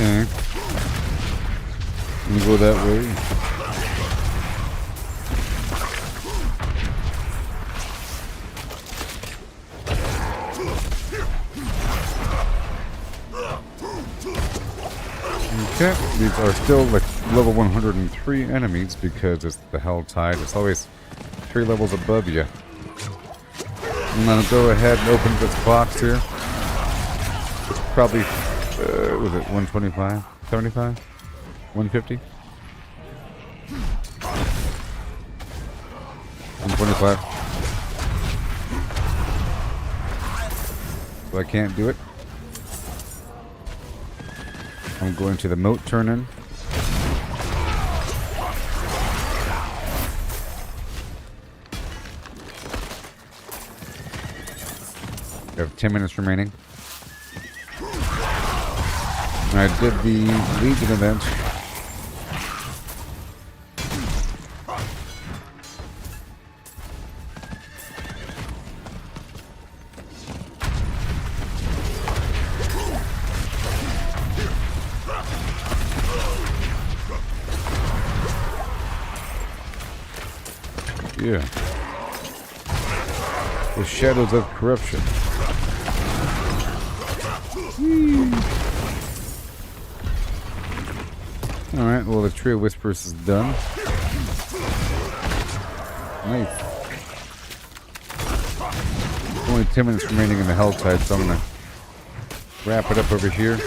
Okay. Let me go that way. Okay, these are still like level 103 enemies because it's the Hell Tide. It's always 3 levels above you. I'm gonna go ahead and open this box here. It's probably was it 125? 75? 150? 125. So I can't do it. I'm going to the moat turn-in. We have 10 minutes remaining. I did the Legion event. Yeah. The Shadows of Corruption. Alright, well the Tree of Whispers is done. Nice. Only 10 minutes remaining in the Hell Tide, so I'm gonna wrap it up over here.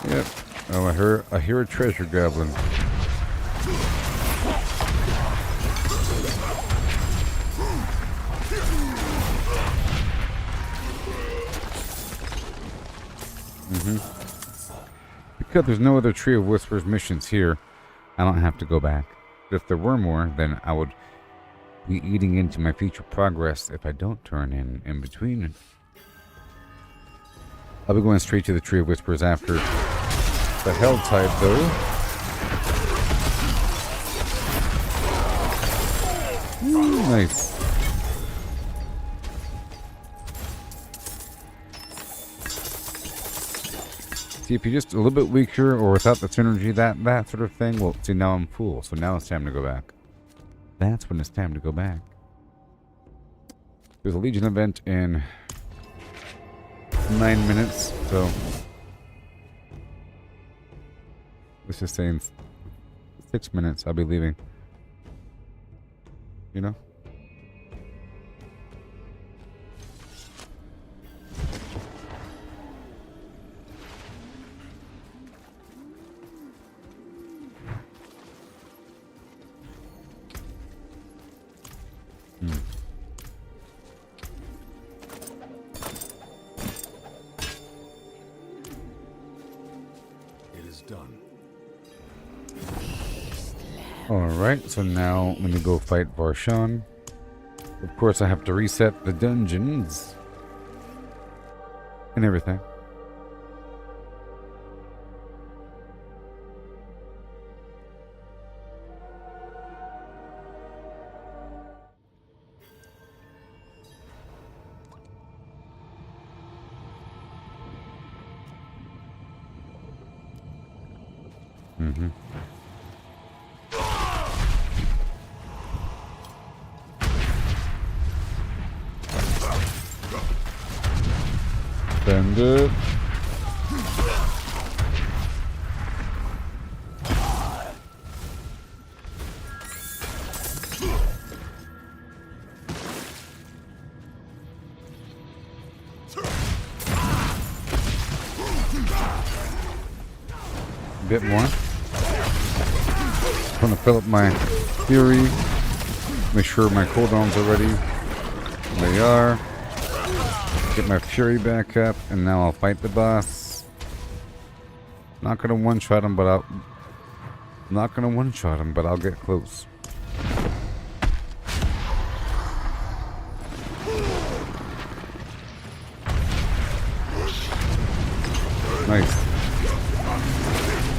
Yep. Oh, I hear a treasure goblin. Because there's no other Tree of Whispers missions here, I don't have to go back. But if there were more, then I would be eating into my future progress if I don't turn in between. I'll be going straight to the Tree of Whispers after the Helltide, though. Ooh, nice. See, if you're just a little bit weaker or without the synergy, that sort of thing, well, see, now I'm full, so now it's time to go back. That's when it's time to go back. There's a Legion event in 9 minutes, so let's just say in 6 minutes I'll be leaving. You know? Alright, so now let me go fight Varshan. Of course I have to reset the dungeons and everything. Bend it. A bit more. I'm gonna fill up my fury. Make sure my cooldowns are ready. They are. Get my fury back up, and now I'll fight the boss. Not gonna one-shot him, but I'll get close. Nice.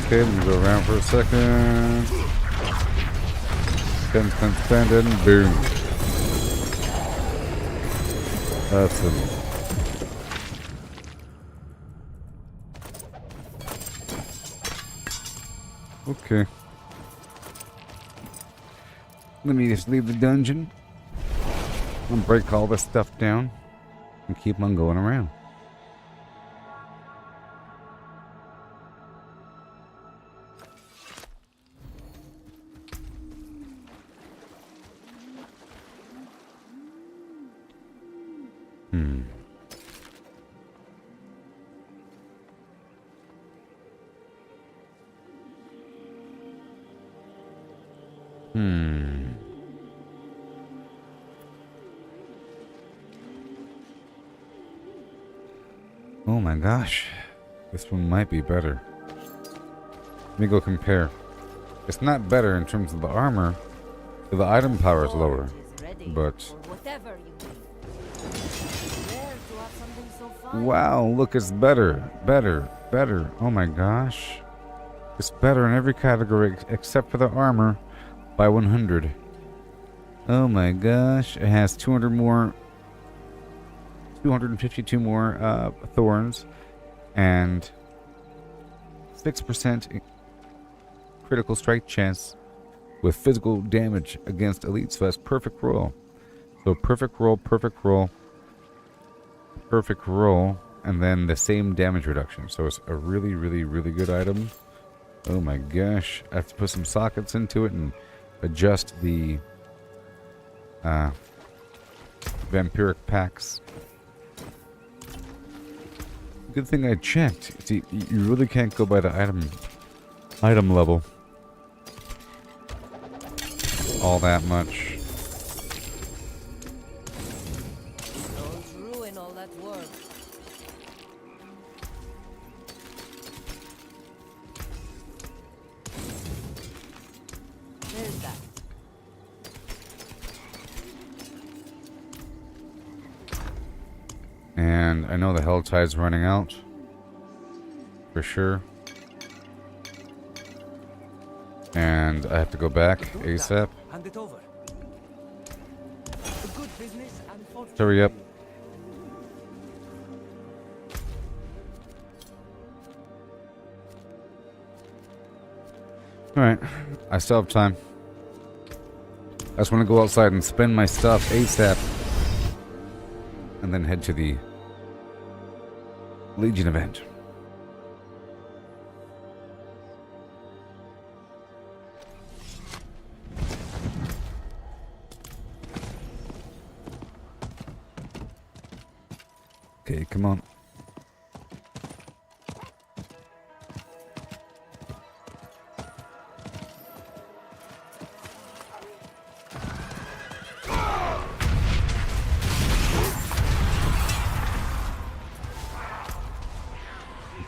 Okay, let me go around for a second. 10 standing, boom. Awesome. Okay. Let me just leave the dungeon and break all this stuff down and keep on going around. Oh my gosh, this one might be better. Let me go compare. It's not better in terms of the armor, so the item power is lower, but wow, look, it's better. Oh my gosh, it's better in every category except for the armor by 100. Oh my gosh, it has 252 more thorns and 6% critical strike chance with physical damage against elites. So that's perfect roll. So perfect roll, and then the same damage reduction. So it's a really, really, really good item. Oh my gosh, I have to put some sockets into it and adjust the vampiric packs. Good thing I checked. See, you really can't go by the item level all that much.
Don't ruin all that work. There's that.
And I know the hell tide's running out. For sure. And I have to go back ASAP.
Hand it over. Good business and fortune.
Hurry up. Alright. I still have time. I just want to go outside and spend my stuff ASAP. And then head to the Legion event. Okay, come on.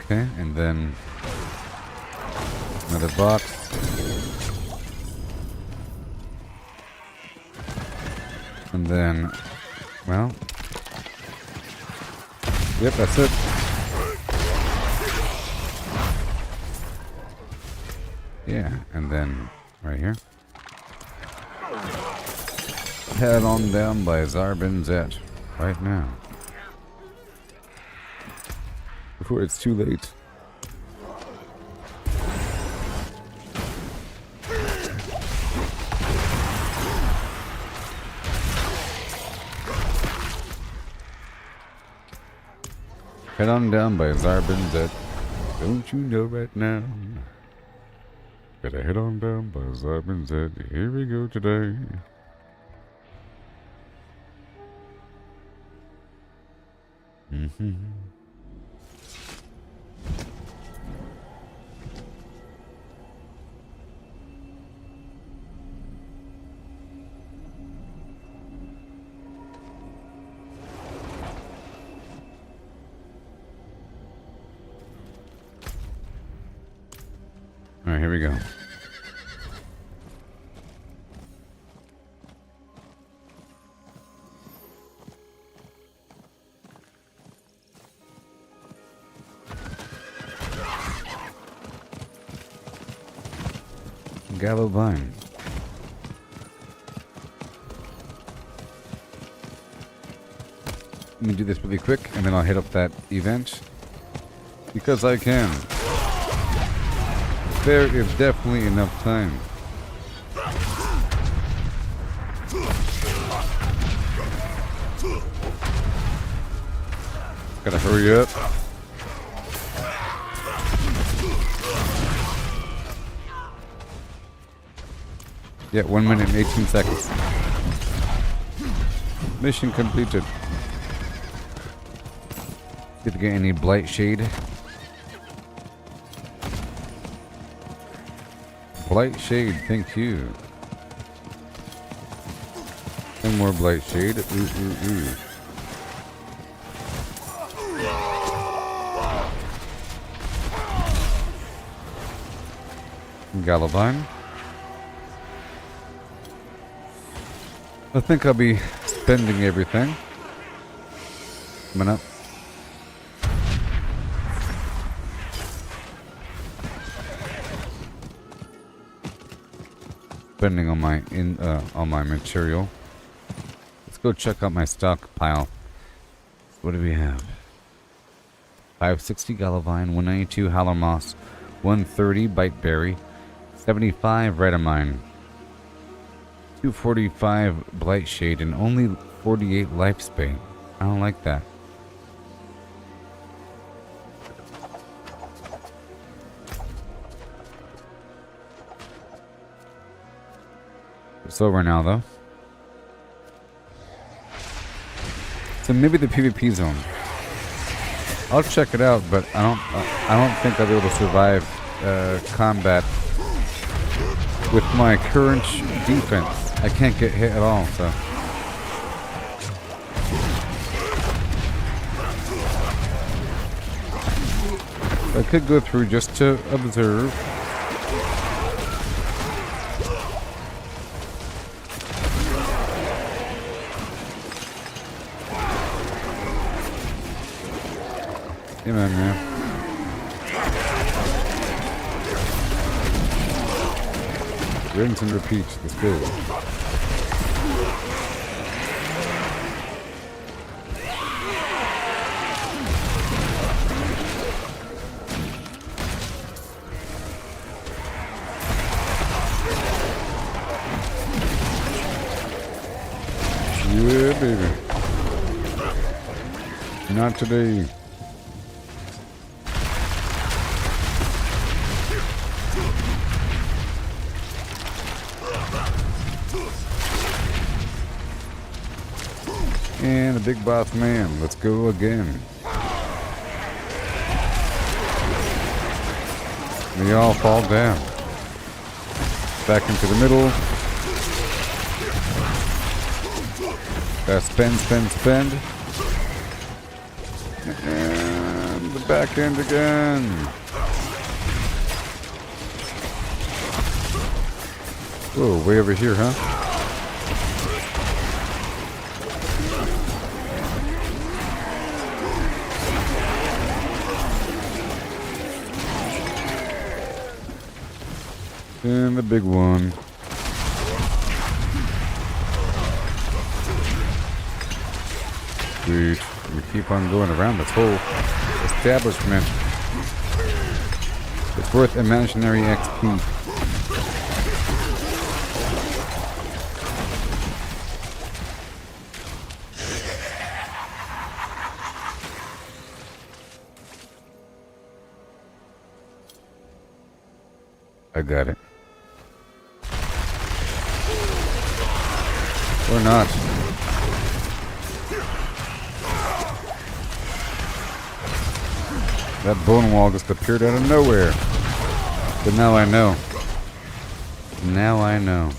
Okay, and then another box. And then, well, yep, that's it. Yeah, and then right here. Head on down by Zarbinzet right now. Before it's too late. Head on down by Zarbinzet. Don't you know right now? Gotta head on down by Zarbinzet. Here we go today. Alright, here we go. Gallo Vine. Let me do this really quick and then I'll hit up that event. Because I can. There is definitely enough time. Gotta hurry up. Yeah, 1 minute and 18 seconds. Mission completed. Did we get any blight shade? Blight shade, thank you. And more blight shade. Gallavine. I think I'll be spending everything. Coming up. Spending on my material. Let's go check out my stockpile. What do we have? 560 Gallavine, 192 Howler Moss, 130 Biteberry, 75 Redamine, 245 Blight Shade, and only 48 Lifespan. I don't like that. It's over now, though. So maybe the PvP zone. I'll check it out, but I don't think I'll be able to survive combat with my current defense. I can't get hit at all, so. I could go through just to observe. Come on, man. Rinse and repeat. Let's go. Yeah, baby. Not today. And a big boss man. Let's go again. They all fall down. Back into the middle. Spend, spend, spend. And the back end again. Whoa, way over here, huh? And the big one. Sweet. We keep on going around this whole establishment. It's worth imaginary XP. I got it. Or not. That bone wall just appeared out of nowhere. But now I know. Now I know.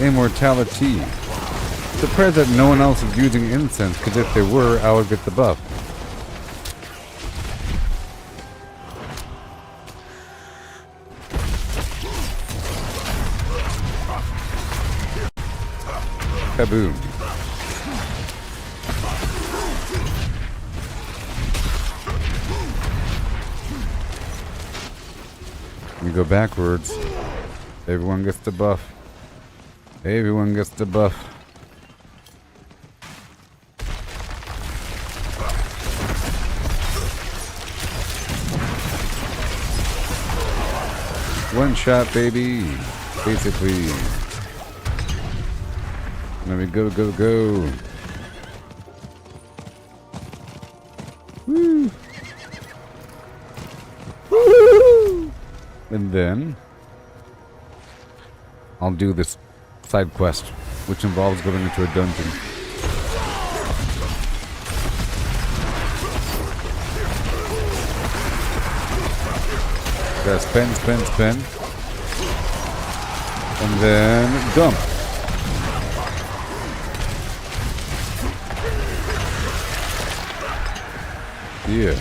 Immortality. Surprised that no one else is using incense, because if they were, I would get the buff. Kaboom. We go backwards. Everyone gets the buff. Everyone gets the buff. One shot, baby. Basically. Let me go, go, go. Woo. Woo. And then I'll do this side quest, which involves going into a dungeon. Gotta spend, spend, spend. And then dump. Yeah.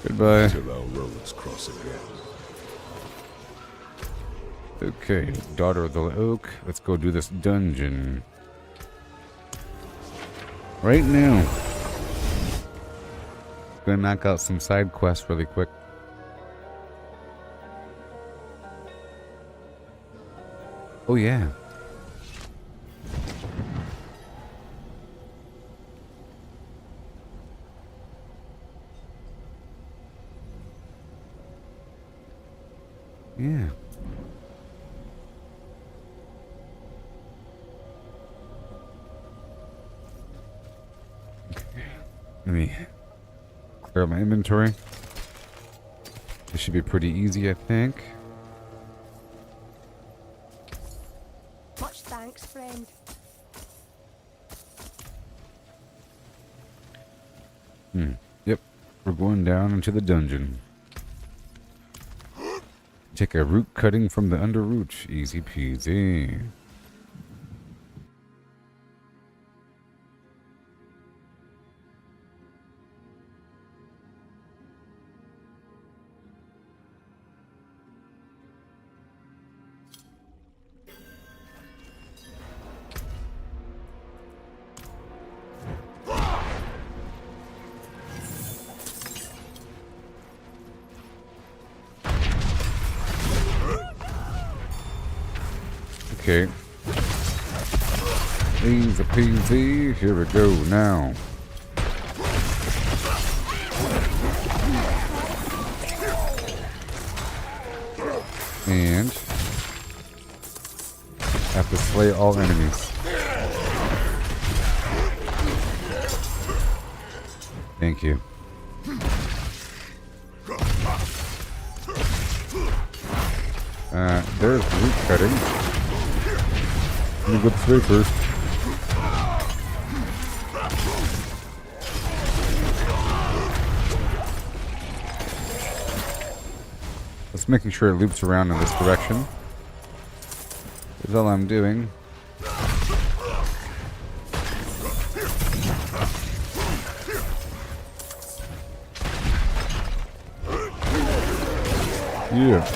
Goodbye.
Until our roads cross again.
Okay, Daughter of the Oak. Let's go do this dungeon. Right now. Gonna knock out some side quests really quick. Oh yeah. Yeah. Let me clear out my inventory. This should be pretty easy, I think.
Much thanks, friend.
Yep. We're going down into the dungeon. Take a root cutting from the underroot. Easy peasy. Okay. Easy peasy. Here we go now. And have to slay all enemies. Thank you. There's the root cutting. Let me go this way first. Just making sure it loops around in this direction. That's all I'm doing. Yeah.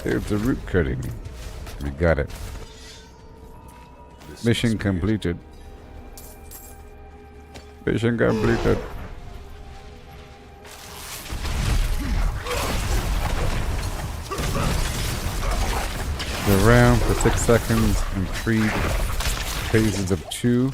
There's the root cutting. We got it. Mission completed. Mission completed. Go around for 6 seconds and 3 phases of 2.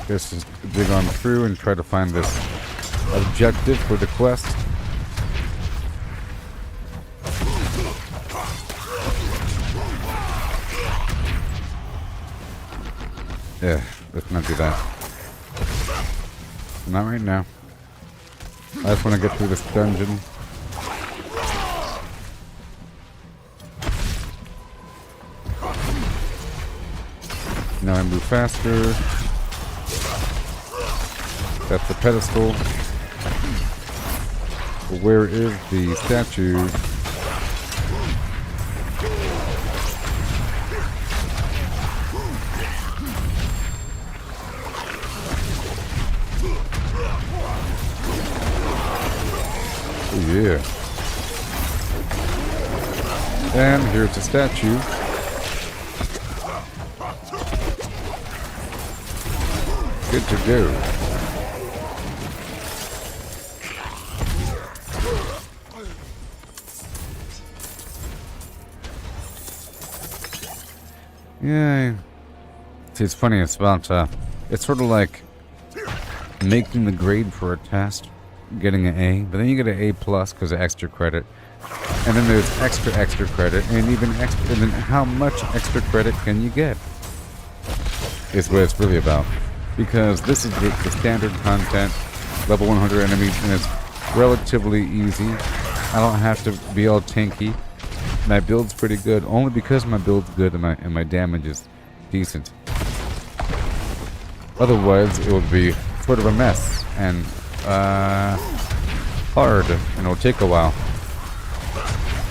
Just dig on through and try to find this objective for the quest. Yeah, let's not do that. Not right now. I just want to get through this dungeon. Now I move faster. That's the pedestal. Where is the statue? Oh yeah. And here's the statue. Good to go. Yeah. See, it's funny. It's about, it's sort of like making the grade for a test, getting an A, but then you get an A plus because of extra credit. And then there's extra credit, and even extra, and then how much extra credit can you get? Is what it's really about. Because this is the standard content, level 100 enemies, and it's relatively easy. I don't have to be all tanky. My build's pretty good, only because my build's good and my damage is decent. Otherwise, it would be sort of a mess and hard, and it'll take a while.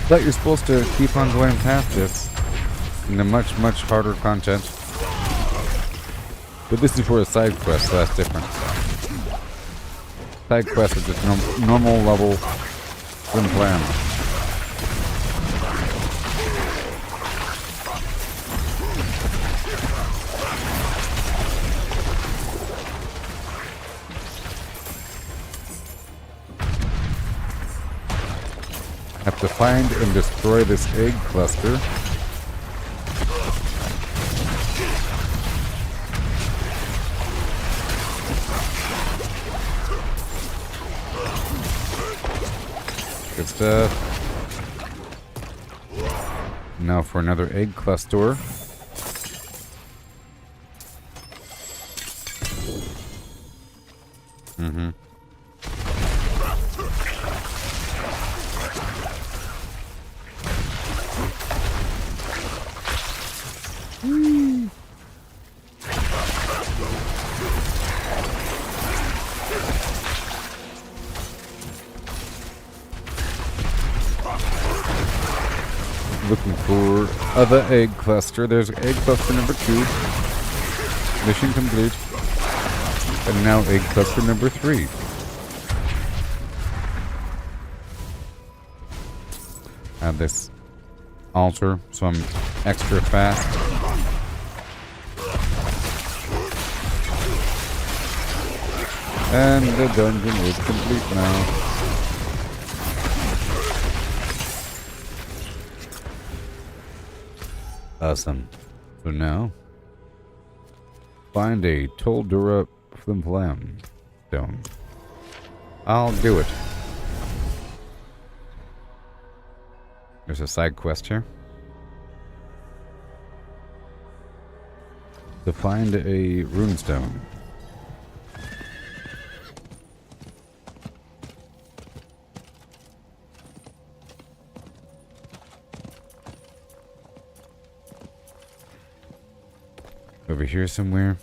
But you're supposed to keep on going past this in the much harder content. But this is for a side quest, so that's different. Side quest is just normal level swim plan. to find and destroy this egg cluster. Good stuff. Now for another egg cluster. Looking for other egg cluster. There's egg cluster number 2. Mission complete. And now egg cluster number 3. Add this altar so I'm extra fast. And the dungeon is complete now. Awesome. So now, find a Toldura Flim Flam stone. I'll do it. There's a side quest here. To find a runestone. Over here somewhere.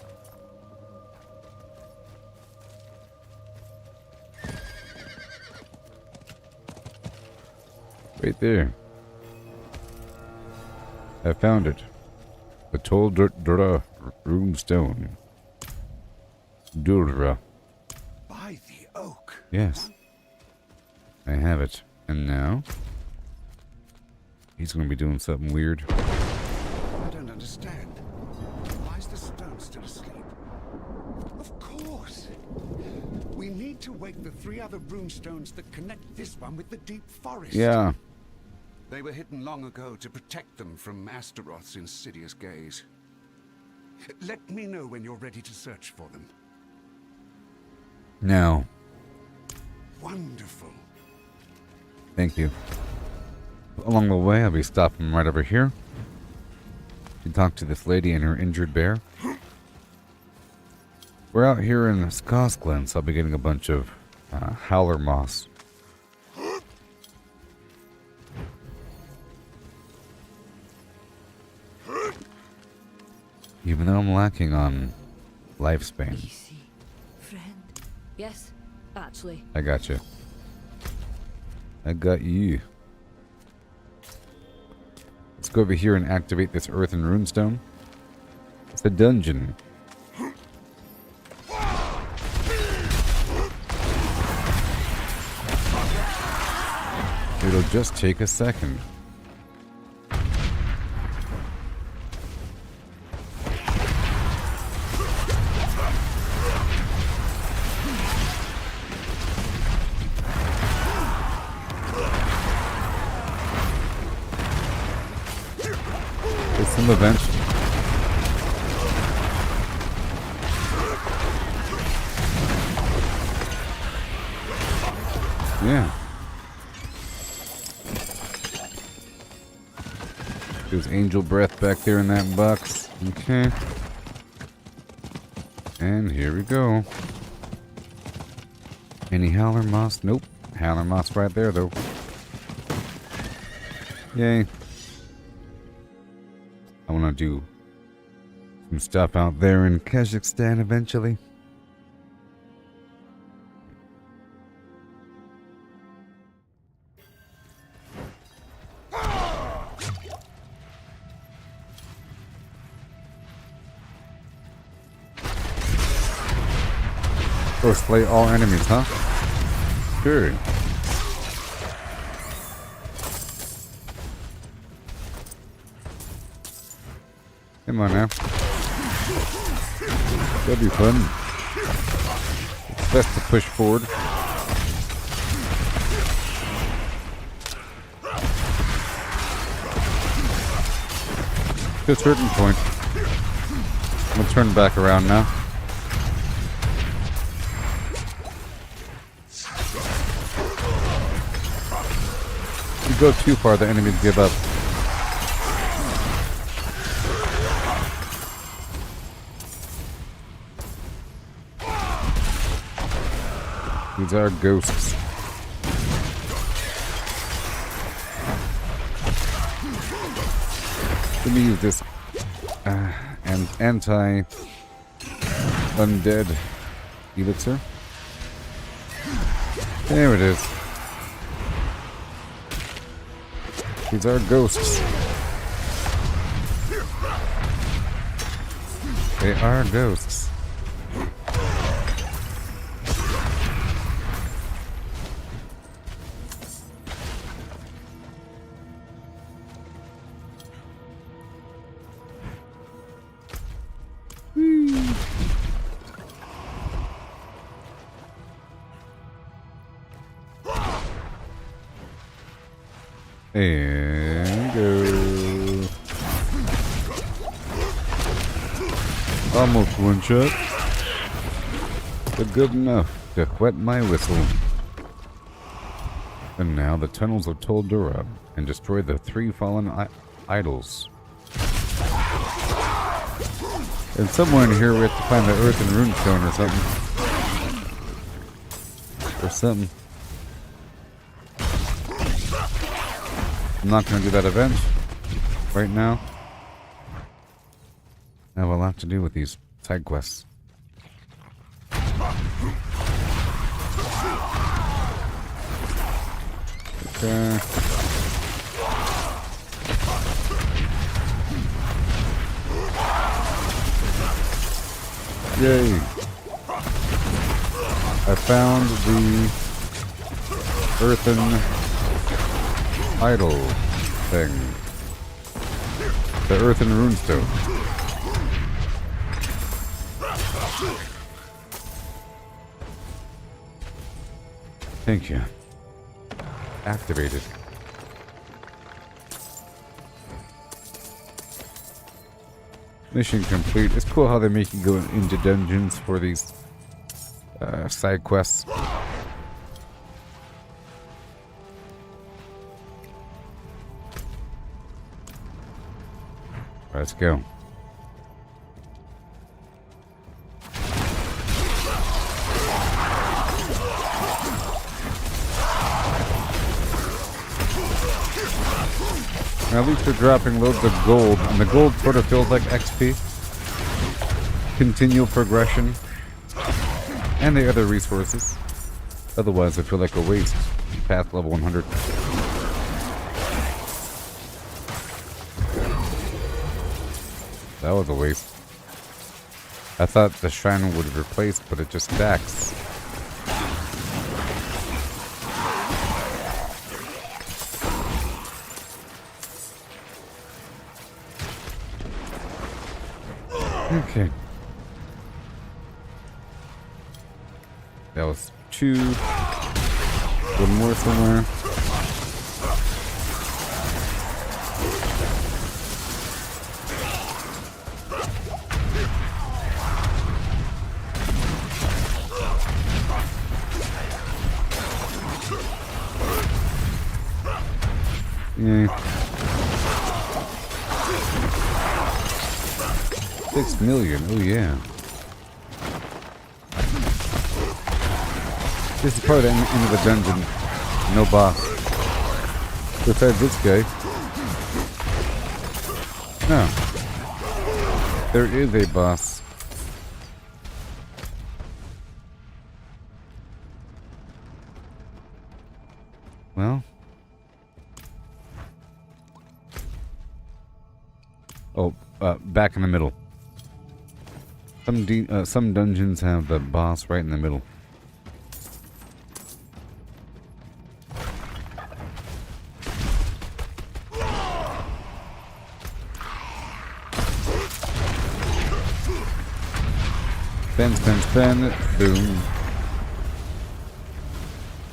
Right there. I found it. The Toldura runestone. Dura.
By the oak.
Yes. I have it. And now? He's going to be doing something weird.
I don't understand. Why is the stone still asleep? Of course. We need to wake the 3 other runestones that connect this one with the deep forest.
Yeah.
They were hidden long ago to protect them from Astaroth's insidious gaze. Let me know when you're ready to search for them.
Now.
Wonderful.
Thank you. Along the way, I'll be stopping right over here to talk to this lady and her injured bear. We're out here in Skoskland, so I'll be getting a bunch of howler moss. Even though I'm lacking on lifespan.
Easy, friend. Yes, actually.
I got you. I got you. Let's go over here and activate this earthen runestone. It's a dungeon. It'll just take a second. Eventually. Yeah. There's angel breath back there in that box. Okay. And here we go. Any howler moss? Nope. Howler moss right there though. Yay. I want to do some stuff out there in Kazakhstan eventually. Go slay all enemies, huh? Sure. Come on now. That'll be fun. It's best to push forward. To a certain point. I'm gonna turn back around now. If you go too far, the enemies give up. These are ghosts. Let me use this and anti-undead elixir. There it is. These are ghosts. They are ghosts. And go. Almost one shot. But good enough to wet my whistle. And now the tunnels of Toldura and destroy the 3 fallen idols. And somewhere in here we have to find the earth and runestone or something. Or something. I'm not going to do that event right now. I have a lot to do with these side quests. Okay. Yay. I found the earthen idol thing. The earthen runestone. Thank you. Activated. Mission complete. It's cool how they make you go into dungeons for these side quests. Let's go. Now, at least they're dropping loads of gold, and the gold sort of feels like XP. Continual progression. And the other resources. Otherwise, I feel like a waste past level 100. That was a waste. I thought the shrine would replace, but it just stacks. Okay. That was 2. One more somewhere. Yeah. 6 million, oh yeah. This is probably the end of the dungeon. No boss. Besides this guy. No. There is a boss. Well. Oh, back in the middle. Some dungeons have the boss right in the middle. Spin, spin, spin. Boom.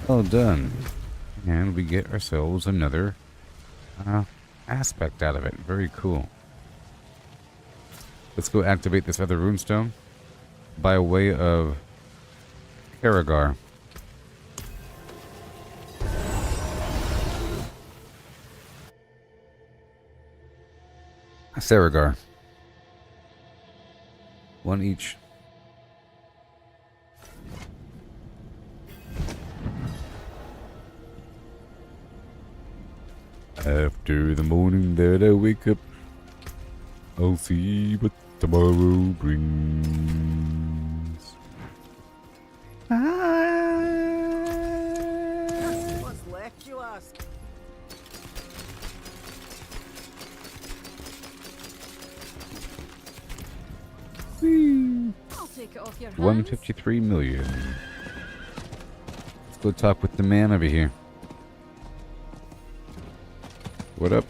All done. And we get ourselves another aspect out of it. Very cool. Let's go activate this other runestone by way of Karagar. Saragar. One each. After the morning that I wake up, I'll see what tomorrow brings.
What's left, you ask?
I'll take it off your hands.
153 million. Let's go talk with the man over here. What up?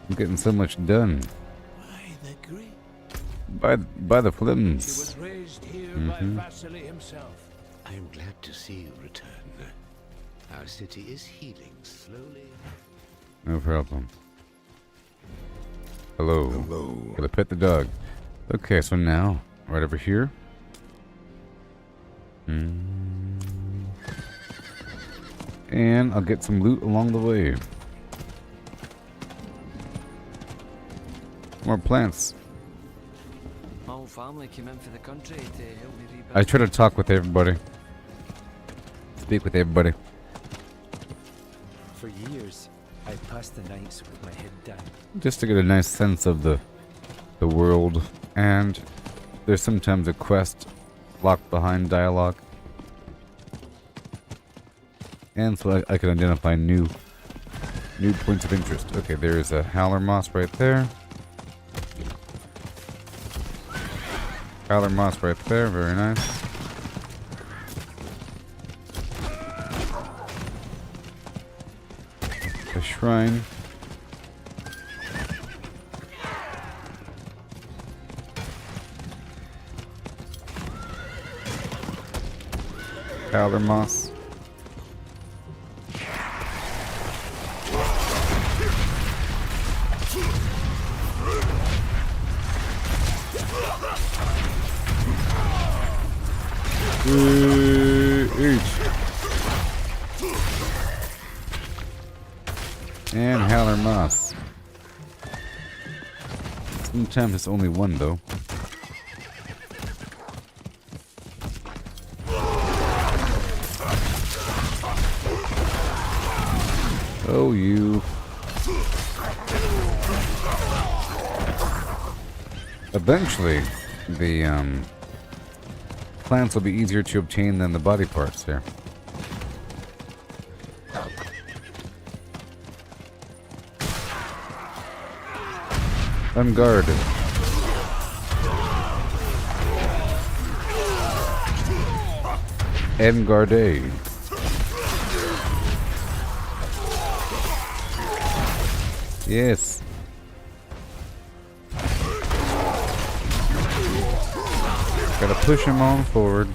I'm getting so much done.
Why the great?
By the Flims.
He was raised here by Vasily himself.
I am glad to see you return. Our city is healing slowly.
No problem. Hello.
Hello.
Gotta pet the dog. Okay, so now, right over here. And I'll get some loot along the way. More plants.
My whole family came in for the country to help me rebuild.
I try to talk with everybody. Speak with everybody.
For years, I passed the nights with my head down.
Just to get a nice sense of the world. And there's sometimes a quest locked behind dialogue. And so I can identify new points of interest. Okay, there's a howler moss right there. Howler moss right there, very nice. A shrine. Howler moss. And howler moss. Sometimes it's only one though. Oh, you. Eventually, the plants will be easier to obtain than the body parts here. Unguarded. Engarde. Yes. Gotta push him on forward.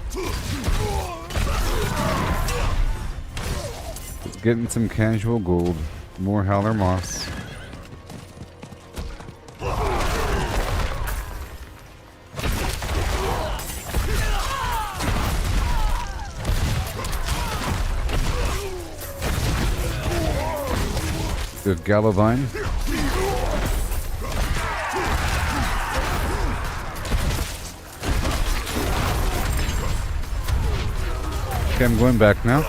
Just getting some casual gold. More howler moss. Good Galavine. Okay, I'm going back now.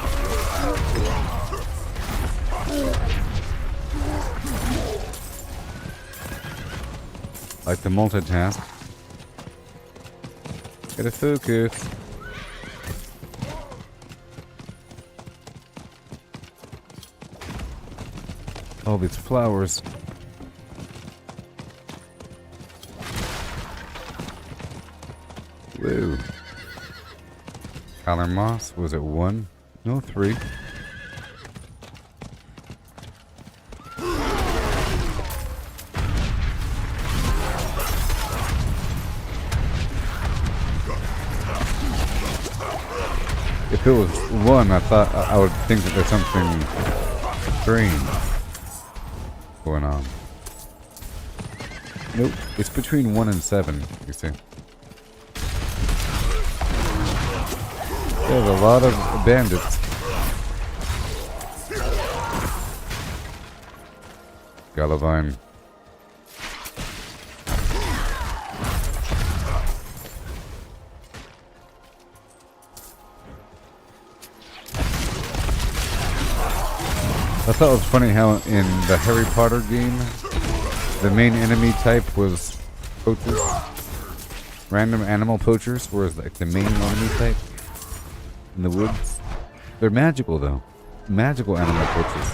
Like the multitask. Gotta focus. All these flowers. Whoa. Howler moss, was it 1? No, 3. If it was 1, I thought I would think that there's something strange going on. Nope. It's between 1 and 7, you see. There's a lot of bandits. Galavine. I thought it was funny how in the Harry Potter game, the main enemy type was poachers. Random animal poachers, whereas like the main enemy type in the woods. They're magical though. Magical animal poachers.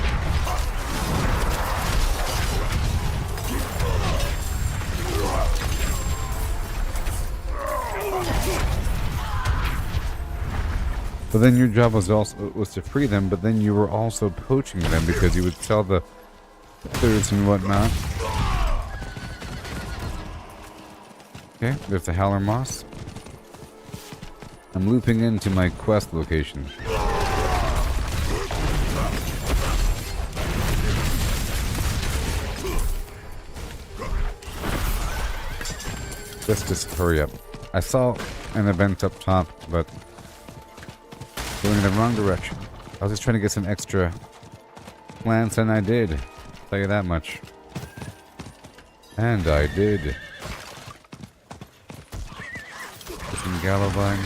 But then your job was to free them, but then you were also poaching them because you would sell the feathers and whatnot. Okay, there's the Howler Moss. I'm looping into my quest location. Just hurry up. I saw an event up top, but going in the wrong direction. I was just trying to get some extra plants, and I did. I'll tell you that much. And I did. Some Galavine.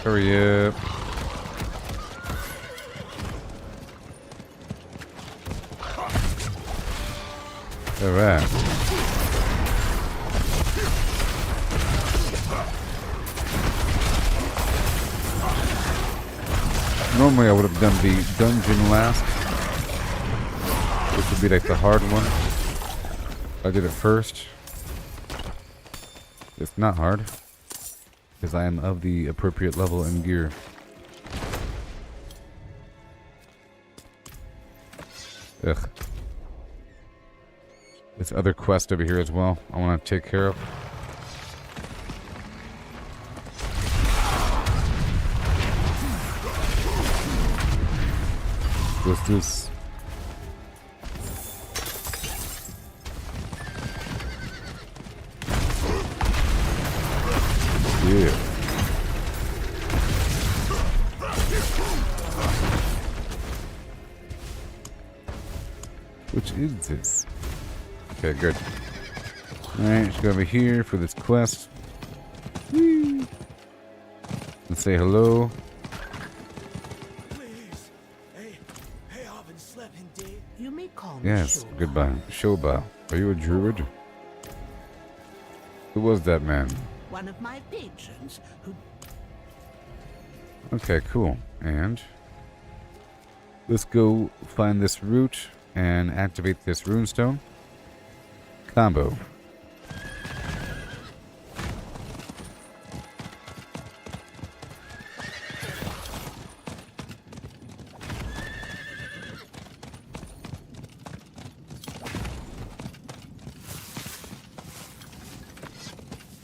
Hurry up. Alright. Normally I would have done the dungeon last, which would be like the hard one. I did it first. It's not hard, because I am of the appropriate level and gear. Ugh. This other quest over here as well, I want to take care of. What's this? Yeah. Which is this? Okay, good. Alright, let's go over here for this quest. Whee! Let's say hello.
You may call me
Yes,
Shoba.
goodbye. Shoba, are you a druid? Who was that man?
One of my patrons who...
Okay, cool. And let's go find this root and activate this runestone. Combo.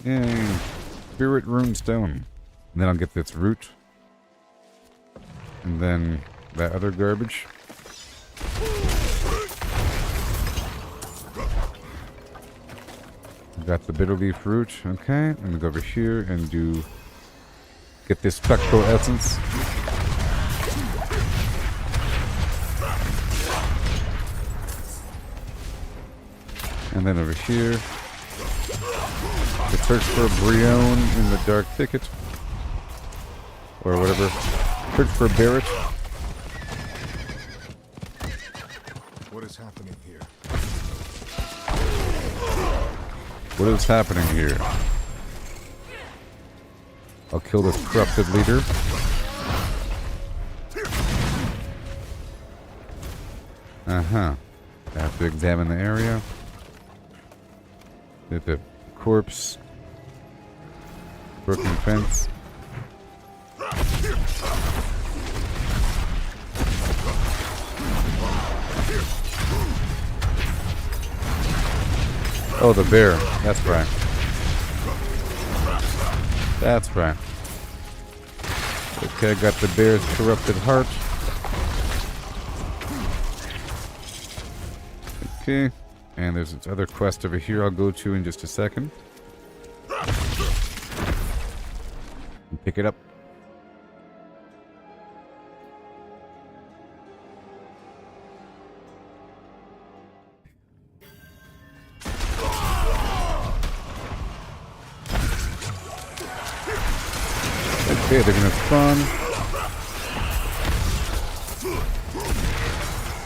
Yay. Spirit runestone. And then I'll get this root. And then that other garbage. Got the bitter leaf root. Okay, I'm gonna go over here and get this spectral essence. And then over here, let's search for Brione in the dark thicket. Or whatever. Search for Barrett.
What is happening here?
What is happening here? I'll kill this corrupted leader. Uh-huh. I have to examine the area. Get the corpse. Broken fence. Oh, the bear. That's right. That's right. Okay, got the bear's corrupted heart. Okay. And there's this other quest over here I'll go to in just a second. And pick it up. Okay, they're gonna spawn.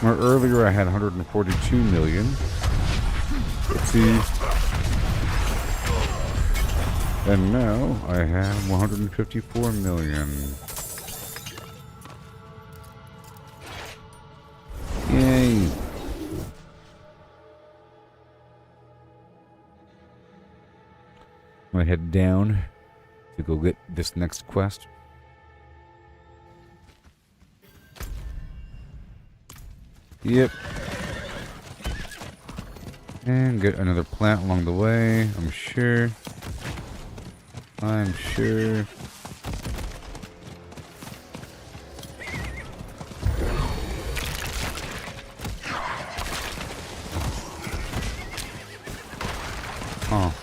Where earlier I had 142 million. Let's see. And now I have 154 million. Yay. I'm gonna head down to go get this next quest. Yep. And get another plant along the way, I'm sure. I'm sure. Oh.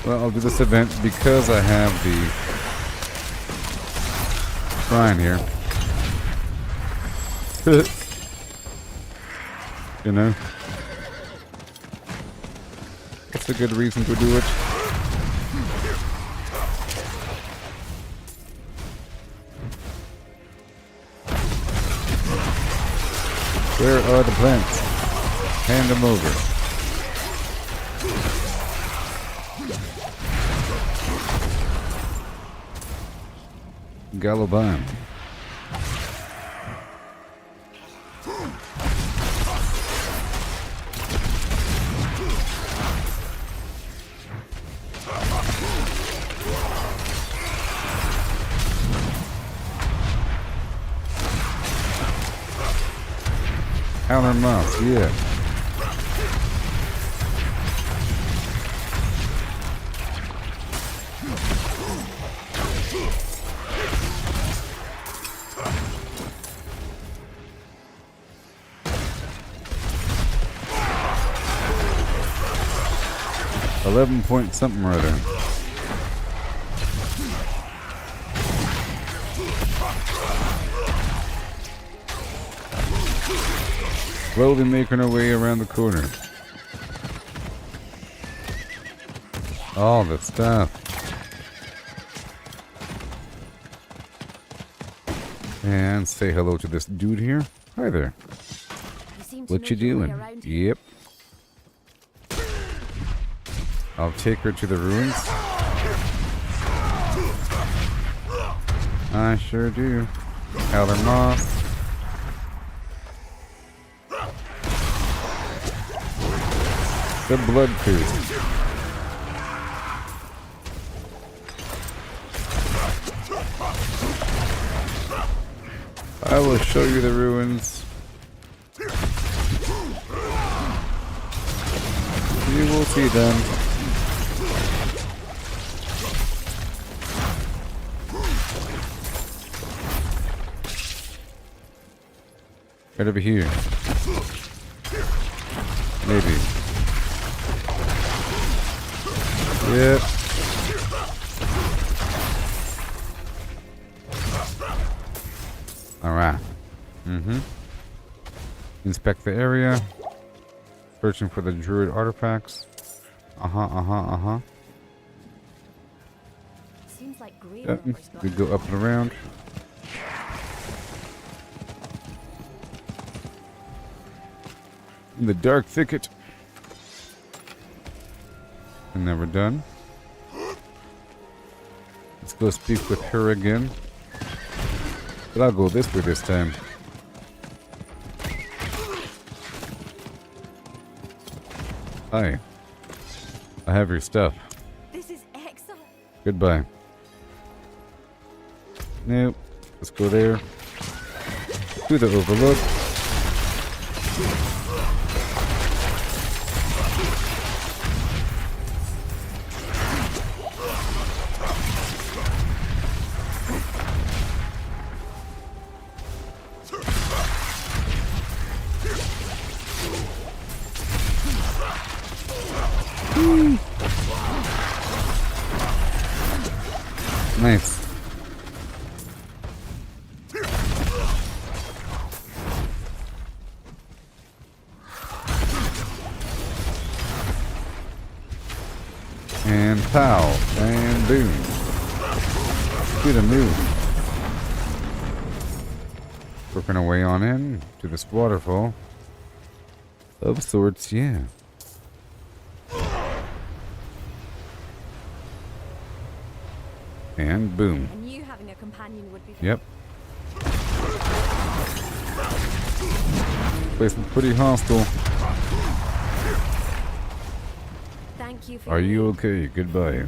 Well, I'll do this event because I have the shrine here. You know? That's a good reason to do it. Where are the plants? Hand them over. Galoban. Counter mouse, yeah. .11 something or other. Slowly making our way around the corner. All the stuff. And say hello to this dude here. Hi there. What you doing? Yep. I'll take her to the ruins. I sure do. Howler Moss. The blood priest. I will show you the ruins. You will see them. Right over here. Maybe. Yep. Alright. Inspect the area. Searching for the druid artifacts.
Seems like
Yep. We go up and around. In the dark thicket. And then we're done. Let's go speak with her again. But I'll go this way this time. Hi. I have your stuff.
This is excellent.
Goodbye. Nope. Let's go there. To the overlook. And pow. And boom. Get a move. Working our way on in to this waterfall. Of sorts, yeah. And boom.
I knew having a companion would be.
Yep. Place looks pretty hostile.
Thank you for.
Are you okay? Goodbye.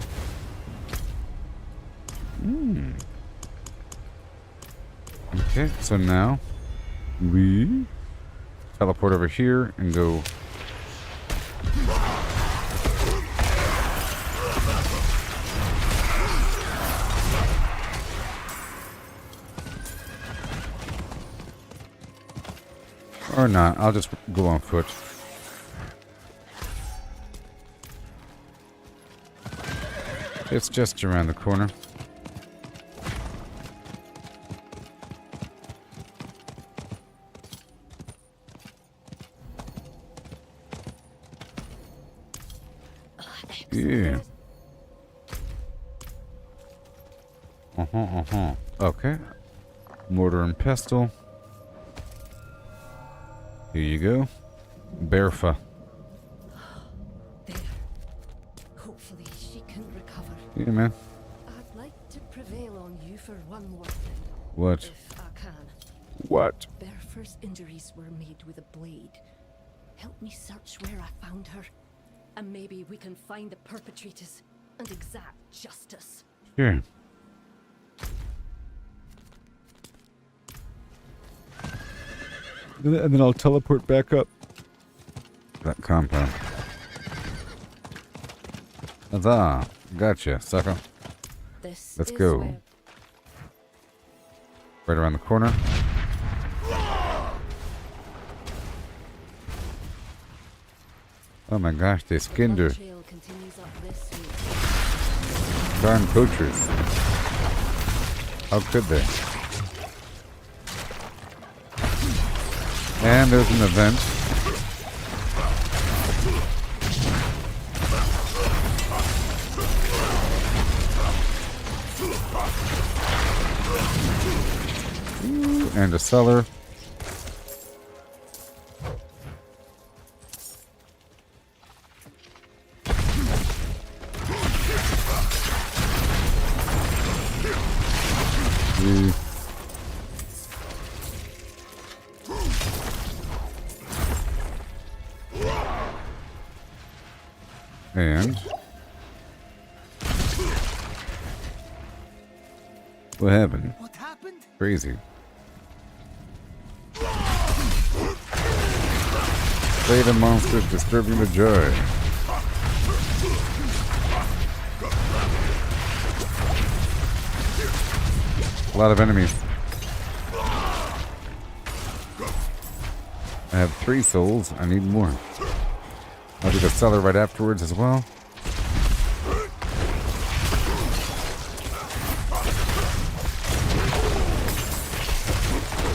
Okay, so now we teleport over here and go. Or not, I'll just go on foot. It's just around the corner. Yeah. Okay. Mortar and pestle. Here you go. Berfa.
There. Hopefully she can recover.
Yeah, man.
I'd like to prevail on you for one more thing.
What?
If I can.
What?
Berfa's injuries were made with a blade. Help me search where I found her. And maybe we can find the perpetrators and exact justice.
Sure. And then I'll teleport back up. That compound. Huzzah. Gotcha, sucker. Let's go. Right around the corner. Oh my gosh, they skinned her. Darn poachers. How could they? And there's an event. Ooh, and a cellar. And what happened?
What happened?
Crazy. Slay the monsters, disturbing the joy. A lot of enemies. I have 3 souls. I need more. I'll do the cellar right afterwards as well.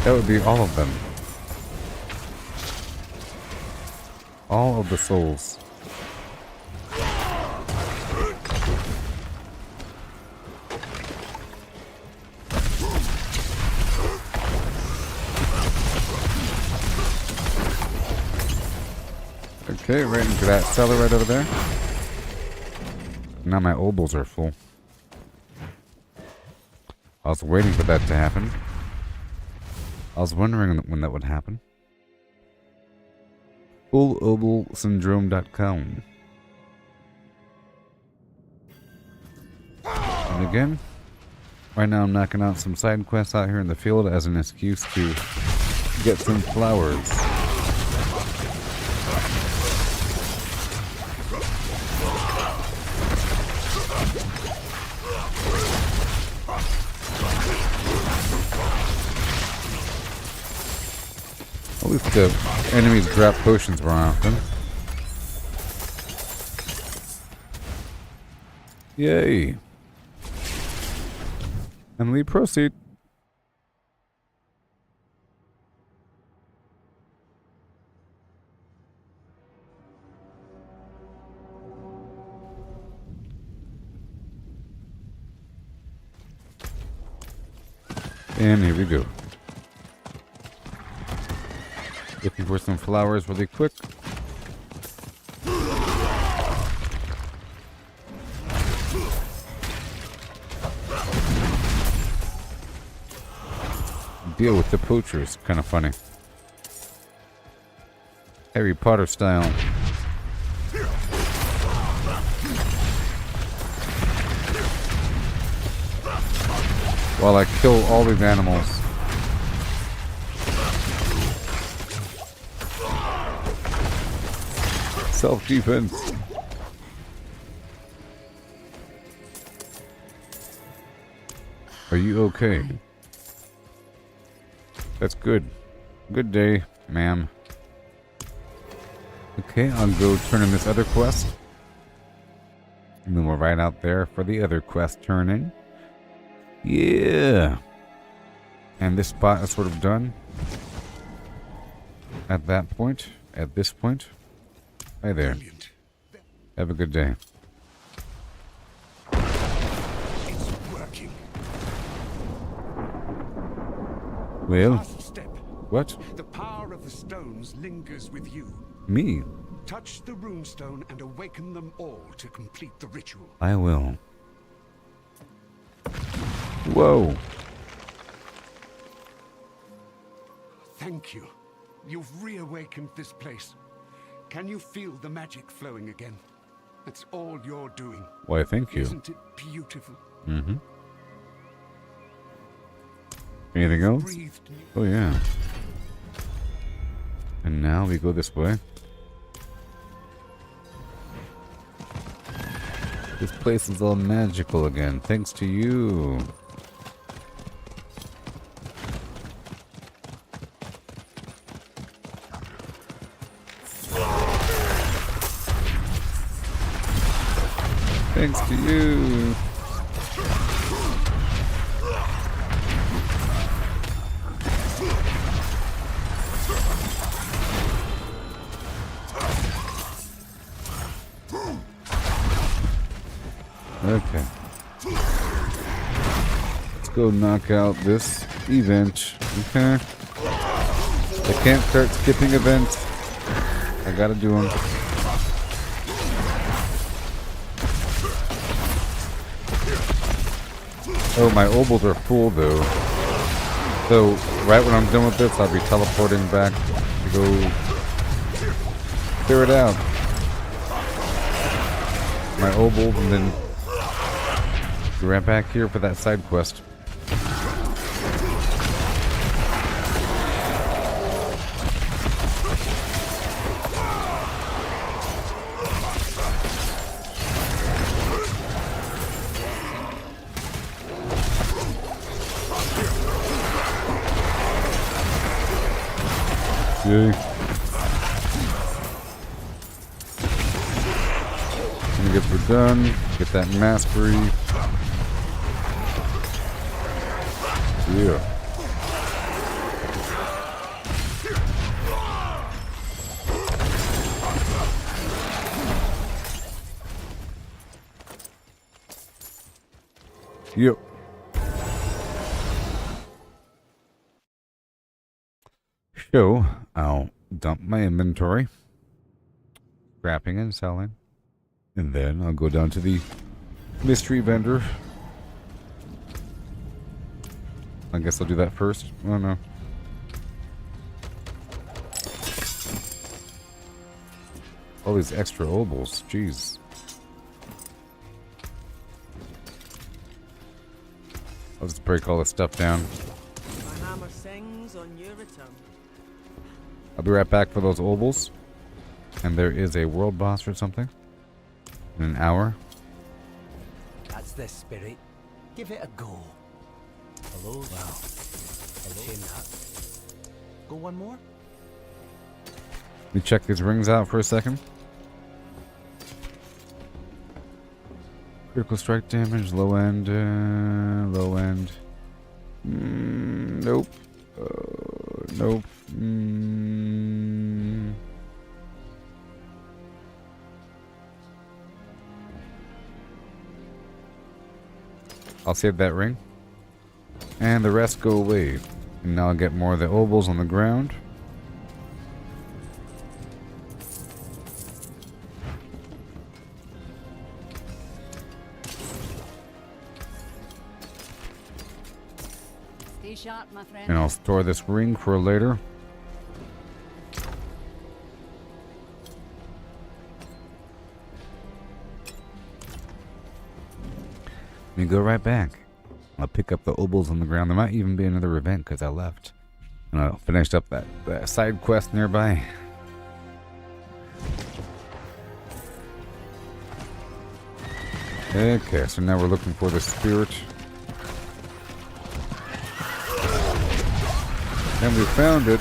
That would be all of them. All of the souls. Okay, right into that cellar right over there. Now my obols are full. I was waiting for that to happen. I was wondering when that would happen. FullObalSyndrome.com. And again, right now I'm knocking out some side quests out here in the field as an excuse to get some flowers. At least the enemies drop potions more often. Yay. Emily, proceed. And here we go. Looking for some flowers really quick. Deal with the poachers. Kind of funny. Harry Potter style. While I kill all these animals. Self-defense. Are you okay? That's good. Good day, ma'am. Okay, I'll go turn in this other quest. And then we'll ride out there for the other quest turning. Yeah. And this spot is sort of done. At that point. At this point. Hi there.
Brilliant.
Have a good day.
It's working.
Well,
Last step.
what?
The power of the stones lingers with you.
Me?
Touch the runestone and awaken them all to complete the ritual.
I will. Whoa.
Thank you. You've reawakened this place. Can you feel the magic flowing again? That's all you're doing.
Why, thank you.
Isn't it beautiful?
Mm-hmm. Anything else?
Breathed new.
Oh, yeah. And now we go this way. This place is all magical again, thanks to you. Thanks to you. Okay. Let's go knock out this event. Okay. I can't start skipping events. I gotta do them. Oh, my obols are full though. So, right when I'm done with this, I'll be teleporting back to go clear it out. My obols, and then be right back here for that side quest. Yay. And I guess we're done. Get that mastery. Yeah. Yep. So, I'll dump my inventory, scrapping and selling, and then I'll go down to the mystery vendor. I guess I'll do that first. Oh no. All these extra obols, jeez. I'll just break all this stuff down.
My hammer sings on your return.
I'll be right back for those obols. And there is a world boss or something in an hour.
That's the spirit. Give it a go. Hello? Wow. Hello? That. Go one more?
Let me check these rings out for a second. Critical strike damage, low end, low end. Nope. Nope. I'll save that ring. And the rest go away. And now I'll get more of the obols on the ground.
Stay sharp, my friend.
And I'll store this ring for later. Let me go right back. I'll pick up the obols on the ground. There might even be another event because I left. And I finished up that side quest nearby. Okay, so now we're looking for the spirit. And we found it.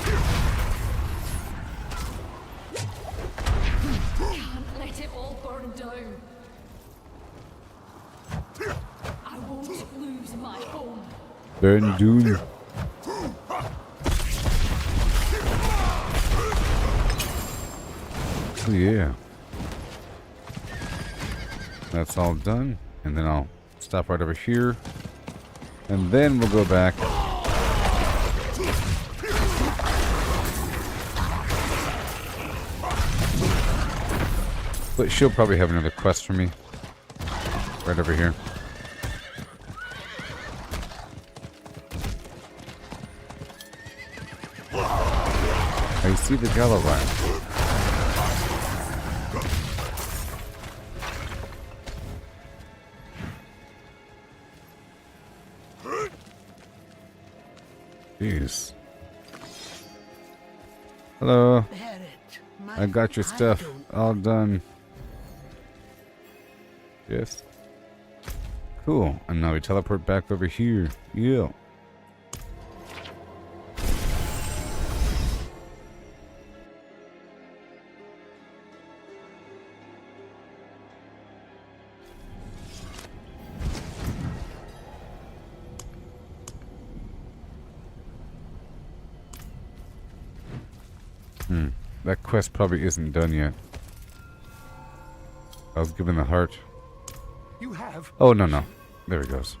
Can't let it all burn down. I won't lose my home.
Burn Dune. Oh yeah. That's all done. And then I'll stop right over here. And then we'll go back. But she'll probably have another quest for me. Right over here. I see the Gallowine. Jeez. Hello. I got your stuff all done. Yes. Cool. And now we teleport back over here. Yeah. That quest probably isn't done yet. I was given the heart.
You have?
Oh, no. There it goes.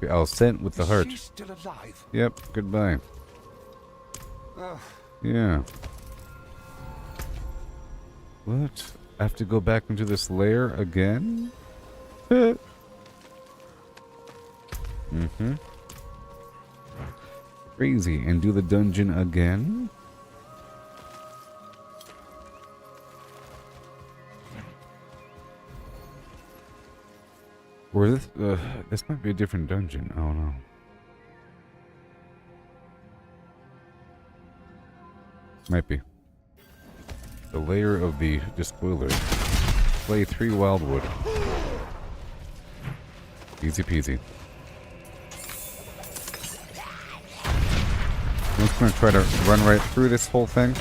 I was sent with the heart.
She's still alive.
Yep, goodbye. Yeah. What? I have to go back into this lair again? Crazy. And do the dungeon again? Or this might be a different dungeon. Oh no. Might be. The layer of the despoiler. Slay 3 wildwood. Easy peasy. I'm just gonna try to run right through this whole thing.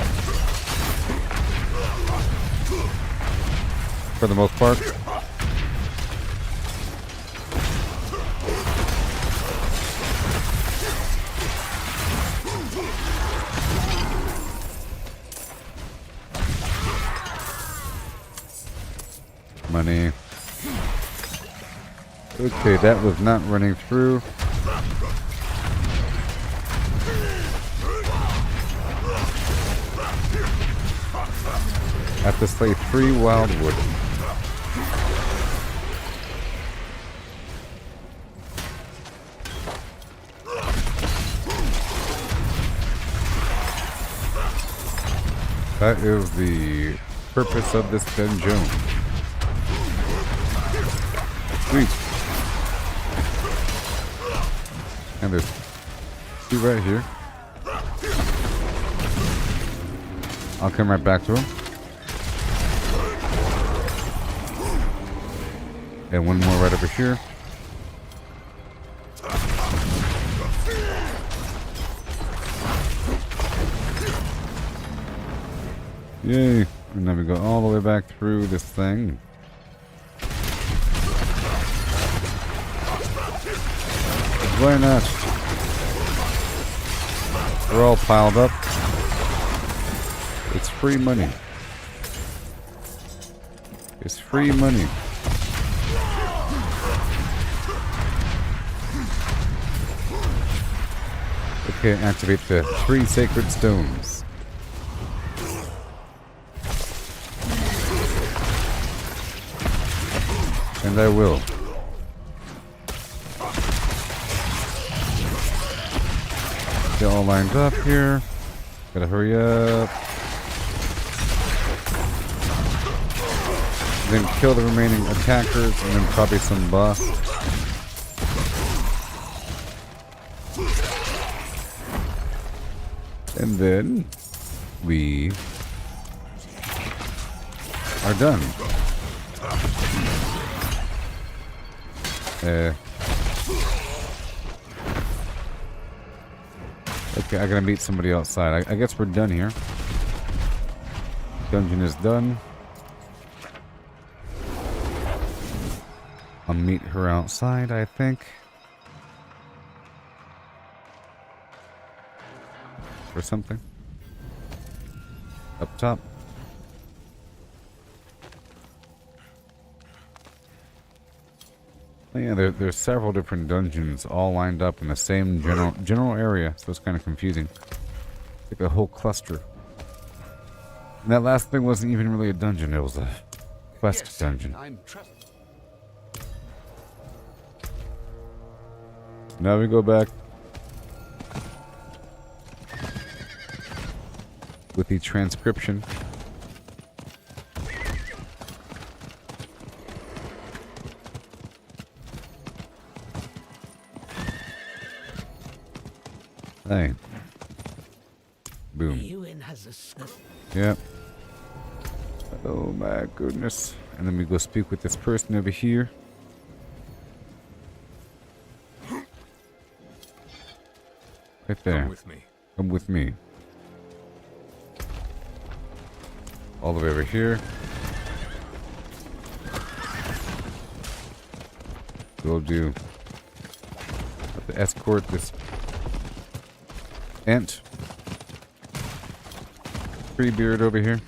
For the most part. Money. Okay, that was not running through. Have to slay 3 wildwood. That is the purpose of this dungeon. Sweet. And there's 2 right here. I'll come right back to him. And 1 more right over here. Yay. And then we go all the way back through this thing. Why not? We're all piled up. It's free money. It's free money. Okay, activate the 3 sacred stones. And I will. Get all lined up here. Gotta hurry up. Then kill the remaining attackers, and then probably some boss. And then we are done. Okay, I gotta meet somebody outside. I guess we're done here. Dungeon is done. I'll meet her outside, I think. Or something. Up top. Oh yeah, there's several different dungeons all lined up in the same general area, so it's kind of confusing. Like a whole cluster. And that last thing wasn't even really a dungeon, it was a quest dungeon. Now we go back with the transcription. Hey. Boom. Yep. Oh my goodness. And then we go speak with this person over here. Right there.
Come with me.
Come with me. All the way over here. We'll do. Have to escort this ant. Treebeard over here.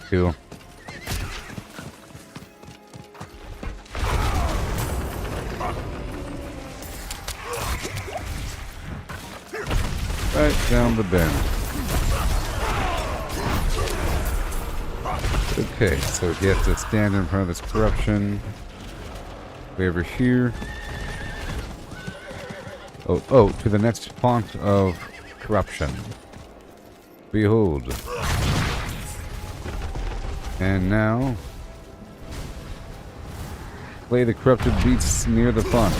Cool. Right down the bend. Okay, so he has to stand in front of this corruption. Way over here. Oh, to the next font of corruption. Behold. And now, play the corrupted beats near the font.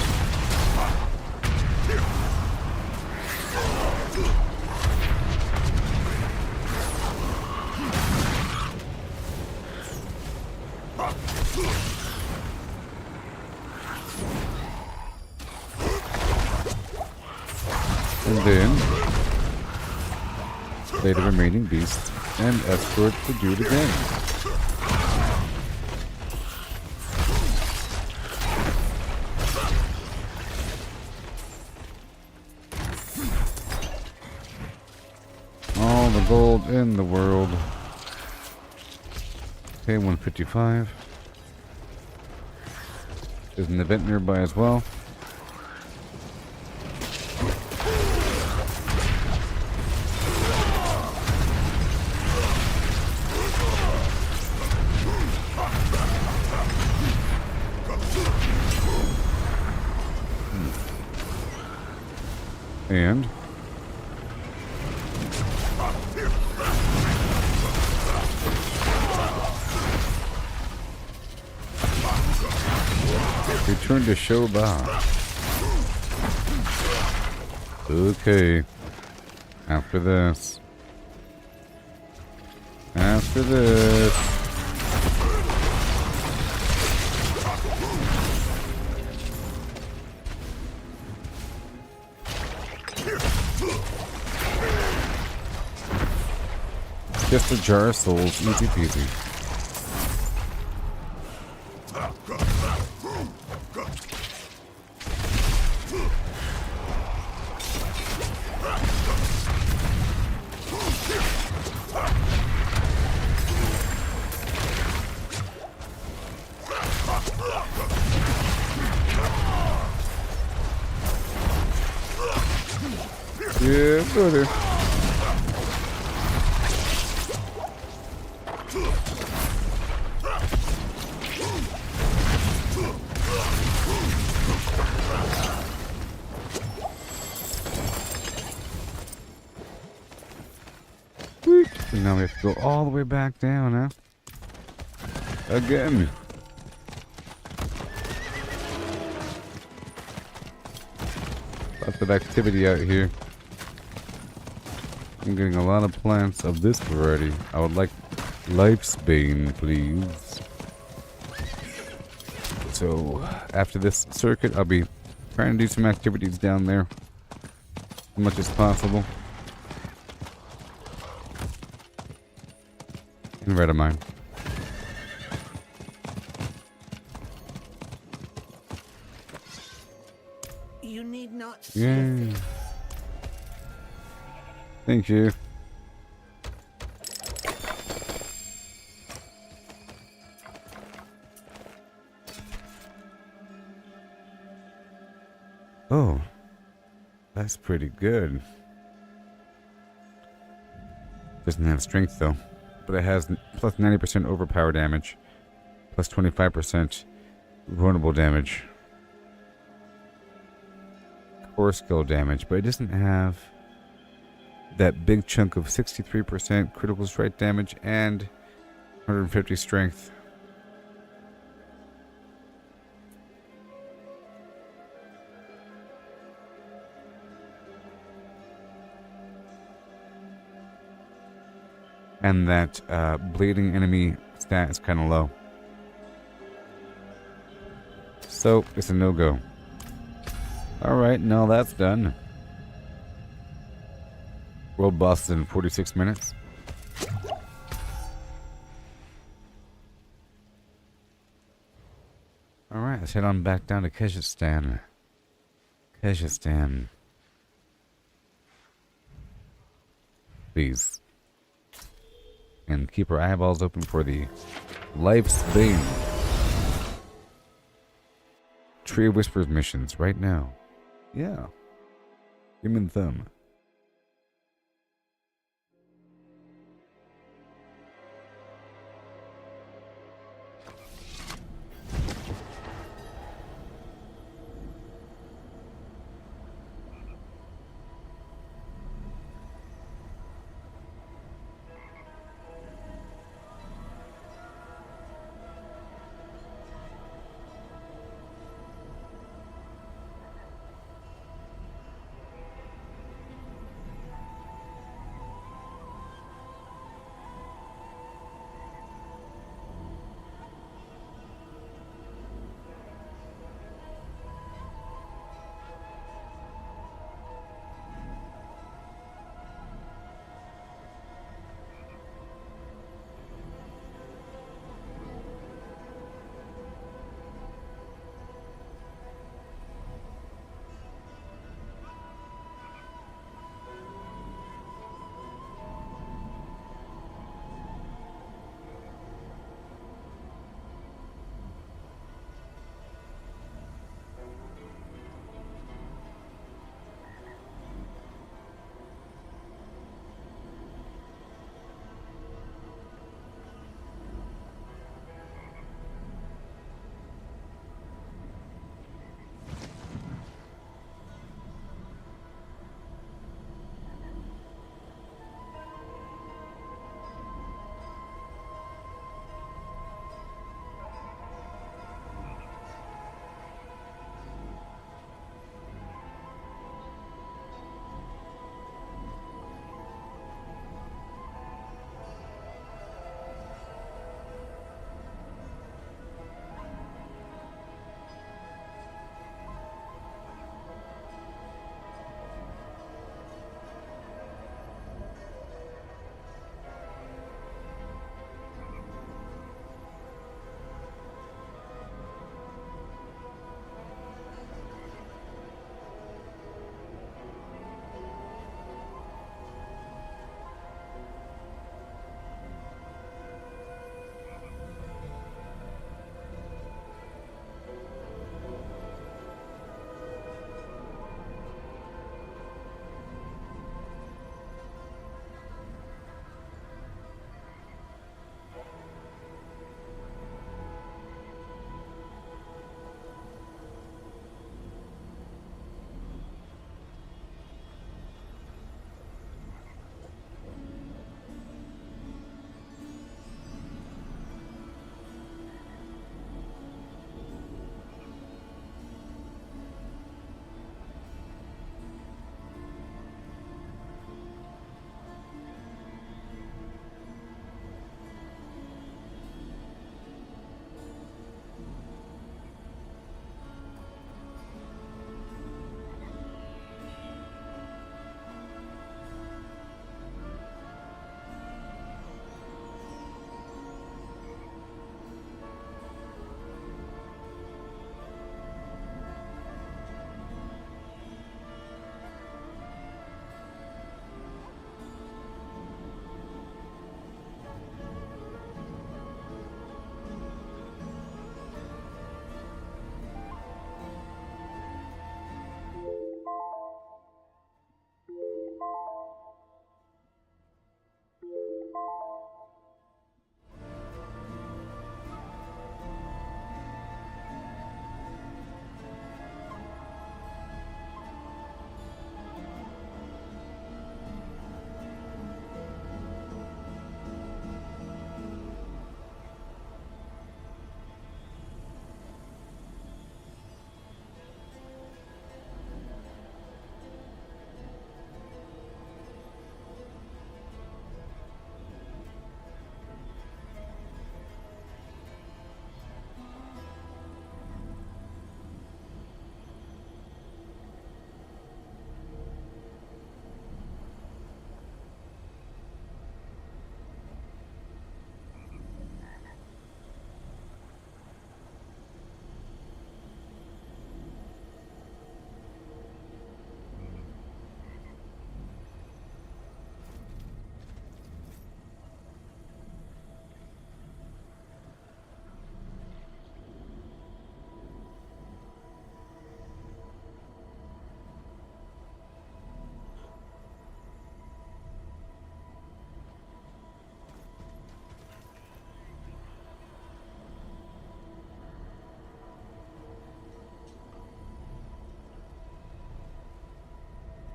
And then, play the remaining beasts and escort the dude again. All the gold in the world. Okay, 155. There's an event nearby as well. And return to show Barb. Okay. After this. After this. Just a jar of souls, easy peasy. Yeah, brother. And now we have to go all the way back down, huh? Again. Lots of activity out here. I'm getting a lot of plants of this variety. I would like Life's Bane, please. So, after this circuit, I'll be trying to do some activities down there. As much as possible. And red of mine.
You need not.
Yeah. Thank you. Oh, that's pretty good. Doesn't have strength though, but it has plus 90% overpower damage, plus 25% vulnerable damage, core skill damage, but it doesn't have that big chunk of 63% critical strike damage and 150 strength. And that bleeding enemy stat is kind of low. So, it's a no-go. Alright, now that's done. World boss is in 46 minutes. Alright, let's head on back down to Kyrgyzstan. Kyrgyzstan. Please. And keep our eyeballs open for the Life's Bane. Tree of Whispers missions right now. Yeah. Give me the thumb.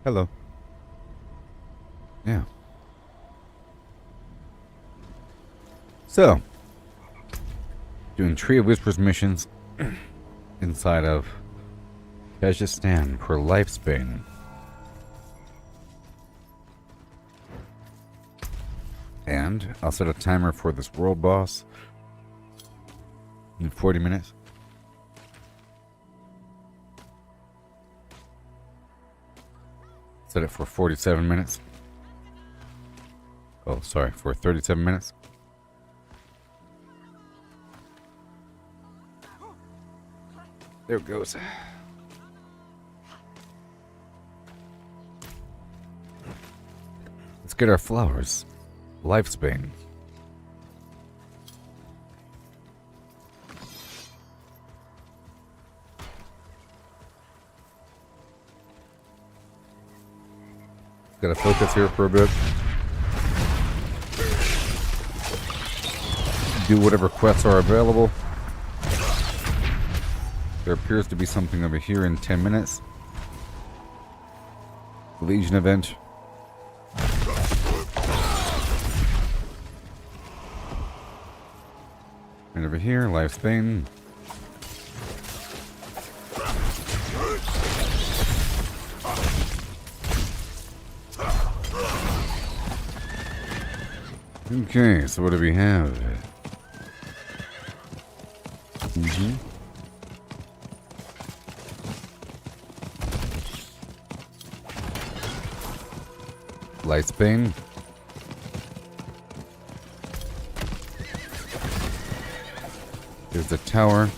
Hello. Yeah. So, doing Tree of Whispers missions inside of Kazakhstan for lifespan. And I'll set a timer for this world boss in 40 minutes. Set it for 47 minutes. Oh, sorry, for 37 minutes. There it goes. Let's get our flowers. Lifespan. Gotta focus here for a bit. Do whatever quests are available. There appears to be something over here in 10 minutes. Legion event. And over here, lifespan. Okay, so what do we have? Lifespan. There's the tower.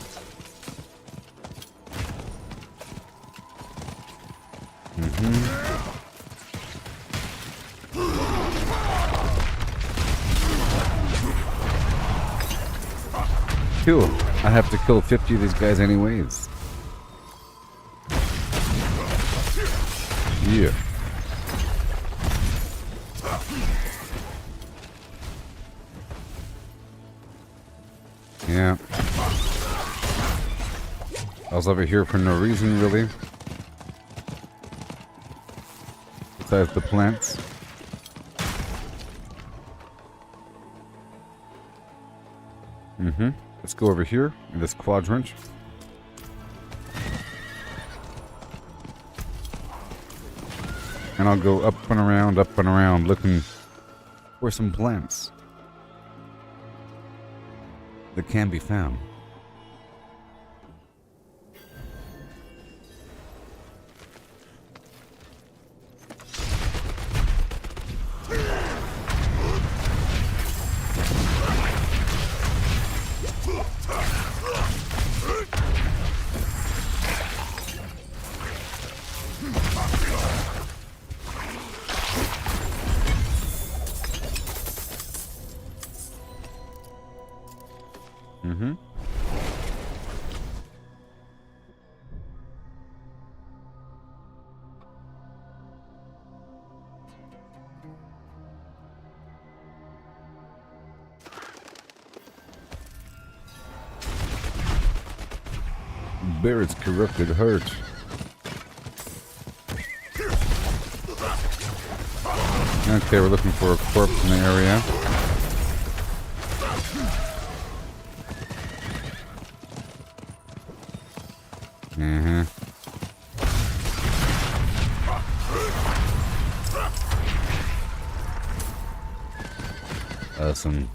Cool. I have to kill 50 of these guys anyways. Yeah. Yeah. I was over here for no reason, really. Besides the plants. Let's go over here in this quadrant. And I'll go up and around looking for some plants that can be found. Barrett's corrupted heart. Okay, we're looking for a corpse in the area. Awesome.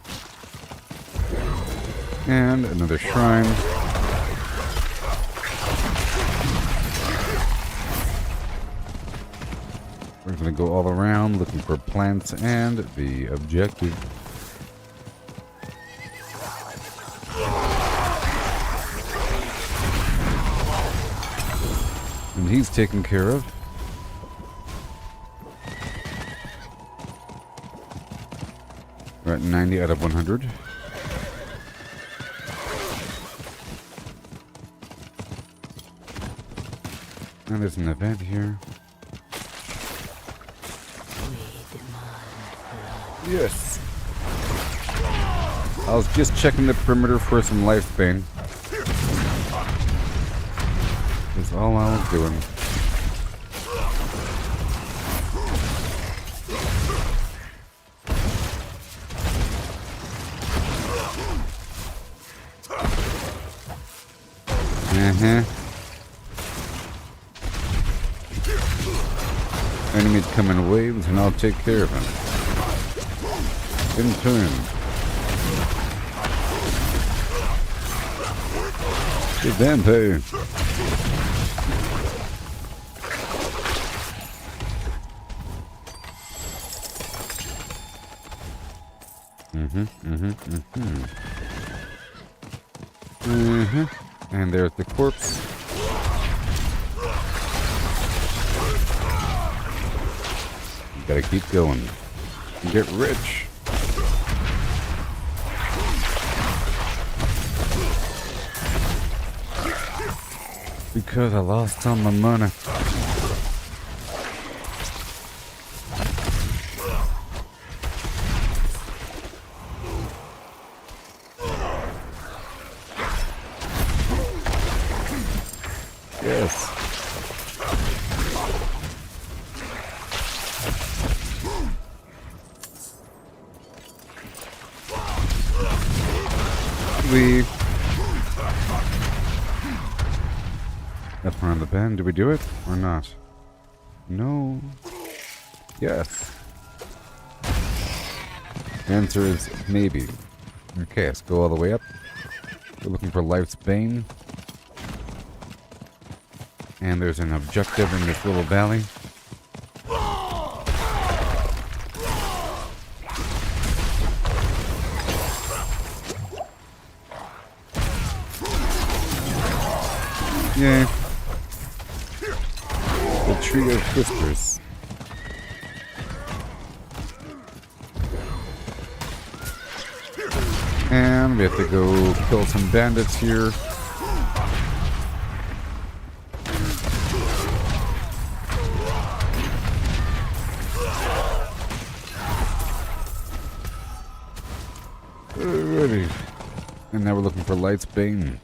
And another shrine. We're going to go all around looking for plants and the objective. And he's taken care of. We're at 90 out of 100. And there's an event here. Yes. I was just checking the perimeter for some lifespan. That's all I was doing. Enemies come in waves and I'll take care of them. In turn. The vampire. And there's the corpse. You gotta keep going. Get rich. Because I lost all my money. Yes. We up around the bend. Did we do it or not? No. Yes. The answer is maybe. Okay, let's go all the way up. We're looking for Life's Bane. And there's an objective in this little valley. Yay. The Tree of Whispers. And we have to go kill some bandits here. Alrighty. And now we're looking for Light's Bane.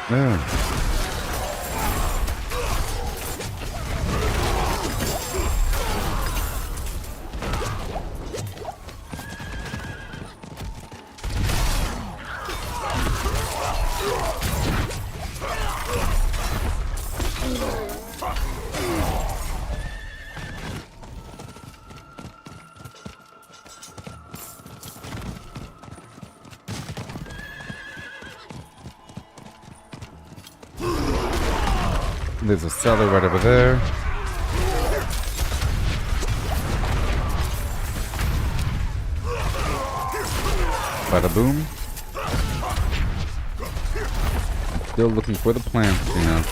There. There's a cellar right over there. Bada boom. Still looking for the plants, you know.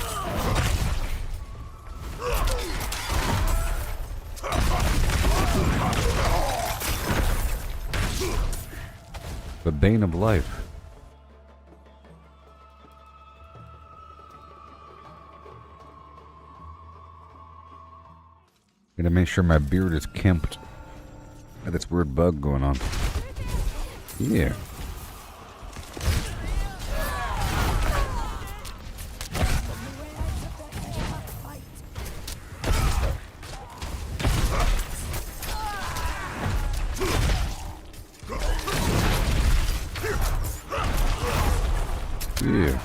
The bane of life. Gotta make sure my beard is kempt. Got this weird bug going on. Yeah. Yeah.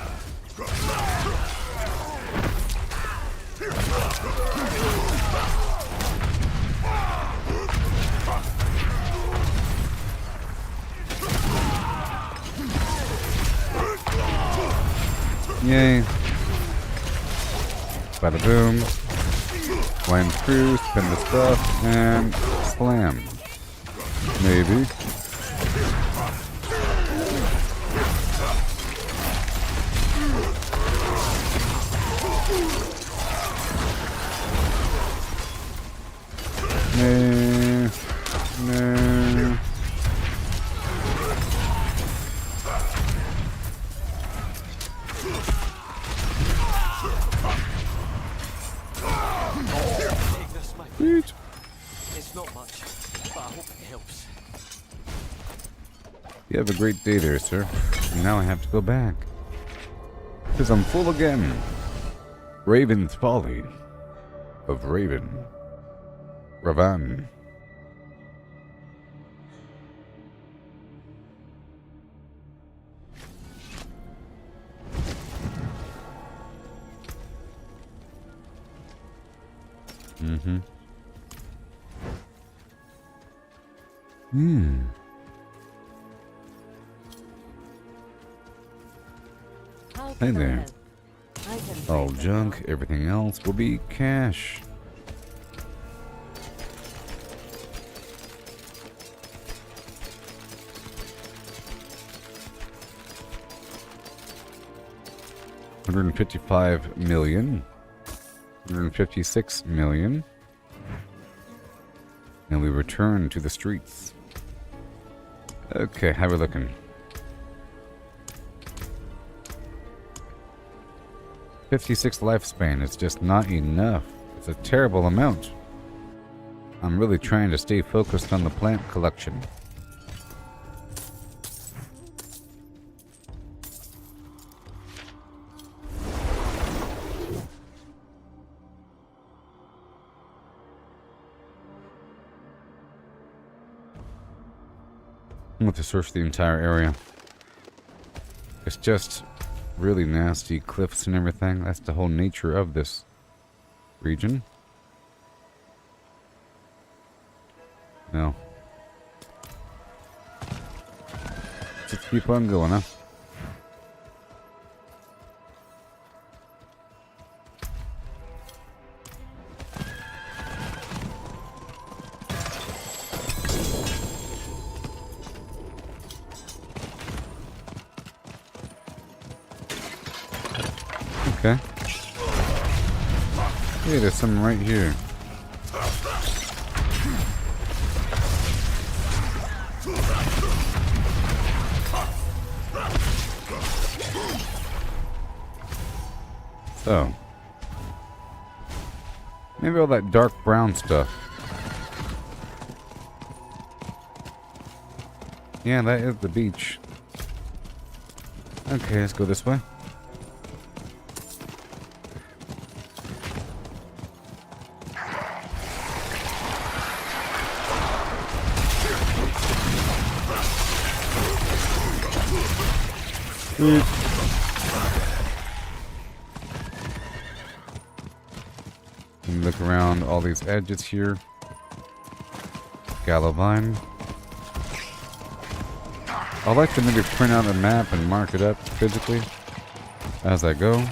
Yay. Bada boom. Wind through, spin the stuff, and slam. Maybe. No. Sweet.
It's not much, but I hope it helps.
You have a great day there, sir. And now I have to go back. Because I'm full again. Raven's Folly of Raven. Ravan. Mm-hmm. Hey there. All junk, everything else will be cash. $155 million. 156 million. And we return to the streets. Okay, how we looking? 56 lifespan. It's just not enough. It's a terrible amount. I'm really trying to stay focused on the plant collection. I'm going to search the entire area. It's just really nasty cliffs and everything. That's the whole nature of this region. No. Just keep on going, huh? Okay. Hey, there's some right here. So. Maybe all that dark brown stuff. Yeah, that is the beach. Okay, let's go this way. And look around all these edges here. Gallovine. I like to maybe print out a map and mark it up physically as I go.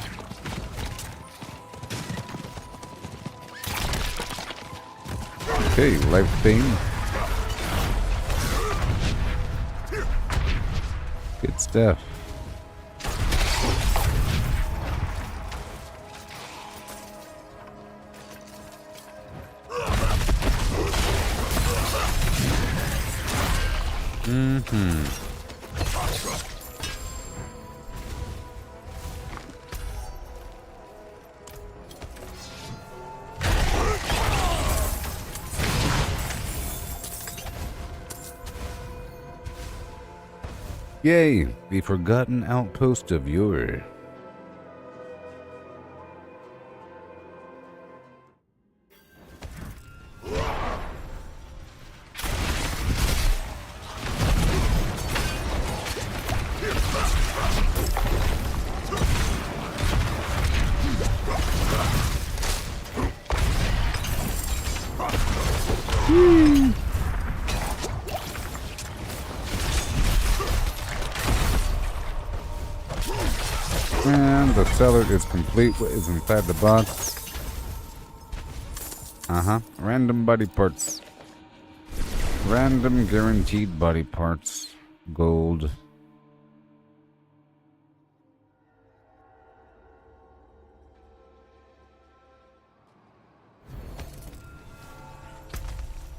Okay, life theme. Good stuff. Yay, the forgotten outpost of yore. And the cellar is complete. What is inside the box? Random body parts. Random guaranteed body parts. Gold.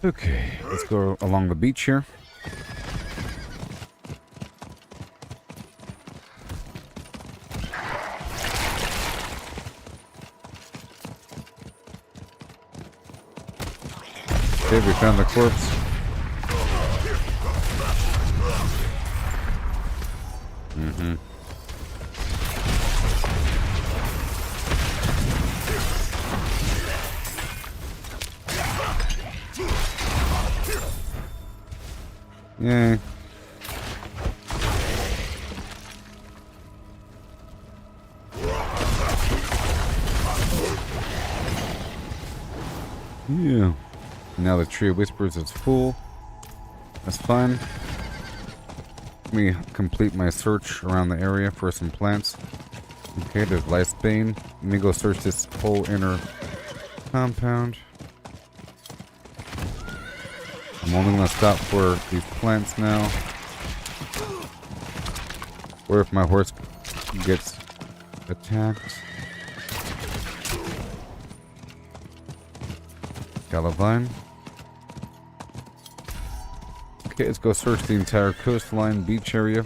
Okay, let's go along the beach here. Okay, we found the corpse. Yay. Yeah. Now the Tree of Whispers is full. That's fine. Let me complete my search around the area for some plants. Okay, there's Lifesbane. Let me go search this whole inner compound. I'm only going to stop for these plants now. Or if my horse gets attacked. Galavine. Okay, let's go search the entire coastline beach area.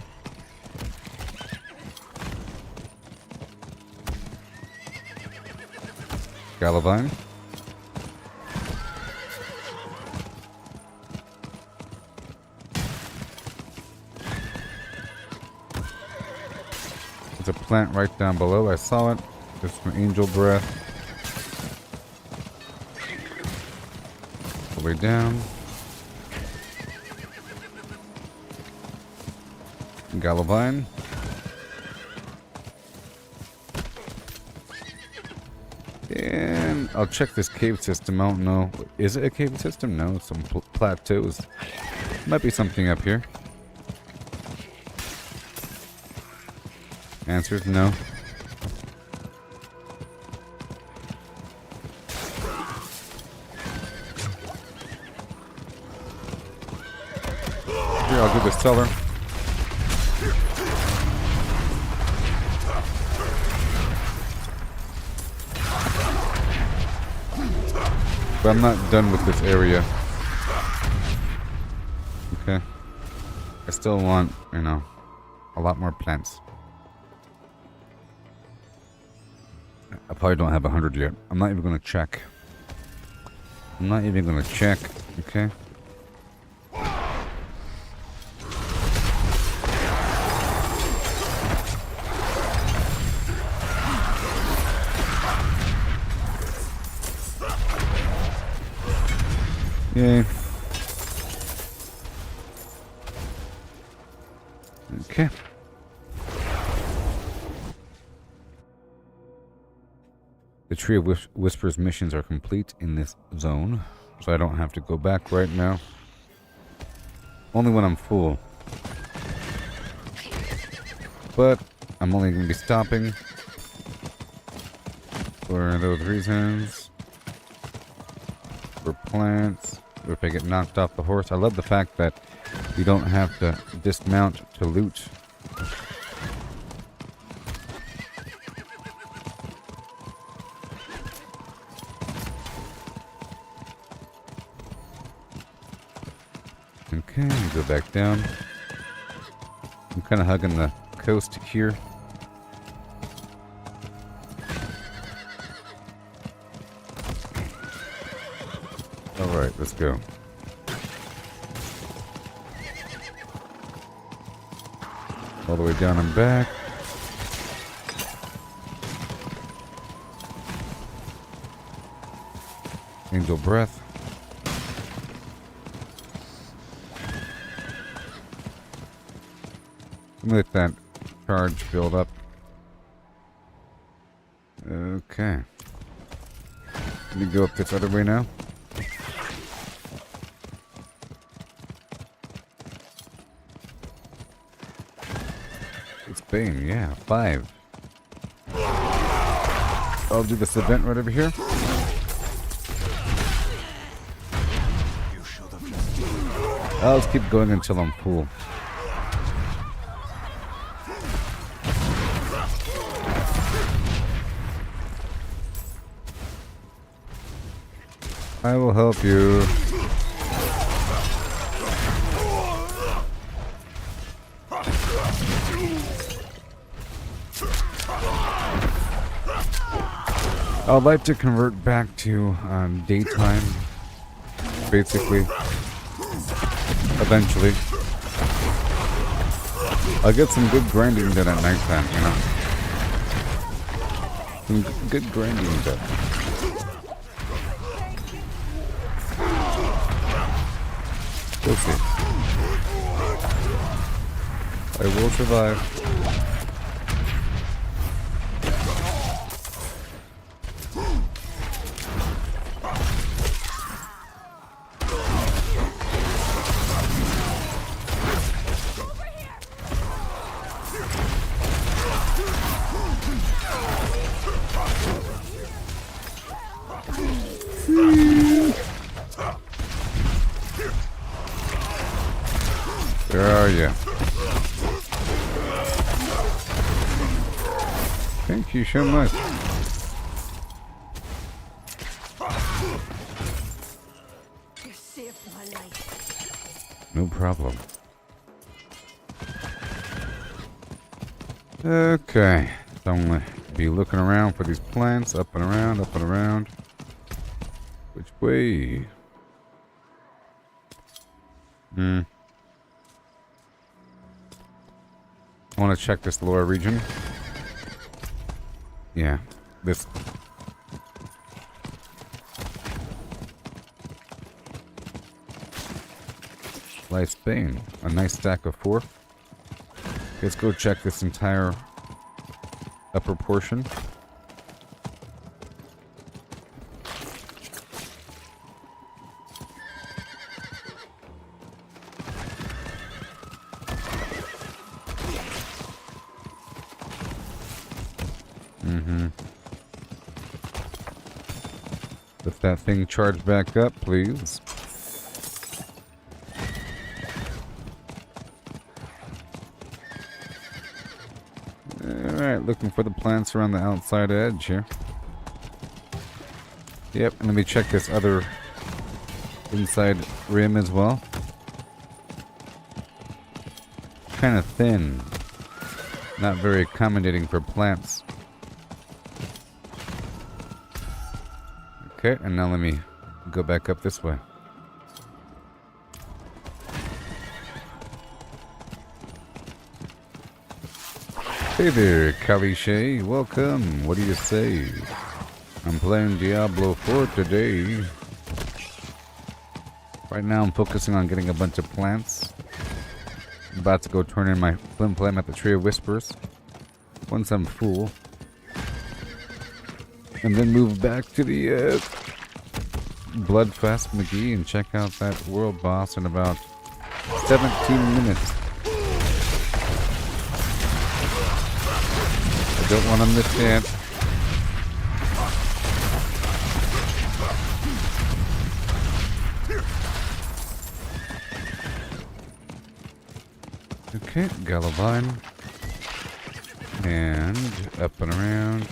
Galavine. There's a plant right down below. I saw it. There's some angel breath. All the way down. Galavine. And I'll check this cave system. I don't know. Is it a cave system? No, some plateaus. Might be something up here. Answer is no. Here, I'll do the cellar. But I'm not done with this area. Okay. I still want, you know, a lot more plants. I probably don't have 100 yet. I'm not even going to check. I'm not even going to check. Okay. Yay. Okay. The Tree of Whispers missions are complete in this zone, so I don't have to go back right now. Only when I'm full. But I'm only going to be stopping for those reasons. For plants. Or if I get knocked off the horse. I love the fact that you don't have to dismount to loot. Okay, go back down. I'm kind of hugging the coast here. Alright, let's go. All the way down and back. Angel breath. Let that charge build up. Okay. Let me go up this other way now. It's Bane, yeah, 5. I'll do this event right over here. I'll just keep going until I'm full. I will help you. I'd like to convert back to daytime, basically, eventually. I'll get some good grinding done at nighttime, you know. Some good grinding done. We'll see. I will survive. Where are you? Thank you so much.
You saved my life.
No problem. Okay. So I'm gonna be looking around for these plants. Up and around, up and around. Which way? I want to check this lower region. Yeah, this. Life's Bane. A nice stack of 4. Let's go check this entire upper portion. Let that thing charge back up, please. Alright, looking for the plants around the outside edge here. Yep, and let me check this other inside rim as well. Kind of thin. Not very accommodating for plants. Okay, and now let me go back up this way. Hey there, Kalishay. Welcome. What do you say? I'm playing Diablo 4 today. Right now I'm focusing on getting a bunch of plants. I'm about to go turn in my flim flam at the Tree of Whispers. Once I'm full. And then move back to the Bloodfest McGee and check out that world boss in about 17 minutes. I don't want to miss it. Okay, Galabine. And up and around.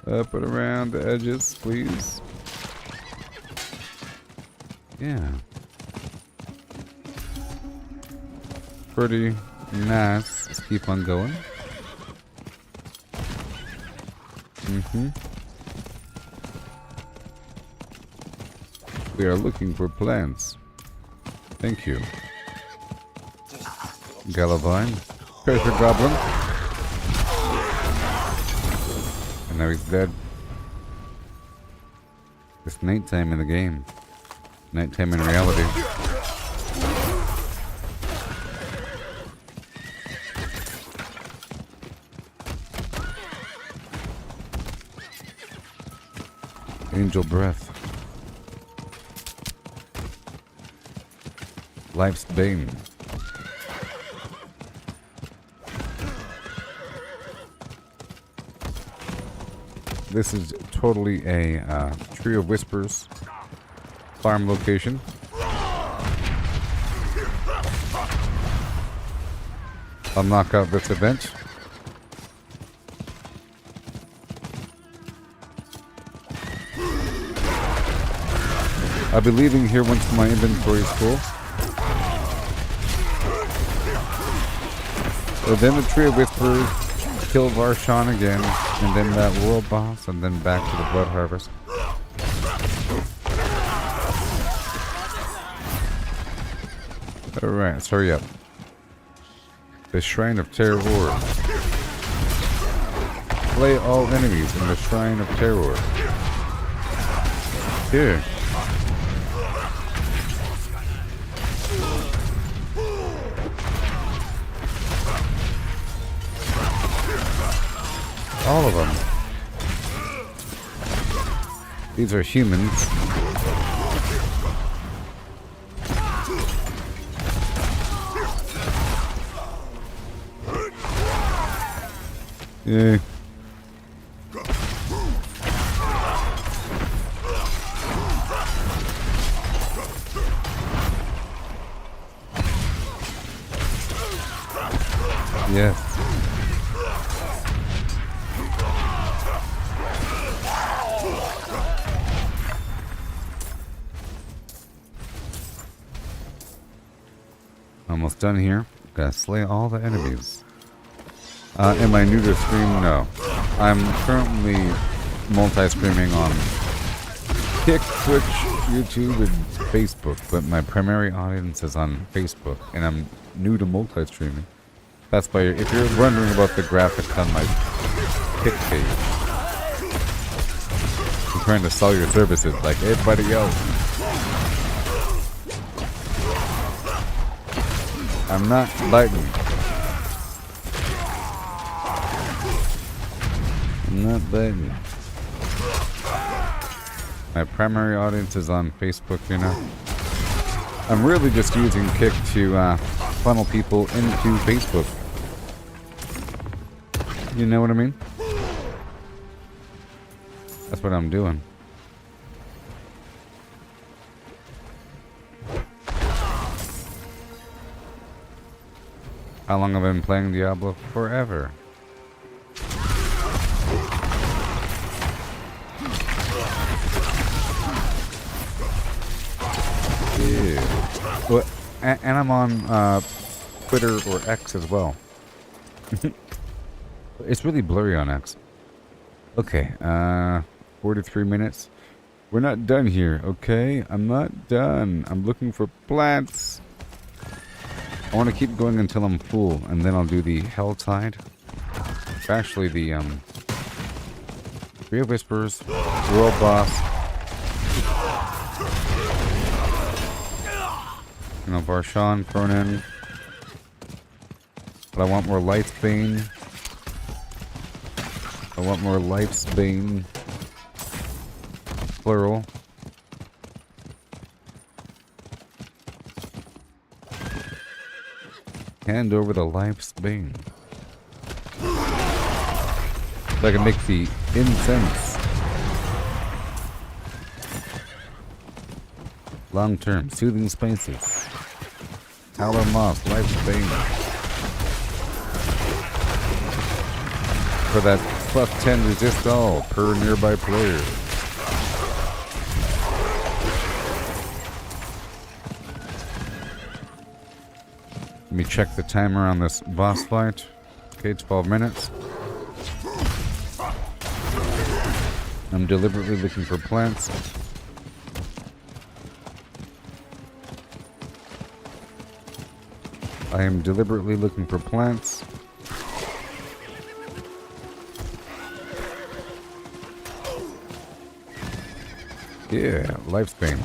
Up and around the edges, please. Yeah. Pretty nice. Let's keep on going. We are looking for plants. Thank you. Galavine. Pressure Goblin. And now he's dead. It's nighttime in the game. Nighttime in reality. Angel Breath. Life's Bane. This is totally a Tree of Whispers farm location. I'll knock out this event. I'll be leaving here once my inventory is full. So then the Tree of Whispers, kill Varshan again, and then that world boss, and then back to the Blood Harvest. Alright, let's hurry up. The Shrine of Terror. Slay all enemies in the Shrine of Terror. Here. All of them. These are humans. Yeah. Yes. Almost done here. Gotta slay all the enemies. Am I new to stream? No. I'm currently multi-streaming on Kick, Twitch, YouTube, and Facebook, but my primary audience is on Facebook, and I'm new to multi-streaming. That's why, if you're wondering about the graphics on my Kick page, I'm trying to sell your services like everybody else. I'm not biting. I'm not biting. My primary audience is on Facebook, you know. I'm really just using Kick to funnel people into Facebook. You know what I mean? That's what I'm doing. How long have I been playing Diablo? Forever. Yeah. Well, and I'm on Twitter or X as well. It's really blurry on X. Okay, 43 minutes. We're not done here, okay? I'm not done. I'm looking for plants. I want to keep going until I'm full, and then I'll do the Helltide. Actually, the Three of Whispers, World Boss. You know, Varshan thrown in. But I want more Lightsbane. I want more Lightsbane. Plural. Hand over the Lightsbane. So I can make the Incense. Long term, soothing spices. Howler Moss, Lightsbane. For that +10 resist all per nearby player. Let me check the timer on this boss fight. Okay, 12 minutes. I'm deliberately looking for plants. I am deliberately looking for plants. Yeah, Lifespan.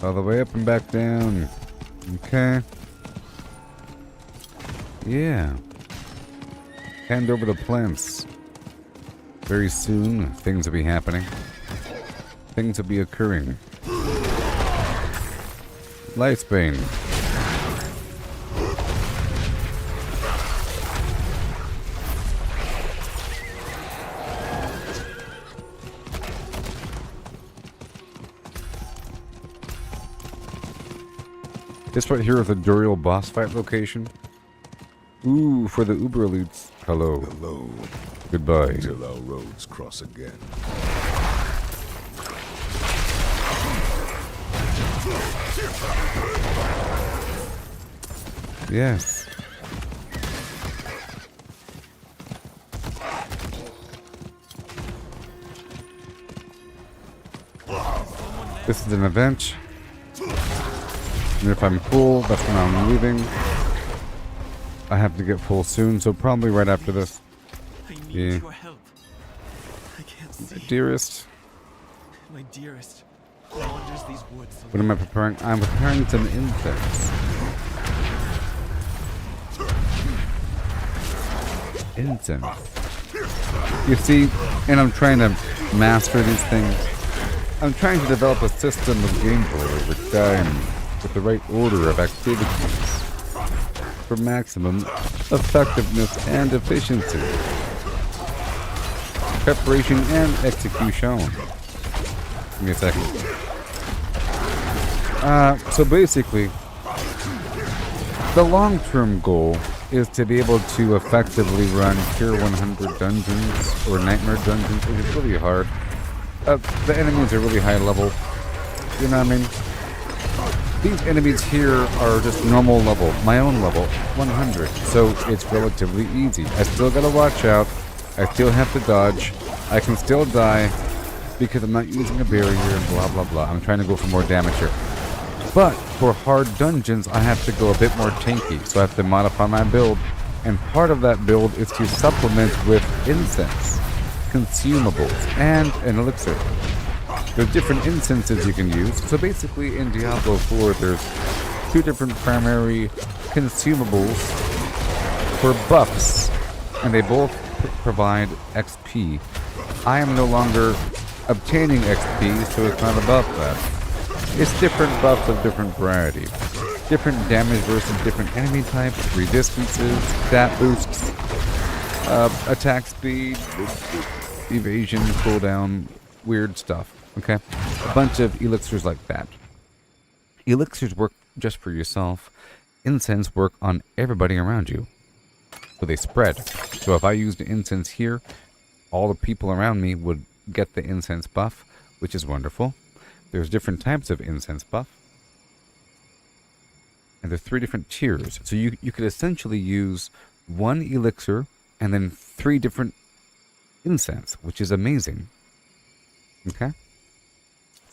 All the way up and back down. Okay. Yeah. Hand over the plants. Very soon, things will be happening. Things will be occurring. Lifespan. This right here is the Duriel boss fight location. Ooh, for the Uber elites. Hello.
Hello.
Goodbye.
Until our roads cross again.
Yes. This is an event. And if I'm full, that's when I'm leaving. I have to get full soon, so probably right after this.
I need your help. I can't see.
Dearest.
My dearest, wanders these woods.
What am I preparing? I'm preparing some incense. Incense. You see, and I'm trying to master these things. I'm trying to develop a system of gameplay over time with the right order of activities for maximum effectiveness and efficiency. Preparation and execution. Give me a second. So basically, the long-term goal is to be able to effectively run Tier 100 dungeons or Nightmare dungeons, which is really hard. The enemies are really high level. You know what I mean? These enemies here are just normal level, my own level, 100. So it's relatively easy. I still gotta watch out. I still have to dodge. I can still die because I'm not using a barrier and blah blah blah. I'm trying to go for more damage here. But for hard dungeons, I have to go a bit more tanky. So I have to modify my build. And part of that build is to supplement with incense, consumables, and an elixir. There's different incenses you can use. So basically in Diablo 4, there's 2 different primary consumables for buffs. And they both provide XP. I am no longer obtaining XP, so it's not a buff that. It's different buffs of different variety. Different damage versus different enemy types, resistances, stat boosts, attack speed, evasion, cooldown, weird stuff. Okay? A bunch of elixirs like that. Elixirs work just for yourself. Incense work on everybody around you. So they spread. So if I used incense here, all the people around me would get the incense buff, which is wonderful. There's different types of incense buff. And there's 3 different tiers. So you could essentially use 1 elixir and then 3 different incense, which is amazing. Okay?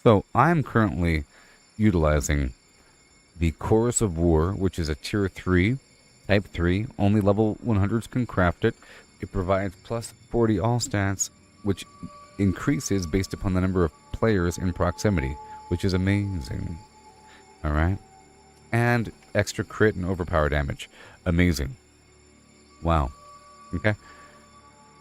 So I'm currently utilizing the Chorus of War, which is a tier 3, type 3. Only level 100s can craft it. It provides plus 40 all stats, which increases based upon the number of players in proximity, which is amazing. Alright? And extra crit and overpower damage. Amazing. Wow. Okay?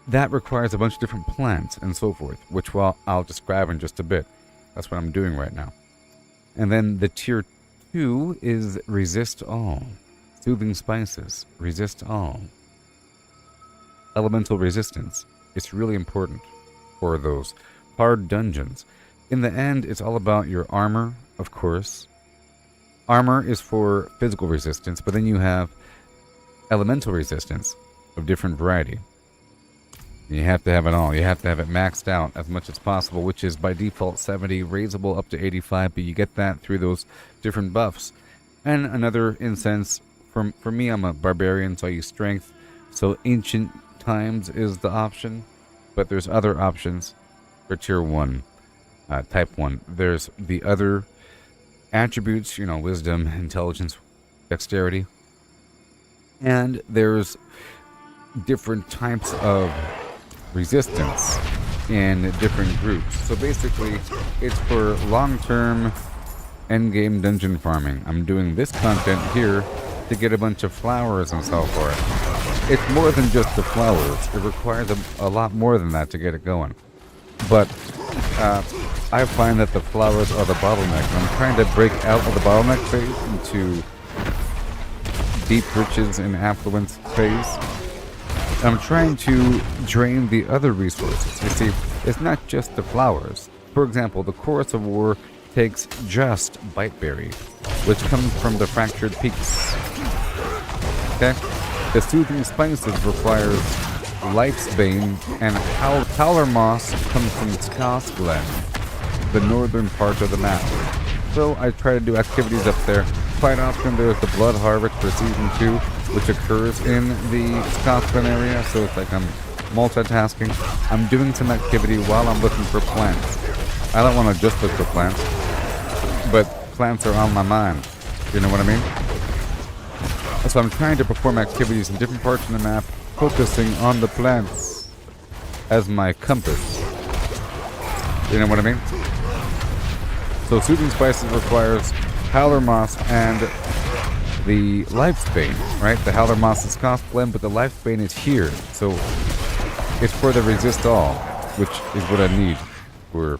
That requires a bunch of different plants and so forth, which I'll describe in just a bit. That's what I'm doing right now. And then the tier 2 is resist all. Soothing spices. Resist all. Elemental resistance. It's really important for those hard dungeons. In the end, it's all about your armor, of course. Armor is for physical resistance, but then you have elemental resistance of different variety. You have to have it all. You have to have it maxed out as much as possible, which is by default 70, raisable up to 85, but you get that through those different buffs. And another incense, for me, I'm a barbarian, so I use strength. So ancient times is the option, but there's other options for tier 1, type 1. There's the other attributes, you know, wisdom, intelligence, dexterity. And there's different types of resistance in different groups. So basically, it's for long-term endgame dungeon farming. I'm doing this content here to get a bunch of flowers and so forth. It's more than just the flowers. It requires a lot more than that to get it going. But I find that the flowers are the bottleneck. I'm trying to break out of the bottleneck phase into deep riches and affluence phase. I'm trying to drain the other resources. You see, it's not just the flowers. For example, the Chorus of War takes just Biteberry, which comes from the Fractured Peaks. Okay? The Soothing Spices requires Life's Bane, and Howler Moss comes from Ska's Glen, the northern part of the map. So I try to do activities up there. Quite often there's the Blood Harvest for Season 2, which occurs in the Stockpile area, so it's like I'm multitasking. I'm doing some activity while I'm looking for plants. I don't want to just look for plants, but plants are on my mind. You know what I mean? So I'm trying to perform activities in different parts of the map, focusing on the plants as my compass. You know what I mean? So soothing spices requires howler moss and the lifespan, right? The howler moss is cost blend, but the lifespan is here. So it's for the resist all, which is what I need for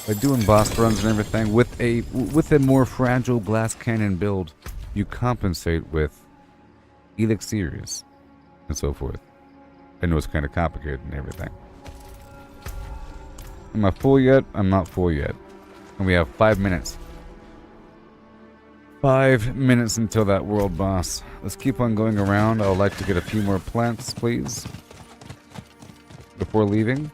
like doing boss runs and everything. With a more fragile glass cannon build, you compensate with elixirs and so forth. I know it's kind of complicated and everything. Am I full yet? I'm not full yet. And we have 5 minutes. 5 minutes until that world boss. Let's keep on going around. I would like to get a few more plants, please, before leaving.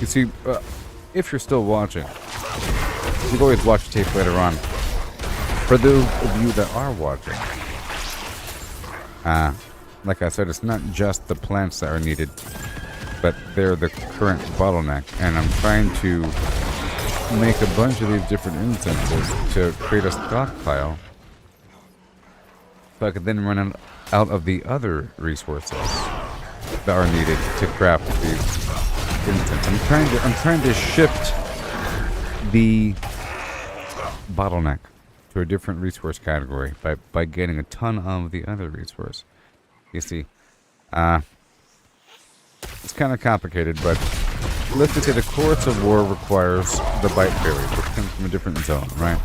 You see, if you're still watching, you can always watch the tape later on. For those of you that are watching, like I said, it's not just the plants that are needed, but they're the current bottleneck, and I'm trying to make a bunch of these different incenses to create a stockpile so I could then run out of the other resources that are needed to craft these incense. I'm trying to shift the bottleneck to a different resource category by getting a ton of the other resource. You see, it's kind of complicated, but let's just say the Chorus of War requires the Bite Berry, which comes from a different zone, right?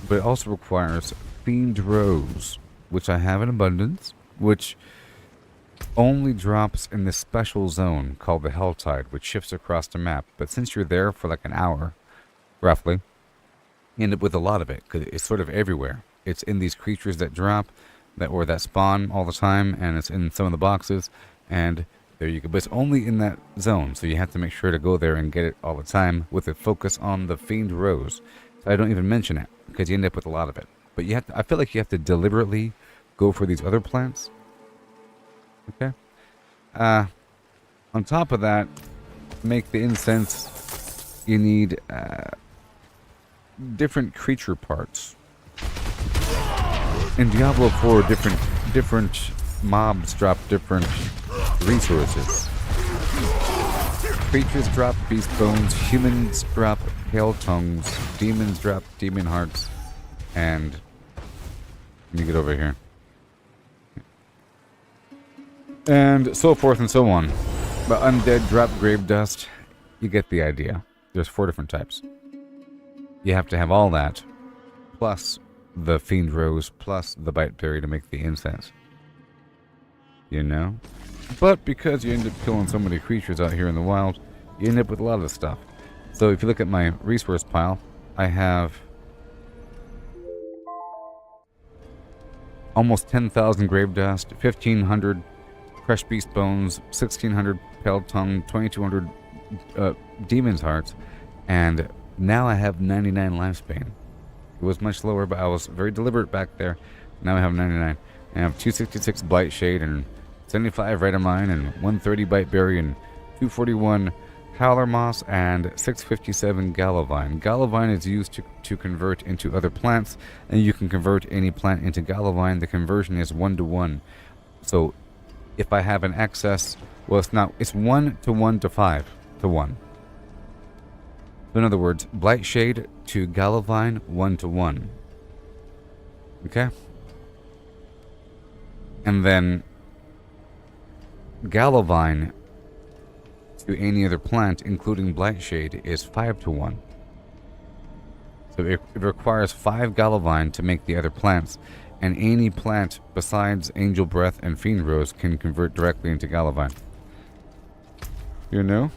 But it also requires Fiend Rose, which I have in abundance, which only drops in this special zone called the Helltide, which shifts across the map. But since you're there for like an hour, roughly, you end up with a lot of it, because it's sort of everywhere. It's in these creatures that drop, that spawn all the time, and it's in some of the boxes, and there you go. But it's only in that zone, so you have to make sure to go there and get it all the time with a focus on the Fiend Rose. So I don't even mention it, because you end up with a lot of it. But you have to, I feel like you have to deliberately go for these other plants. Okay. On top of that, to make the incense, you need different creature parts. In Diablo 4, different mobs drop different resources. Creatures drop beast bones, humans drop pale tongues, demons drop demon hearts, and let me get over here. And so forth and so on. But undead drop grave dust. You get the idea. There's 4 different types. You have to have all that, plus the Fiend Rose, plus the Bite Berry to make the incense. You know? But because you end up killing so many creatures out here in the wild, you end up with a lot of this stuff. So if you look at my resource pile, I have almost 10,000 grave dust, 1,500 crushed beast bones, 1,600 pale tongue, 2,200 demon's hearts, and now I have 99 lifespan. It was much lower, but I was very deliberate back there. Now I have 99. I have 266 blight shade and 75 red of mine and 130 bite berry and 241 howler moss and 657 galavine. Galavine is used to convert into other plants, and you can convert any plant into galavine. The conversion is 1-to-1. So if I have an excess, well, it's 1-to-1 to 5-to-1. So in other words, blight shade to galavine, 1-to-1. Okay? And then galavine to any other plant, including blight shade, is 5-to-1. So it requires 5 galavine to make the other plants, and any plant besides angel breath and fiend rose can convert directly into galavine. You know?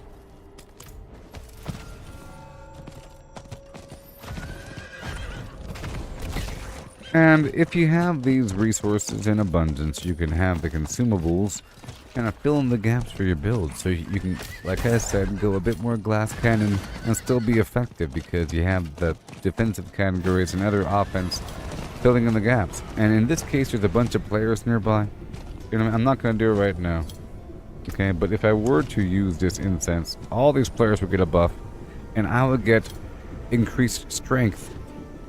And if you have these resources in abundance, you can have the consumables kind of fill in the gaps for your build. So you can, like I said, go a bit more glass cannon and still be effective because you have the defensive categories and other offense filling in the gaps. And in this case, there's a bunch of players nearby. You know, I'm not going to do it right now. Okay, but if I were to use this incense, all these players would get a buff, and I would get increased strength,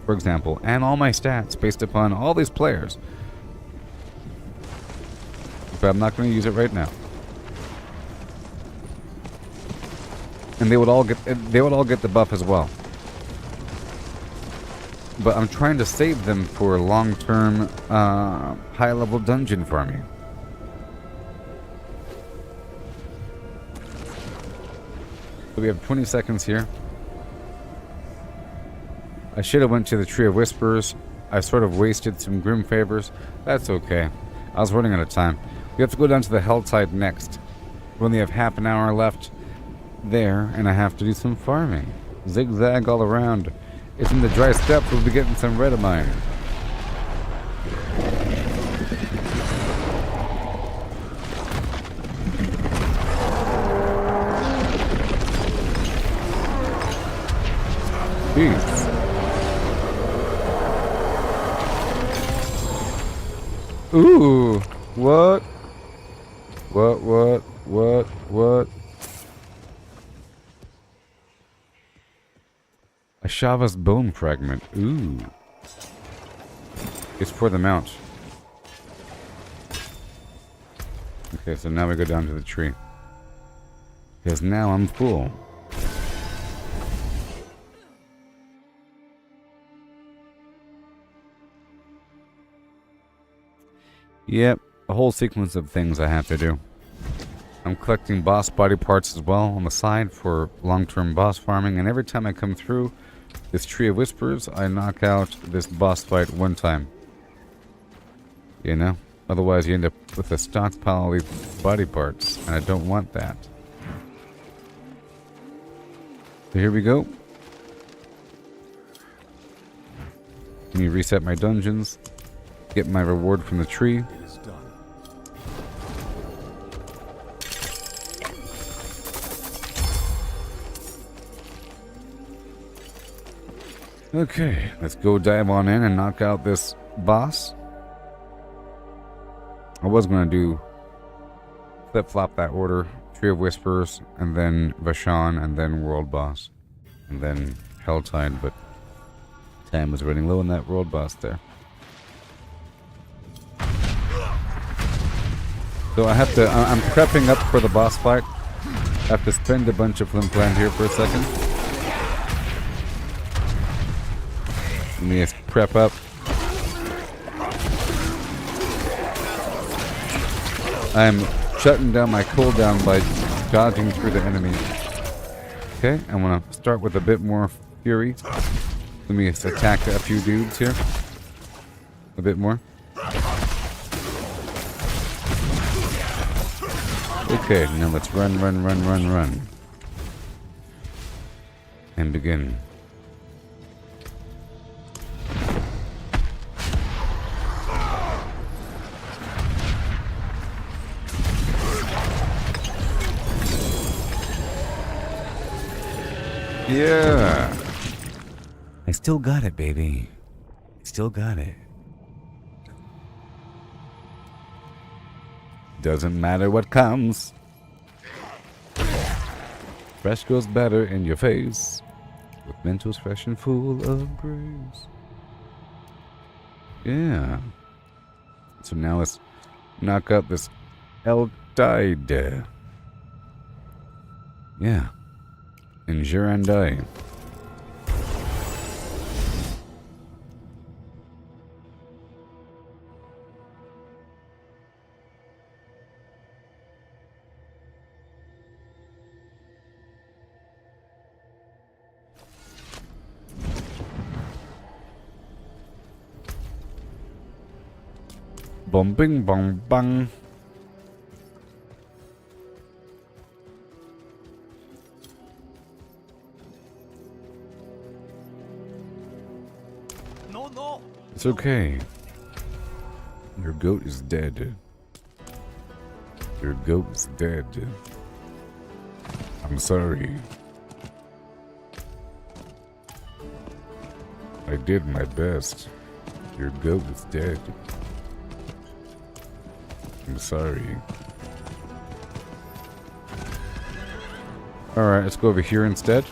for example, and all my stats based upon all these players. but I'm not going to use it right now. And they would all get the buff as well. But I'm trying to save them for long-term high-level dungeon farming. So we have 20 seconds here. I should have went to the Tree of Whispers. I sort of wasted some Grim Favors. That's okay. I was running out of time. We have to go down to the Helltide next. We only have half an hour left there, and I have to do some farming. Zigzag all around. It's in the dry steppes. We'll be getting some redamine. Jeez. Ooh, what? What? A Shava's bone fragment. Ooh. It's for the mount. Okay, so now we go down to the tree. Because now I'm full. Yep, a whole sequence of things I have to do. I'm collecting boss body parts as well on the side for long-term boss farming, and every time I come through this Tree of Whispers, I knock out this boss fight one time. You know? Otherwise you end up with a stockpile of these body parts, and I don't want that. So here we go. Let me reset my dungeons. Get my reward from the tree.
It is done.
Okay, let's go dive on in and knock out this boss. I was going to do flip-flop that order. Tree of Whispers, and then Vashon, and then World Boss. And then Helltide, but time was running low on that World Boss there. So I have to, I'm prepping up for the boss fight. I have to spend a bunch of flimflam here for a second. Let me just prep up. I'm shutting down my cooldown by dodging through the enemy. Okay, I want to start with a bit more fury. Let me just attack a few dudes here. A bit more. Okay, now let's run. And begin. Yeah. I still got it, baby. Still got it. Doesn't matter what comes. Fresh goes better in your face. With mentals fresh and full of grace. Yeah. So now let's knock out this Helltide. Yeah. Endure and die. Bong bing bong bang.
No.
It's okay. Your goat is dead. Your goat is dead. I'm sorry. I did my best. Your goat is dead. I'm sorry. Alright, let's go over here instead.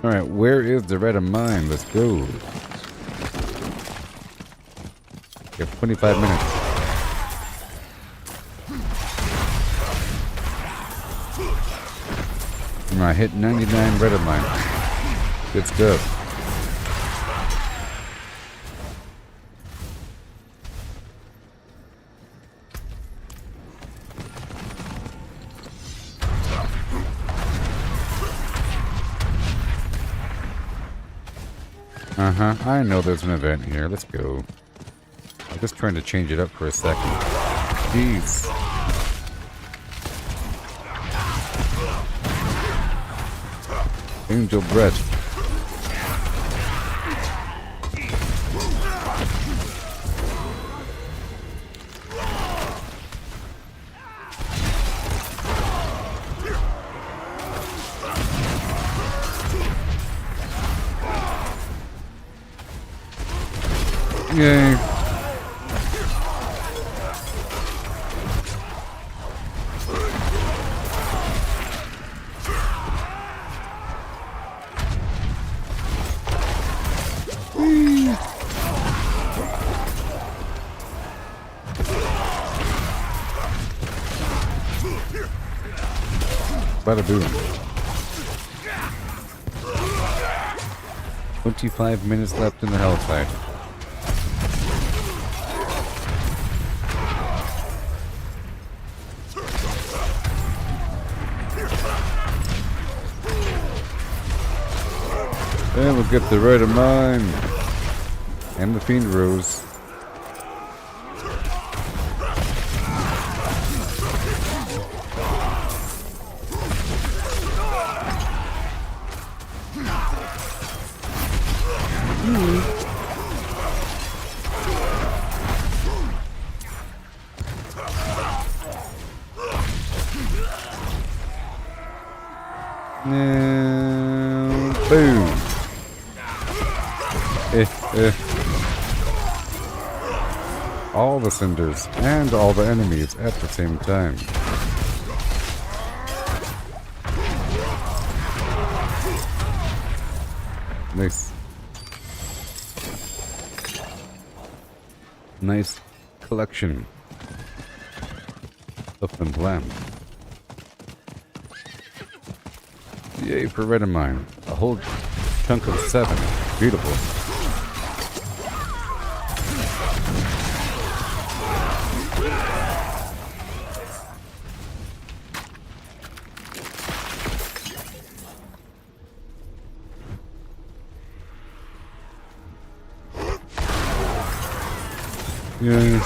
Alright, where is the red of mine? Let's go. You have 25 minutes. And I hit 99 red of mine. Good stuff. I know there's an event here. Let's go. I'm just trying to change it up for a second. Jeez. Angel breath. Yay. Bada boom. 25 minutes left in the hellside. And we'll get the right of mine. And the Fiend Rose. And boom. All the cinders and all the enemies at the same time. Nice. Nice collection of them blam. Yay for red of mine. A whole chunk of 7. Beautiful. Yeah.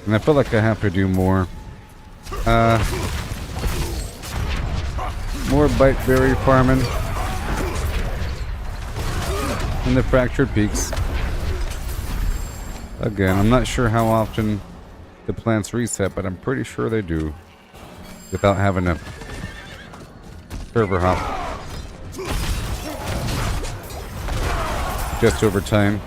And I feel like I have to do more bite berry farming in the Fractured Peaks. Again, I'm not sure how often the plants reset, but I'm pretty sure they do without having a server hop just over time.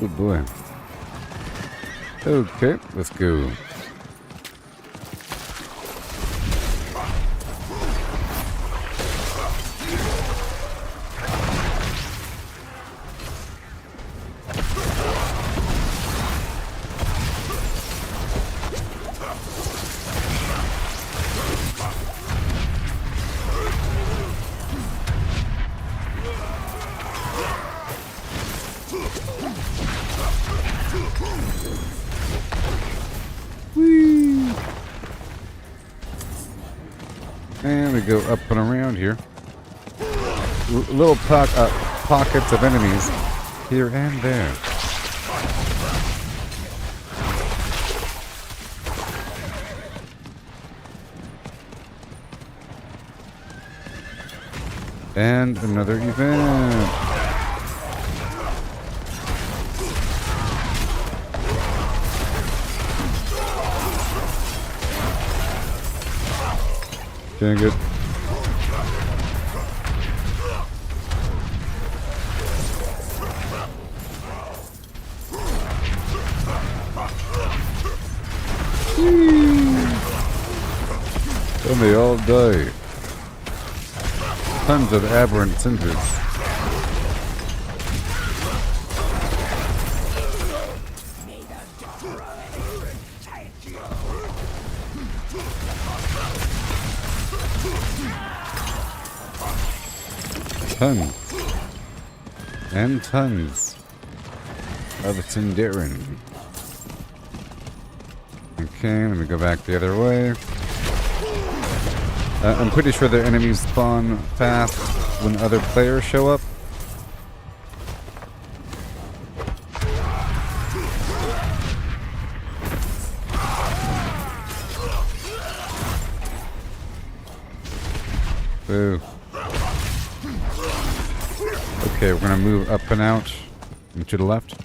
Good boy. Okay, let's go. And we go up and around here. Little pockets of enemies here and there. And another event. Dang it. And they all die. Tons of aberrant cinders. Tons. And tons of Cinderin. Okay, let me go back the other way. I'm pretty sure the enemies spawn fast when other players show up. Boo. Okay, we're gonna move up and out and to the left.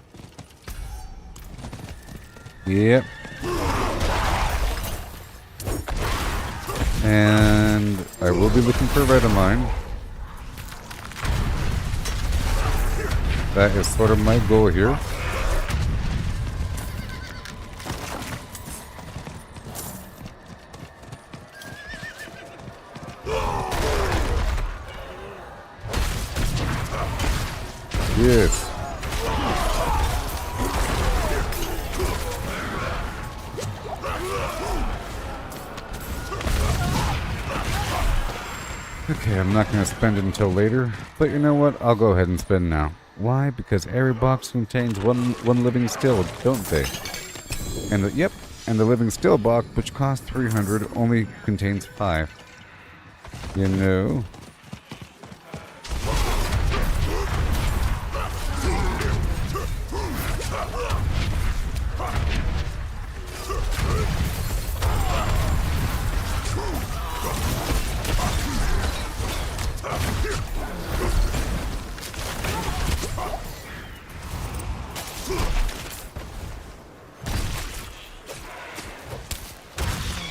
Yep. And I will be looking for red of mine. That is sort of my goal here. Yes. Okay, I'm not going to spend it until later, but you know what? I'll go ahead and spend now. Why? Because every box contains one living still, don't they? And yep, and the living still box, which costs 300, only contains 5. You know.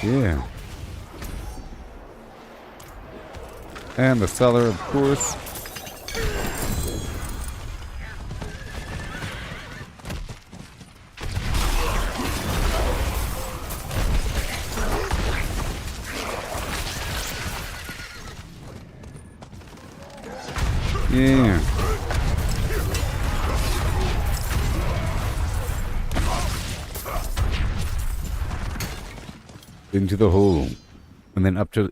Yeah. And the cellar, of course. Yeah. Into the hole. And then up to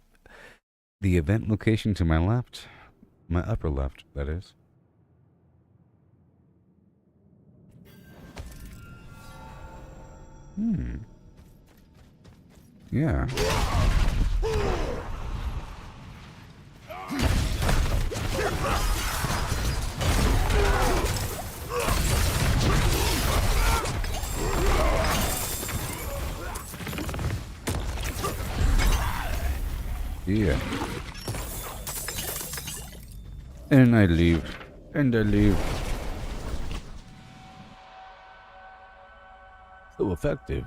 the event location to my left. My upper left, that is. Yeah. Yeah. And I leave. And I leave. So effective.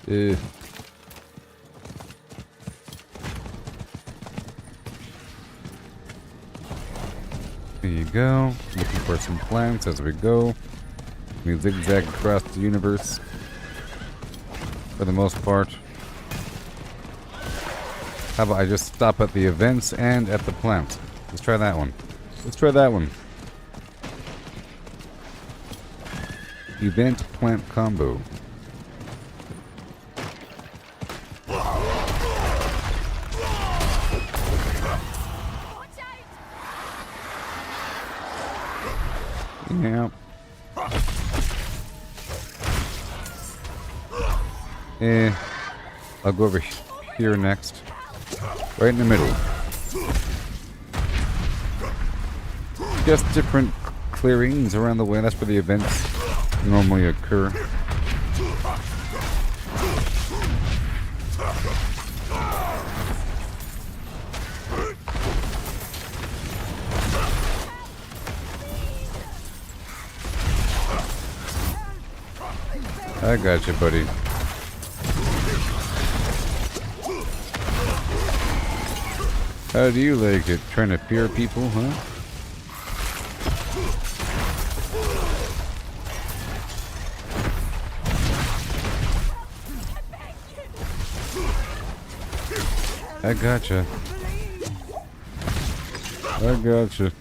There you go. Looking for some plants as we go. We zigzag across the universe for the most part. How about I just stop at the events and at the plant? Let's try that one. Let's try that one. Event plant combo. Yeah. I'll go over here next. Right in the middle. Just different clearings around the way. That's where the events normally occur. I got you, buddy. How do you like it? Trying to fear people, huh? I gotcha. I gotcha.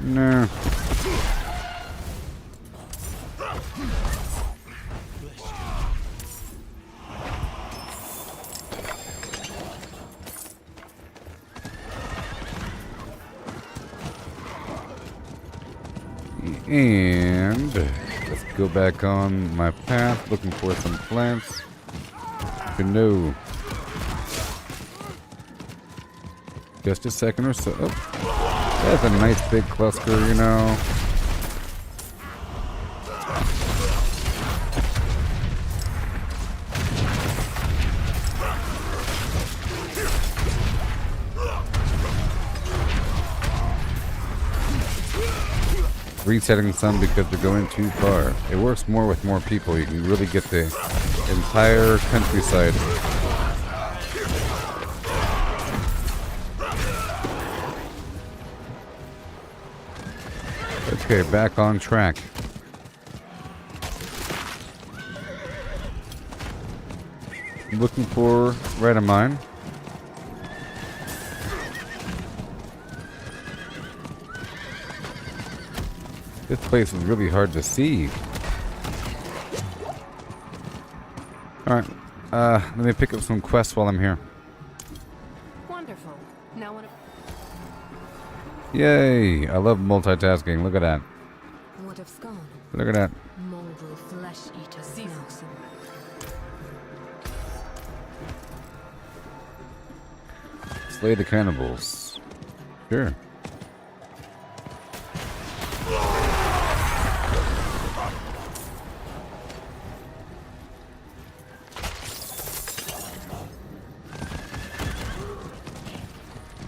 No. And let's go back on my path looking for some plants. No. Just a second or so. Oh, that's a nice big cluster, you know. Resetting some because they're going too far. It works more with more people. You can really get the entire countryside. Okay, back on track. I'm looking for red of mine. This place is really hard to see. Alright, let me pick up some quests while I'm here.
Wonderful. Now what?
Yay! I love multitasking. Look at that.
What have gone?
Look at that.
Mongrel flesh eater smells.
Slay the cannibals. Sure.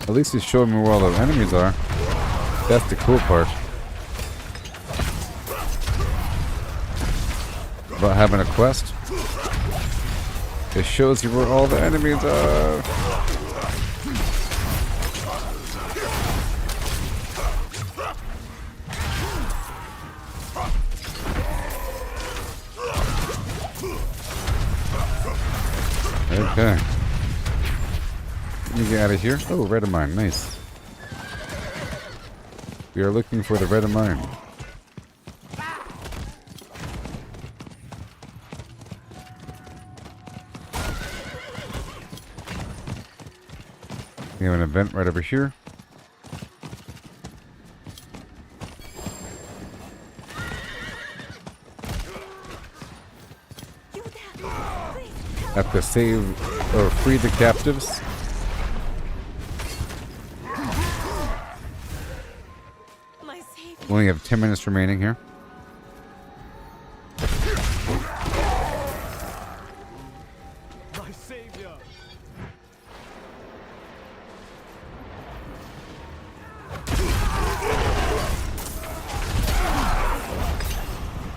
At least he's showing me where all the enemies are. That's the cool part. About having a quest. It shows you where all the enemies are. Okay. Let me get out of here. Oh, red of mine. Nice. We are looking for the red of mine. We have an event right over here. Have to save or free the captives. We only have 10 minutes remaining here.
My savior.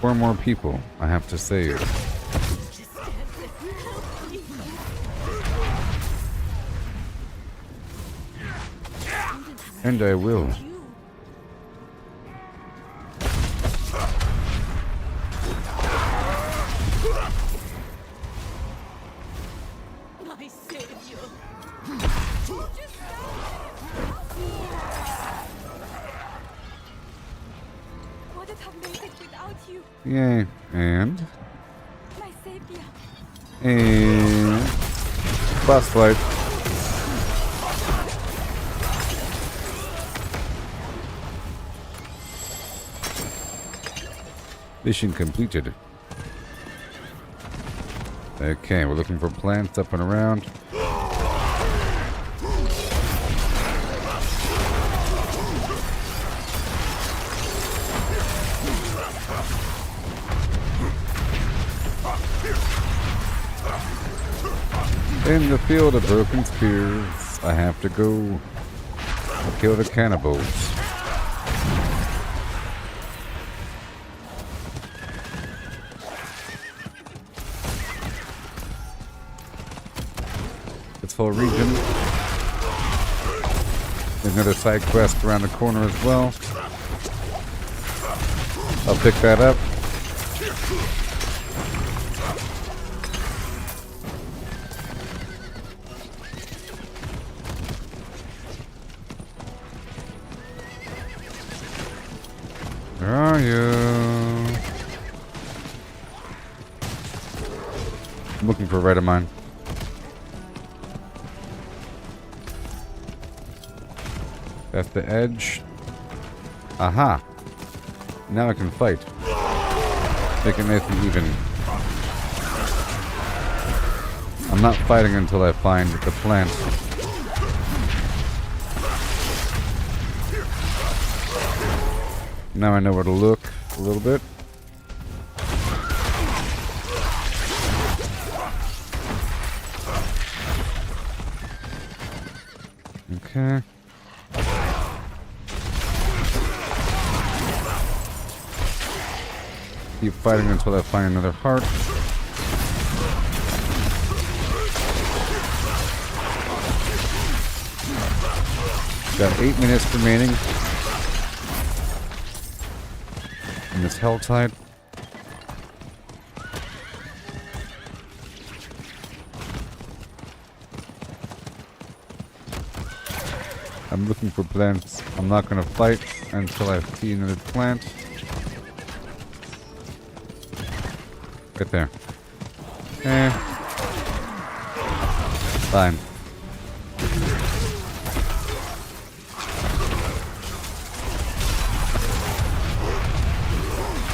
4 more people I have to save. And I will.
wouldn't have made it without you,
Yay. And
my savior.
boss fight. Mission completed. Okay, we're looking for plants up and around. In the field of broken spears, I have to go kill the cannibals. This whole region. There's another side quest around the corner as well. I'll pick that up. Where are you? I'm looking for a right of mine. That's the edge. Aha! Now I can fight. Make it nice and even. I'm not fighting until I find the plant. Now I know where to look a little bit. Okay. Keep fighting until I find another heart. Got 8 minutes remaining in this helltide. I'm looking for plants. I'm not gonna fight until I see another plant. Right there. Fine.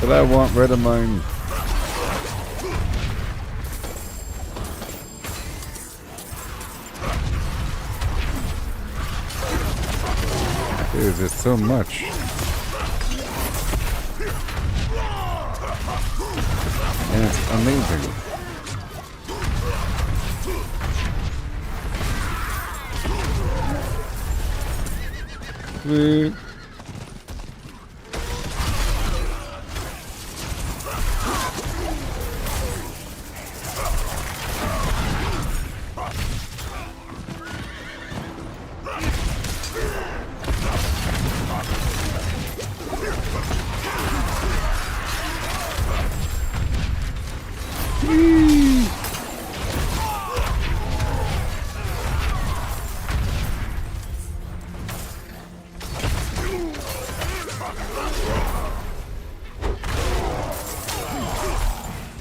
But I want red of mine. Dude, there's so much. And it's amazing.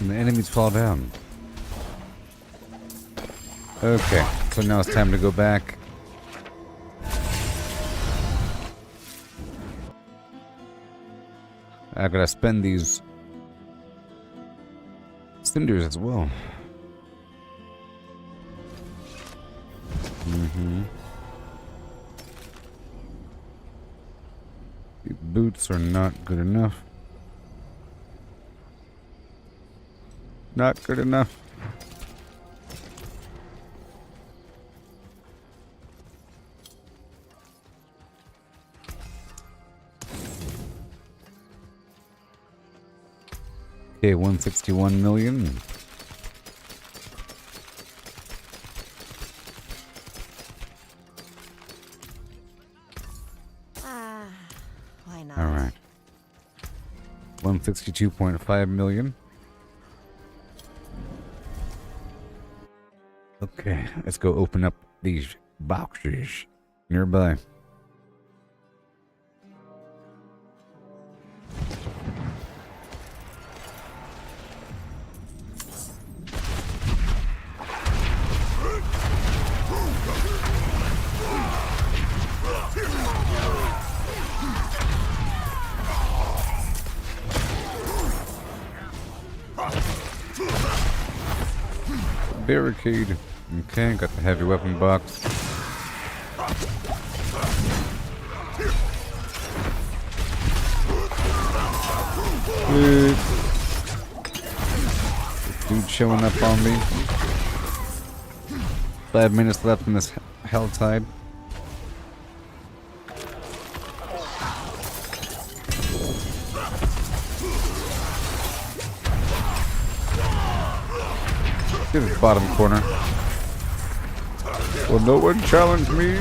And the enemies fall down. Okay, so now it's time to go back. I gotta spend these cinders as well. These boots are not good enough. Not good enough. Okay, 161 million.
Why not?
All right. 162.5 million. Okay, let's go open up these boxes nearby. barricade. Okay, got the heavy weapon box. Dude showing up on me. 5 minutes left in this hell tide. Get the bottom corner. Will no one challenge me?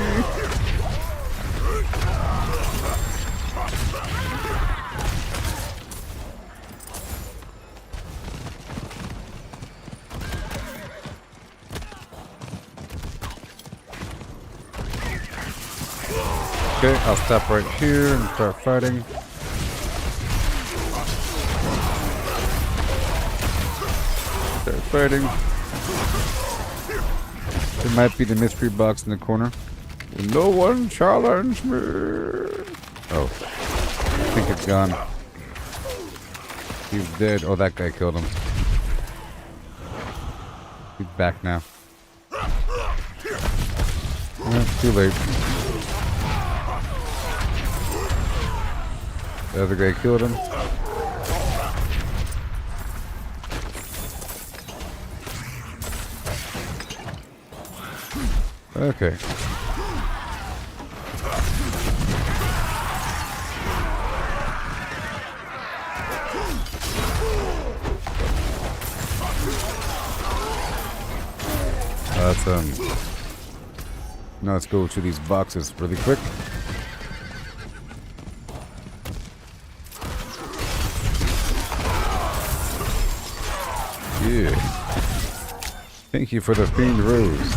Okay, I'll stop right here and start fighting. Start fighting. There might be the mystery box in the corner. Will no one challenge me? Oh. I think it's gone. He's dead. Oh, that guy killed him. He's back now. Too late. The other guy killed him. Okay. Let's now let's go to these boxes really quick. Yeah. Thank you for the Fiend Rose.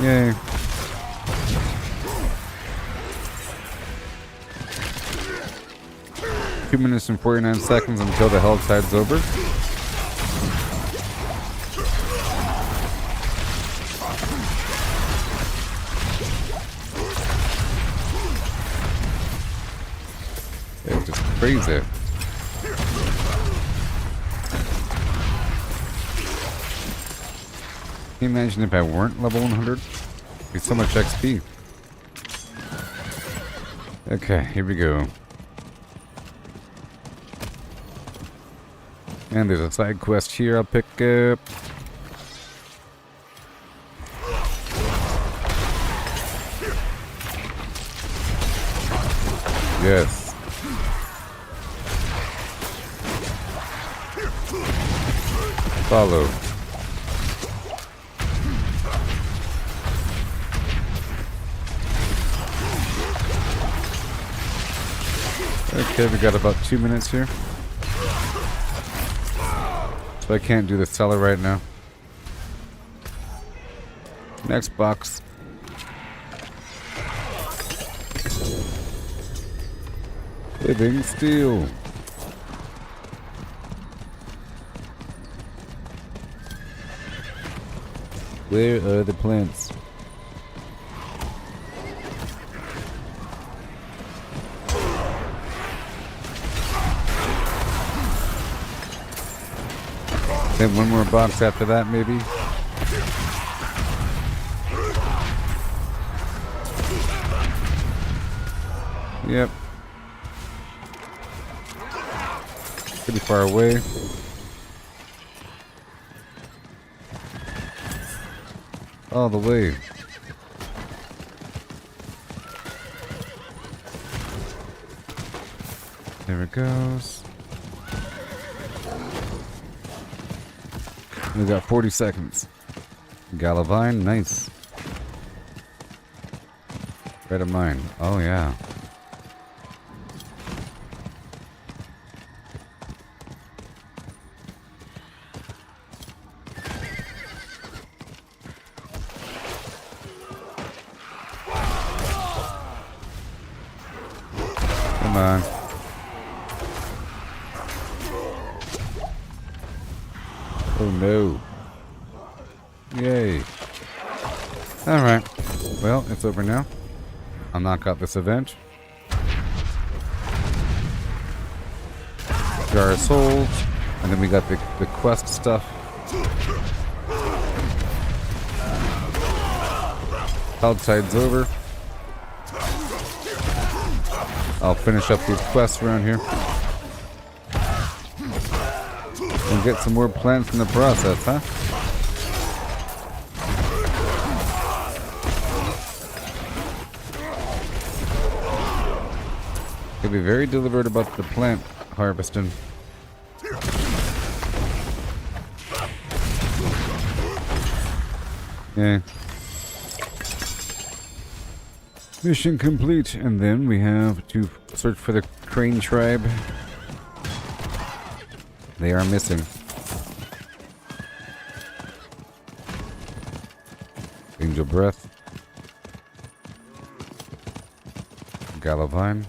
Yay. Two minutes and 49 seconds until the hell tide's over. It's just crazy. Can you imagine if I weren't level 100? It'd be so much XP. Okay, here we go. And there's a side quest here I'll pick up. Yes. Follow. Okay, we got about 2 minutes here. So I can't do the cellar right now. Next box. Living steel. Where are the plants? Then one more box after that, maybe. Yep. Pretty far away. All the way. There it goes. We got 40 seconds. Galavine, nice. Red of mine. Oh yeah. Come on. Oh no. Yay. Alright. Well, it's over now. I'll knock out this event. Jar of Souls. And then we got the quest stuff. Outside's over. I'll finish up these quests around here. And get some more plants in the process, huh? Could be very deliberate about the plant harvesting. Yeah. Mission complete, and then we have to search for the Crane tribe. They are missing. Angel Breath. Galavine.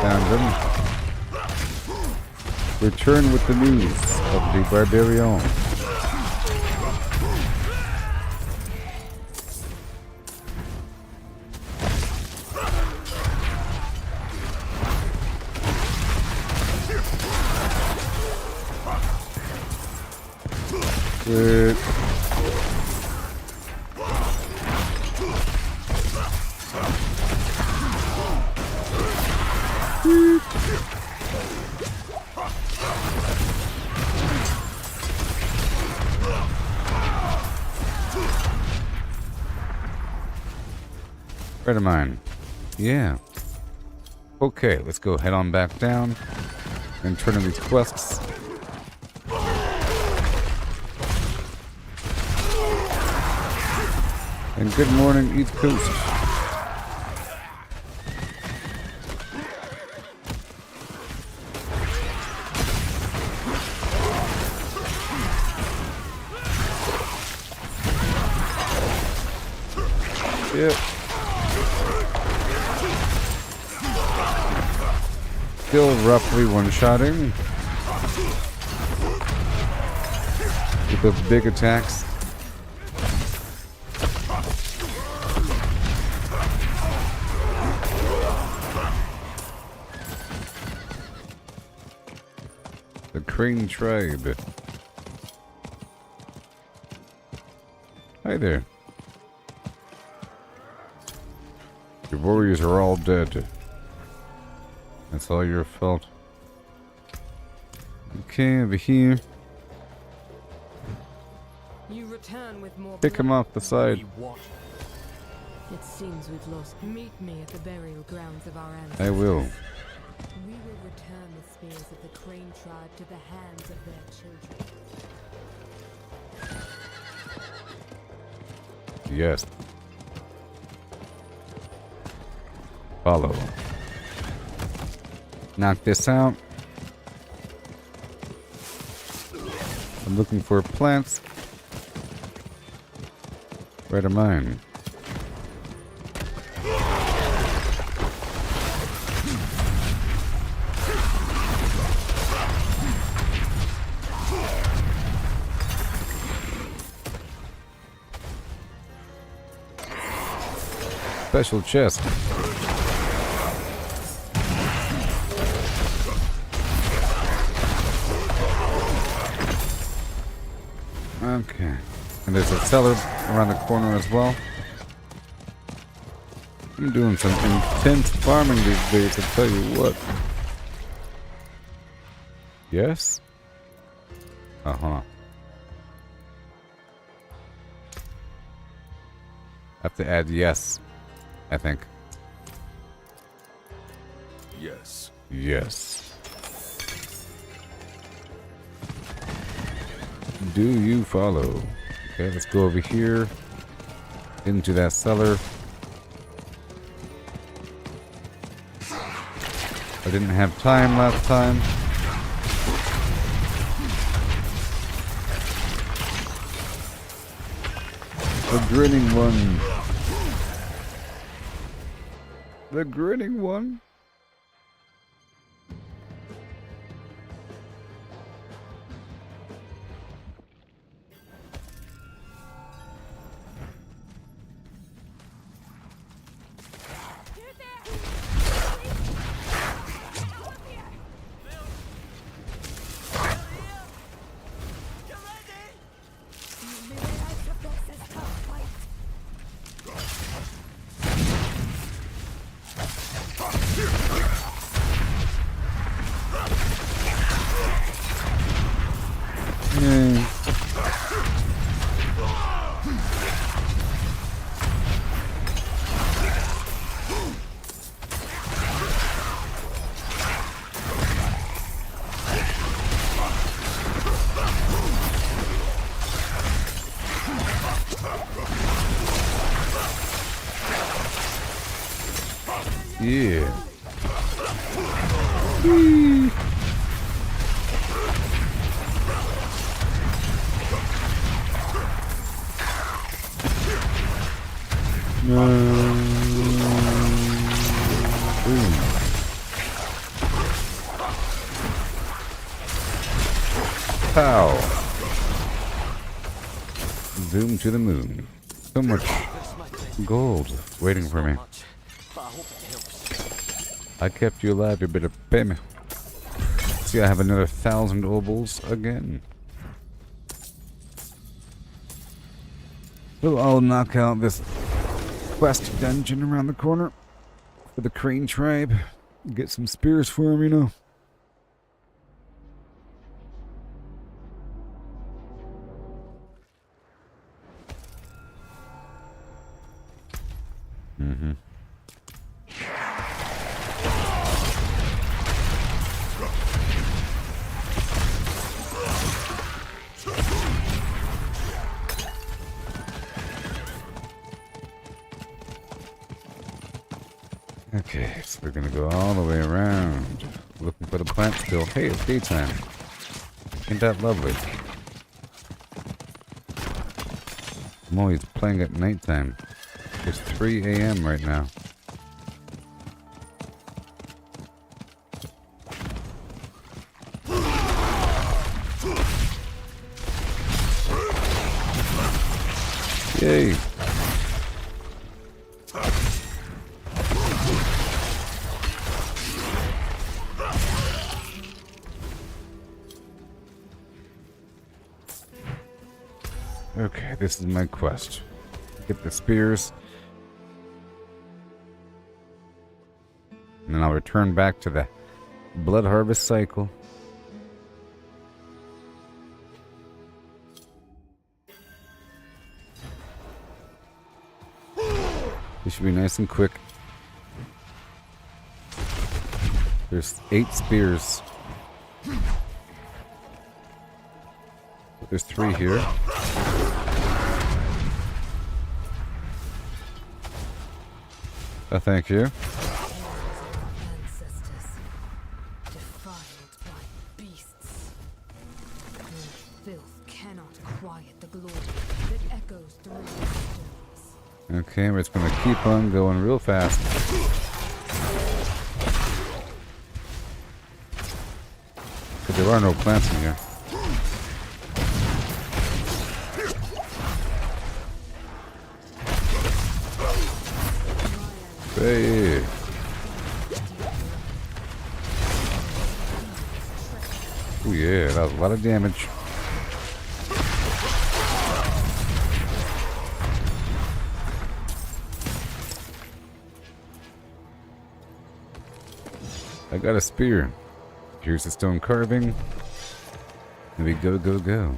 Found them. Return with the news of the Barbarian. Good. Friend of mine. Yeah. Okay, let's go head on back down and turn in these quests. And good morning, East Coast. Yep. Still roughly one-shotting with the big attacks. The Crane tribe. Hi there. Your warriors are all dead. That's all your fault. Okay, over here.
You return with more
Pick him off the side.
It seems we've lost. Meet me at the burial grounds of our ancestors.
I will.
We will return the spears of the Crane tribe to the hands of their children.
Yes. Follow. Knock this out. I'm looking for plants. Where are mine? Special chest. Okay. And there's a cellar around the corner as well. I'm doing some intense farming these days, I'll tell you what. Yes? Uh-huh. Have to add yes, I think.
Yes.
Yes. Do you follow? Okay, let's go over here into that cellar. I didn't have time last time. The grinning one. The grinning one. Yay. Yeah. Whee. No. Boom. Pow. Zoom to the moon. So much gold waiting for me. I kept you alive, you better pay me. See, I have another 1,000 obols again. So I'll knock out this quest dungeon around the corner for the Crane tribe. Get some spears for him, you know. Mm-hmm. Okay, so we're gonna go all the way around, looking for the plant still. Hey, it's daytime. Ain't that lovely? I'm always playing at nighttime. It's 3 a.m. right now. Yay! Okay, this is my quest. Get the spears. And then I'll return back to the blood harvest cycle. This should be nice and quick. There's 8 spears. There's 3 here. Oh, thank you.
Ancestors, defiled by beasts. Your filth cannot quiet the glory that echoes through the stones.
Okay, we're just gonna keep on going real fast. But there are no plants in here. Hey. Oh yeah, that was a lot of damage. I got a spear. Here's the stone carving. And we go, go, go.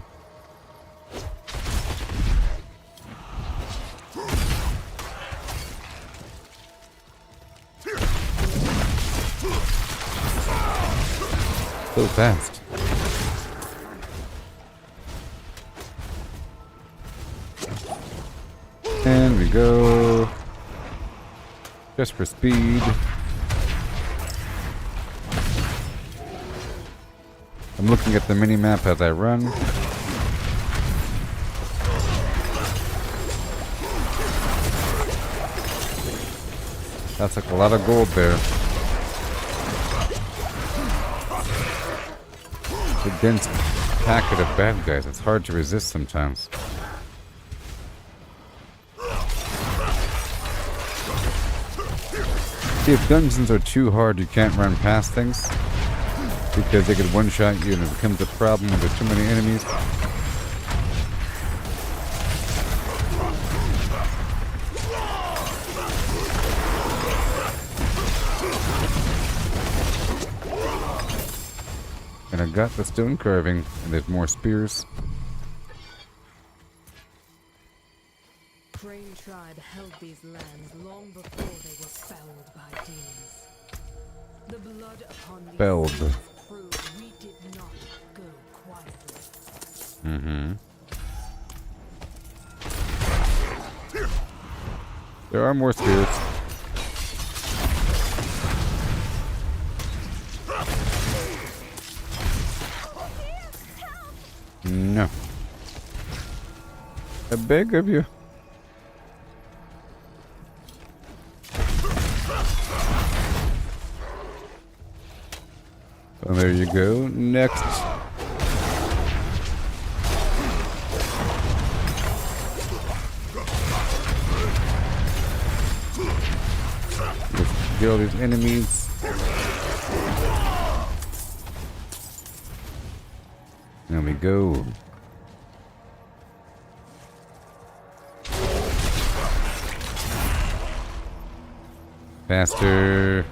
So fast. And we go. Just for speed. I'm looking at the mini-map as I run. That's like a lot of gold there. The dense packet of bad guys. It's hard to resist sometimes. See, if dungeons are too hard, you can't run past things because they could one-shot you, and it becomes a problem when there's too many enemies. And I got the stone carving, and there's more spears.
Crane tribe held these lands long before they were fouled by demons. The blood upon these
Felled.
seas proved we did not go quietly.
There are more spears. No. I beg of you. Well, there you go. Next. Let's kill these enemies. There we go. Faster.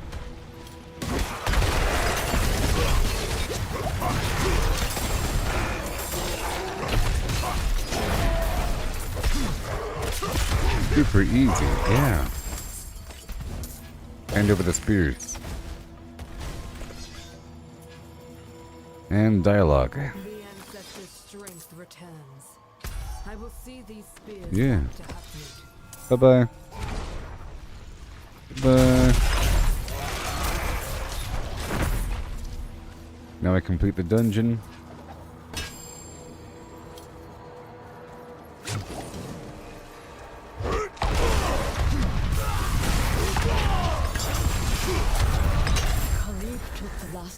Super easy, yeah. Hand over the spears. And dialogue.
The ancestor's strength returns. I will see these spears
Yeah.
back to Hutmute.
Bye-bye. Bye. Now I complete the dungeon.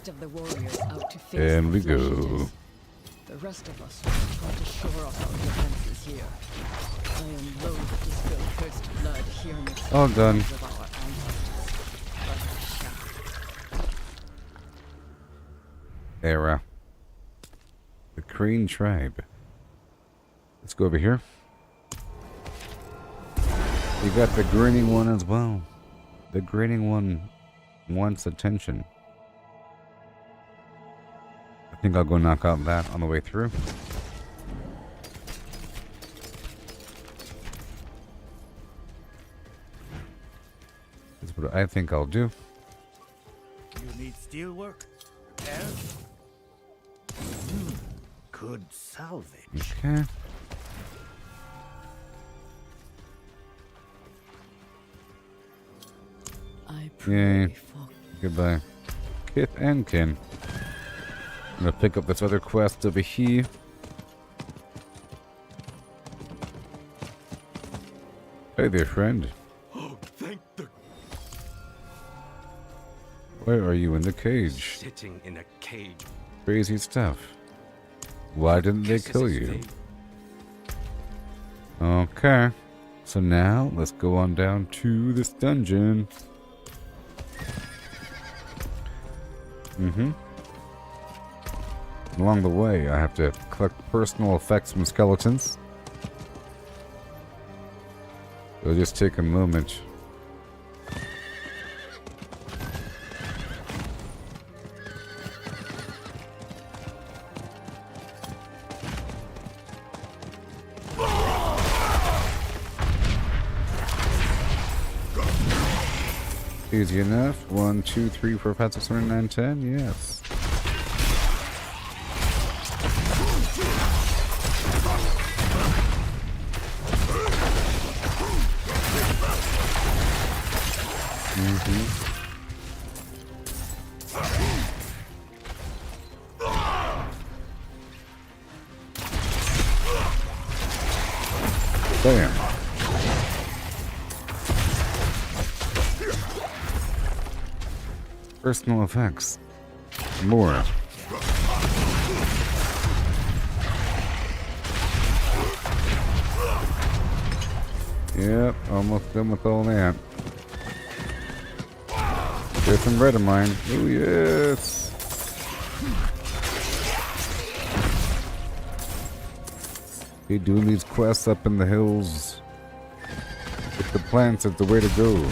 Of the warriors out to face
And we
the
go.
flesh-eaters. The rest of us will try to shore up our defenses here. I am loath to spill first blood here in the
All done.
of our ancestors, but I shall.
Era. The Crane tribe. Let's go over here. You got the grinning one as well. The grinning one wants attention. I think I'll go knock out that on the way through. That's what I think I'll do.
You need steel work? Repairs? Good salvage.
Okay.
I
Yay.
pray for
Goodbye. Kith and kin. I'm gonna pick up this other quest over here. Hey there, friend.
Oh, thank the...
Where are you in the cage?
Sitting in a cage.
Crazy stuff. Why didn't they
Guess
kill
it's
you?
fate.
Okay. So now, let's go on down to this dungeon. Along the way, I have to collect personal effects from skeletons. It'll just take a moment. Easy enough. 1, 2, 3, 4, 5, 6, 7, 8, 9, 10. Yes. Bam. Personal effects. More. Yep, almost done with all that. There's some red of mine. Oh yes. Be doing these quests up in the hills. With the plants is the way to go.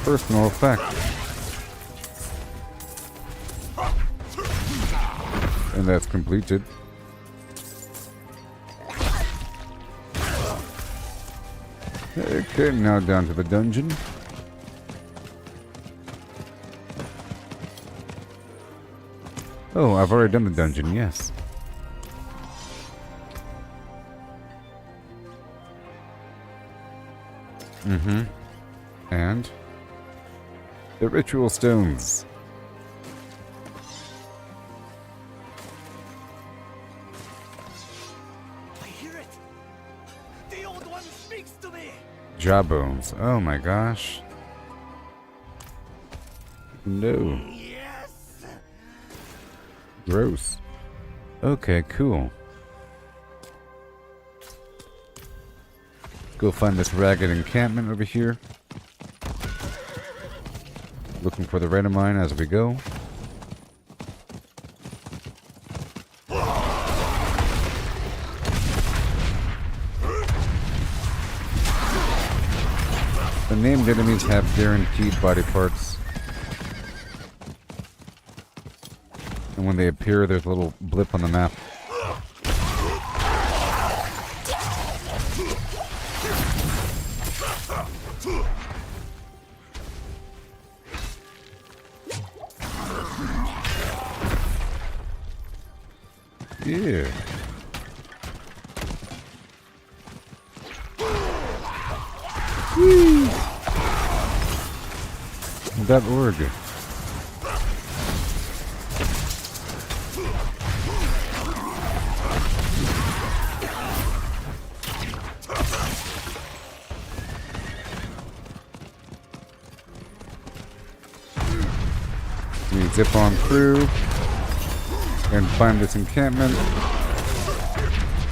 Personal effect. And that's completed. Okay, now down to the dungeon. Oh, I've already done the dungeon, yes. Mm-hmm. And the ritual stones.
I hear it. The old one speaks to me.
Jawbones. Oh my gosh. No.
Yes.
Gross. Okay, cool. Go find this ragged encampment over here. Looking for the red of mine as we go. The named enemies have guaranteed body parts. And when they appear, there's a little blip on the map. Yeah. Whee! That org. We zip on through and find this encampment.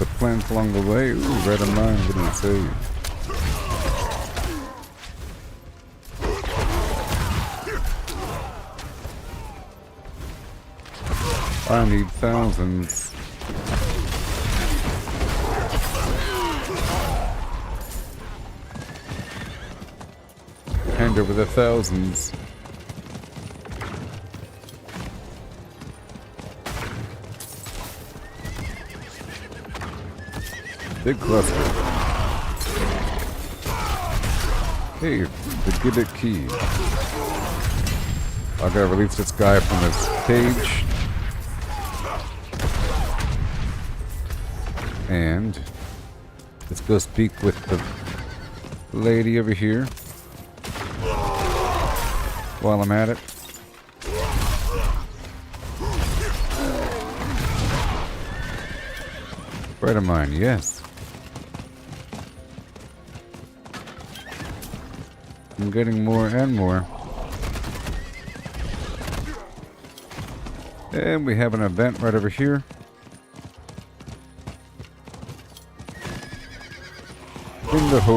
The plants along the way. Ooh, red of mine, what do you say? I need thousands. Hand over the thousands. Big cluster. Hey, the Gibbet key. I gotta release this guy from this cage. And let's go speak with the lady over here while I'm at it. Right of mine, yes. I'm getting more and more. And we have an event right over here. In the hole.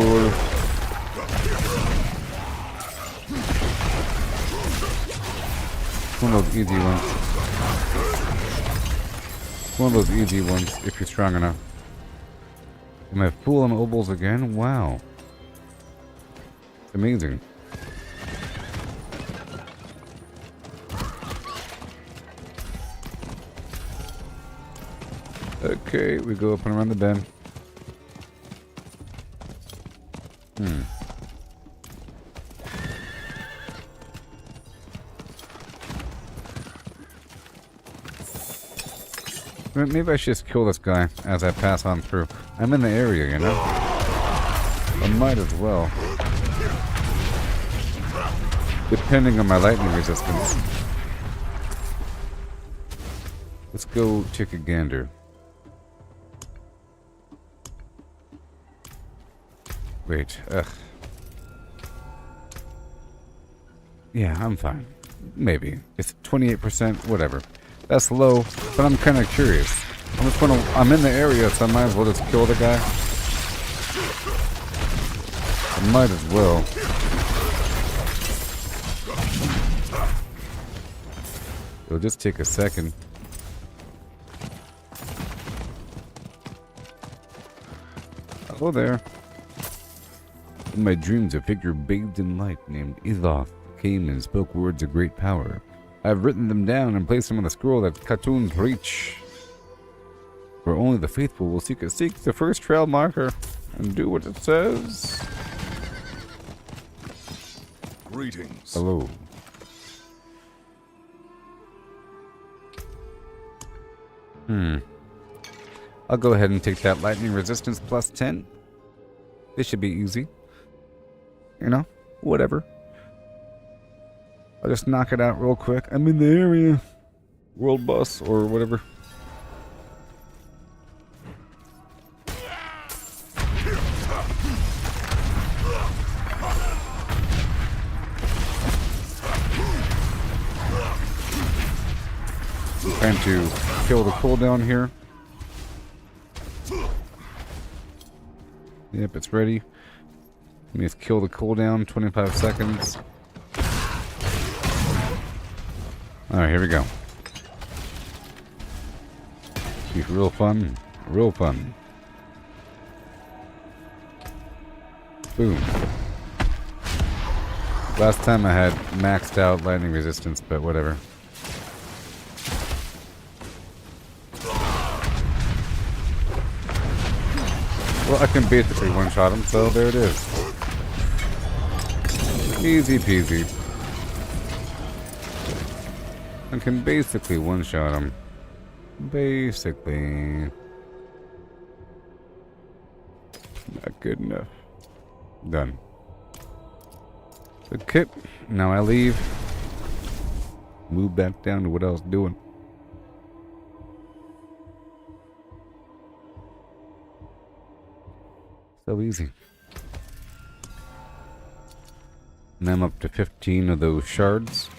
One of those easy ones. One of those easy ones, if you're strong enough. Am I full on obols again? Wow. It's amazing. Okay, we go up and around the bend. Maybe I should just kill this guy as I pass on through. I'm in the area, you know? I might as well. Depending on my lightning resistance. Let's go take a gander. Wait, yeah, I'm fine. Maybe. It's 28%, whatever. That's low, but I'm kind of curious. I'm in the area, so I might as well just kill the guy. I might as well. It'll just take a second. Hello there. In my dreams, a figure bathed in light named Iloth came and spoke words of great power. I have written them down and placed them on the scroll that Khatun's reach. Where only the faithful will seek it. Seek the first trail marker and do what it says.
Greetings.
Hello. I'll go ahead and take that lightning resistance plus 10. This should be easy. You know, whatever. I'll just knock it out real quick. I'm in the area. World boss or whatever. Trying to kill the cooldown here. Yep, it's ready. Let me just kill the cooldown, 25 seconds. Alright, here we go. Be real fun. Real fun. Boom. Last time I had maxed out lightning resistance, but whatever. Well, I can basically one-shot him, so there it is. Easy peasy. I can basically one-shot him. Basically. Not good enough. Done. Okay, now I leave. Move back down to what I was doing. So easy. And I'm up to 15 of those shards.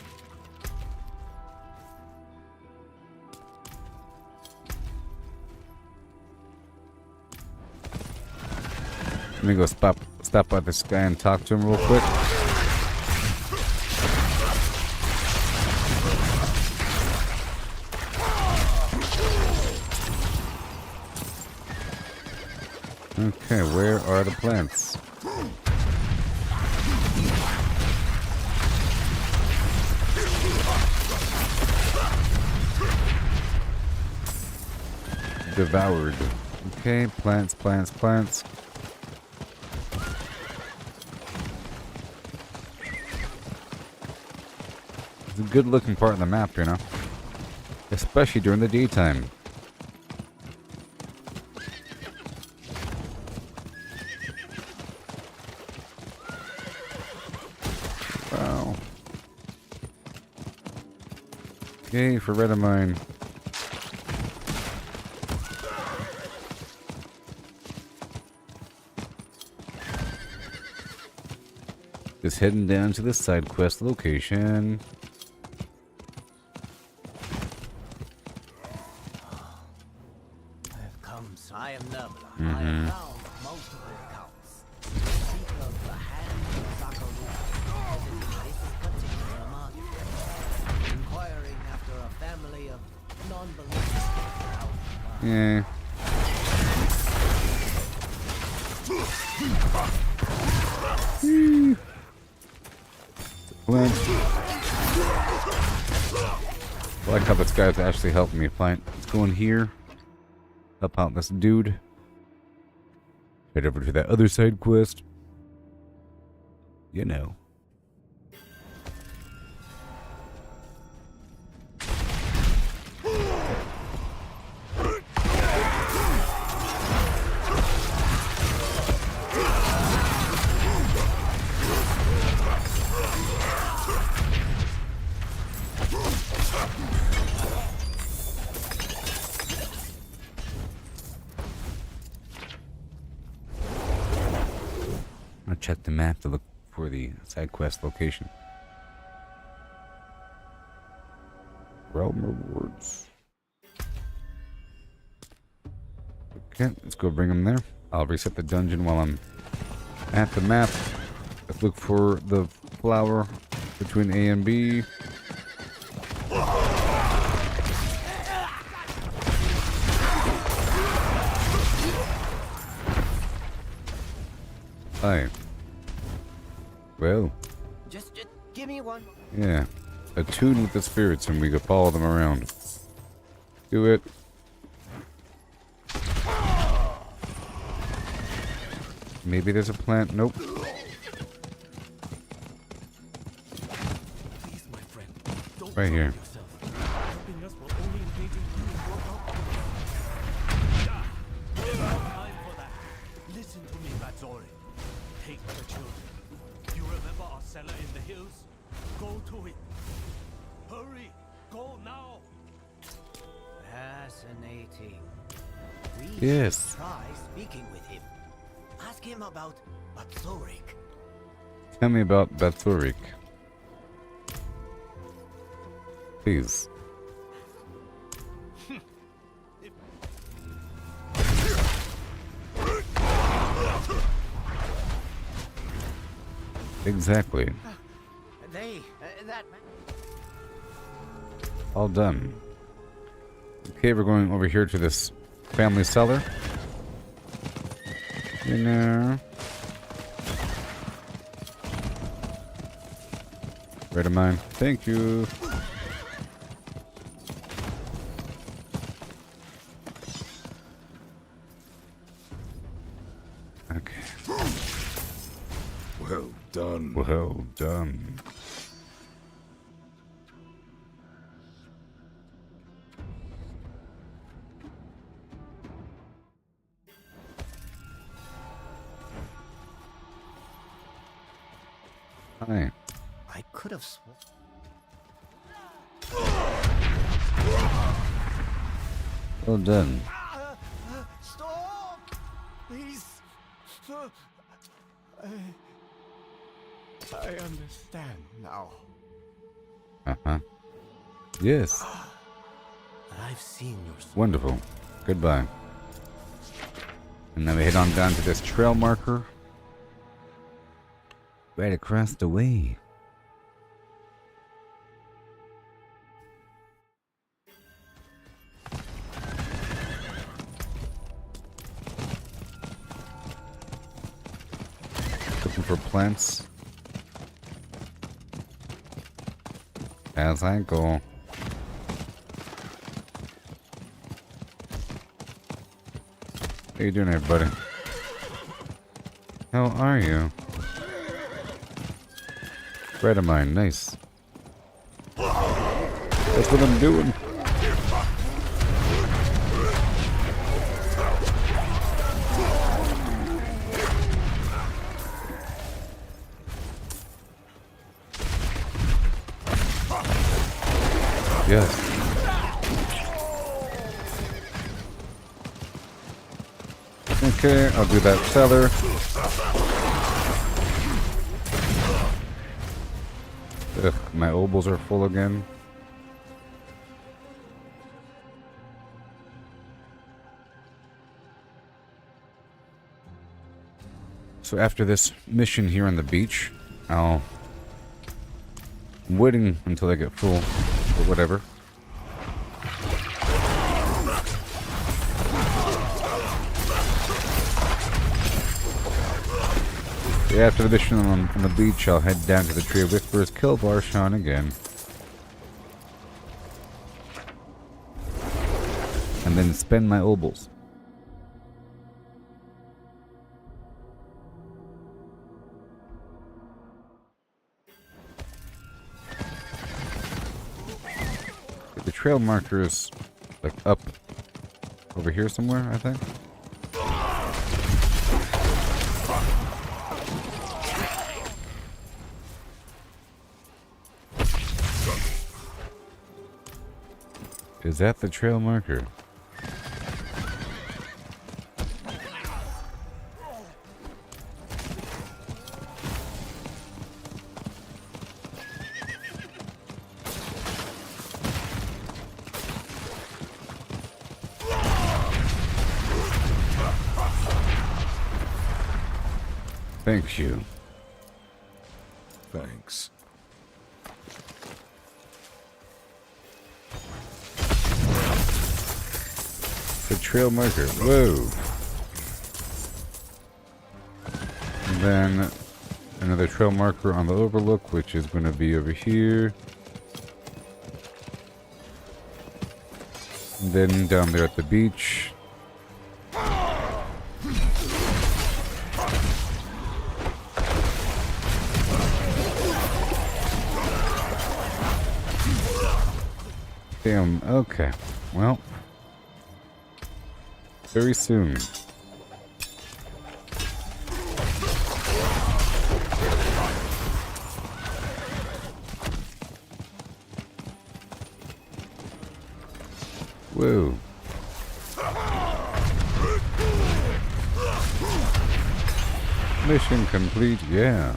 Let me go stop by this guy and talk to him real quick. Okay, where are the plants? Devoured. Okay, plants, plants, plants. It's a good looking part of the map, you know? Especially during the daytime. Wow. Yay for red of mine. Just heading down to the side quest location.
I've come, I am Nebula. I have found most of the accounts. Speak of the hand of Zakaru, in this particular monument. Inquiring after a family of non-believers.
Yeah. I like how this guy's actually helping me find. Let's go in here. Help out this dude. Head over to that other side quest. You know. check the map to look for the side quest location. Realm rewards. Okay, let's go bring him there. I'll reset the dungeon while I'm at the map. Let's look for the flower between A and B. Hi. Well.
Just give me one.
Yeah. Attune with the spirits and we can follow them around. Do it. Maybe there's a plant. Nope.
Please, my friend, don't
Right here.
yourself. Helping us will only endanger you and your outfit. There's no time for that. Listen to me, Batzori. Take the children. You remember our cellar in the hills? Go to it. Hurry! Go now!
Fascinating. We
Yes.
should try speaking with him. Ask him about Bathorik.
Tell me about Bathorik. Please. Exactly.
That
All done. Okay, we're going over here to this family cellar. You know. Red of mine. Thank you. Okay.
Well done.
Well done. Hi.
I could have sworn.
Well done.
Stop! Please. I understand now.
Uh-huh. Yes.
I've seen your.
Wonderful. Goodbye. And then we head on down to this trail marker. Right across the way. Looking for plants. As I go. How you doing, everybody? How are you? Red of mine, nice. That's what I'm doing. Yes. Okay, I'll do that cellar. Ugh, my obols are full again. So after this mission here on the beach, I'm waiting until I get full, but whatever. After the mission on the beach, I'll head down to the Tree of Whispers, kill Barshan again. And then spend my obols. The trail marker is like up over here somewhere, I think. Is that the trail marker? Thank you.
Thanks.
The trail marker. Whoa. And then another trail marker on the overlook, which is going to be over here. And then down there at the beach. Damn, okay. Well, very soon. Whoa. Mission complete, yeah.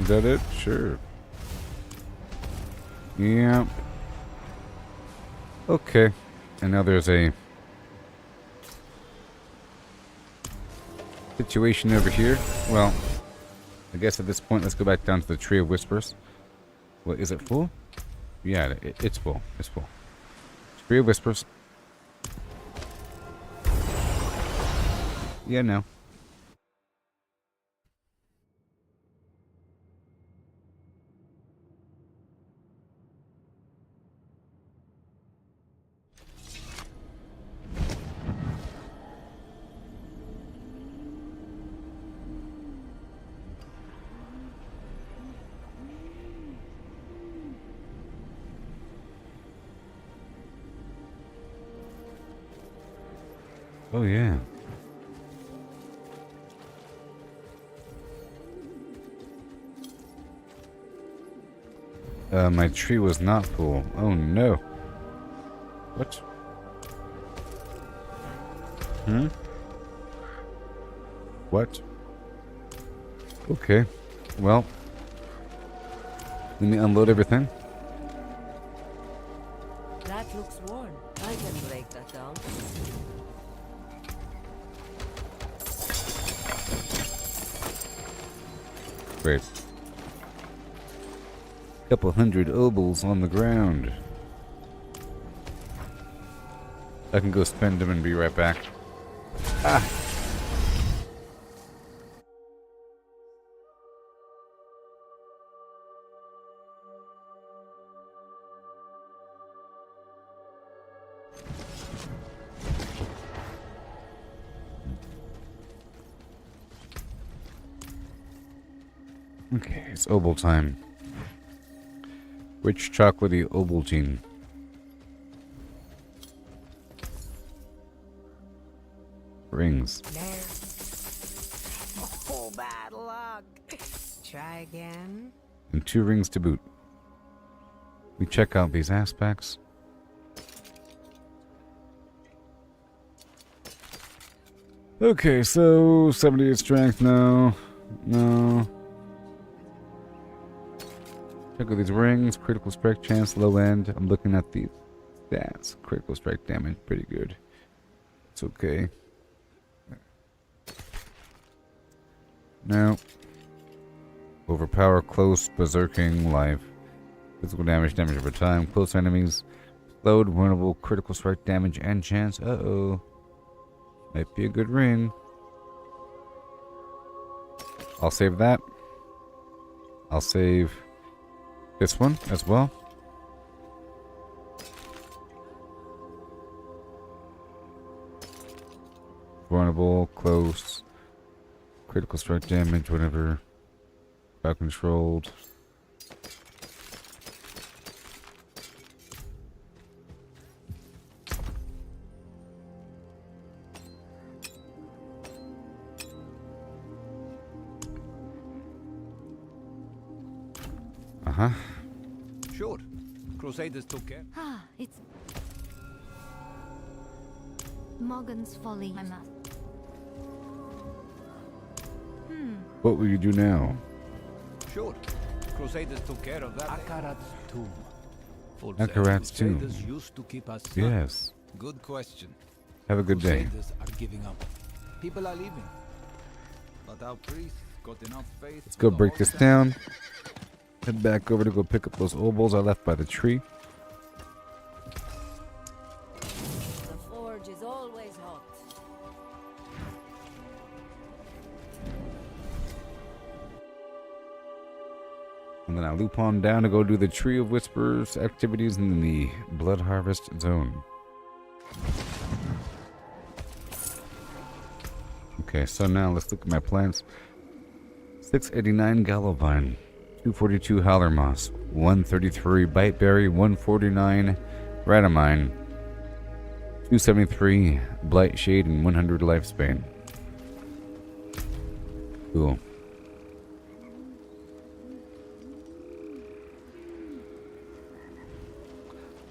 Is that it? Sure. Yeah. Okay. And now there's a situation over here. Well, I guess at this point, let's go back down to the Tree of Whispers. What, is it full? Yeah, it's full. It's full. Tree of Whispers. Yeah, no. Oh, yeah. My tree was not full. Oh, no. What? Hmm? What? Okay. Well. Let me unload everything.
That looks worn. I can break that down.
Great. Couple hundred obols on the ground. I can go spend them and be right back. Ah! Okay, it's obol time. Rich chocolatey Ovaltine. Rings.
Oh, bad luck. Try again.
And 2 rings to boot. We check out these aspects. Okay, so 78 strength, no. No. Check out these rings, critical strike chance, low end. I'm looking at the stats. Critical strike damage, pretty good. It's okay. No. Overpower, close, berserking, life. Physical damage, damage over time, close enemies, load, vulnerable, critical strike damage, and chance. Uh-oh. Might be a good ring. I'll save that. I'll save this one as well. Vulnerable, close, critical strike damage, whatever. Crowd controlled. Uh-huh.
Sure. Crusaders took care.
Ah, it's Morgan's folly. I must.
What will you do now?
Sure. Crusaders took care of that. Akarat's tomb.
Akarat's tomb.
Crusaders used to keep us.
Yes.
Good question.
Have a good day.
Crusaders are giving up. People are leaving. But our priests got enough faith.
Let's go break this down. Head back over to go pick up those obols I left by the tree.
The forge is always hot.
And then I loop on down to go do the Tree of Whispers activities in the Blood Harvest Zone. Okay, so now let's look at my plants. 689 Gallovine, 242 Howler Moss, 133 Biteberry, 149 Radamine, 273 Blight Shade, and 100 Lifespan. Cool.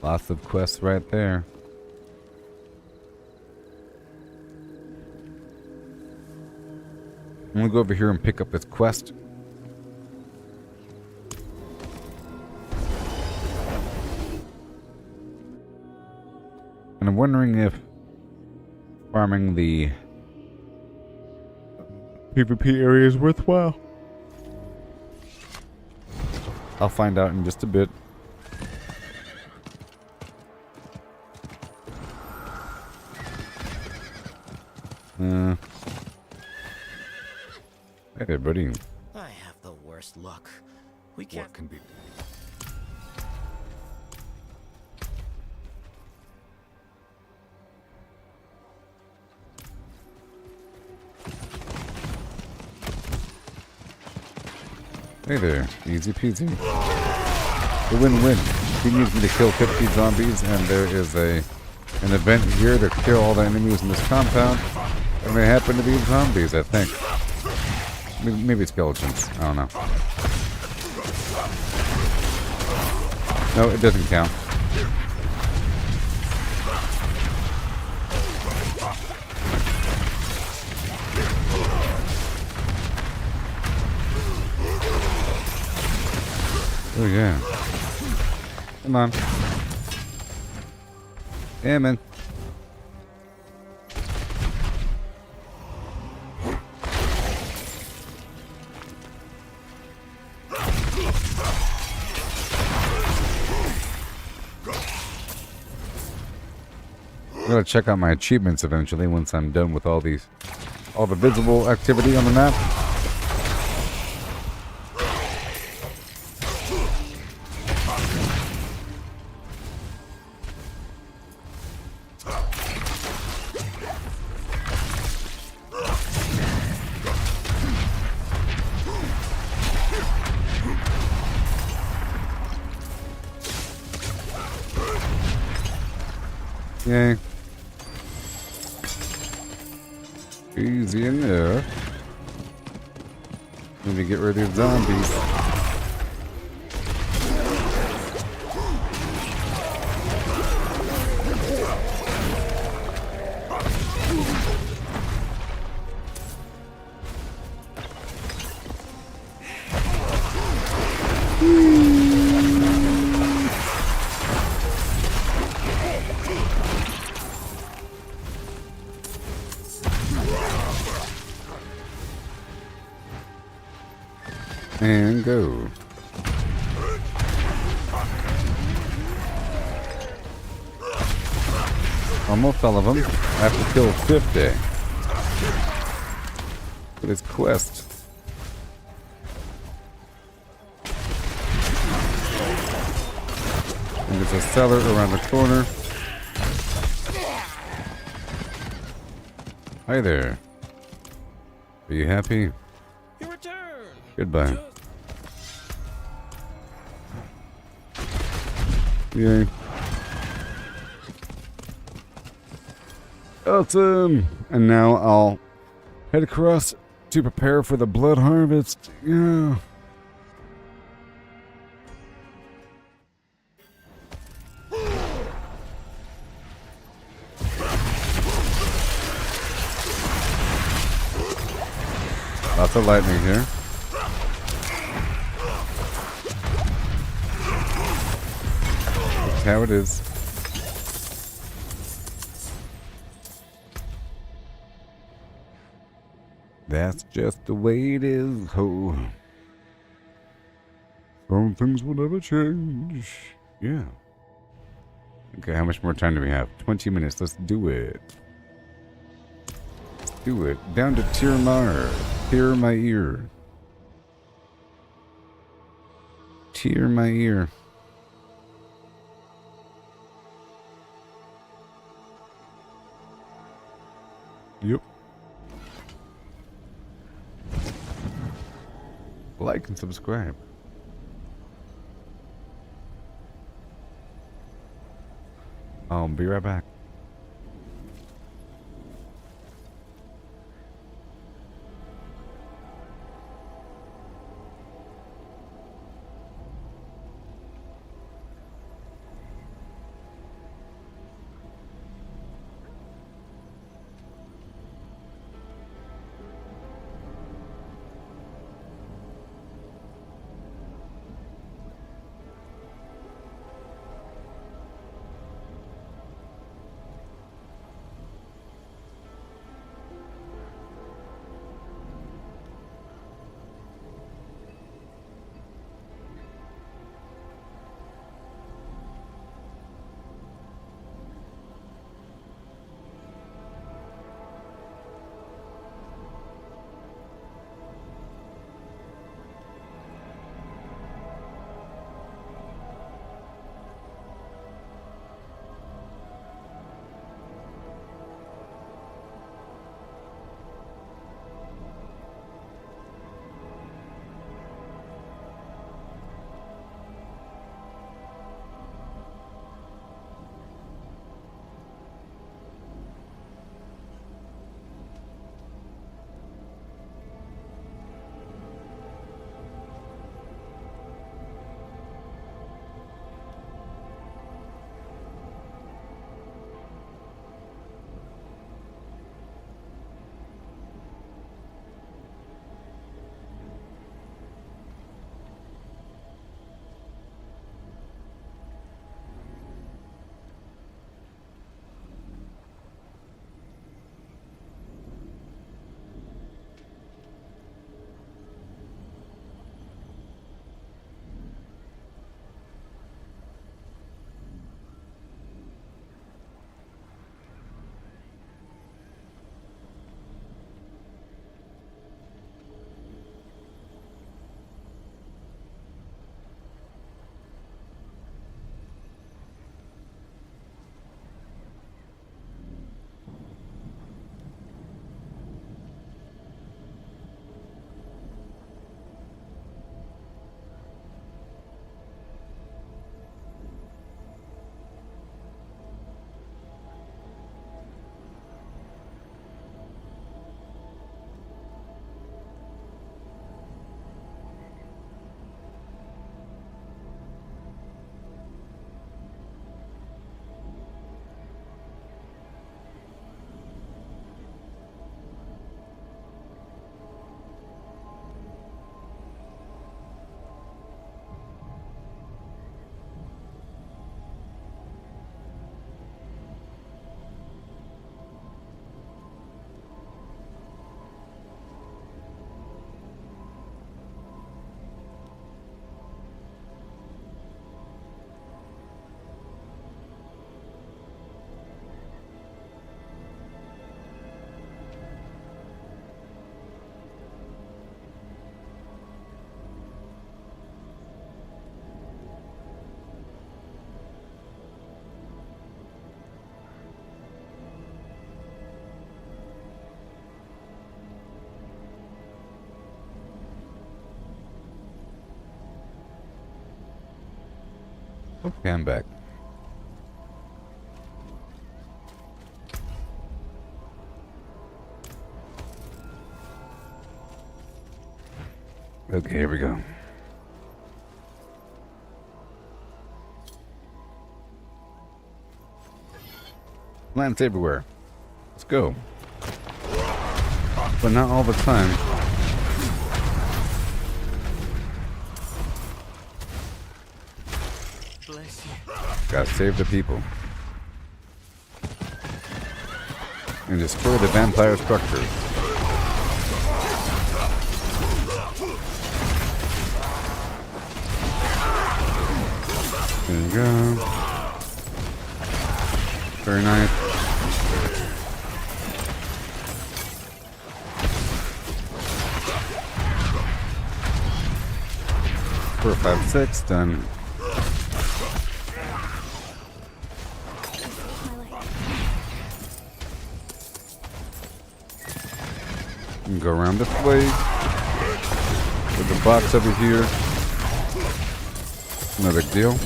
Lots of quests right there. I'm gonna go over here and pick up this quest. And I'm wondering if farming the PvP area is worthwhile. I'll find out in just a bit. Hey there, buddy.
I have the worst luck. We can't.
What can be?
Hey there, easy peasy. The win-win. He needs me to kill 50 zombies, and there is an event here to kill all the enemies in this compound. And they happen to be zombies, I think. Maybe skeletons. I don't know. No, it doesn't count. Oh yeah. Come on. Yeah, man. I'm gonna check out my achievements eventually once I'm done with all the visible activity on the map. Yay. Easy enough. Let me get rid of these zombies. And go. Almost all of them. I have to kill 50 for this quest. And there's a cellar around the corner. Hi there. Are you happy? Goodbye. Yay. Awesome! And now I'll head across to prepare for the blood harvest. Yeah. Lots of lightning here. That's how it is. That's just the way it is, ho. Some things will never change. Yeah. Okay, how much more time do we have? 20 minutes. Let's do it. Let's do it. Down to Tirmar. Tear my ear. Tear my ear. Yep. Like and subscribe. I'll be right back. Okay, I'm back. Okay, here we go. Plants everywhere. Let's go. But not all the time.
Bless you.
Gotta save the people. And destroy the vampire structures. There you go. Very nice. 4, 5, 6, done. And go around this way. There's a box over here. No big deal.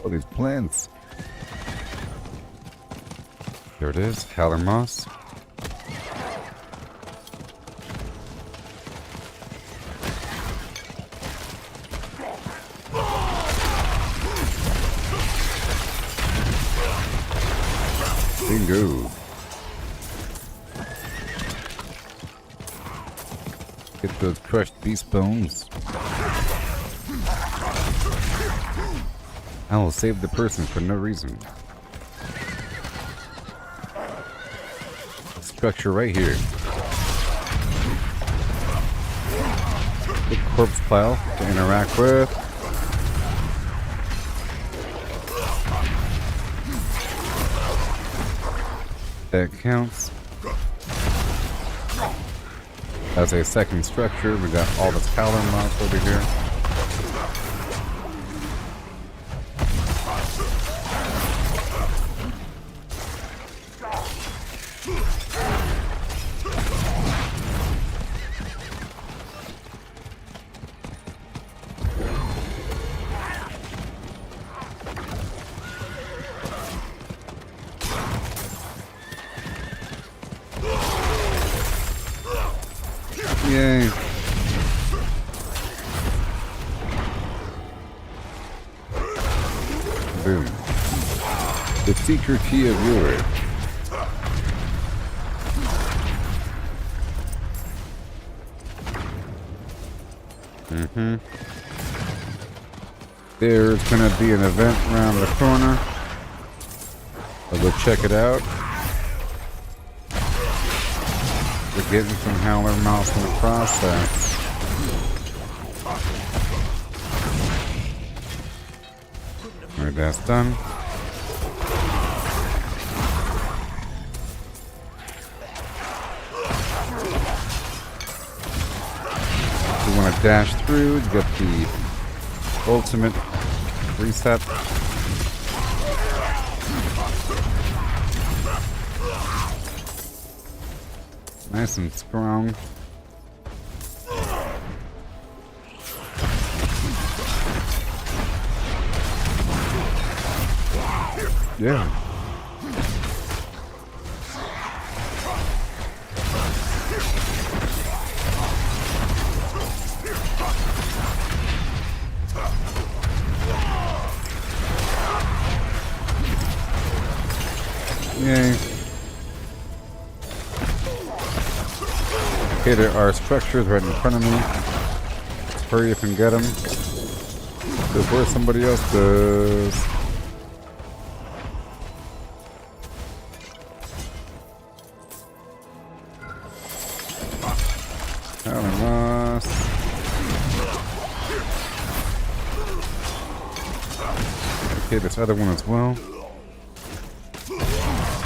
All these plants. There it is, Howler Moss. Bingo. Get those crushed beast bones. I will save the person for no reason. Structure right here. Big corpse pile to interact with. That counts. As a second structure, we got all this Howler Moss over here. Yay. Boom. The secret key of Lure. There's gonna be an event around the corner. I'll go check it out. We're getting some Howler Moss in the process. Alright, that's done. You want to dash through to get the ultimate reset. Nice and strong. Yeah. Yay. Okay, there are structures right in front of me. Let's hurry up and get them before somebody else does. Okay, this other one as well.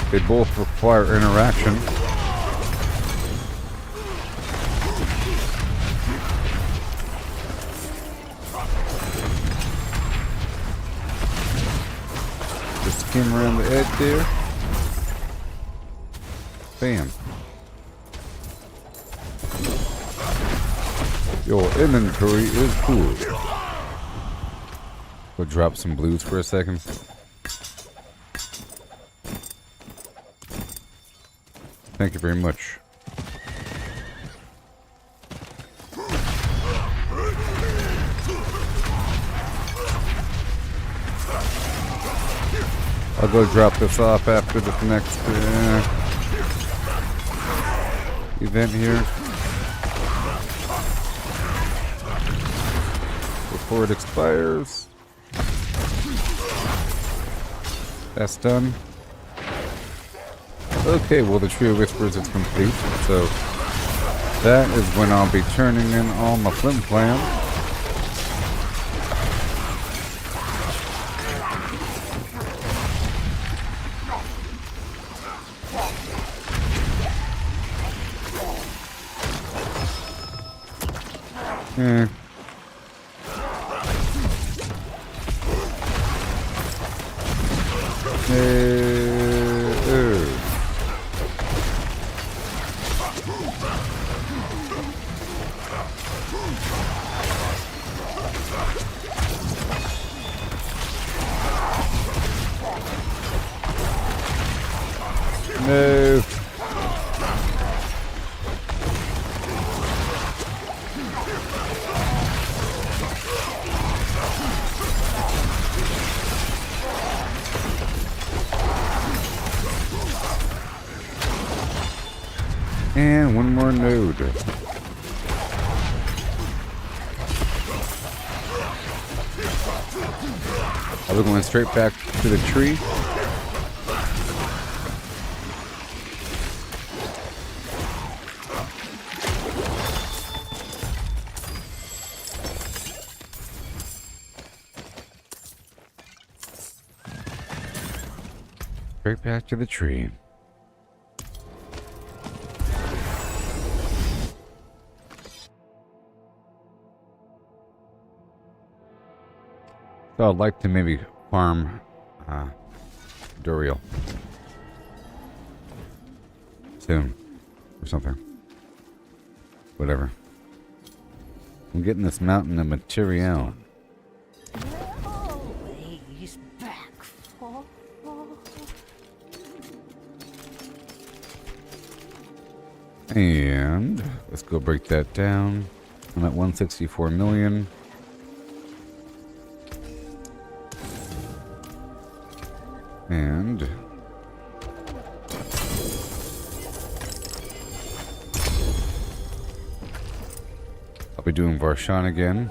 They both require interaction. Just skim around the edge there. Bam. Your inventory is full. We'll drop some blues for a second. Thank you very much. I'll go drop this off after this next event here. Before it expires. That's done. Okay, well the Trio Whispers is complete, so That is when I'll be turning in all my flim flam. No. And one more node. Are we going straight back to the tree? Straight back to the tree. So I'd like to maybe farm Duriel soon or something. Whatever. I'm getting this mountain of material.
Always back for.
And let's go break that down. I'm at 164 million. And I'll be doing Varshan again.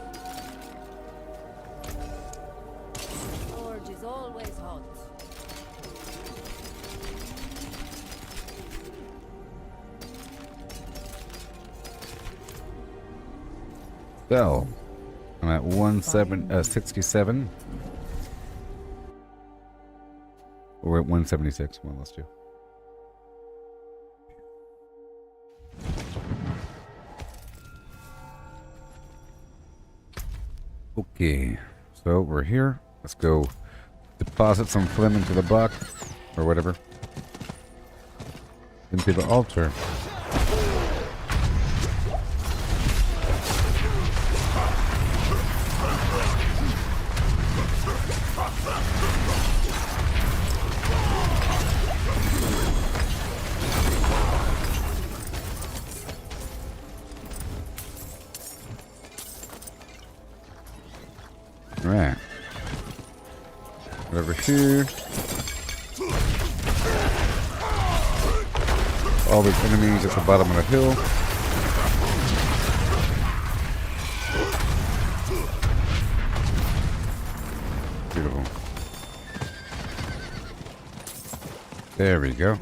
Forge is always hot.
So I'm at 67. We're at 176. One of those two. Okay, so we're here. Let's go deposit some phlegm into the box, or whatever. Into the altar. Right. Over here. All these enemies at the bottom of the hill. Beautiful. There we go.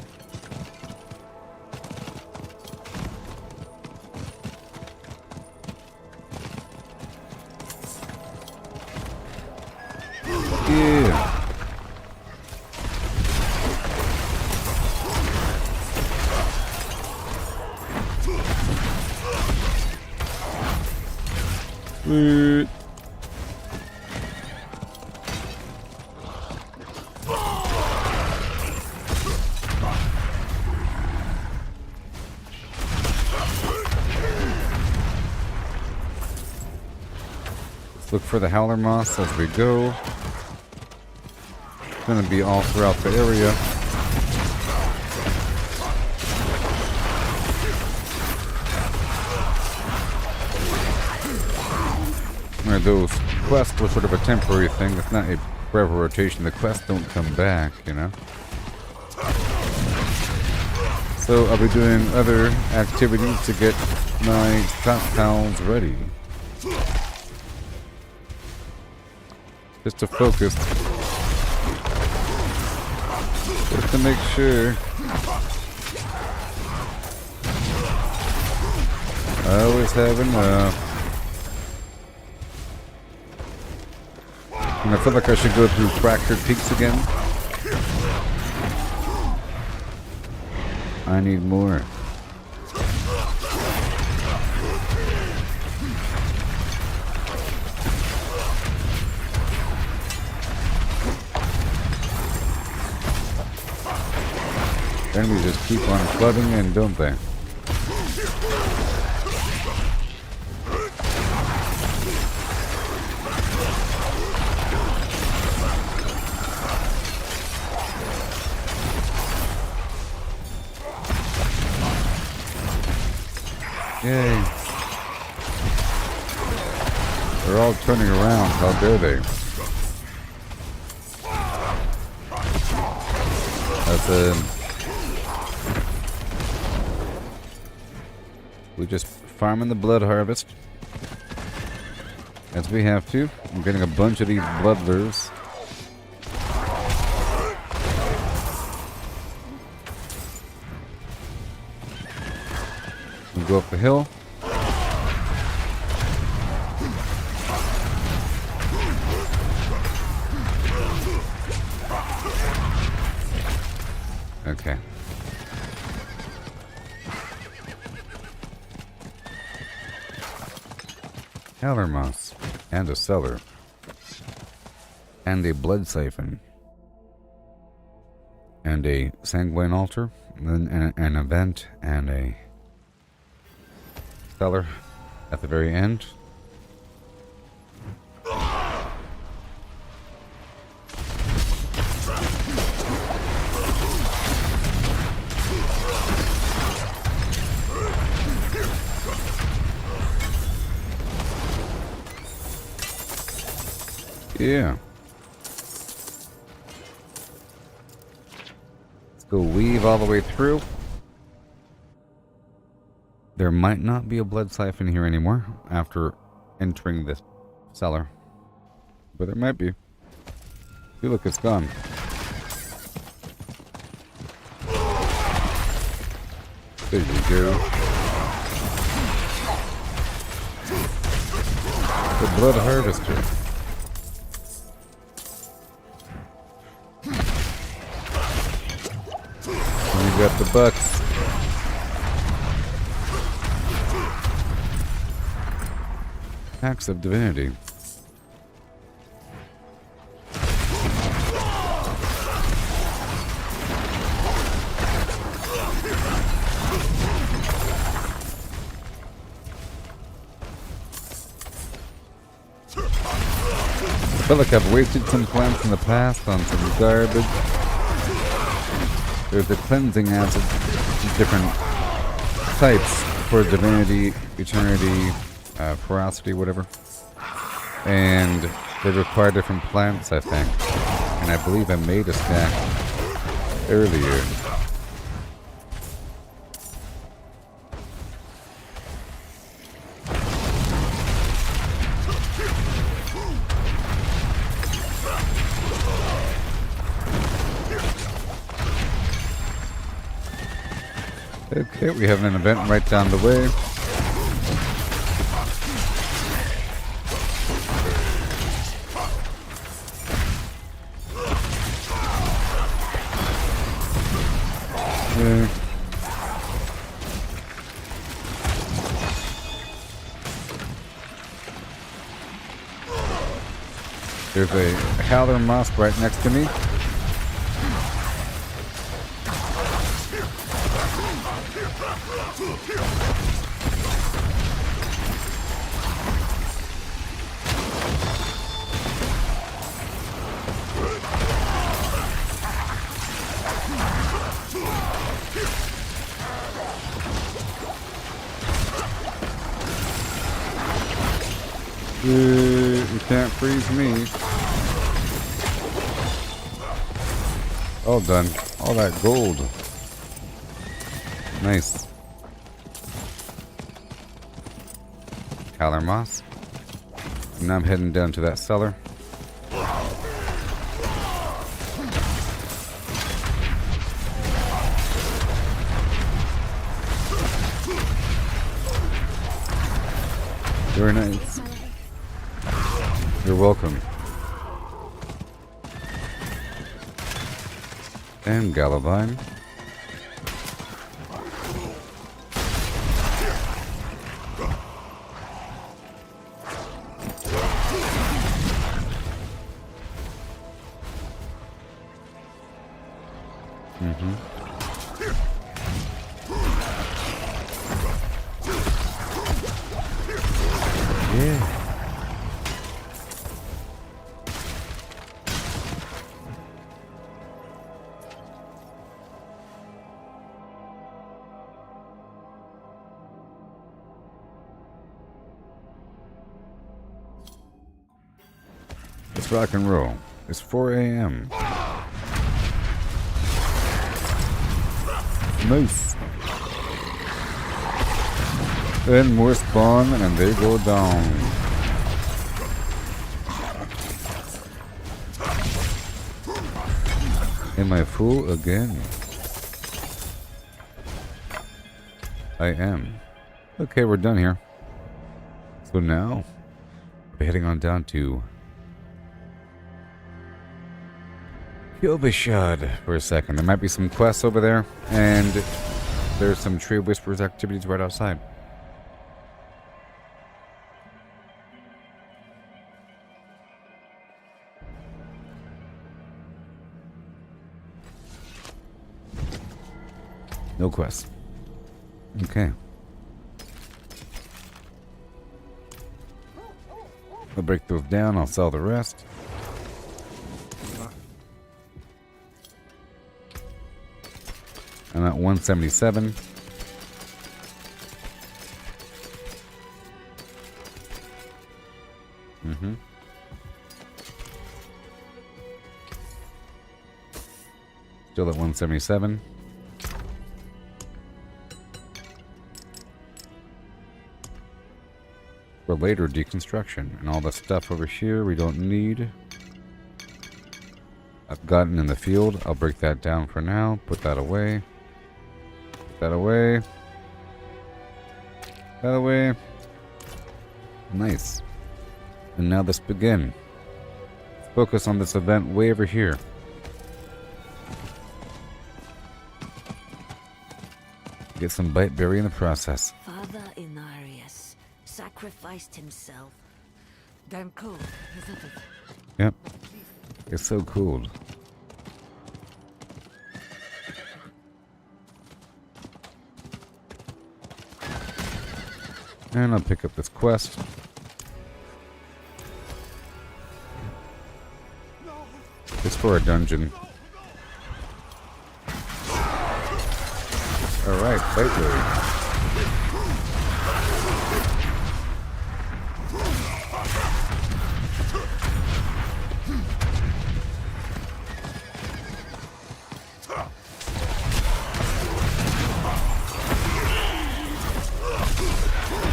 Yeah. Sweet. Let's look for the howler moss as we go. It's gonna be all throughout the area. Those quests were sort of a temporary thing. It's not a forever rotation. The quests don't come back, you know. So I'll be doing other activities to get my stockpiles ready. Just to focus. Just to make sure I always have enough. And I feel like I should go through Fractured Peaks again. I need more. Enemies just keep on flooding in, don't they? Yay. They're all turning around. How dare they? That's we just farming the blood harvest. As we have to. I'm getting a bunch of these bloodlers. We go up the hill. Okay. Howler moss. And a cellar. And a blood siphon. And a sanguine altar. And then an event and a cellar at the very end. Yeah. Let's go weave all the way through. There might not be a blood siphon here anymore after entering this cellar. But there might be. See, look, it's gone. There you go. The blood harvester. And you got the bucks. Acts of divinity. I feel like I've wasted some plants in the past on some garbage. There's a cleansing acid, different types for divinity, eternity, ferocity, whatever. And they require different plants, I think. And I believe I made a stack earlier. Okay, we have an event right down the way. There's a howler mosque right next to me. You can't freeze me. All done. All that gold. Nice. Howler moss. And now I'm heading down to that cellar. Very nice. You're welcome. And Galabine. Yeah. Let's rock and roll. It's 4 a.m. Nice. Then more spawn and they go down. Am I full again? I am. Okay, we're done here. So now, we're heading on down to Gooboberti for a second. There might be some quests over there, and there's some Tree of Whispers activities right outside. No quests. Okay. I'll break those down. I'll sell the rest. I'm at 177. Still at 177. For later deconstruction. And all the stuff over here we don't need. I've gotten in the field. I'll break that down for now. Put that away. Put that away. That away. Nice. And now let's begin. Focus on this event way over here. Get some bite berry in the process.
Father Inarius sacrificed himself. Damn cool, isn't it?
Yep. It's so cool. And I'll pick up this quest. It's for a dungeon. Alright, bite berry.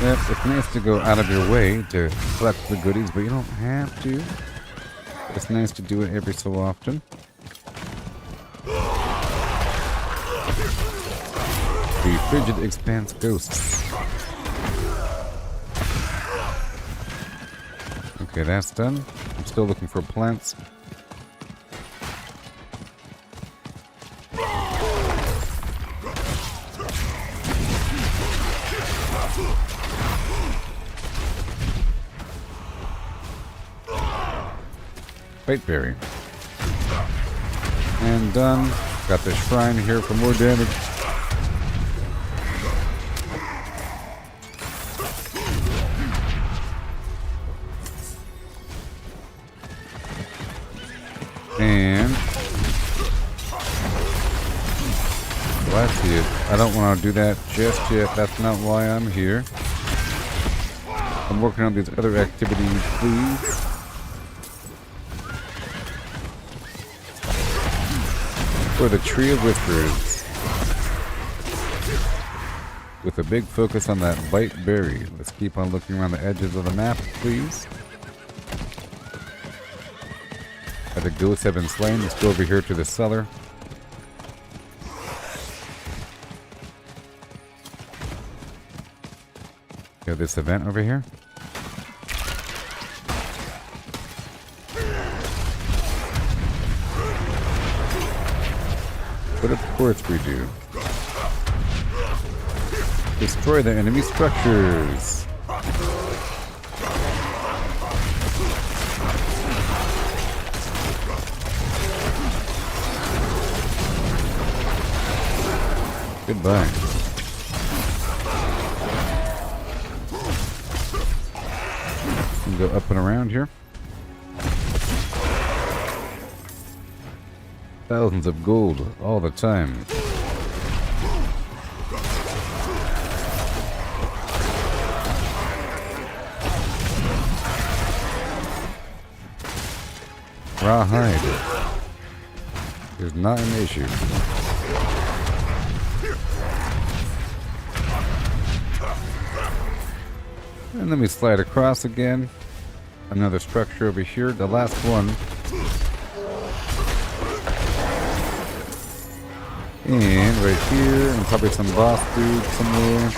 Yep, it's nice to go out of your way to collect the goodies, but you don't have to. It's nice to do it every so often. The Frigid Expanse Ghosts. Okay, that's done. I'm still looking for plants. Berry. And done. Got the shrine here for more damage. And well, I see it. I don't want to do that just yet. That's not why I'm here. I'm working on these other activities, please. For the Tree of Whispers, with a big focus on that bite berry. Let's keep on looking around the edges of the map, please. The ghosts have been slain. Let's go over here to the cellar. Got this event over here. But of course we do. Destroy the enemy structures. Goodbye. Can go up and around here. Thousands of gold all the time. Rawhide is not an issue. And then we slide across again. Another structure over here, the last one. And right here, and probably some boss dude somewhere.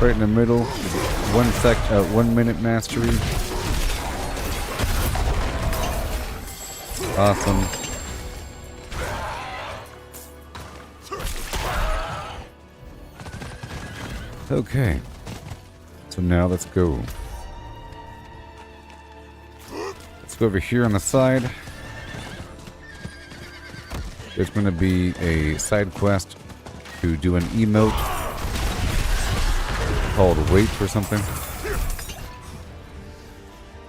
Right in the middle. 1 minute mastery. Awesome. Okay. So now let's go. Let's go over here on the side. There's going to be a side quest to do an emote called Wait or something.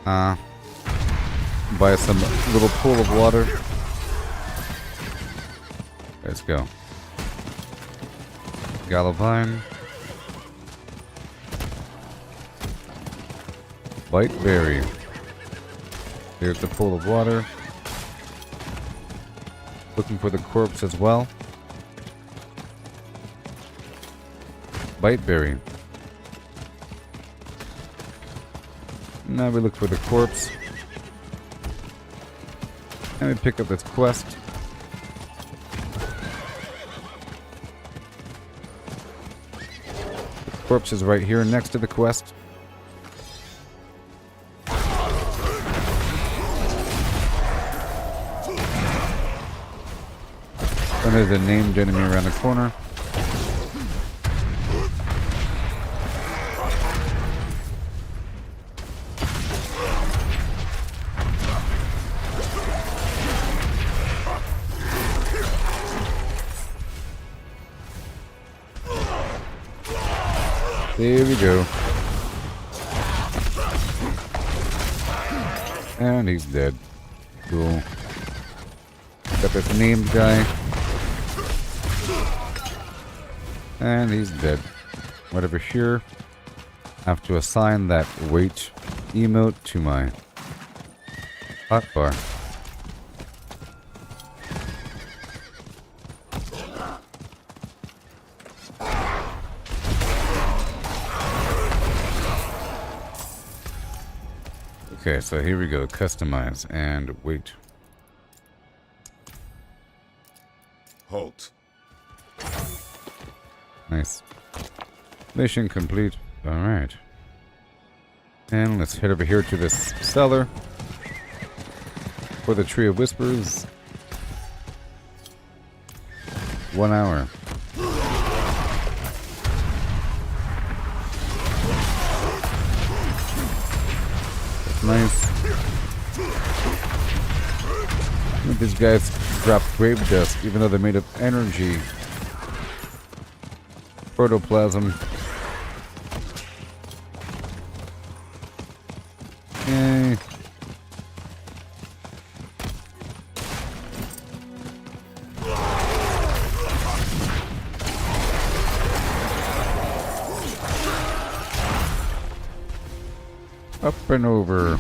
By some little pool of water. Let's go. Gallavine. White berry. Here's the pool of water. Looking for the corpse as well. Biteberry. Now we look for the corpse. And we pick up this quest. The corpse is right here next to the quest. And there's a named enemy around the corner. There we go. And he's dead. Cool. Got this named guy. And he's dead. Right over here. I have to assign that wait emote to my hotbar. Okay, so here we go. Customize and wait.
Halt.
Nice. Mission complete. Alright. And let's head over here to this cellar for the Tree of Whispers. 1 hour. That's nice. These guys drop grave dust, even though they're made of energy. Protoplasm. Yay. Up and over.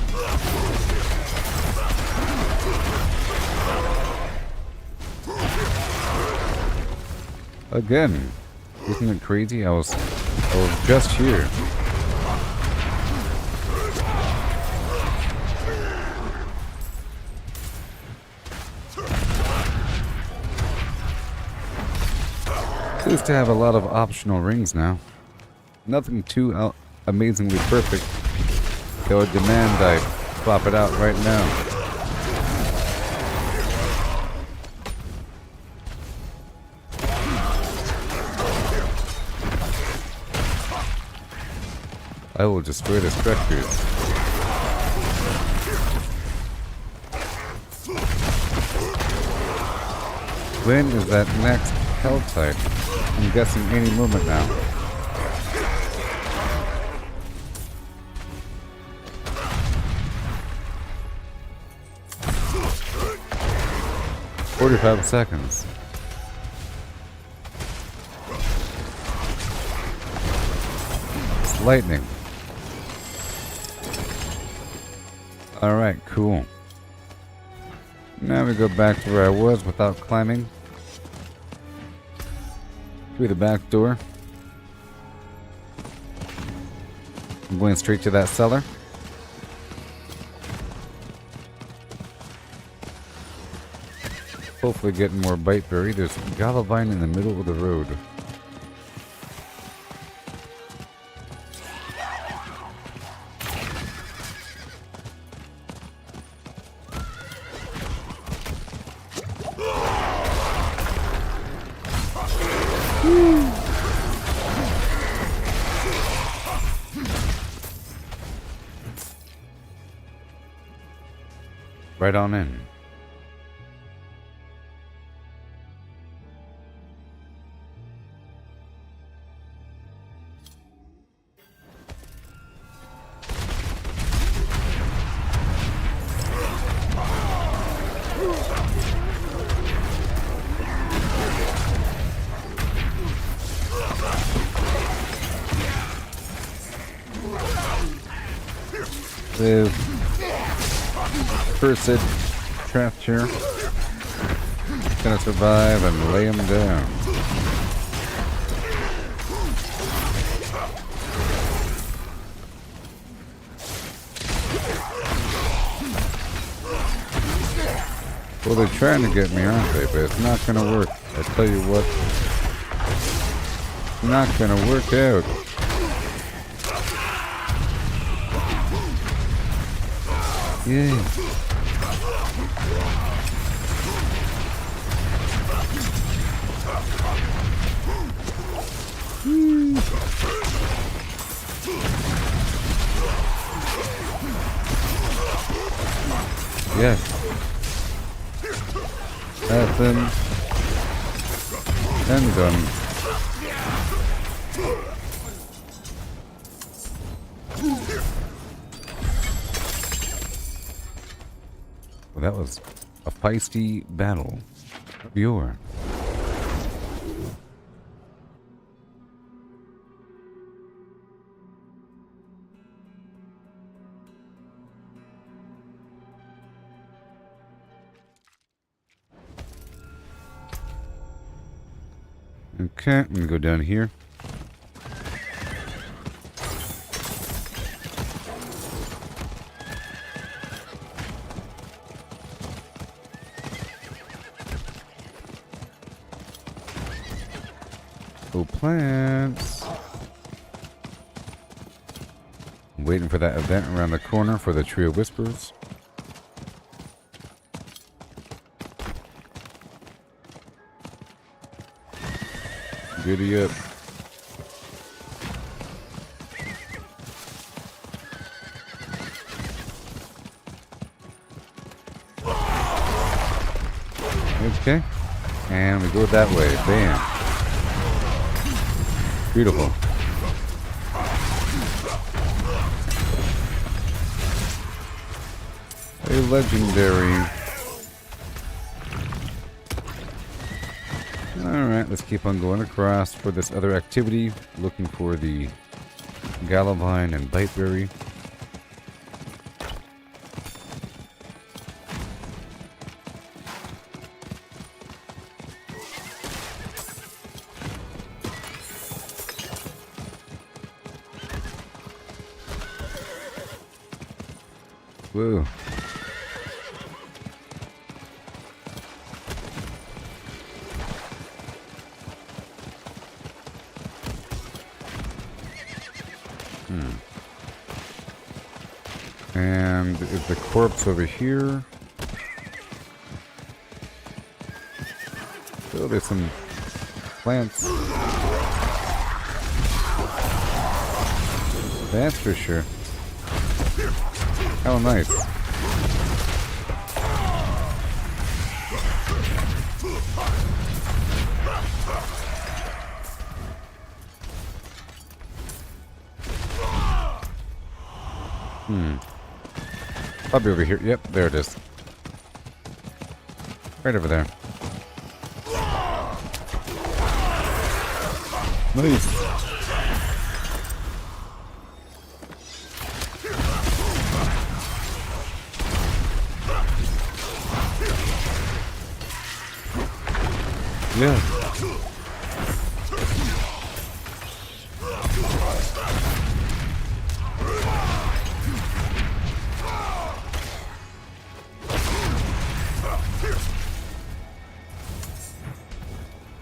Again. Isn't it crazy? I was just here. Seems to have a lot of optional rings now. Nothing too amazingly perfect. That would demand I swap it out right now. I will destroy the structures. When is that next hell type? I'm guessing any moment now. "45 seconds. It's lightning. Alright, cool. Now we go back to where I was without climbing. Through the back door. I'm going straight to that cellar. Hopefully getting more biteberry. There's Galavine in the middle of the road. Right on in. Live. Cursed trapped here. Gonna survive and lay him down. Well, they're trying to get me, aren't they? But it's not gonna work. I tell you what. It's not gonna work out. Yeah. Yes. That's him. And done. Well, that was a feisty battle. Viewer. Okay, I'm gonna go down here. Oh, plants. I'm waiting for that event around the corner for the Tree of Whispers. Giddy up. Okay. And we go that way. Bam. Beautiful. A legendary. Alright, let's keep on going across for this other activity. Looking for the Galavine and Biteberry. Whoa. And is the corpse over here? Oh, there's some plants. That's for sure. How nice. Probably over here. Yep, there it is. Right over there. Nice. Yeah.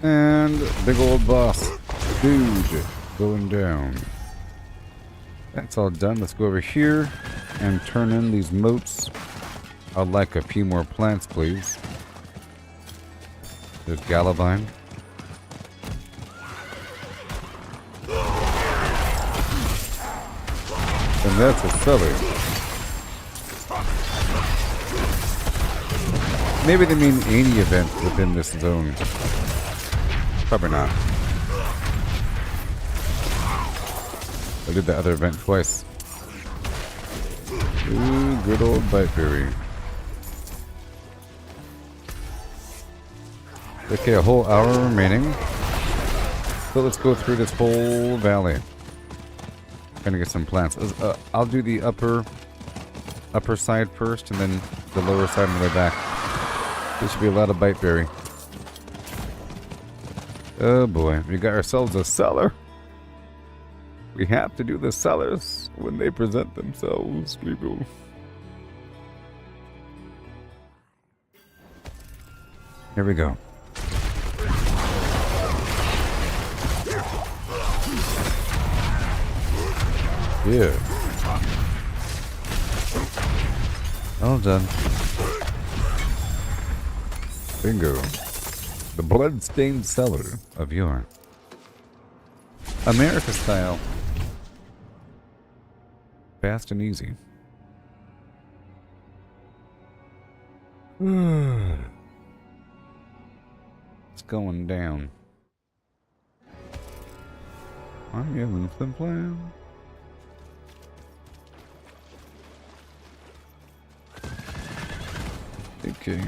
And big old boss. Dude, going down. That's all done. Let's go over here and turn in these moats. I'd like a few more plants, please. There's Galavine. And that's a cellar. Maybe they mean any event within this zone. Probably not. I did the other event twice. Ooh, good old Bite Berry. Okay, a whole hour remaining. So let's go through this whole valley. Trying to get some plants. I'll do the upper side first, and then the lower side on the way back. There should be a lot of Bite Berry. Oh boy, we got ourselves a cellar. We have to do the cellars when they present themselves, people. Here we go. Yeah. All done. Bingo. The blood-stained cellar of yore. America style. Fast and easy. It's going down. I'm giving some plan. Okay.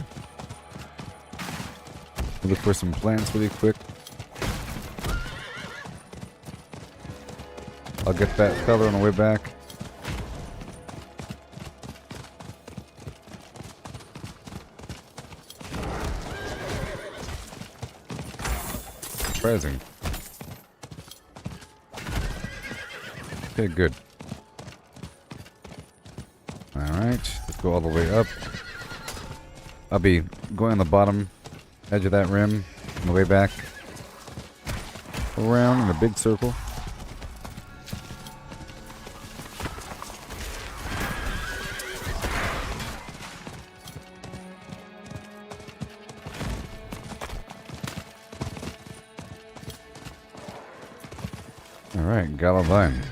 Look for some plants really quick. I'll get that color on the way back. Surprising. Okay, good. Alright, let's go all the way up. I'll be going on the bottom edge of that rim on the way back. Around in a big circle. Alright, Galavine.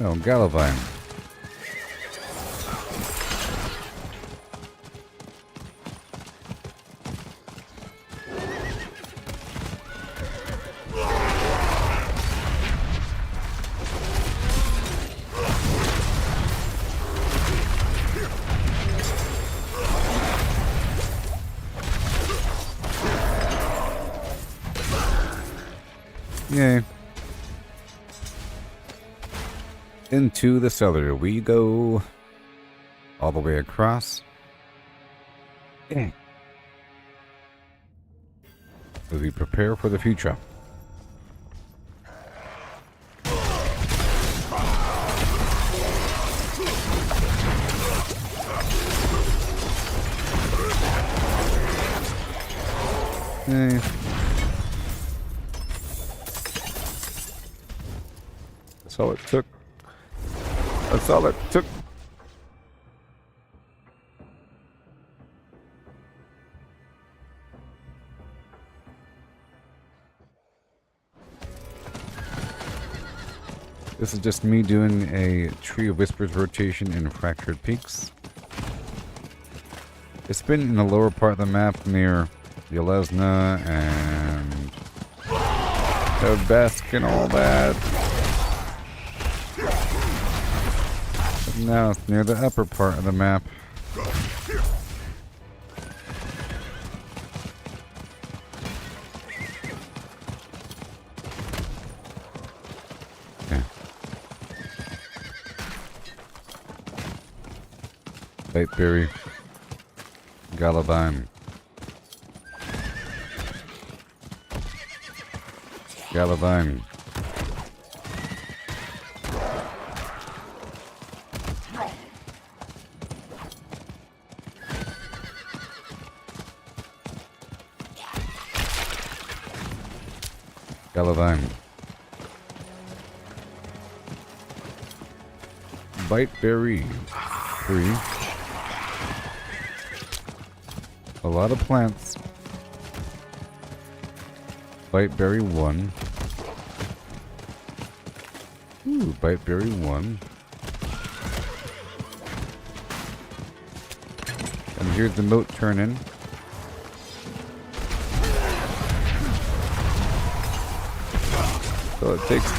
Oh, Galavine. Yay. Into the cellar we go. All the way across. As we prepare for the future. Yay. That's all it took. That's all it took. This is just me doing a Tree of Whispers rotation in Fractured Peaks. It's been in the lower part of the map near Yelesna and Besk and all that. But now it's near the upper part of the map. Bateberry, Galavine, Galavine, Galavine, Bateberry, 3. A lot of plants. Biteberry 1. Ooh, Biteberry 1. And here's the moat turn-in. So it takes...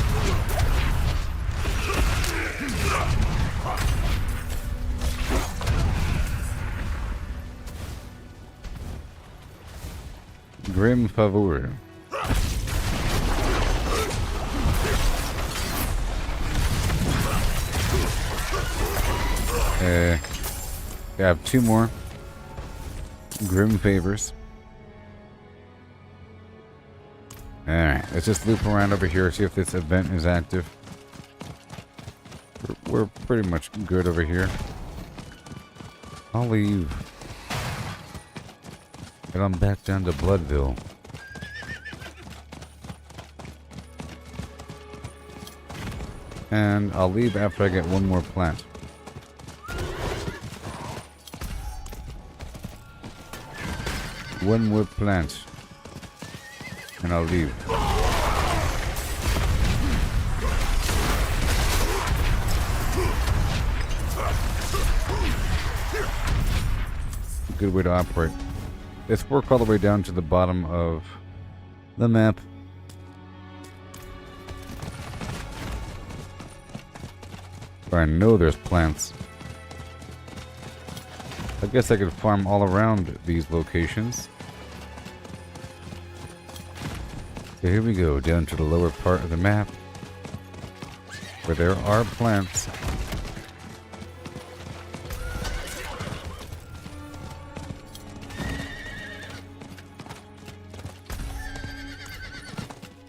Grim Favor. I have 2 more Grim Favors. Alright, let's just loop around over here, see if this event is active. We're pretty much good over here. I'll leave. And I'm back down to Bloodville. And I'll leave after I get 1 more plant. One more plant. And I'll leave. Good way to operate. Let's work all the way down to the bottom of the map. Where I know there's plants. I guess I could farm all around these locations. So here we go, down to the lower part of the map. Where there are plants.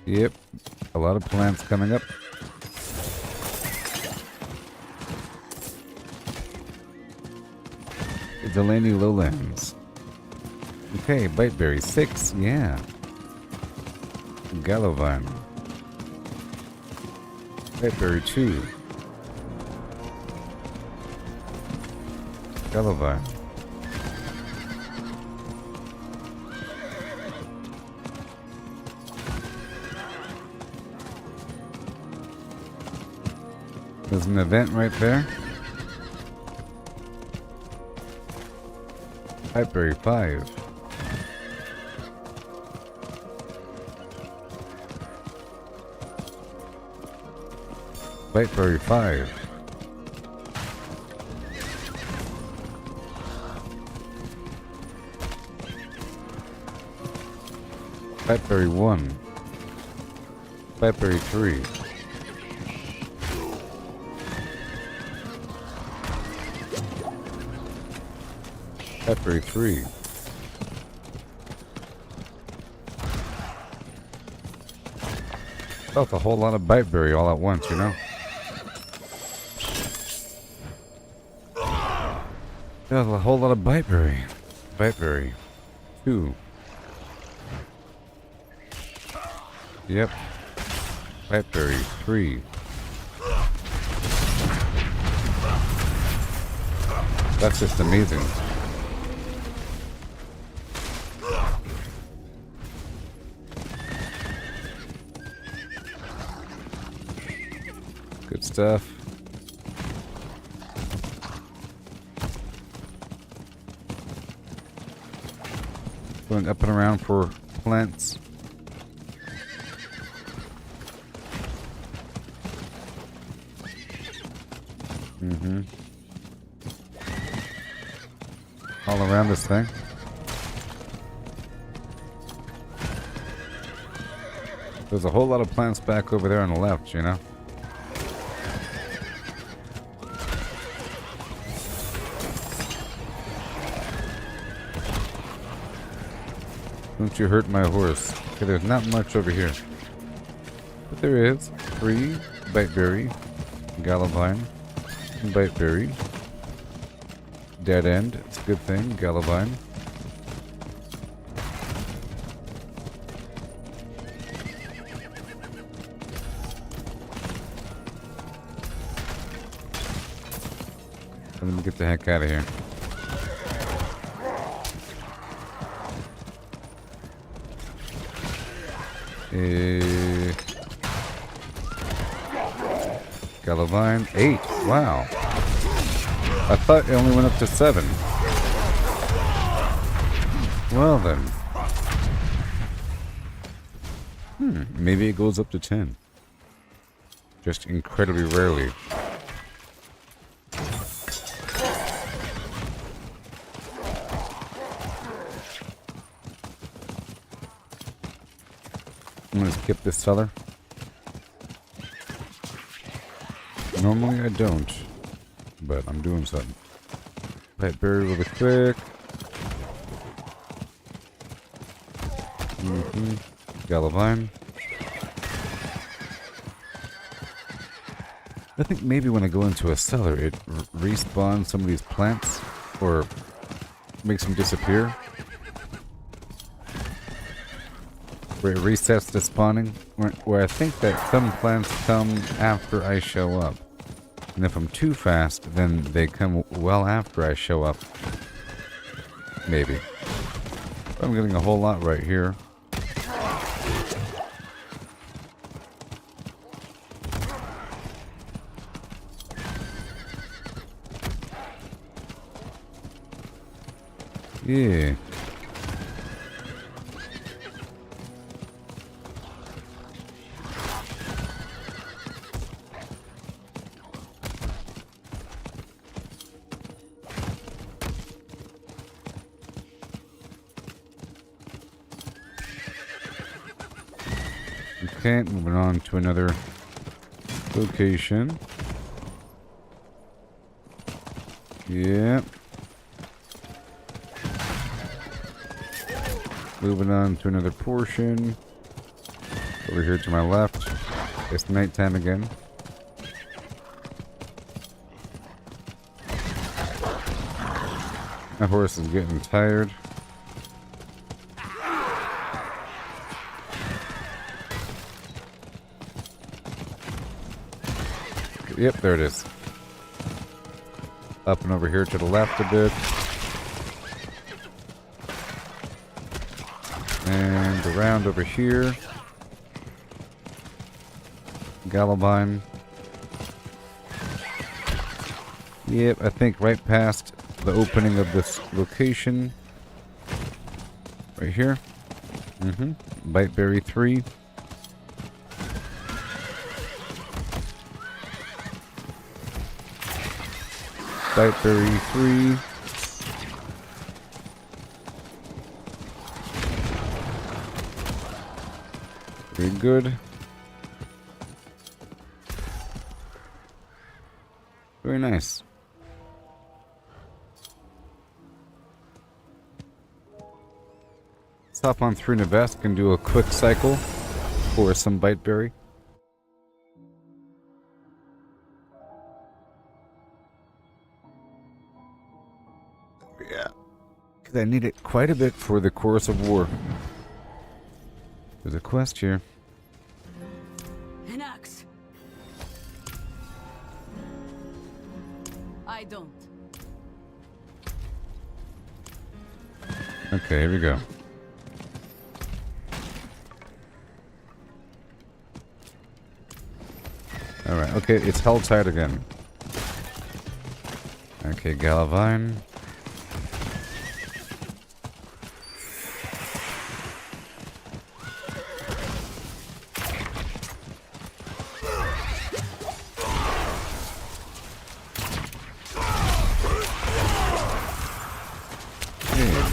Yep, a lot of plants coming up. The Delaney Lowlands. Okay, Biteberry 6, yeah. Galavine. Biteberry 2. Galavine. There's an event right there. Biteberry 5. Biteberry 5. Biteberry 1. Biteberry 3. Biteberry 3. That's a whole lot of Biteberry all at once, you know? That's a whole lot of Biteberry. Biteberry 2. Yep. Biteberry 3. That's just amazing. Good stuff. Going up and around for plants. All around this thing. There's a whole lot of plants back over there on the left, you know? Don't you hurt my horse. Okay, there's not much over here. But there is 3 biteberry, gallopine, biteberry. Dead end. It's a good thing. Gallopine. Let me get the heck out of here. Gallopine. 8. Wow. I thought it only went up to 7. Well then. Maybe it goes up to 10. Just incredibly rarely. I'm gonna skip this cellar. Normally I don't, but I'm doing something. Biteberry really quick. Gallopine. I think maybe when I go into a cellar, it respawns some of these plants, or makes them disappear. Where it resets the spawning, where I think that some plants come after I show up. And if I'm too fast, then they come well after I show up. Maybe. But I'm getting a whole lot right here. Yeah. Okay, moving on to another location. Yeah. Moving on to another portion. Over here to my left. It's nighttime again. My horse is getting tired. Yep, there it is. Up and over here to the left a bit. And around over here. Gallopine. Yep, I think right past the opening of this location. Right here. Biteberry 3. Biteberry 3. Very good. Very nice. Let's hop on through Nevesk and do a quick cycle for some biteberry. Yeah. Because I need it quite a bit for the Chorus of War. There's a quest here.
An axe. I don't.
Okay, here we go. Alright, okay, it's held tight again. Okay, Galavine.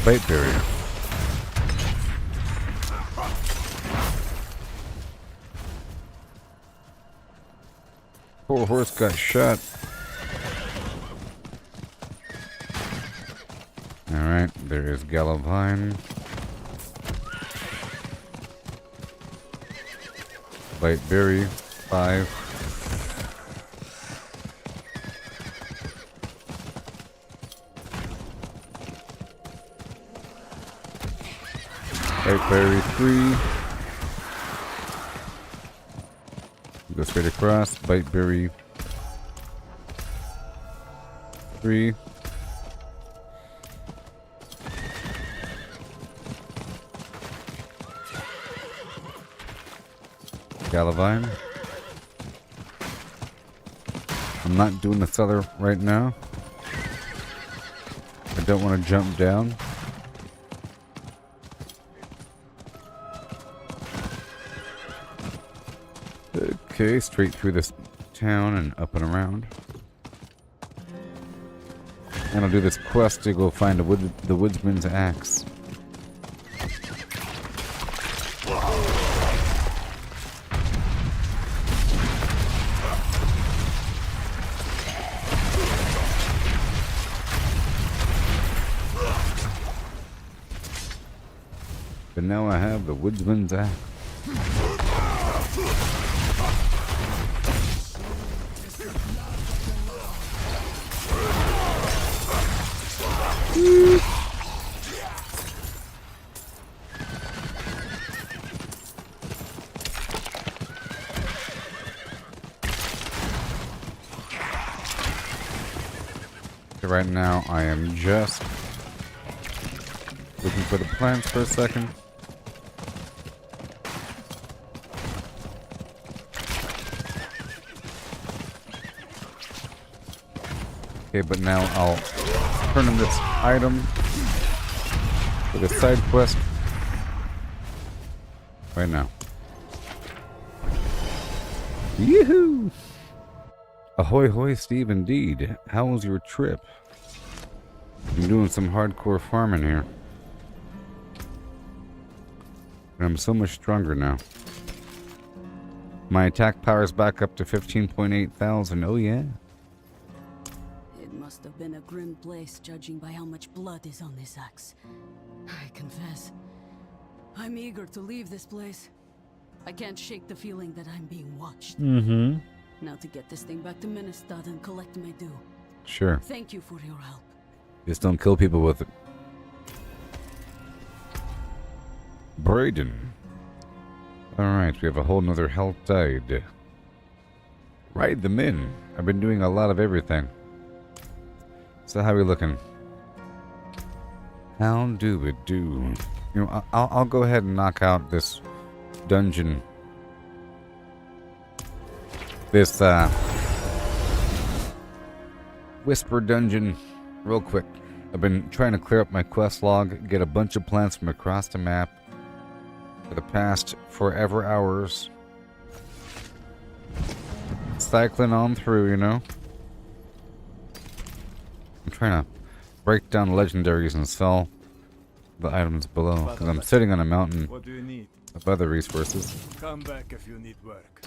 Bite barrier. Poor horse got shot. Alright, there is Galavine. Bite berry, 5. Bite berry, 3. Go straight across. Bite berry, 3. Galavine. I'm not doing the cellar right now. I don't want to jump down. Okay, straight through this town and up and around. And I'll do this quest to go find the woodsman's axe. But now I have the woodsman's axe. Right now, I am just looking for the plants for a second. Okay, but now I'll turn in this item for the side quest right now. Yoo-hoo! Ahoy hoy, Steve, indeed. How was your trip? I'm doing some hardcore farming here. And I'm so much stronger now. My attack power is back up to 15.8 thousand. Oh yeah.
It must have been a grim place, judging by how much blood is on this axe. I confess, I'm eager to leave this place. I can't shake the feeling that I'm being watched.
Mm-hmm.
Now to get this thing back to Ministad and collect my due.
Sure.
Thank you for your help.
Just don't kill people with it. Braden. Alright, we have a whole nother health tide. Ride them in. I've been doing a lot of everything. So how are we looking? How do we do? You know, I'll go ahead and knock out this dungeon. This whisper dungeon real quick. I've been trying to clear up my quest log, get a bunch of plants from across the map for the past forever hours. Cycling on through, you know. I'm trying to break down legendaries and sell the items below, because I'm sitting on a mountain
What do you need?
of other resources.
Come back if you need work.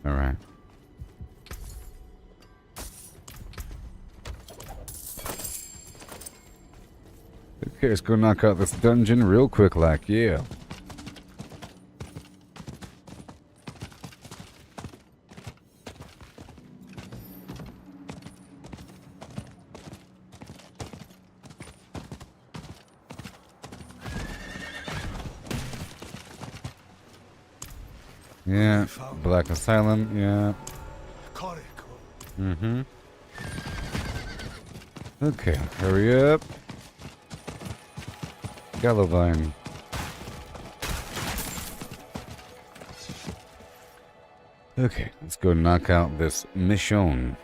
Alright. Okay, let's go knock out this dungeon real quick, like, yeah. Yeah. Black Asylum. Yeah. Mm-hmm. Okay, hurry up. Gallovine. Okay, let's go knock out this mission.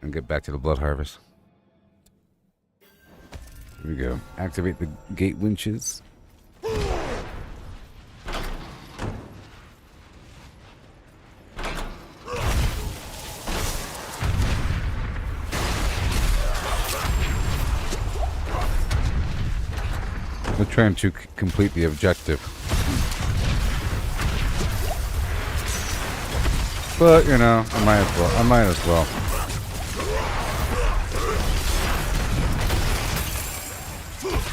And get back to the blood harvest. Here we go. Activate the gate winches. We're trying to complete the objective. But, you know, I might as well.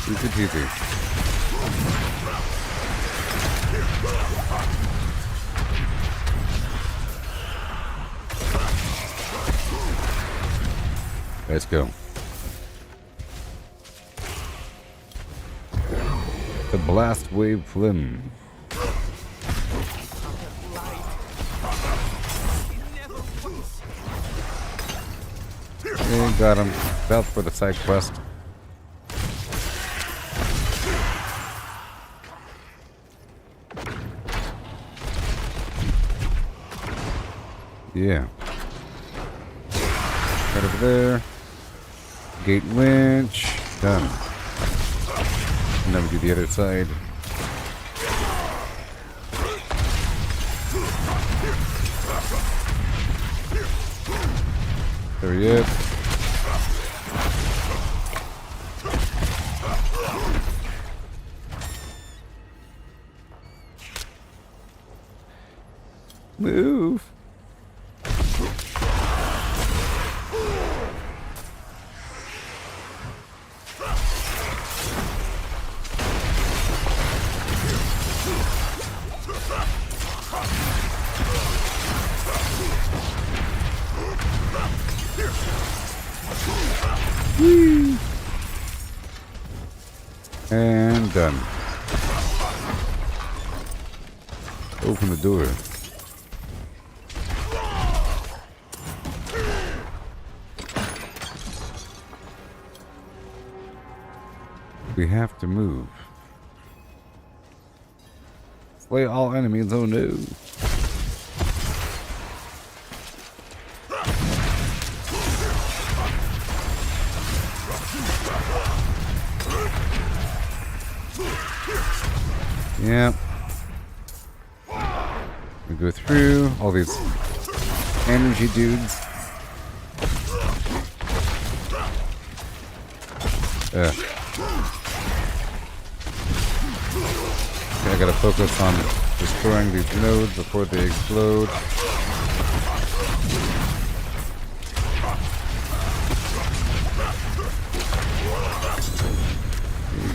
Easy peasy. Let's go. The blast wave flim. Okay, got him. About for the side quest. Yeah. Right over there. Gate winch. Done. Now we do the other side. Hurry up. Move. Whee. And done. Open the door. We have to move. Slay all enemies, oh no. Yeah. We go through all these energy dudes. Okay, I gotta focus on destroying these nodes before they explode.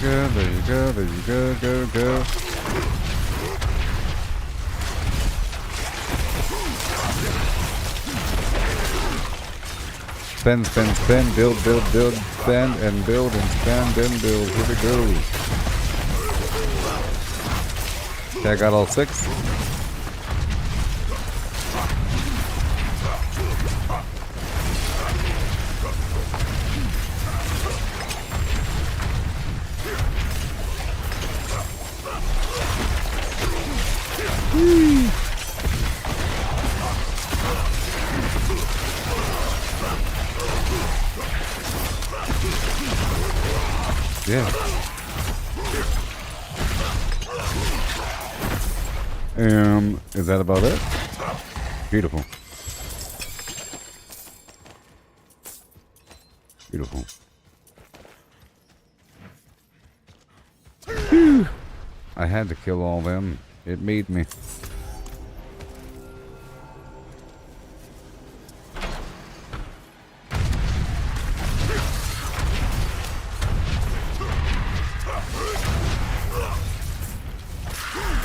There you go, there you go, go. Spend, build, spend and build and spend and build. Here we go. Okay, I got all 6. Yeah. Is that about it? Beautiful. Beautiful. Whew. I had to kill all them. It made me.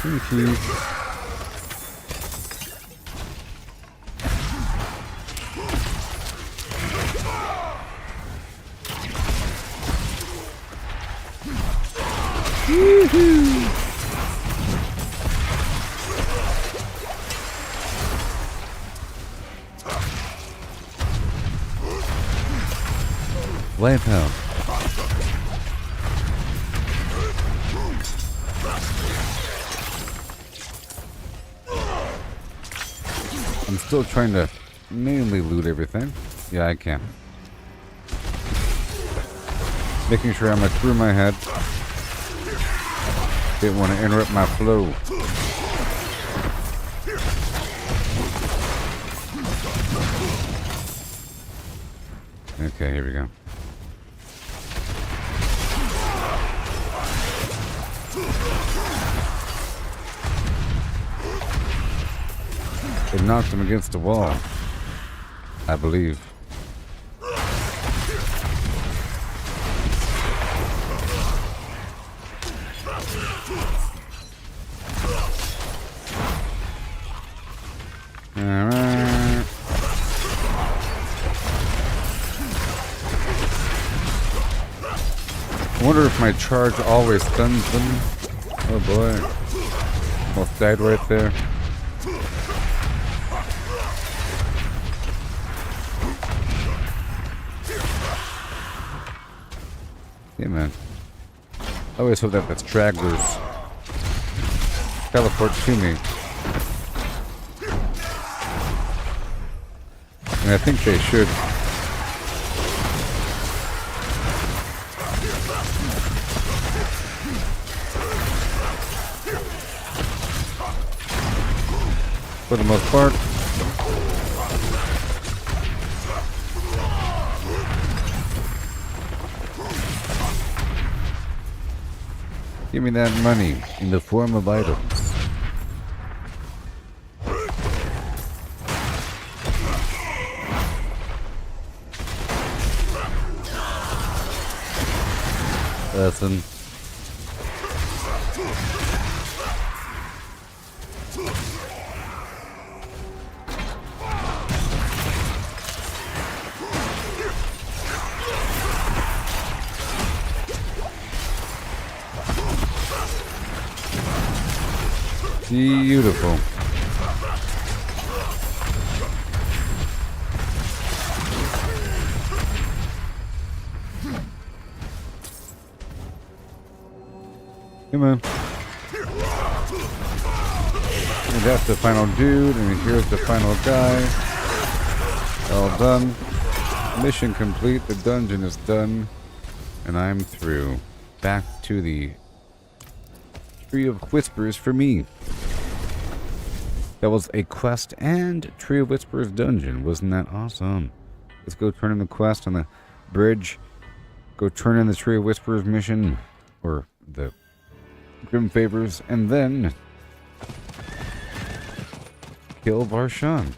Thank you. Life out. I'm still trying to mainly loot everything. Yeah, I can. Making sure I'm through my head. Didn't want to interrupt my flow. Okay, here we go. It knocked him against the wall, I believe. Alright. I wonder if my charge always stuns them. Oh boy. Almost died right there. Yeah, man. I always hope that the stragglers teleport to me. And I think they should. For the most part. Give me that money in the form of items. Listen. Beautiful. Come on. And that's the final dude, and here's the final guy. All done. Mission complete. The dungeon is done. And I'm through. Back to the Tree of Whispers for me. That was a quest and Tree of Whispers dungeon. Wasn't that awesome? Let's go turn in the quest on the bridge. Go turn in the Tree of Whispers mission. Or the Grim Favors. And then kill Varshan.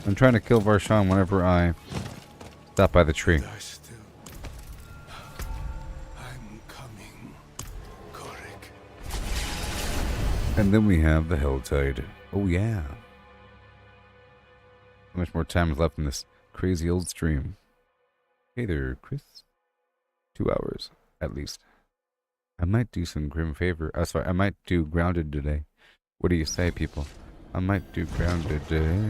I'm trying to kill Varshan whenever I stop by the tree. And then we have the Helltide. Oh yeah. How much more time is left in this crazy old stream? Hey there, Chris. 2 hours, at least. I might do some Grim Favor. Sorry, I might do Grounded today. What do you say, people? I might do Grounded today.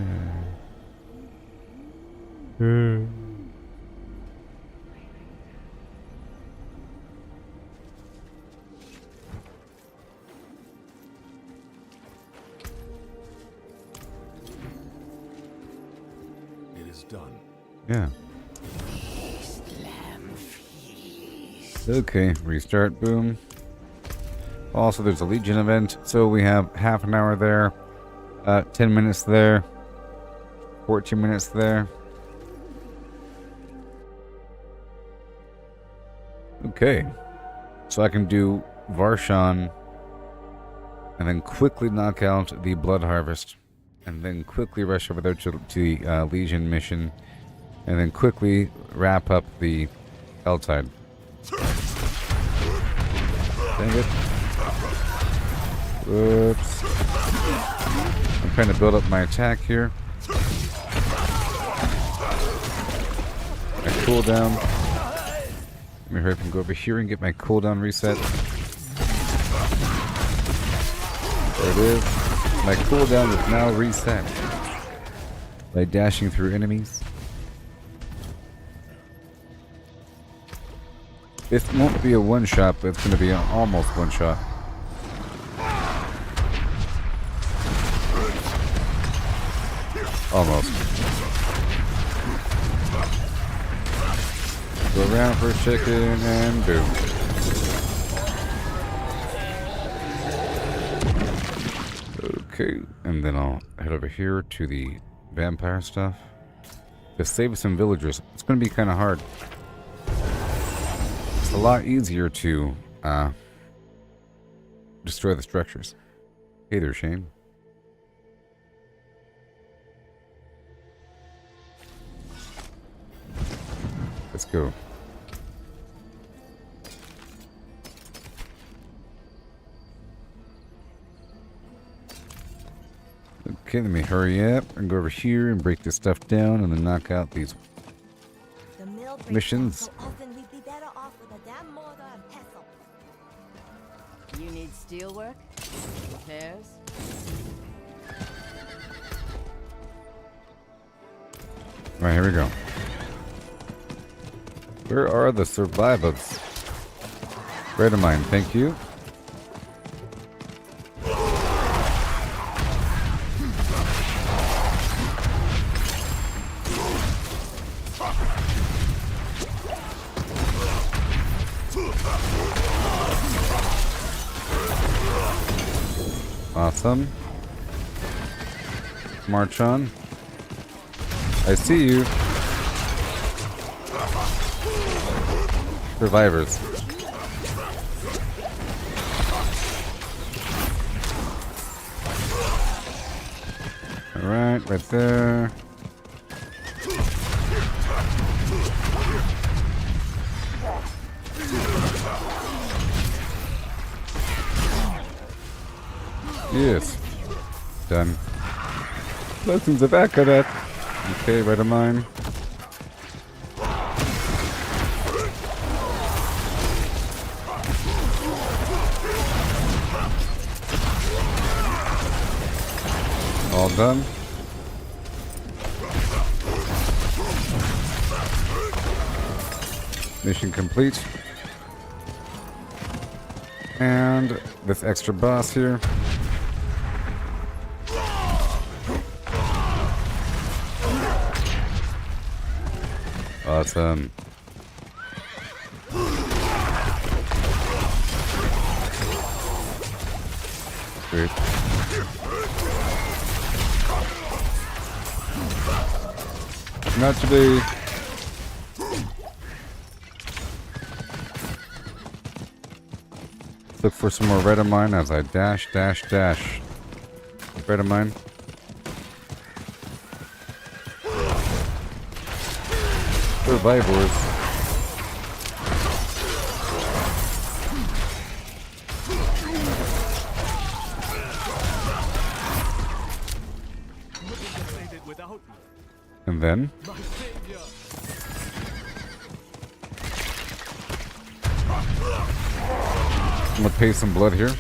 Done.
Yeah. Okay, restart, boom. Also, there's a Legion event, so we have half an hour there, 10 minutes there, 14 minutes there. Okay, so I can do Varshan, and then quickly knock out the Blood Harvest. And then quickly rush over there to the Legion mission. And then quickly wrap up the Helltide. Dang it. Whoops. I'm trying to build up my attack here. My cooldown. Let me hurry up and go over here and get my cooldown reset. There it is. My cooldown is now reset by dashing through enemies. It won't be a one-shot, but it's going to be an almost one-shot. Almost. Go around for a second and boom. Okay, and then I'll head over here to the vampire stuff. To save some villagers. It's going to be kind of hard. It's a lot easier to destroy the structures. Hey there, Shane. Let's go. Okay, let me hurry up and go over here and break this stuff down and then knock out these missions.
You need steelwork? Repairs?
Alright, here we go. Where are the survivors? Right of mine, thank you. Awesome. March on. I see you. Survivors. Alright, right there. Yes. Done. Lessons of Akadat. Okay, right of mine. All done. Mission complete. And this extra boss here. Awesome. Sweet. Not today. Look for some more red of mine as I dash, dash, dash. Red of mine. Survivors. And then I'm gonna pay some blood here.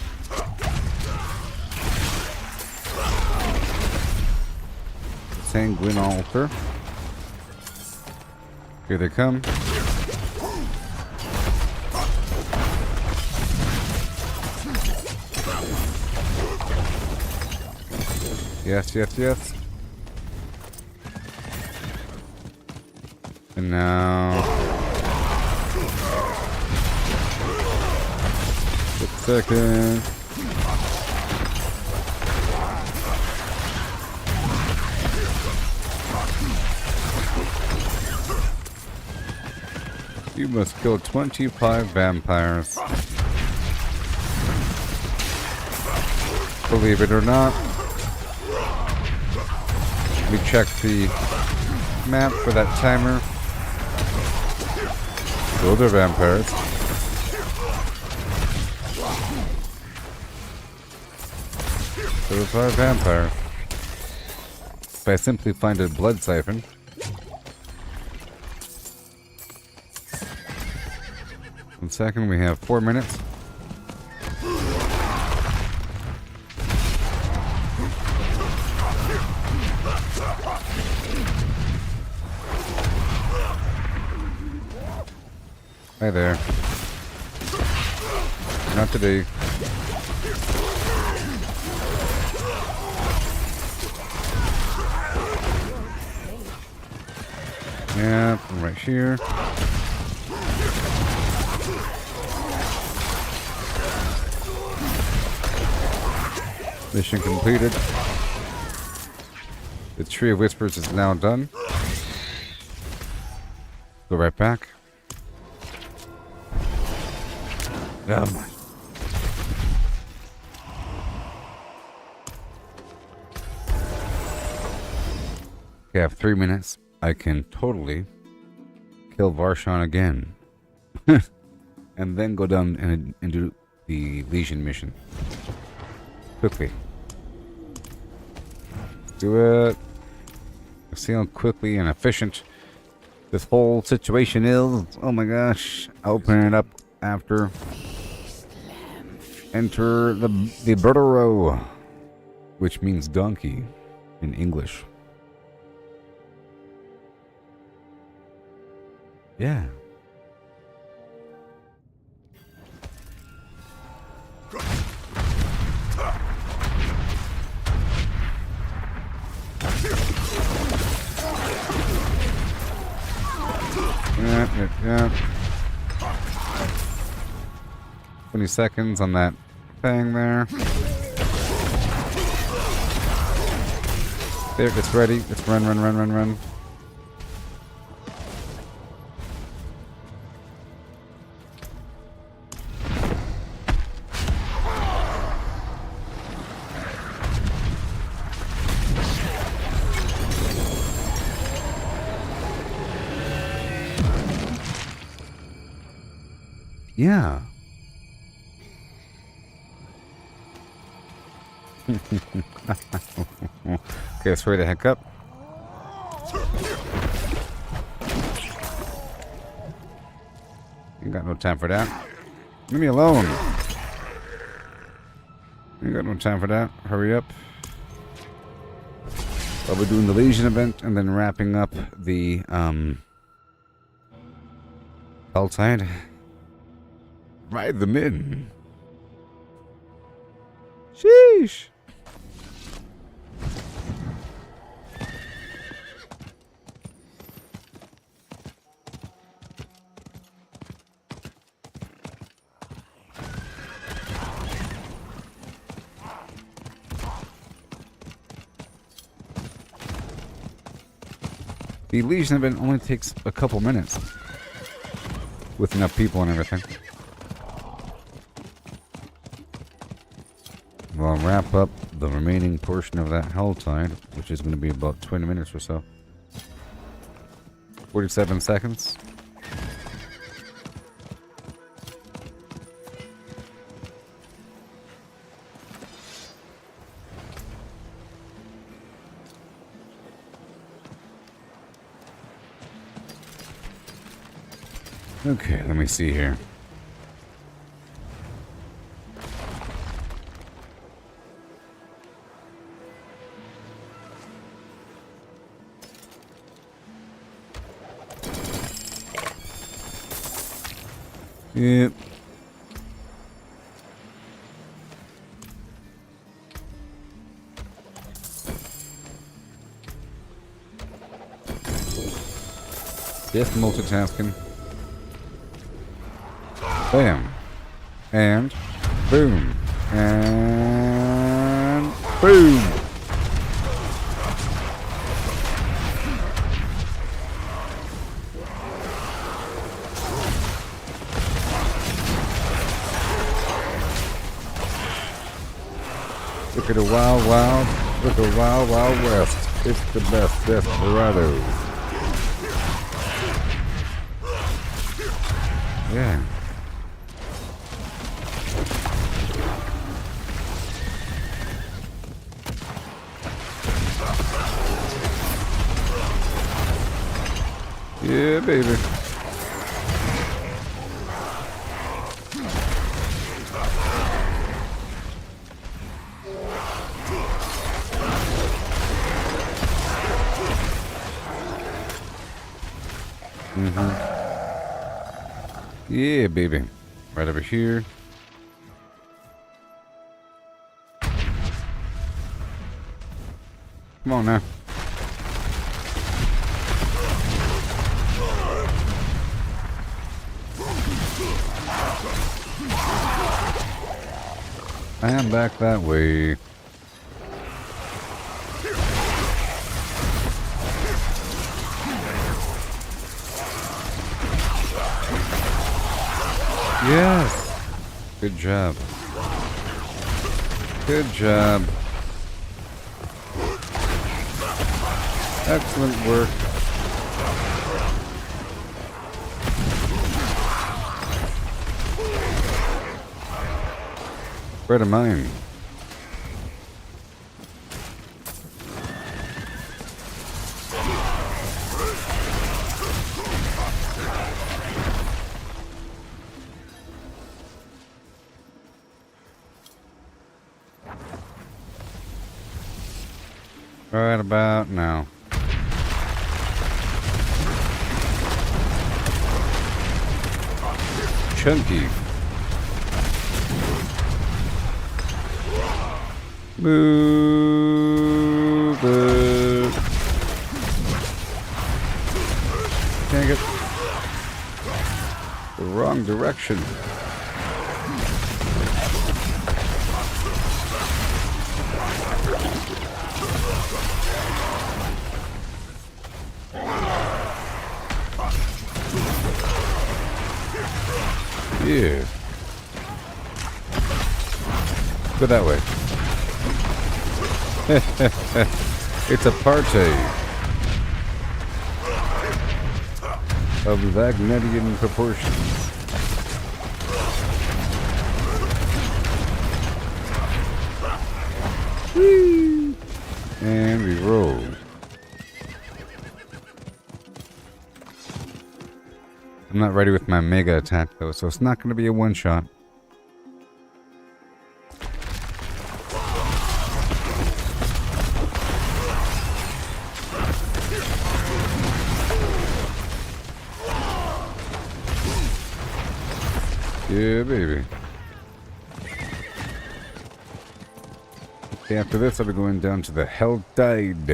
Sanguine altar. Here they come. Yes, yes, yes. And now... just a second. You must kill 25 vampires. Believe it or not. Let me check the map for that timer. Those are vampires. Those are vampires. If I simply find a blood siphon. 1 second. We have 4 minutes. Hi there. Not today. Yeah, right here. Mission completed. The Tree of Whispers is now done. Go right back. Okay, I have 3 minutes. I can totally kill Varshan again. And then go down and do the Legion mission. Quickly. Let's do it. See how quickly and efficient this whole situation is. Oh my gosh. I'll open it up after. Enter the burrow, which means donkey in English. Yeah. Yeah. 20 seconds on that thing there. There, it's ready. Let's run. Yeah. Okay, let's hurry the heck up. Ain't got no time for that. Leave me alone. Ain't got no time for that. Hurry up. I'll be doing the Legion event and then wrapping up the outside. Ride them in. Sheesh. The Legion event only takes a couple minutes with enough people and everything. I'll wrap up the remaining portion of that Helltide, which is going to be about 20 minutes or so. 47 seconds. Okay, let me see here. Yep. Just multitasking. Bam. And boom. And boom. Look at the wild, look at the wild west. It's the best desperado. Yeah. Yeah, baby. Yeah, baby. Right over here. Come on now. I am back that way. Yes! Good job. Good job. Excellent work. Where to mine? Right about now. Chunky. Move it. Dang it. The wrong direction. Yeah. Go that way. It's a party of Wagnerian proportions. Whee! And we roll. I'm not ready with my mega attack though, so it's not going to be a one-shot. Yeah, baby. Okay, after this, I'll be going down to the Hell Tide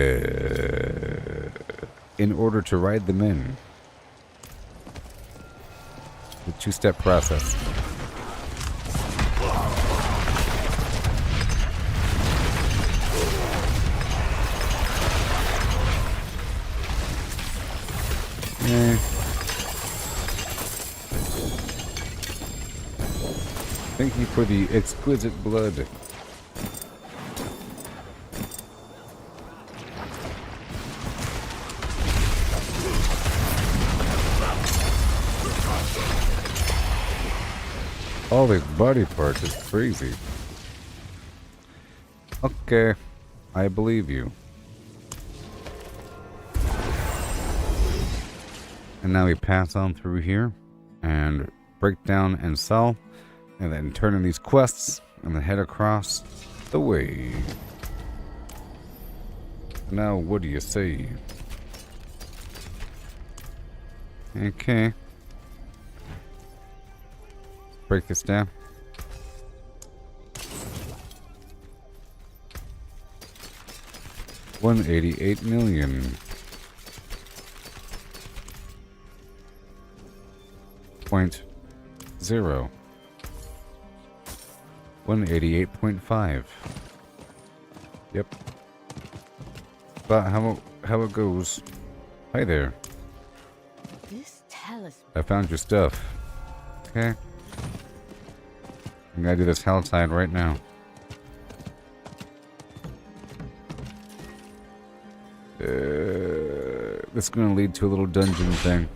in order to ride them in. The two-step process. Yeah. Thank you for the exquisite blood. All these body parts is crazy. Okay, I believe you. And now we pass on through here and break down and sell. And then turn in these quests, and then head across the way. Now, what do you say? Okay. Break this down. $188 million. .0. 188.5. Yep. But how it goes. Hi there.
This talisman.
I found your stuff. Okay. I'm gonna do this Helltide right now. This is gonna lead to a little dungeon thing.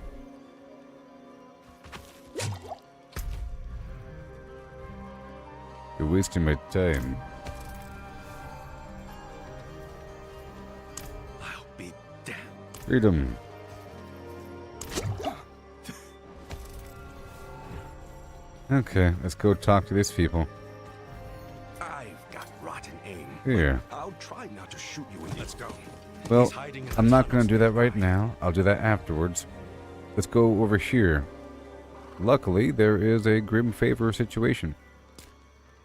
You're wasting my time.
I'll be damned.
Freedom. Okay, let's go talk to these people.
I've got rotten aim.
Here.
I'll try not to shoot you in. Let's go.
Well, I'm not going to do that right now. I'll do that afterwards. let's go over here. Luckily, there is a grim favor situation.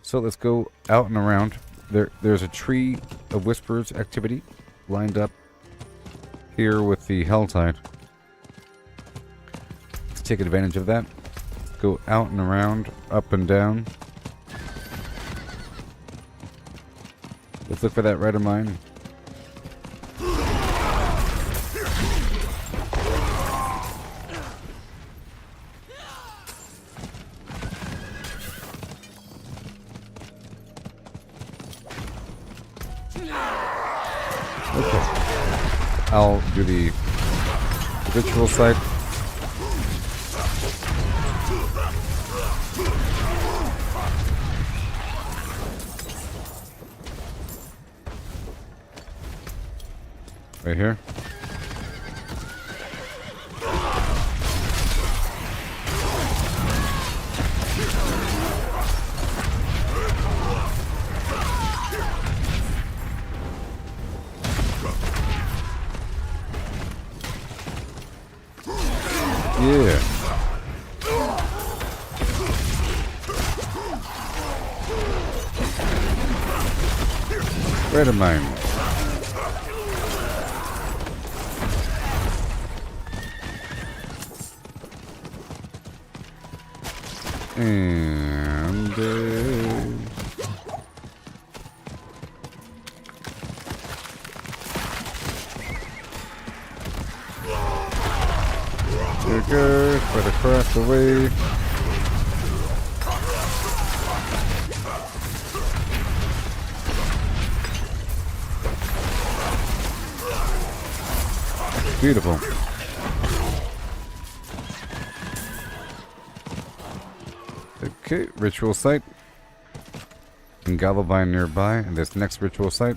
So let's go out and around. There's a tree of whispers activity lined up here with the Helltide. Let's take advantage of that. Go out and around, up and down. Let's look for that red of mine. Okay. I'll do the ritual site. Right here. Yeah. Red of mine. And there it goes, right across the way. Beautiful. Okay, ritual site. And Galvine nearby, and this next ritual site.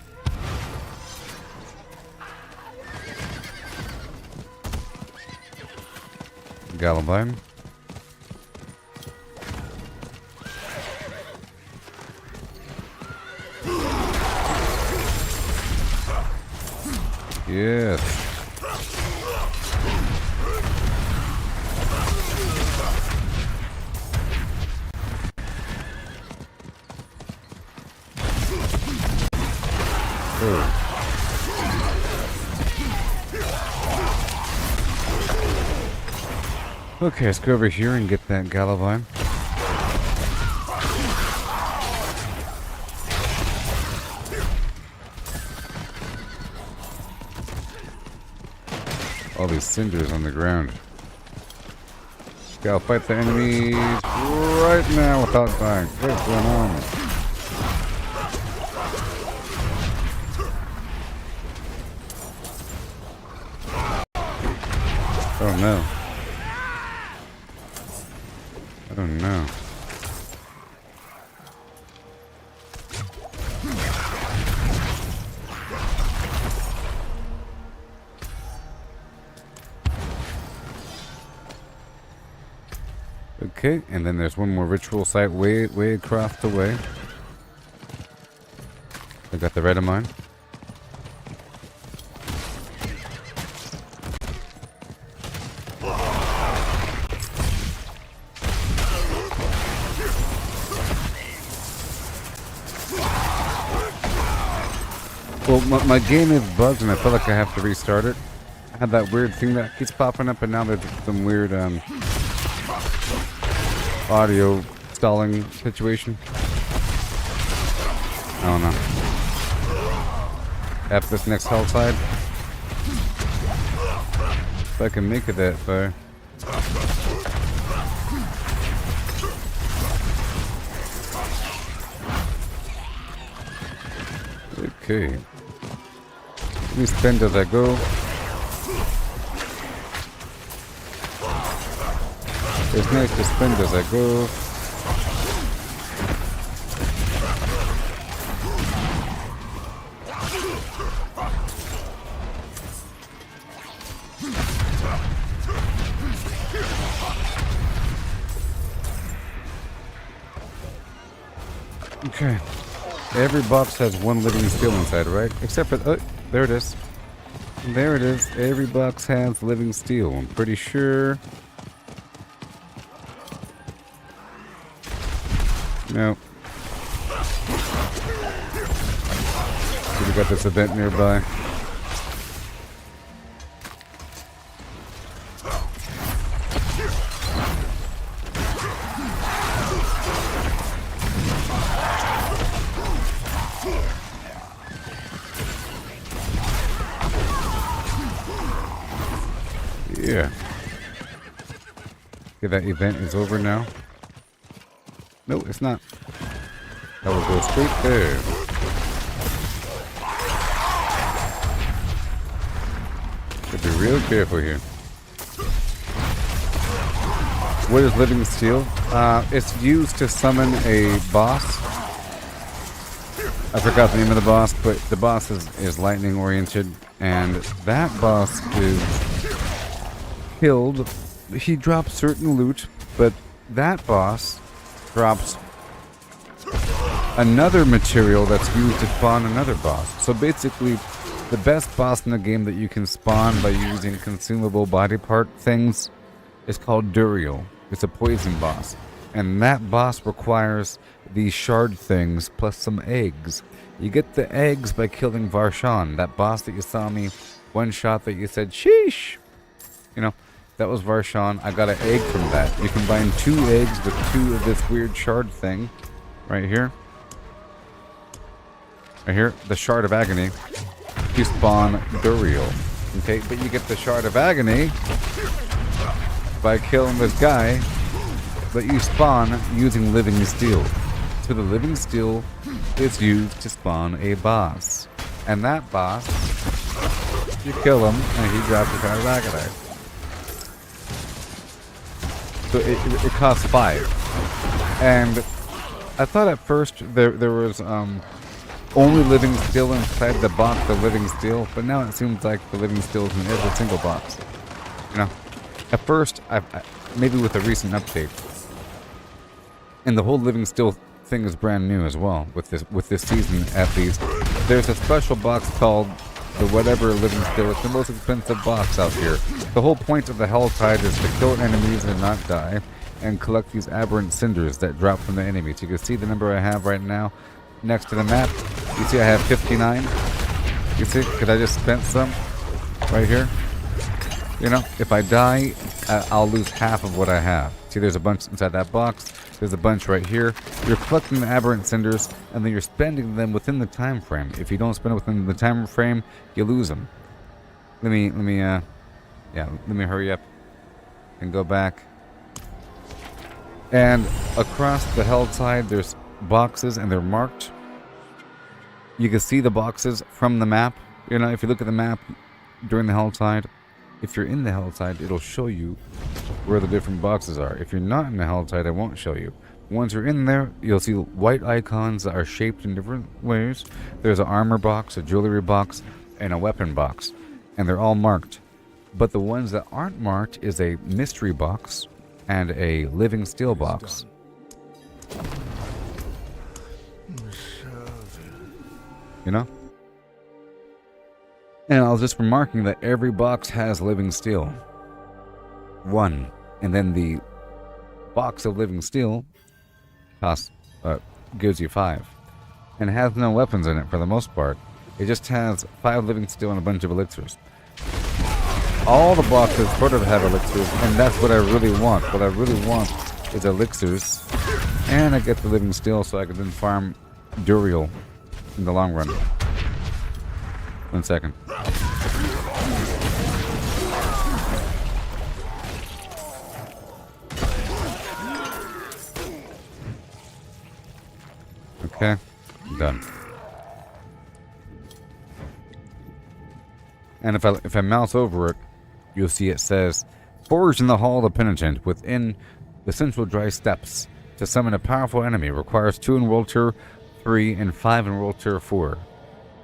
Galvine. Yes. Okay, let's go over here and get that Galvine. All these cinders on the ground. Gotta fight the enemies right now without dying. What's going on? Oh no. Oh no. Okay, and then there's one more ritual site way across the way. I got the red of mine. Well, my game is bugged and I feel like I have to restart it. I had that weird thing that keeps popping up and now there's some weird audio stalling situation. I don't know. After this next Helltide. If I can make it that far. Okay. Let me spend as I go. It's nice to spend as I go. Okay. Every box has one living steel inside, right? Except for... oh, there it is. There it is. Every box has living steel. I'm pretty sure. Nope. We got this event nearby. Yeah. Okay, that event is over now. No, it's not. That will go straight there. Gotta be real careful here. What is living steel? It's used to summon a boss. I forgot the name of the boss, but the boss is lightning oriented, and that boss is killed. He drops certain loot, but that boss drops another material that's used to spawn another boss. So basically, the best boss in the game that you can spawn by using consumable body part things is called Duriel. It's a poison boss. And that boss requires these shard things plus some eggs. You get the eggs by killing Varshan, that boss that you saw me one shot that you said, sheesh! You know, that was Varshan. I got an egg from that. You combine 2 eggs with 2 of this weird shard thing. Right here. Right here. The Shard of Agony. You spawn Duriel. Okay, but you get the Shard of Agony by killing this guy. But you spawn using living steel. So the living steel is used to spawn a boss. And that boss, you kill him and he drops the Shard of Agony. So it costs 5. And I thought at first there was only living steel inside the box of living steel, but now it seems like the living steel is in every single box. You know, at first, maybe with a recent update, and the whole living steel thing is brand new as well with this season at least. There's a special box called the whatever living steel. It's the most expensive box out here. The whole point of the Helltide is to kill enemies and not die, and collect these aberrant cinders that drop from the enemies. You can see the number I have right now next to the map. You see I have 59. You see, because I just spent some right here. You know, if I die, I'll lose half of what I have. See, there's a bunch inside that box. There's a bunch right here. You're collecting the aberrant cinders, and then you're spending them within the time frame. If you don't spend it within the time frame, you lose them. Let me hurry up and go back. And across the Helltide, there's boxes, and they're marked. You can see the boxes from the map. You know, if you look at the map during the Helltide, if you're in the Helltide, it'll show you where the different boxes are. If you're not in the Helltide, it won't show you. Once you're in there, you'll see white icons that are shaped in different ways. There's an armor box, a jewelry box, and a weapon box. And they're all marked. But the ones that aren't marked is a mystery box and a living steel box. You know? And I was just remarking that every box has living steel. 1. And then the box of living steel gives you 5. And has no weapons in it for the most part. It just has 5 living steel and a bunch of elixirs. All the boxes sort of have elixirs, and that's what I really want. What I really want is elixirs. And I get the living steel so I can then farm Duriel in the long run. 1 second. Okay, done. And if I mouse over it, you'll see it says, "Forged in the Hall of the Penitent, within the central dry steps, to summon a powerful enemy requires 2 in World Tier 3 and 5 in World Tier 4.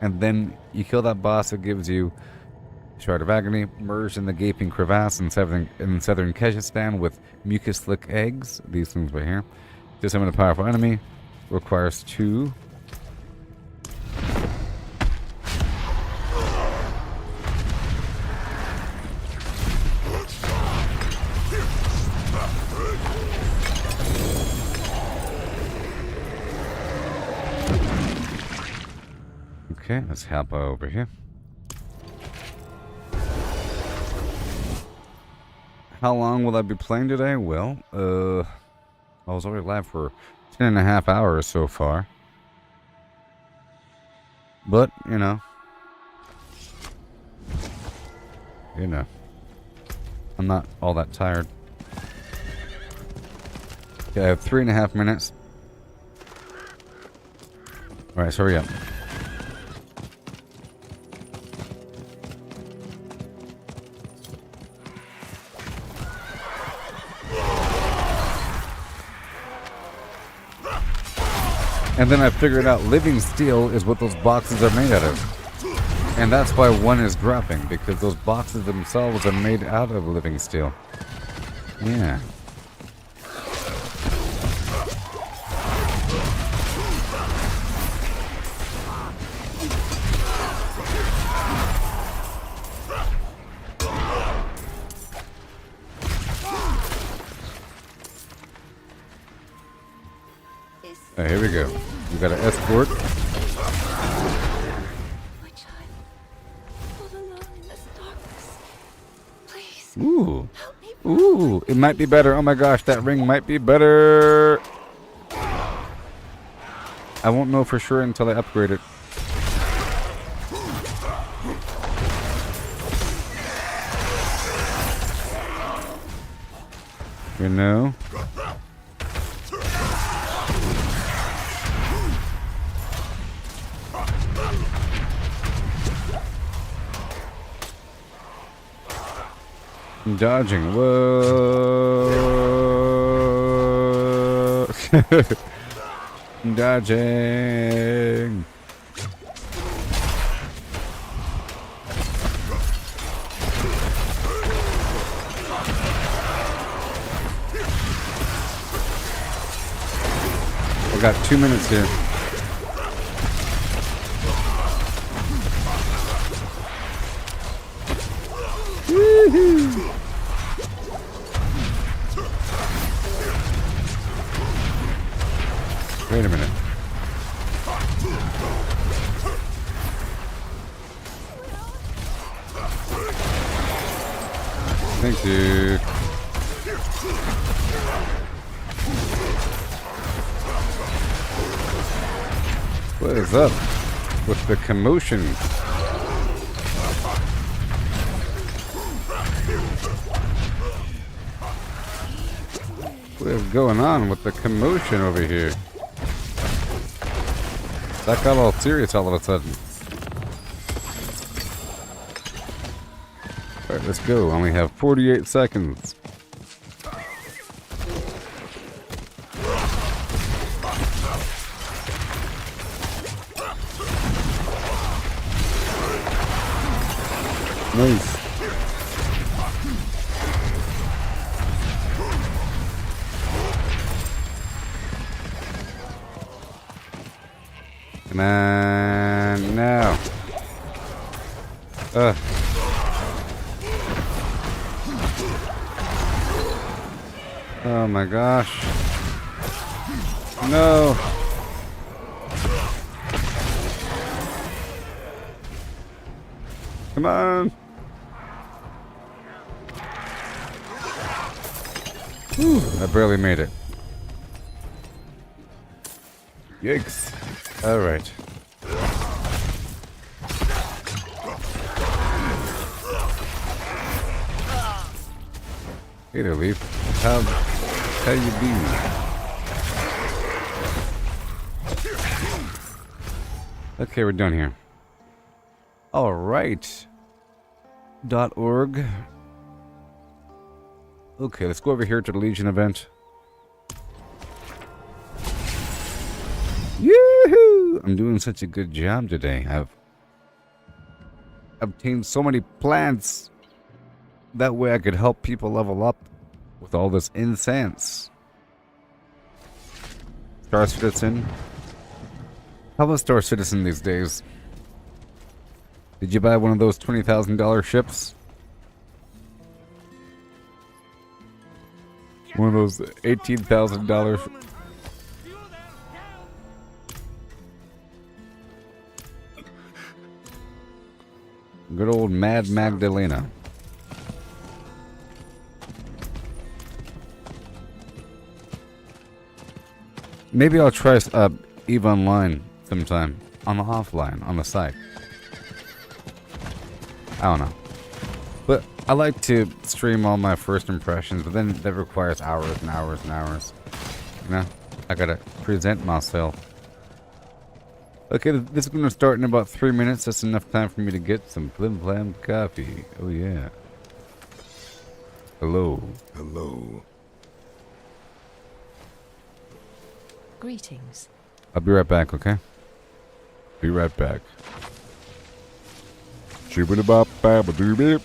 And then you kill that boss, it gives you Shard of Agony, merged in the gaping crevasse in southern Keshistan with mucus-slick eggs. These things right here. To summon a powerful enemy requires 2. Okay, let's hop over here. How long will I be playing today? Well, I was already live for 10.5 hours so far. But, you know, I'm not all that tired. Okay, I have 3.5 minutes. Alright, so hurry up. And then I figured out living steel is what those boxes are made out of. And that's why one is dropping, because those boxes themselves are made out of living steel. Yeah. Alright, here we go. We got an escort. Ooh. Ooh, it might be better. Oh my gosh, that ring might be better. I won't know for sure until I upgrade it. You know? I'm dodging. Whoa. I'm dodging. I got 2 minutes here. Woohoo! Wait a minute. Thank you. What is up with the commotion? What is going on with the commotion over here? That got all serious all of a sudden. Alright, let's go. I only have 48 seconds. Nice. Come on, now. Oh my gosh. No. Come on. Whew, I barely made it. Yikes. All right. Hey there, Leaf. How you been? Okay, we're done here. All right. .org. Okay, let's go over here to the Legion event. Yoo-hoo! I'm doing such a good job today. I've obtained so many plants. That way I could help people level up with all this incense. Star Citizen. How about Star Citizen these days? Did you buy one of those $20,000 ships? One of those $18,000. Good old Mad Magdalena. Maybe I'll try EVE Online sometime. On the offline, on the site. I don't know. But I like to stream all my first impressions, but then that requires hours and hours and hours. You know? I gotta present myself. Okay, this is gonna start in about 3 minutes. That's enough time for me to get some Flim Flam coffee. Oh yeah. Hello.
Hello.
Greetings.
I'll be right back, okay? Be right back. Shibbity-bop-bap-a-doo-beep.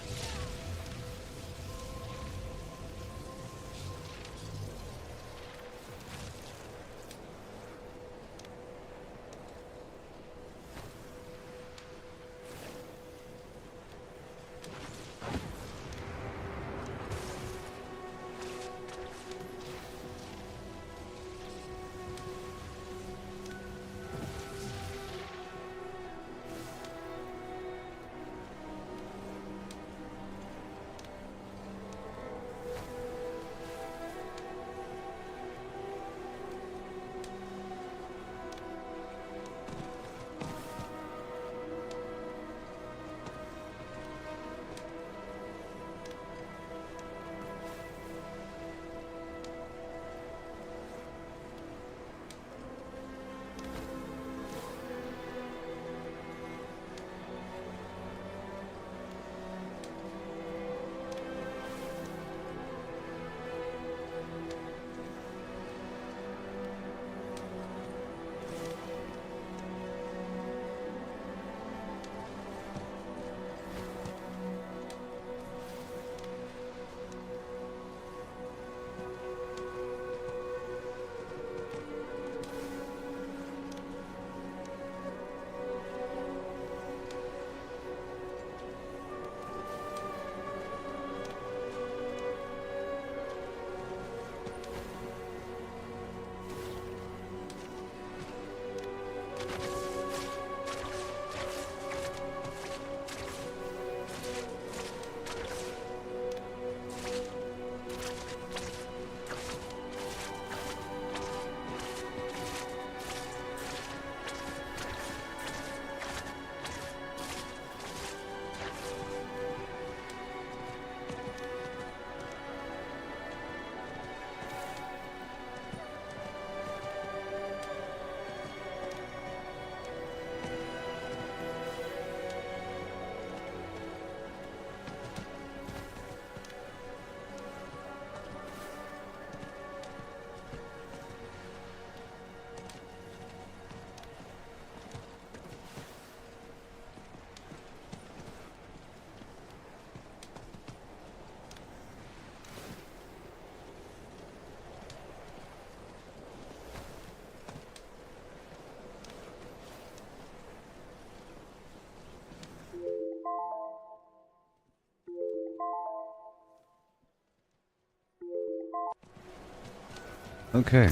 Okay.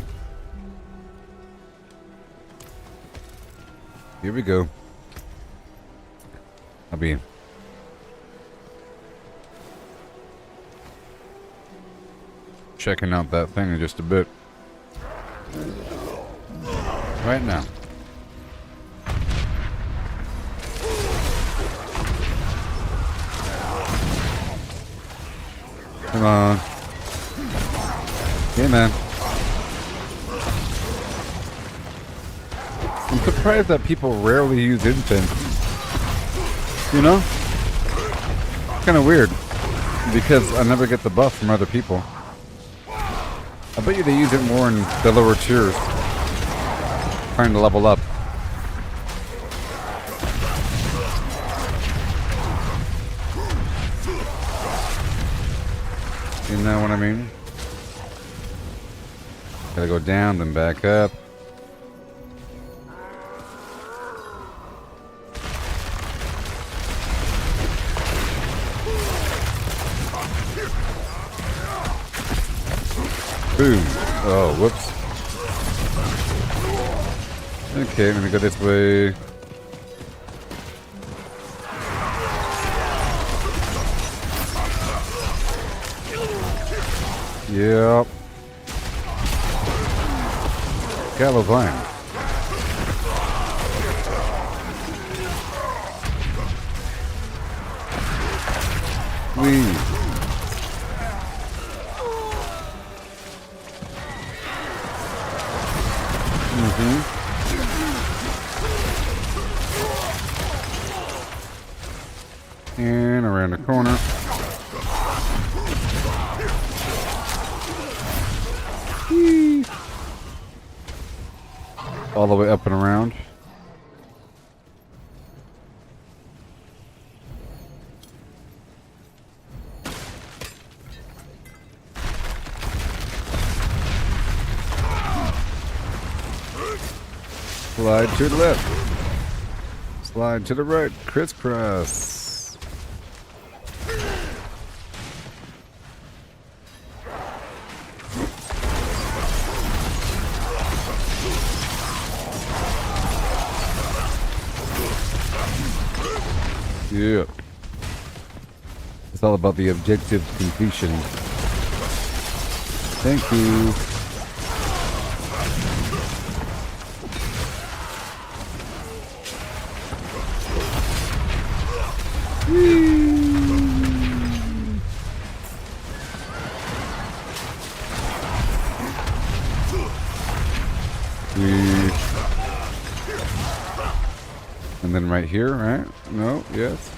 Here we go. I'll be checking out that thing in just a bit. Right now. Come on. Hey, man. I'm surprised that people rarely use incense. You know? Kind of weird. Because I never get the buff from other people. I bet you they use it more in the lower tiers. Trying to level up. You know what I mean? Gotta go down, then back up. Boom. Oh, whoops. Okay, let me go this way. Yep. Galavine. Wee. And around the corner. Whee! All the way up and around. Slide to the left. Slide to the right. Crisscross. Yeah. It's all about the objective completion. Thank you. And then right here, right? No, yes.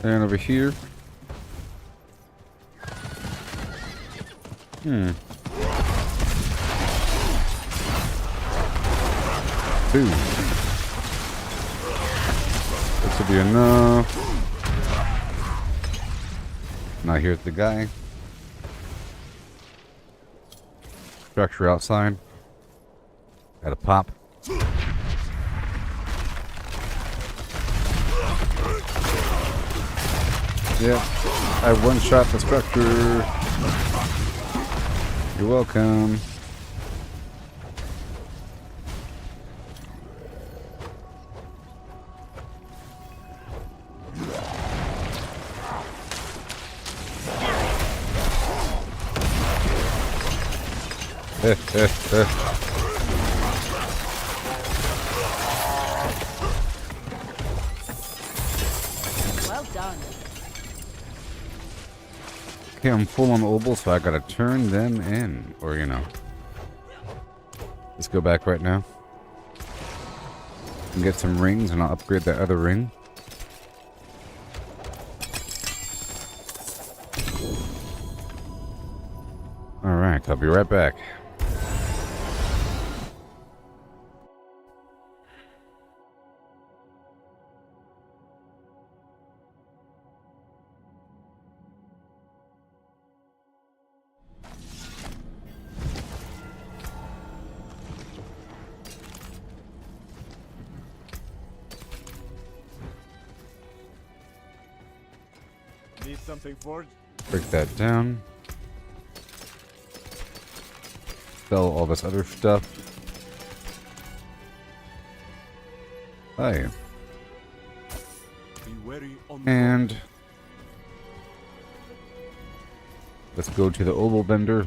And over here. Two. This will be enough. Now here's the guy. Structure outside. Got a pop. Yeah, I one-shot the structure. You're welcome.
Well done.
Okay, I'm full on obel, so I gotta turn them in. Or, you know. Let's go back right now. And get some rings, and I'll upgrade that other ring. Alright, I'll be right back.
Need something forged?
Break that down. Sell all this other stuff. Hi.
Be wary on
And let's go to the oval vendor.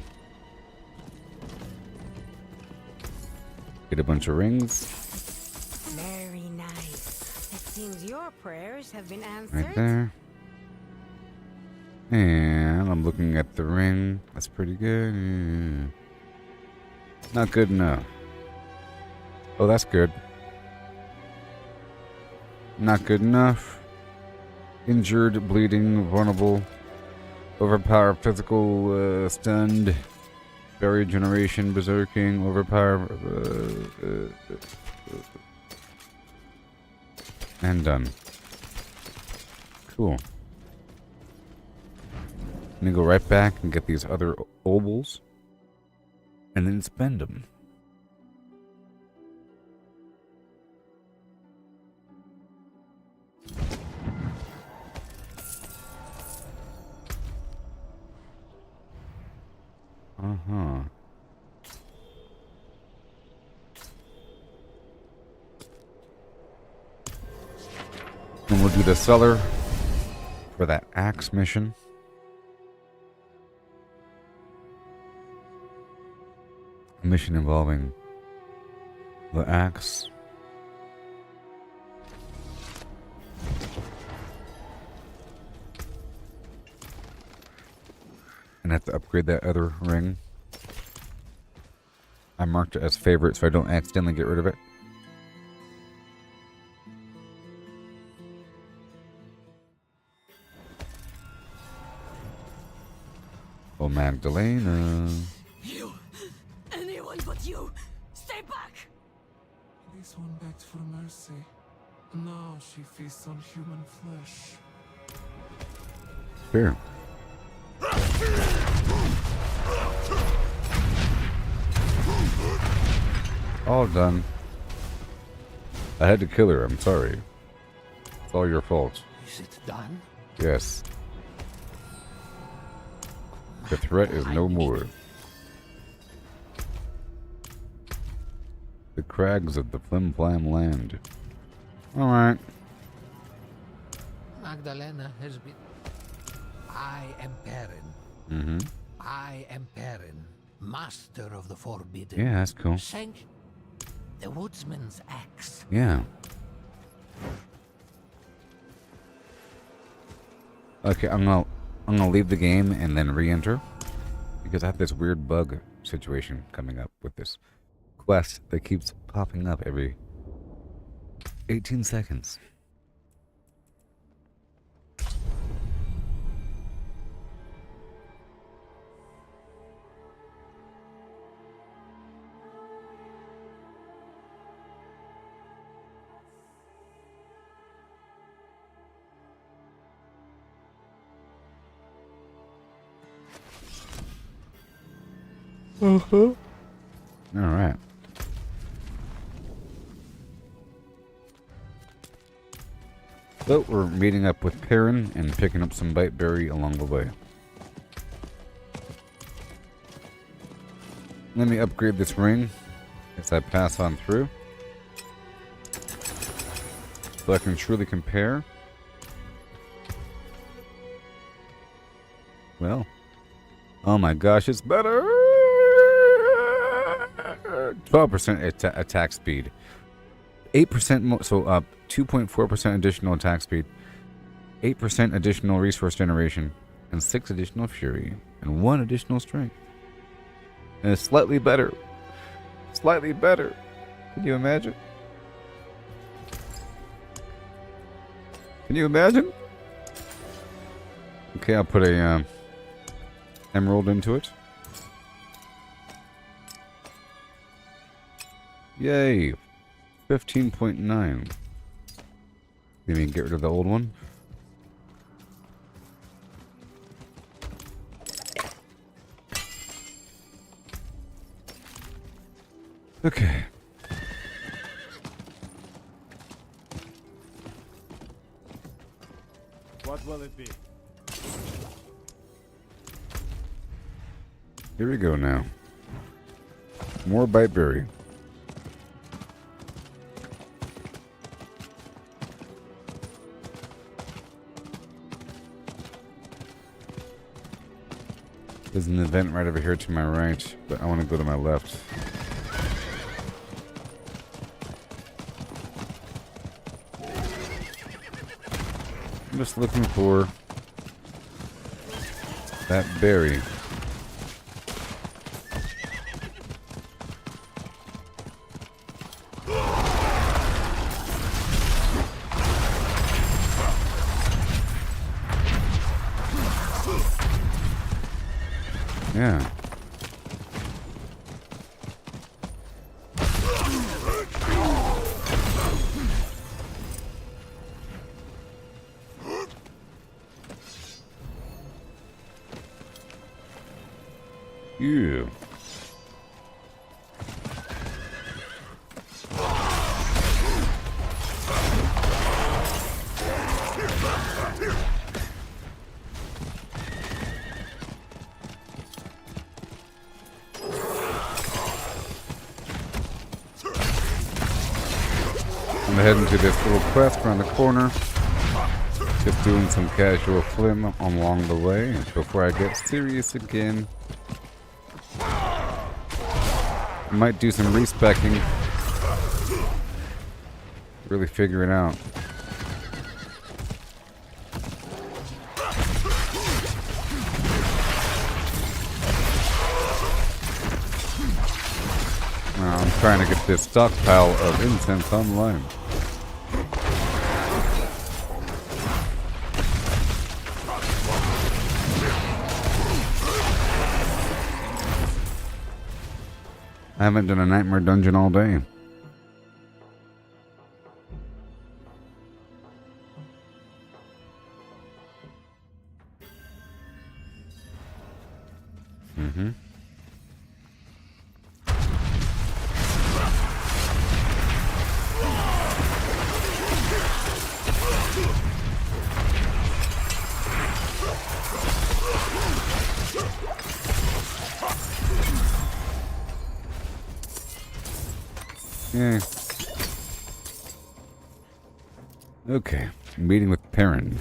Get a bunch of rings.
Very nice. It seems your prayers have been answered.
Right there. And I'm looking at the ring. That's pretty good. Not good enough. Oh, that's good. Not good enough. Injured, bleeding, vulnerable. Overpower, physical, stunned. Barrier generation, berserking, overpower. And done. Cool. Let me go right back and get these other obels. And then spend them. Uh-huh. And we'll do the cellar for that axe mission. A mission involving the axe. And I have to upgrade that other ring. I marked it as favorite so I don't accidentally get rid of it. Oh, Magdalena.
You! Anyone but you! Stay back!
This one begged for mercy. Now she feasts on human flesh.
Fair. All done. I had to kill her, I'm sorry. It's all your fault.
Is it done?
Yes. The threat is no more. The crags of the Flim Flam land. Alright.
Magdalena has been... I am Perrin.
Mm-hmm.
I am Perrin, master of the forbidden.
Yeah, that's cool.
The woodsman's axe.
Yeah. Okay, I'm gonna leave the game and then re-enter because I have this weird bug situation coming up with this quest that keeps popping up every 18 seconds. All right. So we're meeting up with Perrin and picking up some biteberry along the way. Let me upgrade this ring as I pass on through, so I can truly compare. Well, oh my gosh, it's better. 12% attack speed, 8% more, so up 2.4% additional attack speed, 8% additional resource generation, and 6 additional fury, and 1 additional strength. And it's slightly better. Slightly better. Can you imagine? Can you imagine? Okay, I'll put a emerald into it. Yay! 15.9. Let me get rid of the old one. Okay.
What will it be?
Here we go now. More biteberry. There's an event right over here to my right, but I want to go to my left. I'm just looking for that berry. Yeah. Yeah. I'm heading to this little quest around the corner. Just doing some casual flim along the way before I get serious again. Might do some respecking. Really figure it out. Now I'm trying to get this stockpile of incense online. I haven't done a nightmare dungeon all day. Mm-hmm. Yeah. Okay. Meeting with Perrin.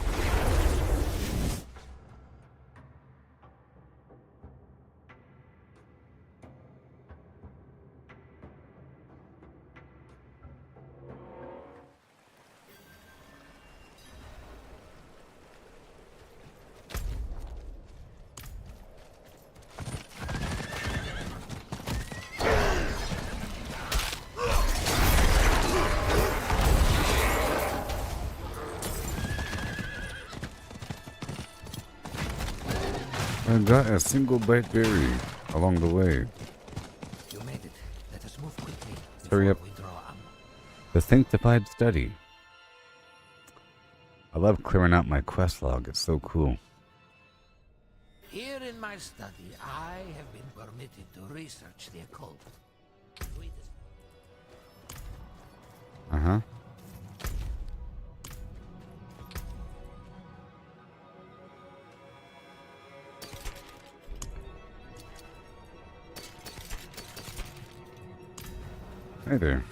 I got a single bite berry along the way.
You made it. Let us move quickly.
Hurry up. The Sanctified Study. I love clearing out my quest log. It's so cool.
Here in my study, I have been permitted to research the occult.
Uh-huh. Hey there.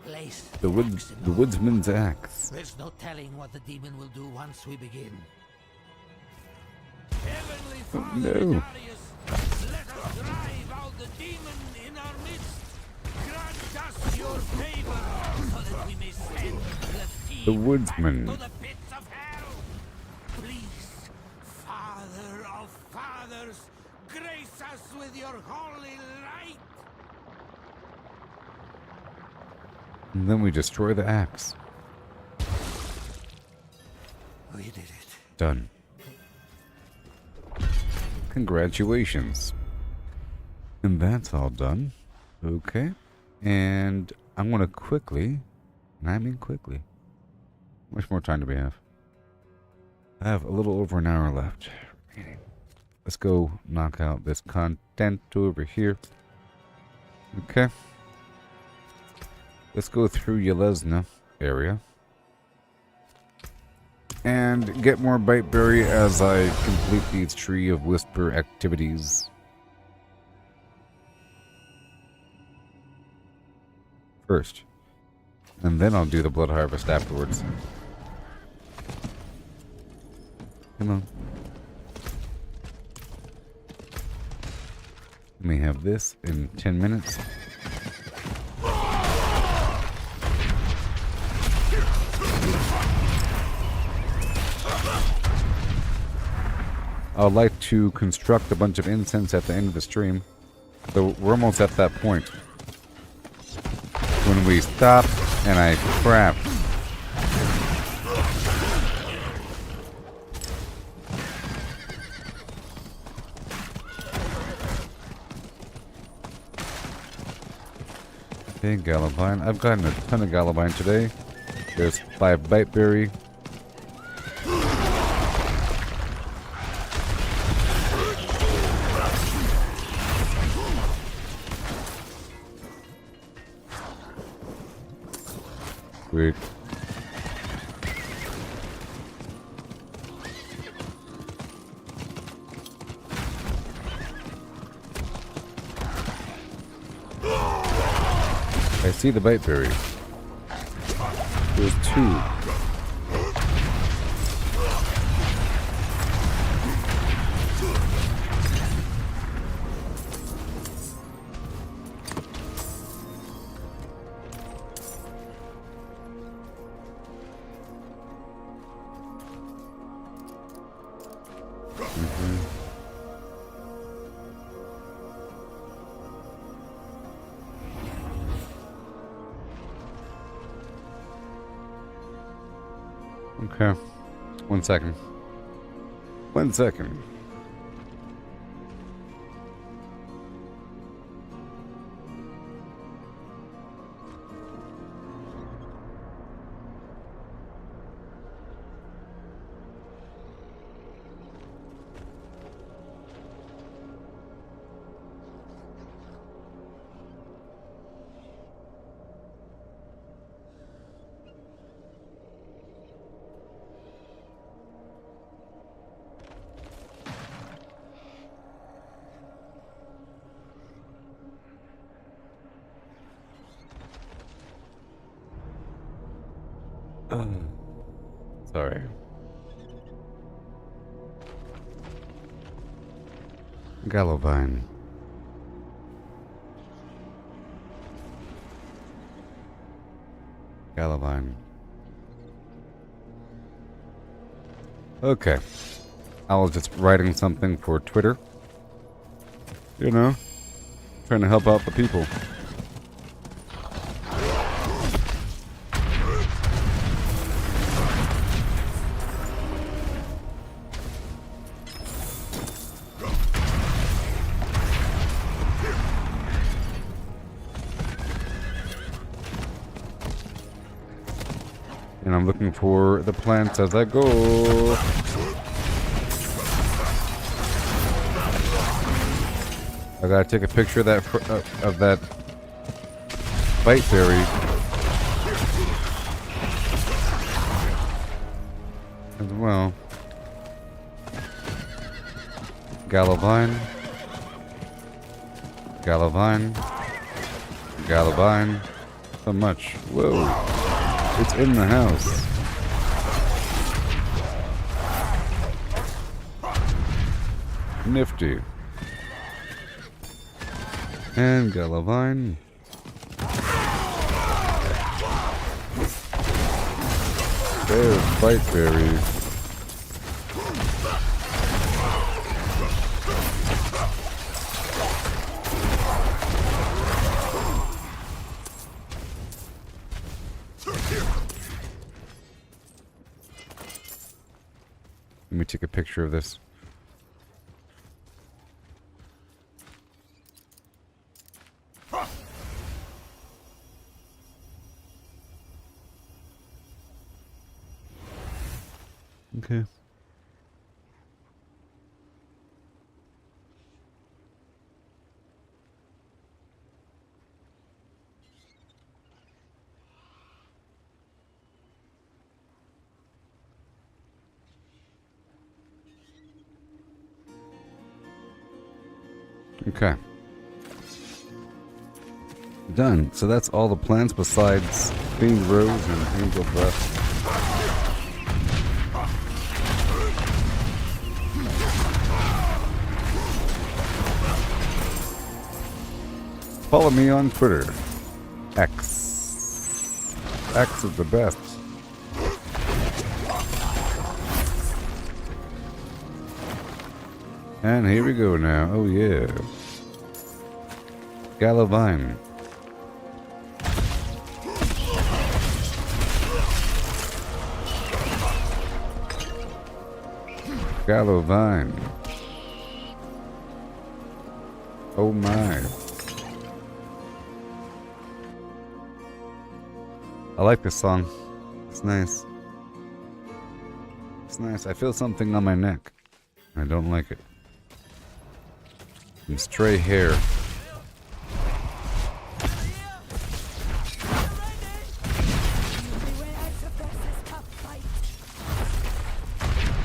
Place
The woodsman's axe.
There's no telling what the demon will do once we begin.
Oh, no.
Let us drive out the demon in our midst. Grant us your favor so that we may send
The woodsman.
to the pits of hell. Please, Father of fathers, grace us with your holy light.
And then we destroy the axe.
We did it.
Done. Congratulations. And that's all done. Okay. And I'm going to quickly, and I mean quickly. How much more time do we have? I have a little over an hour left. Let's go knock out this content over here. Okay. Let's go through Yelesna area. And get more Biteberry as I complete these Tree of Whisper activities. First. And then I'll do the Blood Harvest afterwards. Come on. Let me have this in 10 minutes. I'd like to construct a bunch of incense at the end of the stream. So we're almost at that point. When we stop and I craft. Okay, Gallopine. I've gotten a ton of Gallopine today. There's 5 Biteberry. Sweet. I see the Biteberry. There's 2. Okay. 1 second. 1 second. Sorry. Gallovine. Gallovine. Okay. I was just writing something for Twitter. You know, trying to help out the people. And I'm looking for the plants as I go. I gotta take a picture of that bite berry. As well. Gallovine. Gallovine. Gallovine. So much. Whoa. It's in the house. Nifty. And Gallovine. There's bite berries. Let me take a picture of this. Okay. Okay. Done. So that's all the plants besides Fiend Rose and Angel Breath. Follow me on Twitter. X. X is the best. And here we go now. Oh yeah. Gallovine. Gallovine. Oh my. I like this song. It's nice. It's nice. I feel something on my neck. I don't like it. Some stray hair.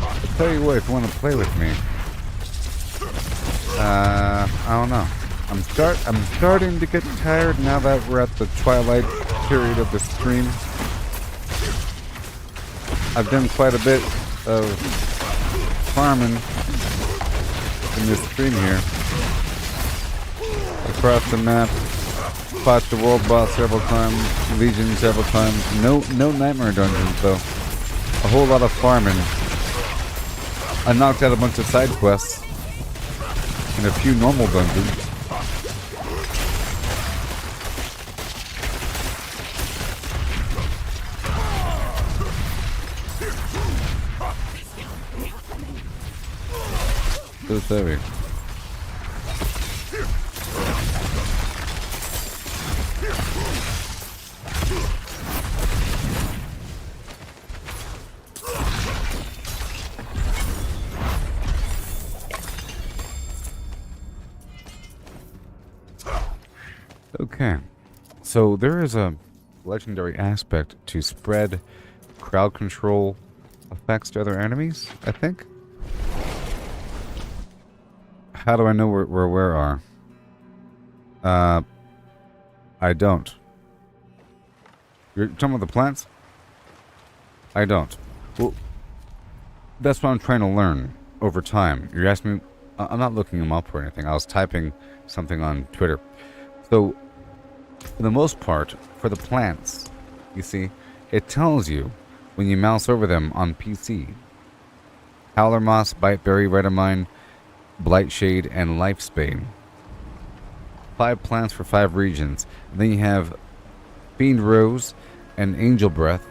I'll tell you what, if you want to play with me. I don't know. I'm starting to get tired now that we're at the twilight period of the stream. I've done quite a bit of farming in this stream here. Across the map, fought the world boss several times, Legion several times. No nightmare dungeons though. A whole lot of farming. I knocked out a bunch of side quests and a few normal dungeons. so sorry. Okay, so there is a legendary aspect to spread crowd control effects to other enemies, I think. How do I know where are? I don't. You're talking about the plants? I don't. Well, that's what I'm trying to learn over time. You're asking me... I'm not looking them up or anything. I was typing something on Twitter. So, for the most part, for the plants, you see, it tells you when you mouse over them on PC. Howler Moss, Biteberry, Redamine, Blightshade, and Lifespane. 5 plants for 5 regions. And then you have Fiend Rose and Angel Breath,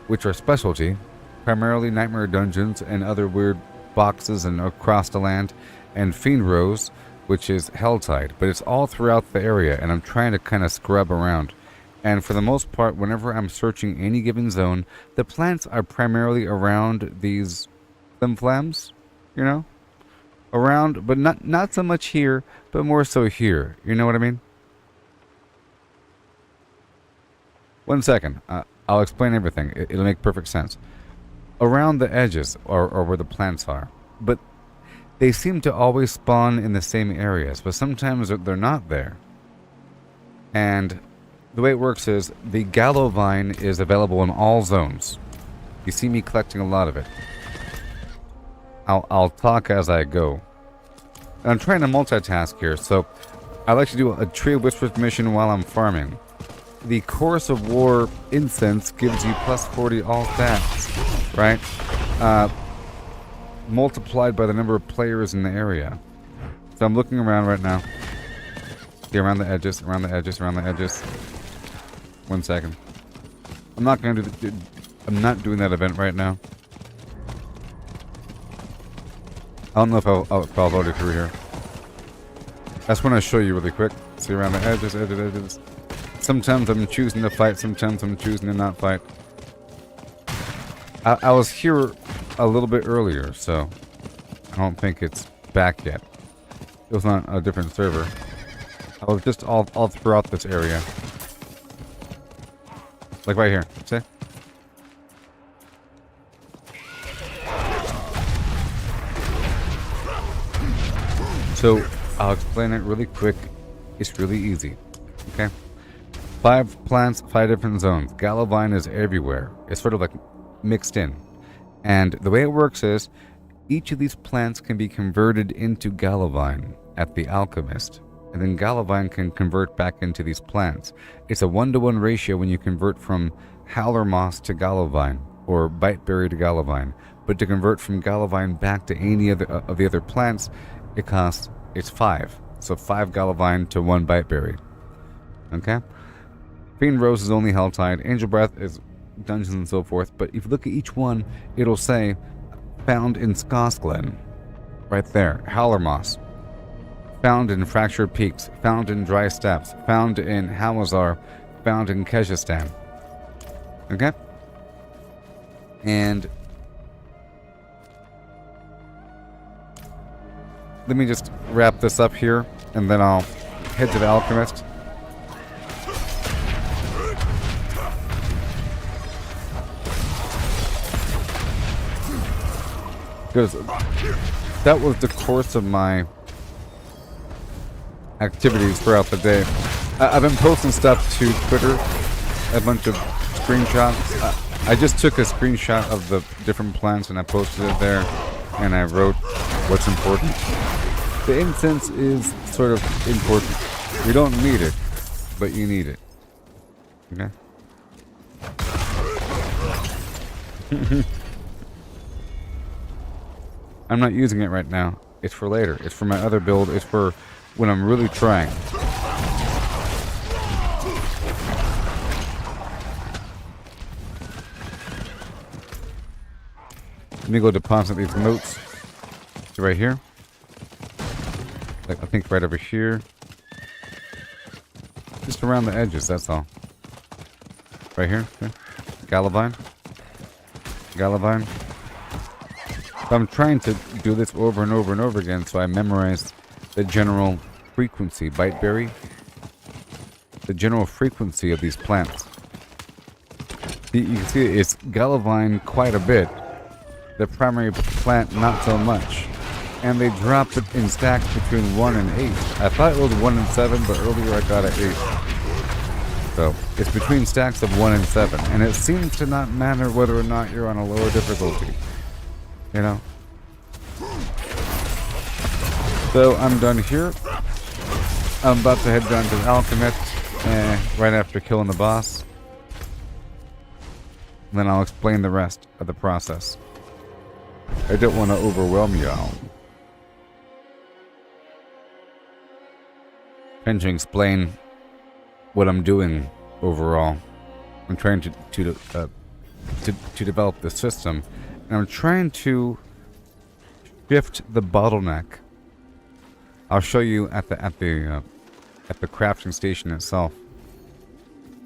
which are specialty, primarily Nightmare Dungeons and other weird boxes and across the land, and Fiend Rose, which is Helltide, but it's all throughout the area, and I'm trying to kind of scrub around. And for the most part, whenever I'm searching any given zone, the plants are primarily around these flimflams, you know? Around, but not so much here, but more so here. You know what I mean? One second. I'll explain everything. It'll make perfect sense. Around the edges are where the plants are. But they seem to always spawn in the same areas, but sometimes they're not there. And the way it works is the Gallow Vine is available in all zones. You see me collecting a lot of it. I'll talk as I go. And I'm trying to multitask here, so I like to do a Tree of Whispers mission while I'm farming. The Chorus of War Incense gives you plus 40 all stats, right? Multiplied by the number of players in the area. So I'm looking around right now. See, around the edges, around the edges, around the edges. 1 second. I'm not going to I'm not doing that event right now. I don't know if I'll vote it through here. That's when I show you really quick. See, around the edges, edges. Sometimes I'm choosing to fight, sometimes I'm choosing to not fight. I was here a little bit earlier, so I don't think it's back yet. It was on a different server. I was just all throughout this area. Like right here, see? So, I'll explain it really quick. It's really easy. Okay? 5 plants, 5 different zones. Gallovine is everywhere. It's sort of like mixed in. And the way it works is, each of these plants can be converted into Gallovine at the Alchemist. And then Gallovine can convert back into these plants. It's a 1-to-1 ratio when you convert from Howler Moss to Gallovine, or Biteberry to Gallovine. But to convert from Gallovine back to any of the other plants, it's 5. So 5 Gallovine to 1 Biteberry. Okay? Fiend Rose is only Helltide. Angel Breath is dungeons and so forth. But if you look at each one, it'll say, found in Skosklen. Right there. Howler Moss. Found in Fractured Peaks. Found in Dry Steppes. Found in Hamazar. Found in Kyrgyzstan. Okay? And let me just wrap this up here, and then I'll head to the Alchemist. Because that was the course of my activities throughout the day. I've been posting stuff to Twitter, a bunch of screenshots. I just took a screenshot of the different plants and I posted it there, and I wrote what's important. The incense is sort of important. You don't need it, but you need it. Okay? I'm not using it right now. It's for later. It's for my other build. It's for when I'm really trying. Let me go deposit these notes. Right here. Like, I think right over here. Just around the edges, that's all. Right here. Okay. Galavine. Galavine. I'm trying to do this over and over and over again, so I memorize the general frequency. Biteberry. The general frequency of these plants. You can see it's Galavine quite a bit. The primary plant, not so much. And they drop it in stacks between 1 and 8. I thought it was 1 and 7, but earlier I got it 8. So, it's between stacks of 1 and 7. And it seems to not matter whether or not you're on a lower difficulty. You know? So, I'm done here. I'm about to head down to the Alchemist right after killing the boss. Then I'll explain the rest of the process. I don't want to overwhelm y'all. Trying to explain what I'm doing overall. I'm trying to develop the system, and I'm trying to shift the bottleneck. I'll show you at the crafting station itself.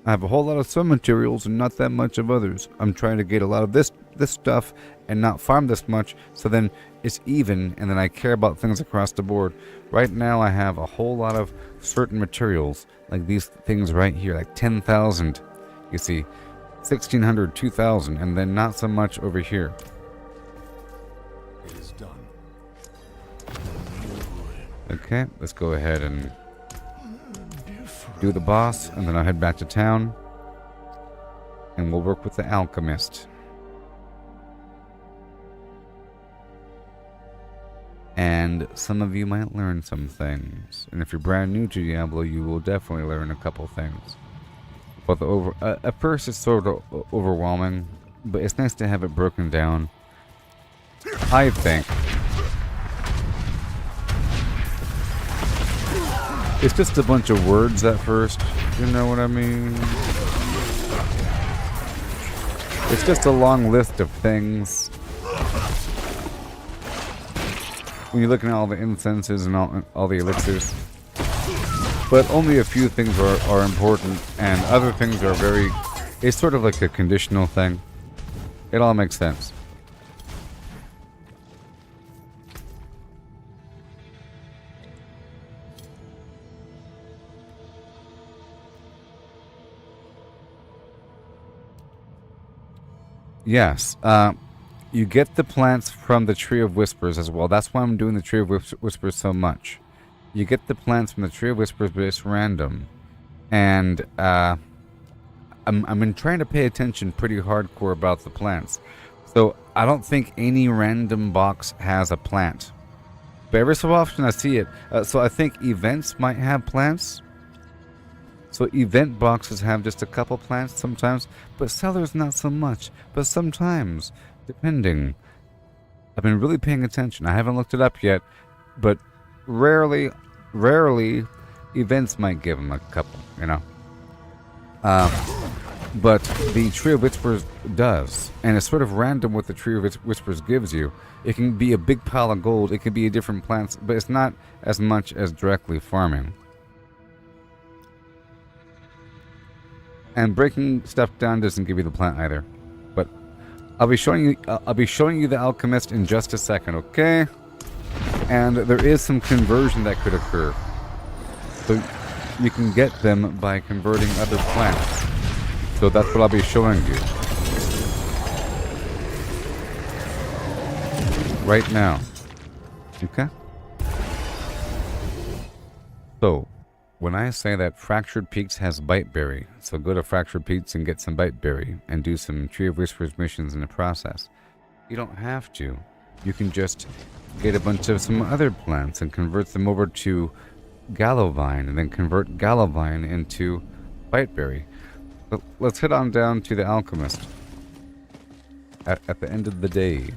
I have a whole lot of some materials and not that much of others. I'm trying to get a lot of this stuff and not farm this much, so then it's even, and then I care about things across the board. Right now I have a whole lot of certain materials, like these things right here, like 10,000. You see, 1,600, 2,000, and then not so much over here.
It is done.
Okay, let's go ahead and do the boss, and then I'll head back to town, and we'll work with the alchemist. And some of you might learn some things, and if you're brand new to Diablo, you will definitely learn a couple things. But at first it's sort of overwhelming, but it's nice to have it broken down. I think it's just a bunch of words at first, you know what I mean? It's just a long list of things. When you're looking at all the incenses and all the elixirs. But only a few things are important, and other things are very... It's sort of like a conditional thing. It all makes sense. Yes, you get the plants from the Tree of Whispers as well. That's why I'm doing the Tree of Whispers so much. You get the plants from the Tree of Whispers, but it's random. And I've been trying to pay attention pretty hardcore about the plants. So I don't think any random box has a plant. But every so often I see it. So I think events might have plants. So event boxes have just a couple plants sometimes, but sellers not so much. But sometimes, depending. I've been really paying attention. I haven't looked it up yet, but rarely events might give them a couple, you know. But the Tree of Whispers does, and it's sort of random what the Tree of Whispers gives you. It can be a big pile of gold, it can be different plants, but it's not as much as directly farming. And breaking stuff down doesn't give you the plant either. But I'll be showing you the alchemist in just a second, okay? And there is some conversion that could occur. So you can get them by converting other plants. So that's what I'll be showing you. Right now. Okay? So, when I say that Fractured Peaks has Biteberry, so go to Fractured Peaks and get some Biteberry and do some Tree of Whispers missions in the process. You don't have to. You can just get a bunch of some other plants and convert them over to Galavine, and then convert Galavine into Biteberry. But let's head on down to the alchemist at the end of the day.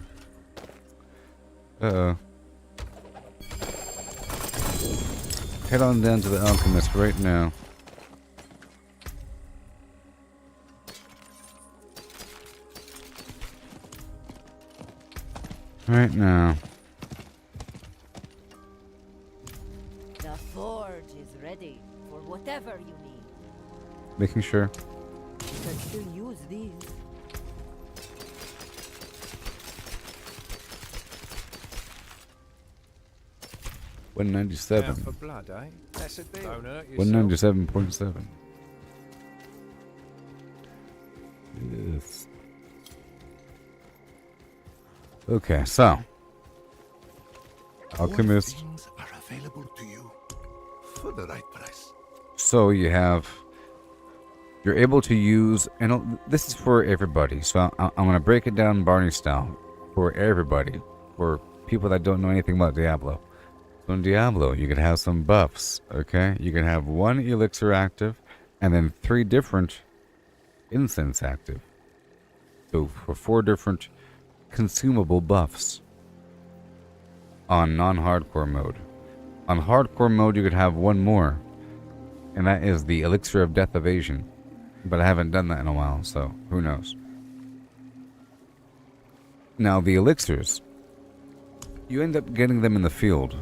Head on down to the alchemist right now. Right now. making sure.
You can still use these.
$197.
For blood, eh? That's a deal. Don't hurt yourself.
197.7. Yes. Okay, so Alchemist.
All things are available to you for the right price.
So you're able to use, and this is for everybody. So I'm gonna break it down Barney style for everybody, for people that don't know anything about Diablo. So in Diablo, you can have some buffs. Okay, you can have 1 elixir active, and then 3 different incense active. So for 4 different consumable buffs on non-hardcore mode. On hardcore mode, you could have 1 more, and that is the elixir of death evasion. But I haven't done that in a while, so who knows. Now the elixirs, you end up getting them in the field.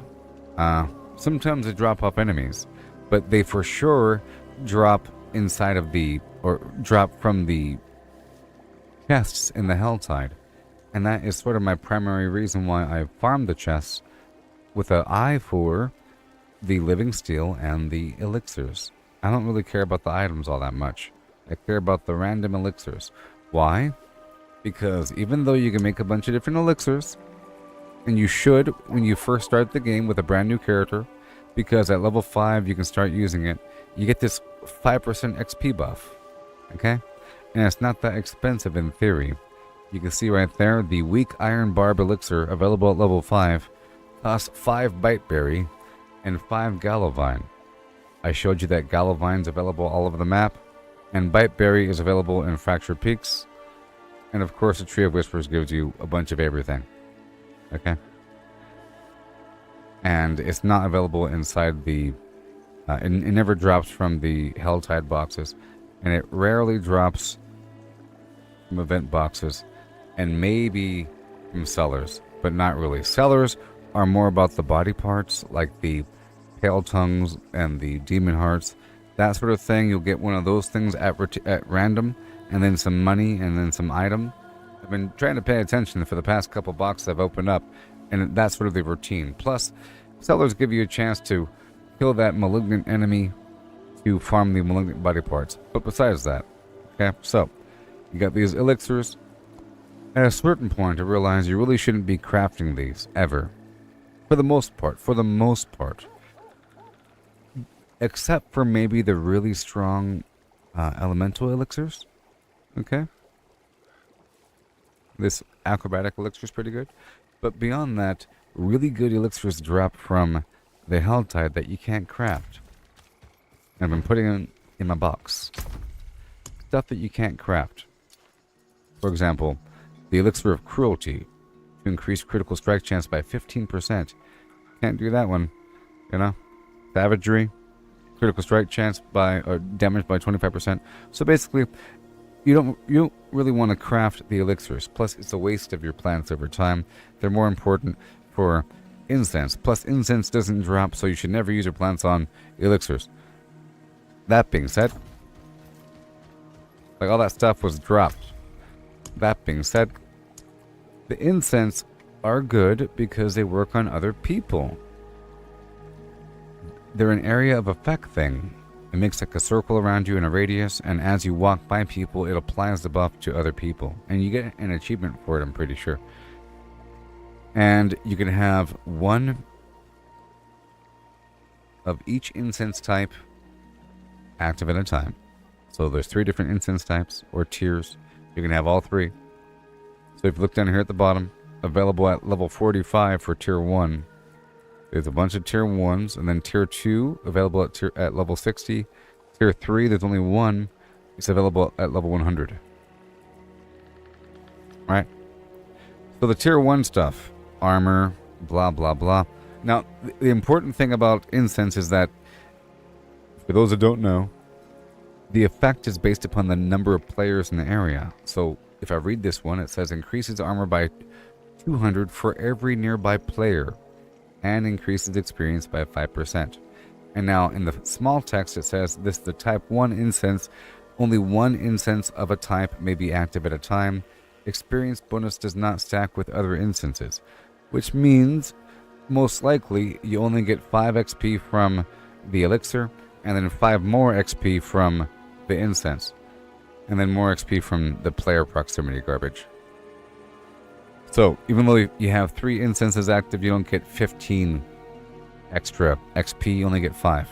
Sometimes they drop off enemies, but they for sure drop inside of or drop from the chests in the Helltide. And that is sort of my primary reason why I farmed the chests with an eye for the living steel and the elixirs. I don't really care about the items all that much. I care about the random elixirs. Why? Because even though you can make a bunch of different elixirs, and you should when you first start the game with a brand new character, because at level 5 you can start using it, you get this 5% XP buff. Okay? And it's not that expensive in theory. You can see right there, the weak iron barb elixir available at level 5 costs 5 biteberry and 5 gallovine. I showed you that gallovine's available all over the map, and biteberry is available in Fractured Peaks, and of course the Tree of Whispers gives you a bunch of everything. Okay? And it's not available inside the... it never drops from the Helltide boxes, and it rarely drops from event boxes, and maybe from sellers, but not really. Sellers are more about the body parts, like the pale tongues and the demon hearts, that sort of thing. You'll get one of those things at random, and then some money, and then some item. I've been trying to pay attention for the past couple boxes I've opened up, and that's sort of the routine. Plus, sellers give you a chance to kill that malignant enemy to farm the malignant body parts. But besides that, okay, so you got these elixirs. At a certain point, I realized you really shouldn't be crafting these ever. For the most part. Except for maybe the really strong elemental elixirs. Okay? This acrobatic elixir is pretty good. But beyond that, really good elixirs drop from the Helltide that you can't craft. I've been putting them in my box. Stuff that you can't craft. For example, the elixir of cruelty to increase critical strike chance by 15%. Can't do that one, you know. Savagery, critical strike chance by or damage by 25%. So basically, you don't really want to craft the elixirs. Plus, it's a waste of your plants over time. They're more important for incense. Plus, incense doesn't drop, so you should never use your plants on elixirs. That being said, like all that stuff was dropped. That being said, the incense are good because they work on other people. They're an area of effect thing. It makes like a circle around you in a radius, and as you walk by people, it applies the buff to other people. And you get an achievement for it, I'm pretty sure. And you can have 1 of each incense type active at a time. So there's 3 different incense types or tiers. You can have all 3. So if you look down here at the bottom, available at level 45 for tier 1. There's a bunch of tier 1s, and then tier 2 available at level 60. Tier 3, there's only 1. It's available at level 100. Right? So the tier 1 stuff, armor, blah blah blah. Now, the important thing about incense is that, for those that don't know, the effect is based upon the number of players in the area. So if I read this one, it says increases armor by 200 for every nearby player and increases experience by 5%. And now in the small text it says, this is the type 1 incense. Only one incense of a type may be active at a time. Experience bonus does not stack with other incenses, which means most likely you only get 5 XP from the elixir, and then 5 more XP from the incense, and then more XP from the player proximity garbage. So even though you have 3 incenses active, you don't get 15 extra XP, you only get 5.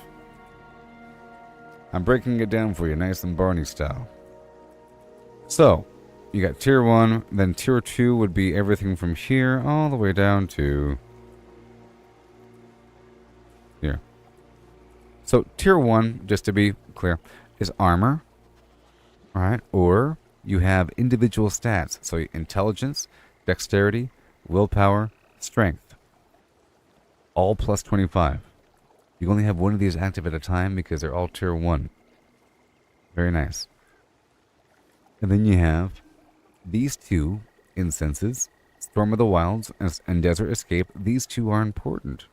I'm breaking it down for you, nice and Barney style. So, you got tier 1, then tier 2 would be everything from here all the way down to here. So, tier 1, just to be clear, is armor. Alright, or you have individual stats. So, intelligence, dexterity, willpower, strength. All plus 25. You only have one of these active at a time because they're all tier 1. Very nice. And then you have these 2 incenses, Storm of the Wilds and Desert Escape. These 2 are important.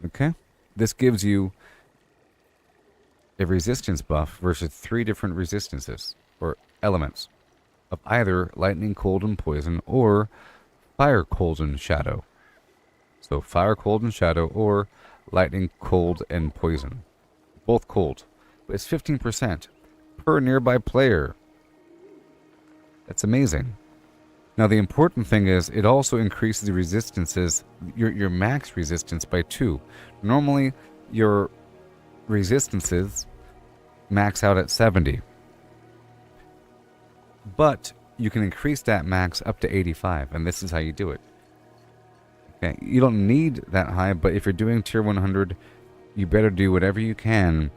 Okay? This gives you a resistance buff versus 3 different resistances, or elements, of either lightning, cold, and poison, or fire, cold, and shadow. So fire, cold, and shadow, or lightning, cold, and poison. Both cold. But it's 15% per nearby player. That's amazing. Now the important thing is it also increases the resistances, your max resistance by 2. Normally your resistances max out at 70. But you can increase that max up to 85, and this is how you do it. Okay, you don't need that high, but if you're doing tier 100, you better do whatever you can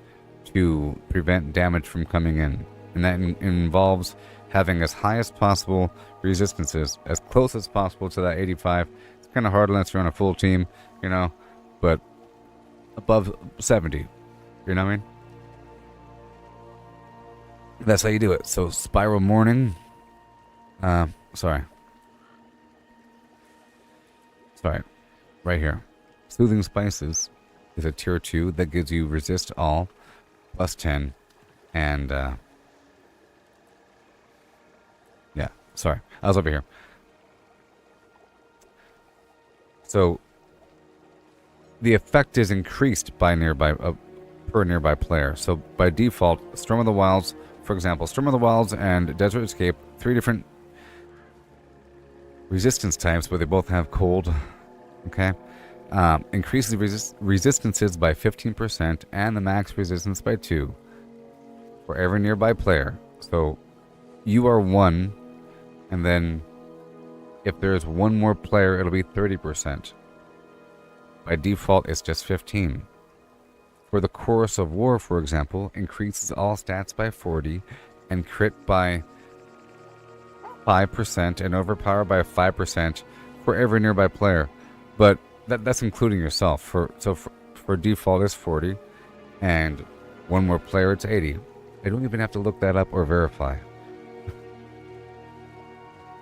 to prevent damage from coming in. And that involves having as high as possible resistances, as close as possible to that 85. It's kind of hard unless you're on a full team, you know, but above 70, you know what I mean? That's how you do it. So Spiral Morning, sorry, right here. Soothing Spices is a tier 2 that gives you resist all, plus 10, and yeah, sorry, I was over here. So the effect is increased by per nearby player. So by default, Storm of the Wilds, for example, Storm of the Wilds and Desert Escape, 3 different resistance types, but they both have cold. Okay, increases resistances by 15% and the max resistance by 2 for every nearby player. So you are 1, and then if there's 1 more player, it'll be 30%. By default, it's just 15. For the Chorus of War, for example, increases all stats by 40 and crit by 5% and overpower by 5% for every nearby player. But that's including yourself. For default, it's 40, and 1 more player, it's 80. I don't even have to look that up or verify.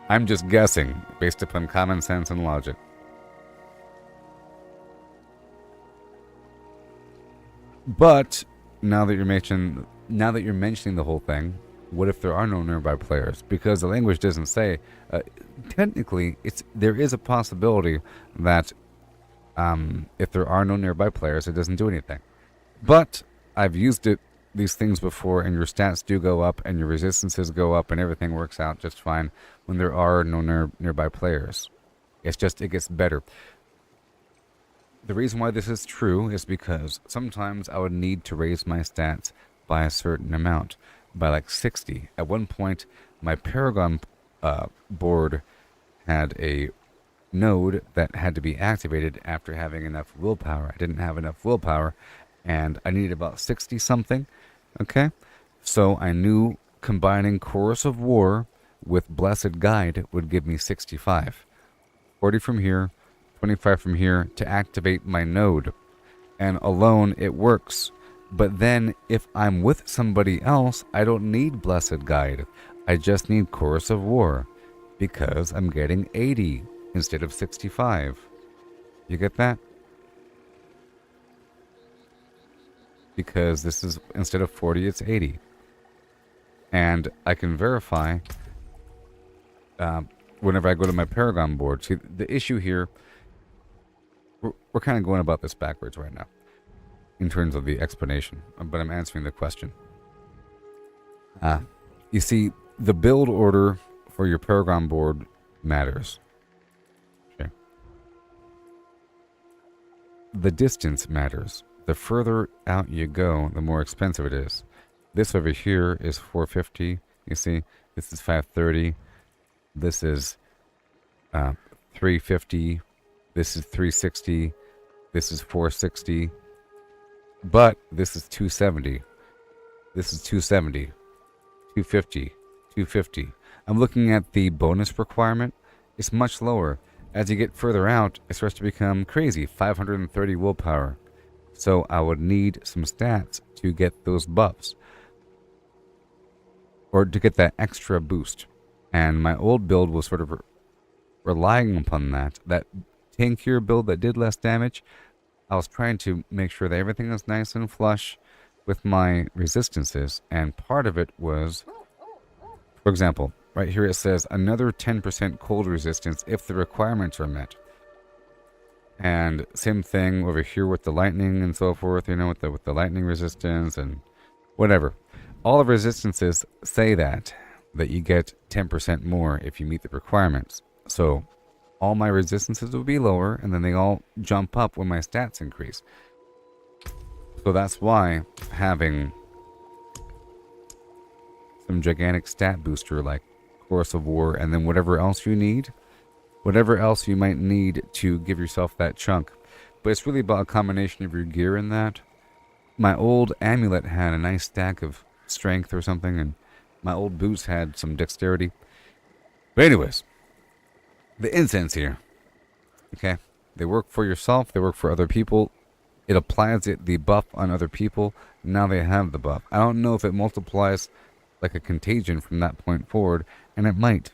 I'm just guessing based upon common sense and logic. But now that you're mentioning the whole thing, what if there are no nearby players? Because the language doesn't say. Technically, there is a possibility that if there are no nearby players, it doesn't do anything. But I've used these things before, and your stats do go up, and your resistances go up, and everything works out just fine when there are no nearby players. It gets better. The reason why this is true is because sometimes I would need to raise my stats by a certain amount, by like 60. At one point, my Paragon board had a node that had to be activated after having enough willpower. I didn't have enough willpower, and I needed about 60 something. Okay, so I knew combining Chorus of War with Blessed Guide would give me 65. 40 from here, 25 from here to activate my node. And alone it works. But then if I'm with somebody else, I don't need Blessed Guide. I just need Chorus of War, because I'm getting 80 instead of 65. You get that? because this is, instead of 40, it's 80. And I can verify whenever I go to my Paragon board. See, the issue here, we're kind of going about this backwards right now in terms of the explanation, but I'm answering the question. You see, the build order for your Paragon board matters. Okay. The distance matters. The further out you go, the more expensive it is. This over here is 450. You see, this is 530. This is 350. This is 360. This is 460. But this is 270. This is 270. 250. 250. I'm looking at the bonus requirement. It's much lower. As you get further out, it starts to become crazy. 530 willpower. So I would need some stats to get those buffs. Or to get that extra boost. And my old build was sort of relying upon that. That tankier build that did less damage, I was trying to make sure that everything was nice and flush with my resistances. And part of it was, for example, right here it says another 10% cold resistance if the requirements are met. And same thing over here with the lightning and so forth, you know, with the lightning resistance and whatever. All the resistances say that you get 10% more if you meet the requirements. So all my resistances will be lower, and then they all jump up when my stats increase. So that's why having some gigantic stat booster like Chorus of War, and then whatever else you need, whatever else you might need to give yourself that chunk. But it's really about a combination of your gear in that. My old amulet had a nice stack of strength or something, and my old boots had some dexterity. But anyways, the incense here, okay, they work for yourself, they work for other people. It applies the buff on other people. Now they have the buff. I don't know if it multiplies like a contagion from that point forward, and it might.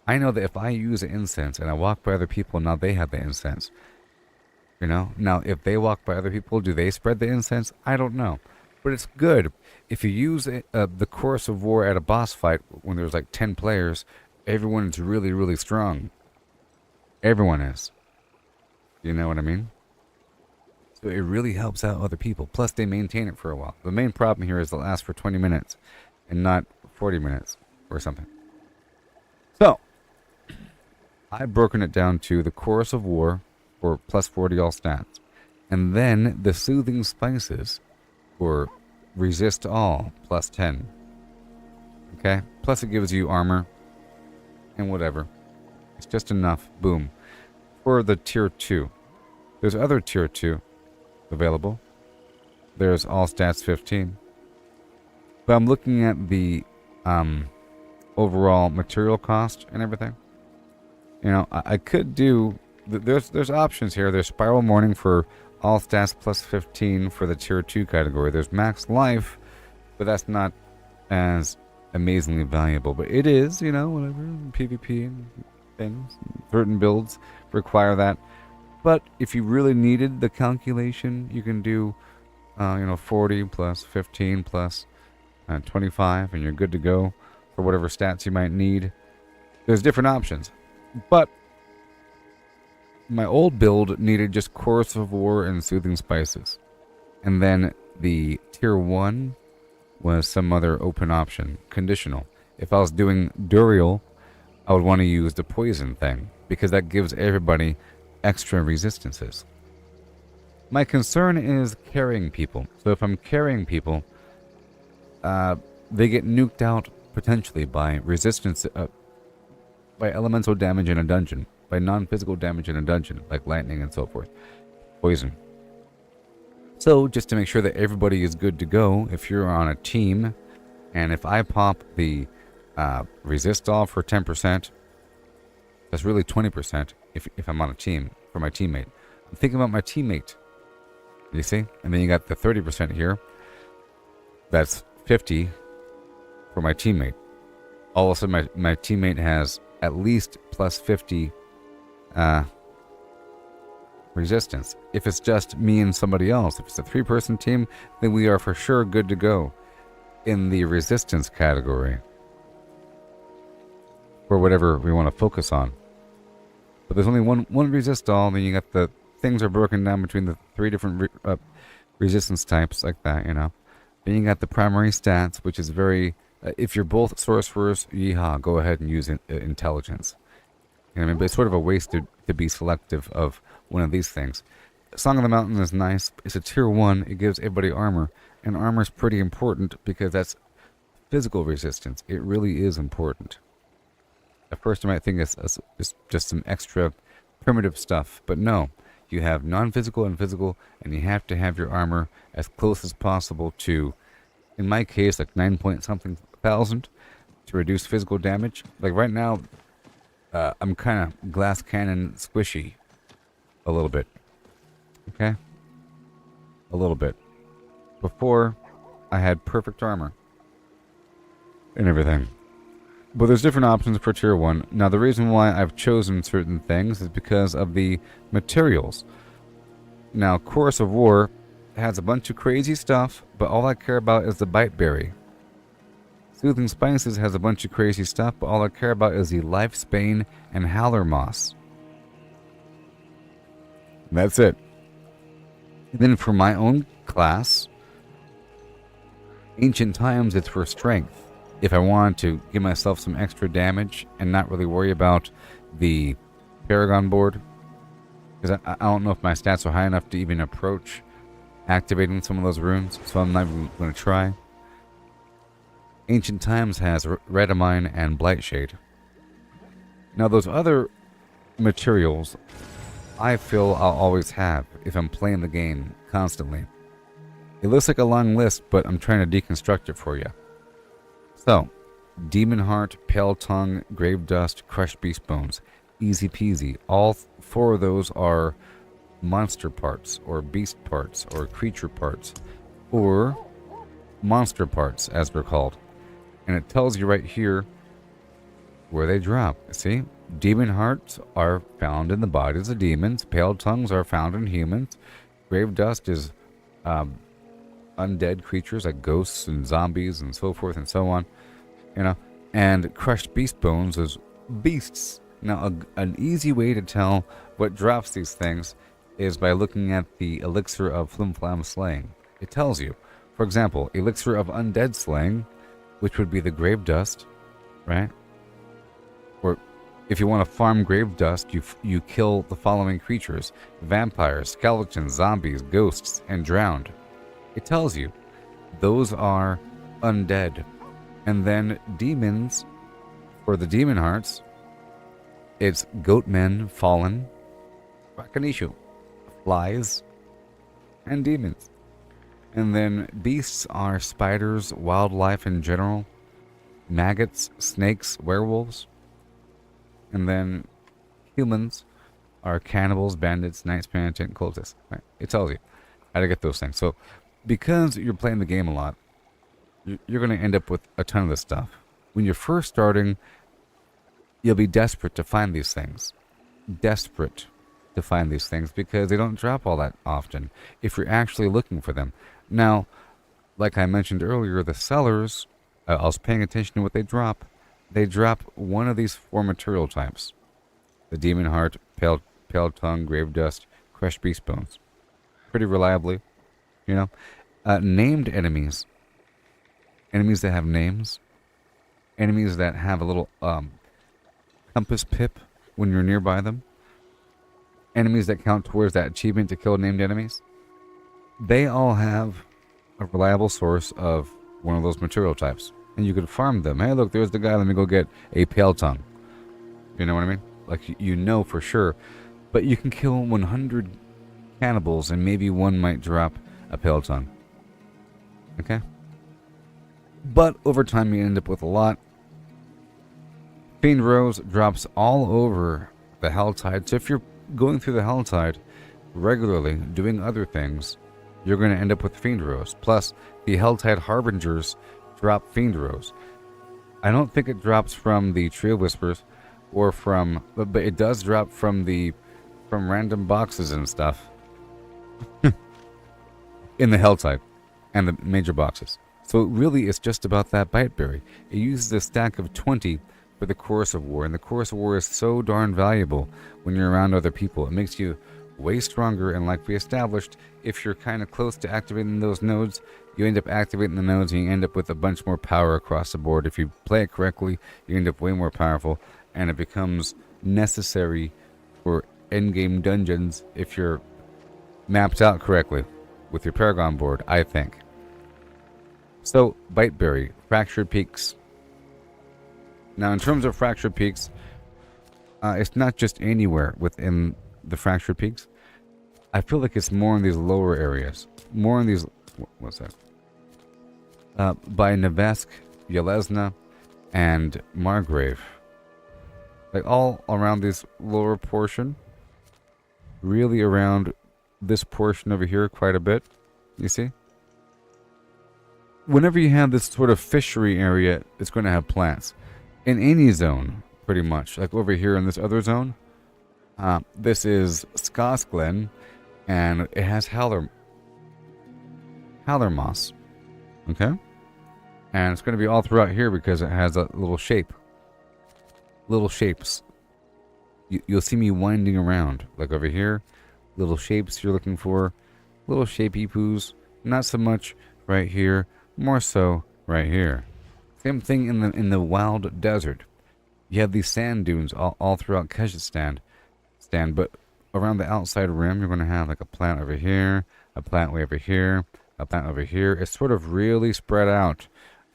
I know that if I use an incense and I walk by other people, now they have the incense. You know, now if they walk by other people, do they spread the incense? I don't know. But it's good. If you use the Chorus of War at a boss fight when there's like 10 players, everyone is really, really strong. Everyone is. You know what I mean? So it really helps out other people. Plus they maintain it for a while. The main problem here is they'll last for 20 minutes and not 40 minutes or something. So, I've broken it down to the Chorus of War for plus 40 all stats. And then the Soothing Spices for Resist All plus 10. Okay? Plus it gives you armor and whatever. It's just enough. Boom. For the tier 2. There's other tier 2 available. There's all stats 15. But I'm looking at the overall material cost and everything. You know, I could do... There's options here. There's Spiral Morning for all stats plus 15 for the tier 2 category. There's Max Life, but that's not as amazingly valuable. But it is, you know, whatever. PvP and things. Certain builds require that. But if you really needed the calculation, you can do, 40 plus 15 plus 25, and you're good to go for whatever stats you might need. There's different options. But my old build needed just Chorus of War and Soothing Spices. And then the tier 1 was some other open option, conditional. If I was doing Duriel, I would want to use the poison thing, because that gives everybody extra resistances. My concern is carrying people. So if I'm carrying people, they get nuked out potentially by resistance, by elemental damage in a dungeon, by non-physical damage in a dungeon, like lightning and so forth, poison. So just to make sure that everybody is good to go, if you're on a team, and if I pop the resist all for 10%, that's really 20% if I'm on a team for my teammate. I'm thinking about my teammate. You see? And then you got the 30% here. That's 50 for my teammate. All of a sudden my teammate has at least plus 50 resistance. If it's just me and somebody else, if it's a 3-person team, then we are for sure good to go in the resistance category for whatever we want to focus on. But there's only one resist all, then you got the things are broken down between the 3 different resistance types, like that, you know. Then you got the primary stats, which is very, if you're both sorcerers, yeehaw, go ahead and use intelligence. You know what I mean? But it's sort of a waste to be selective of one of these things. Song of the Mountain is nice. It's a tier 1. It gives everybody armor. And armor is pretty important because that's physical resistance. It really is important. At first you might think it's just some extra primitive stuff. But no. You have non-physical and physical, and you have to have your armor as close as possible to, in my case, like 9-point-something thousand to reduce physical damage. Like right now, I'm kind of glass cannon squishy a little bit. Okay? A little bit. Before, I had perfect armor and everything. But there's different options for tier 1. Now the reason why I've chosen certain things is because of the materials. Now Chorus of War has a bunch of crazy stuff, but all I care about is the bite berry. Soothing Spices has a bunch of crazy stuff, but all I care about is the Lifesbane and Howler Moss. And that's it. And then for my own class, Ancient Times, it's for strength. If I wanted to give myself some extra damage and not really worry about the Paragon board, because I don't know if my stats are high enough to even approach activating some of those runes, so I'm not even going to try. Ancient Times has Redamine and Blightshade. Now those other materials, I feel I'll always have if I'm playing the game constantly. It looks like a long list, but I'm trying to deconstruct it for you. So, Demon Heart, Pale Tongue, Grave Dust, Crushed Beast Bones. Easy peasy. All 4 of those are monster parts, or beast parts, or creature parts, or monster parts, as they're called. And it tells you right here where they drop. See? Demon Hearts are found in the bodies of demons. Pale Tongues are found in humans. Grave Dust is undead creatures like ghosts and zombies and so forth and so on. You know, and Crushed Beast Bones is beasts. Now, an easy way to tell what drops these things is by looking at the Elixir of Flimflam Slaying. It tells you. For example, Elixir of Undead Slaying, which would be the Grave Dust, right? Or if you want to farm Grave Dust, you kill the following creatures: vampires, skeletons, zombies, ghosts, and drowned. It tells you. Those are undead. And then demons, for the Demon Hearts, it's Goatmen, Fallen, Rakanishu, Flies, and Demons. And then beasts are spiders, wildlife in general, maggots, snakes, werewolves. And then humans are cannibals, bandits, knights, penitent, cultists. Right? It tells you how to get those things. So because you're playing the game a lot, you're going to end up with a ton of this stuff. When you're first starting, you'll be desperate to find these things. Desperate to find these things because they don't drop all that often if you're actually looking for them. Now, like I mentioned earlier, the sellers, I was paying attention to what they drop. They drop one of these 4 material types. The Demon Heart, Pale Tongue, Grave Dust, Crushed Beast Bones. Pretty reliably, you know. Named enemies. Enemies that have names. Enemies that have a little compass pip when you're nearby them. Enemies that count towards that achievement to kill named enemies. They all have a reliable source of one of those material types. And you could farm them. Hey, look, there's the guy. Let me go get a Pale Tongue. You know what I mean? Like, you know for sure. But you can kill 100 cannibals and maybe one might drop a Pale Tongue. Okay? But over time you end up with a lot. Fiend Rose drops all over the Helltide. So if you're going through the Helltide regularly, doing other things, you're going to end up with Fiend Rose. Plus, the Helltide Harbingers drop Fiend Rose. I don't think it drops from the Tree of Whispers or from, but it does drop from the from random boxes and stuff. In the hell type and the major boxes. So really it's just about that biteberry. It uses a stack of 20 for the Chorus of War, and the Chorus of War is so darn valuable when you're around other people. It makes you way stronger, and like we established, if you're kind of close to activating those nodes, you end up activating the nodes and you end up with a bunch more power across the board. If you play it correctly, you end up way more powerful, and it becomes necessary for endgame dungeons if you're mapped out correctly with your Paragon board, I think. So, Biteberry, Fractured Peaks. Now, in terms of Fractured Peaks, it's not just anywhere within the Fractured Peaks. I feel like it's more in these lower areas. More in these... What's that? By Nevesk, Yelesna, and Margrave. Like, all around this lower portion. Really around this portion over here quite a bit. You see? Whenever you have this sort of fishery area, it's going to have plants. In any zone, pretty much. Like over here in this other zone. This is Skosklen, and it has Howler moss. Okay? And it's going to be all throughout here because it has a little shape. Little shapes. You'll see me winding around. Like over here. Little shapes you're looking for. Little shapey poos. Not so much right here. More so right here. Same thing in the wild desert. You have these sand dunes all throughout Kazakhstan. But around the outside rim, you're going to have like a plant over here, a plant way over here, a plant over here. It's sort of really spread out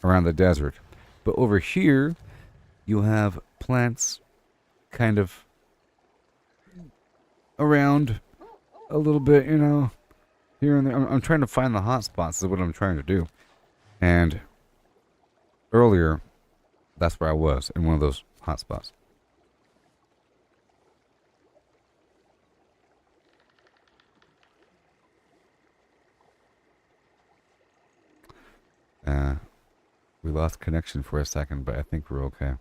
around the desert. But over here, you have plants kind of around a little bit, you know, here and there. I'm trying to find the hot spots is what I'm trying to do. And earlier, that's where I was, in one of those hot spots. We lost connection for a second, but I think we're okay.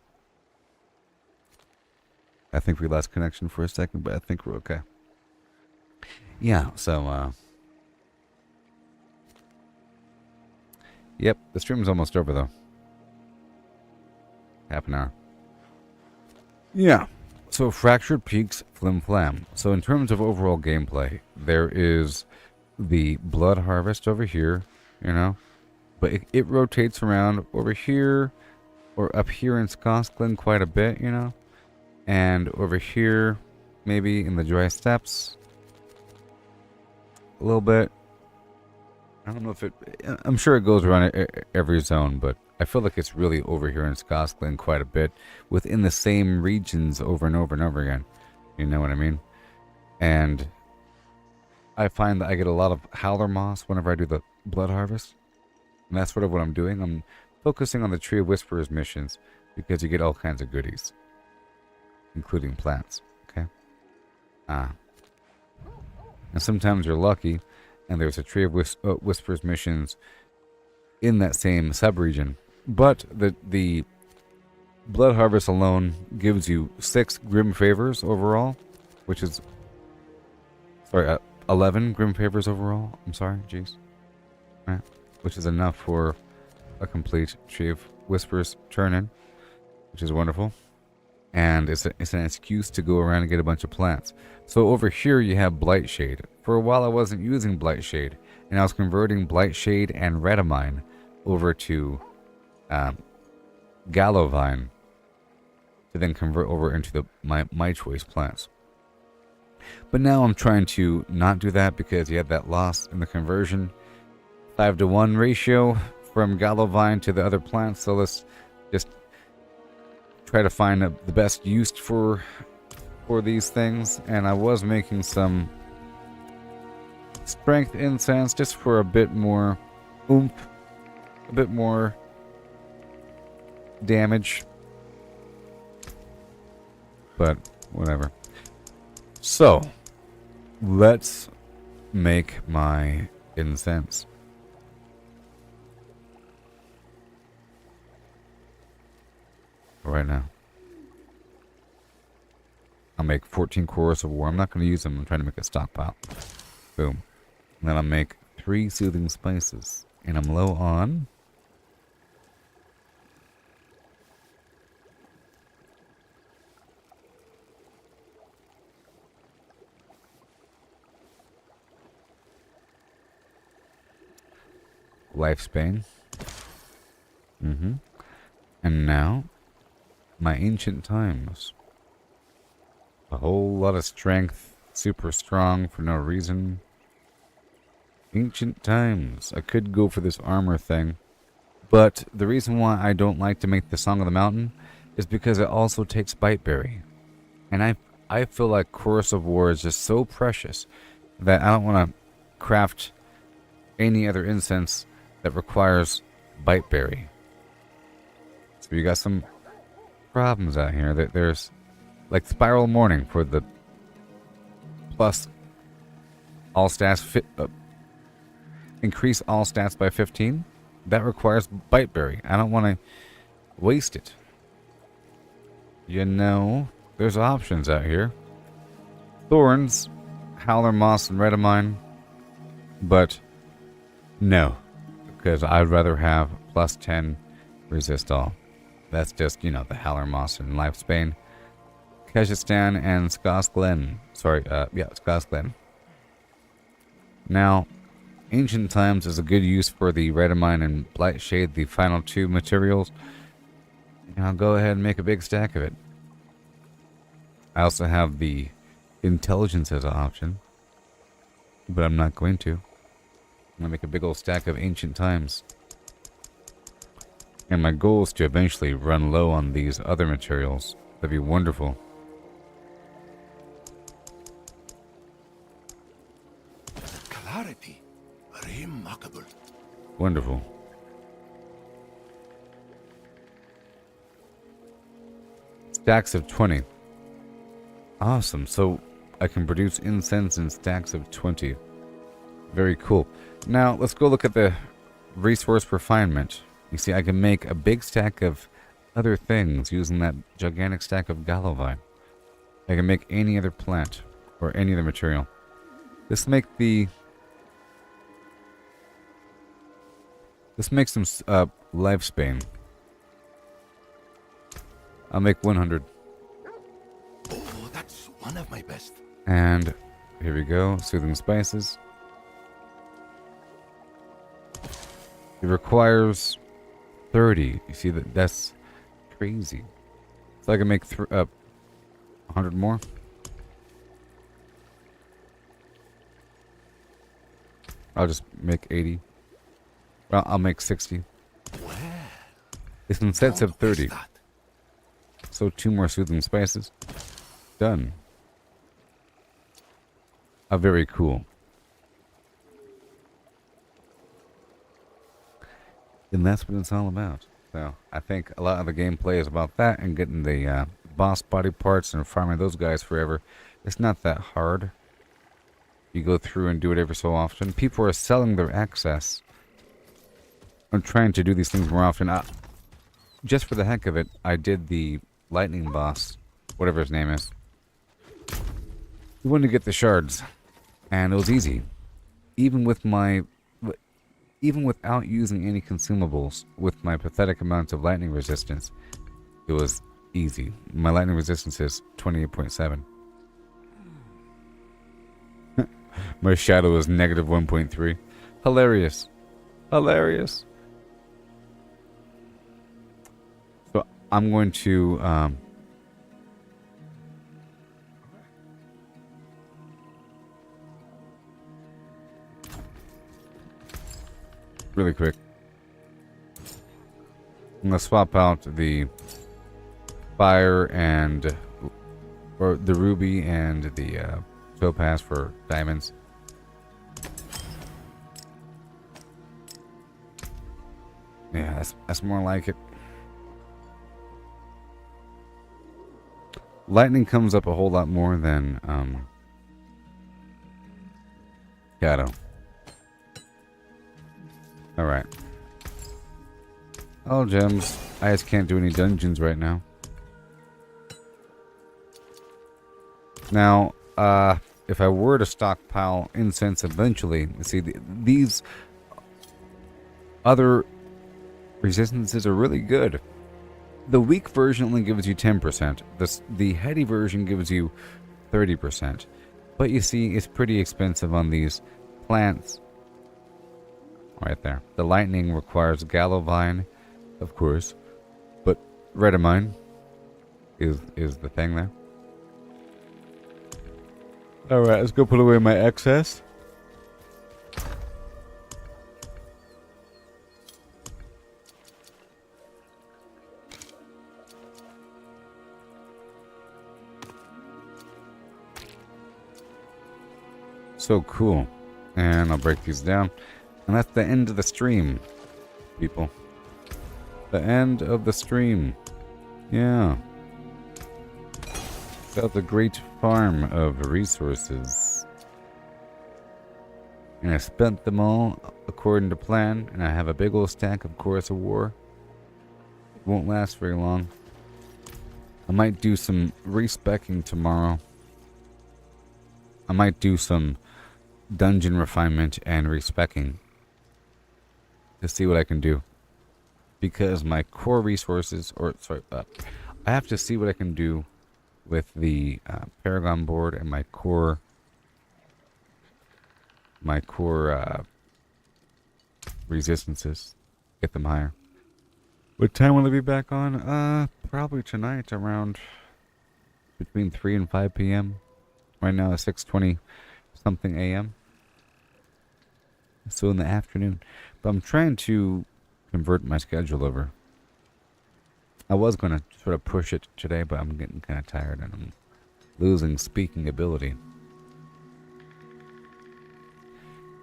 Yeah, so, yep, the stream's almost over, though. Half an hour. Yeah, so Fractured Peaks, Flim Flam. So in terms of overall gameplay, there is the Blood Harvest over here, you know, but it rotates around over here or up here in Skosklen quite a bit, you know, and over here, maybe in the Dry Steppes, a little bit. I don't know if I'm sure it goes around every zone, but I feel like it's really over here in Skosklen quite a bit, within the same regions over and over and over again. You know what I mean? And I find that I get a lot of Howler moss whenever I do the Blood Harvest. And that's sort of what I'm doing. I'm focusing on the Tree of Whisperers missions, because you get all kinds of goodies, including plants. Okay? And sometimes you're lucky, and there's a Tree of Whispers missions in that same subregion. But the Blood Harvest alone gives you 6 Grim Favors overall, which is... Sorry, 11 Grim Favors overall. I'm sorry, jeez. Right. Which is enough for a complete Tree of Whispers turn-in, which is wonderful. And it's an excuse to go around and get a bunch of plants. So over here you have Blightshade. For a while I wasn't using Blightshade, and I was converting Blightshade and Redamine over to Gallovine to then convert over into my choice plants. But now I'm trying to not do that because you had that loss in the conversion. 5-to-1 ratio from Gallovine to the other plants. So let's just try to find the best use for these things. And I was making some strength incense just for a bit more oomph, a bit more damage, but whatever. So let's make my incense. Right now. I'll make 14 Chorus of War. I'm not going to use them. I'm trying to make a stockpile. Boom. And then I'll make 3 Soothing Spices. And I'm low on... Lifespan. And now, my Ancient Times. A whole lot of strength, super strong for no reason. Ancient Times. I could go for this armor thing, but the reason why I don't like to make the Song of the Mountain is because it also takes Biteberry. And I feel like Chorus of War is just so precious that I don't want to craft any other incense that requires Biteberry. So you got some problems out here. That there's like Spiral Morning for the plus all stats increase all stats by 15. That requires Biteberry. I don't want to waste it. You know, there's options out here. Thorns, Howler Moss, and Redamine. But no, because I'd rather have plus 10 resist all. That's just, you know, the Howler Moss and Lifespan. Kajistan and Skos Glen. Sorry, Skos Glen. Now, Ancient Times is a good use for the Redamine and Blightshade, the final 2 materials. And I'll go ahead and make a big stack of it. I also have the Intelligence as an option, but I'm not going to. I'm going to make a big old stack of Ancient Times. And my goal is to eventually run low on these other materials. That'd be wonderful.
Clarity. Remarkable.
Wonderful. Stacks of 20. Awesome. So I can produce incense in stacks of 20. Very cool. Now let's go look at the resource refinement. You see, I can make a big stack of other things using that gigantic stack of Galovine. I can make any other plant or any other material. Let's make some Lifespan. I'll make 100.
Oh, that's one of my best.
And here we go, Soothing Spices. It requires 30. You see that's crazy. So I can make 100 more. I'll just make 80. Well, I'll make 60. It's in sets of 30. So 2 more Soothing Spices. Done. Very cool. And that's what it's all about. So I think a lot of the gameplay is about that and getting the boss body parts and farming those guys forever. It's not that hard. You go through and do it every so often. People are selling their access. I'm trying to do these things more often. Just for the heck of it, I did the lightning boss, whatever his name is. We wanted to get the shards, and it was easy. Even without using any consumables, with my pathetic amounts of lightning resistance, it was easy. My lightning resistance is 28.7. My shadow is negative 1.3. Hilarious. Hilarious. So I'm going to really quick. I'm gonna swap out the fire or the ruby and the topaz for diamonds. Yeah, that's more like it. Lightning comes up a whole lot more than Shadow. Alright. Oh, gems. I just can't do any dungeons right now. Now, if I were to stockpile incense eventually, see, these other resistances are really good. The weak version only gives you 10%. The heady version gives you 30%. But you see, it's pretty expensive on these plants. Right there. The lightning requires Gallovine, of course. But Redamine is the thing there. Alright, let's go put away my excess. So cool. And I'll break these down. And that's the end of the stream, people. The end of the stream. Yeah. That's a great farm of resources. And I spent them all according to plan. And I have a big old stack of Chorus of War. It won't last very long. I might do some respecking tomorrow. I might do some dungeon refinement and respecking to see what I can do, because my core resources, I have to see what I can do with the Paragon board and my core resistances, get them higher. What time will I be back on? Probably tonight around between 3 and 5 p.m. Right now it's 6:20 something a.m. So in the afternoon. But I'm trying to convert my schedule over. I was going to sort of push it today, but I'm getting kind of tired and I'm losing speaking ability.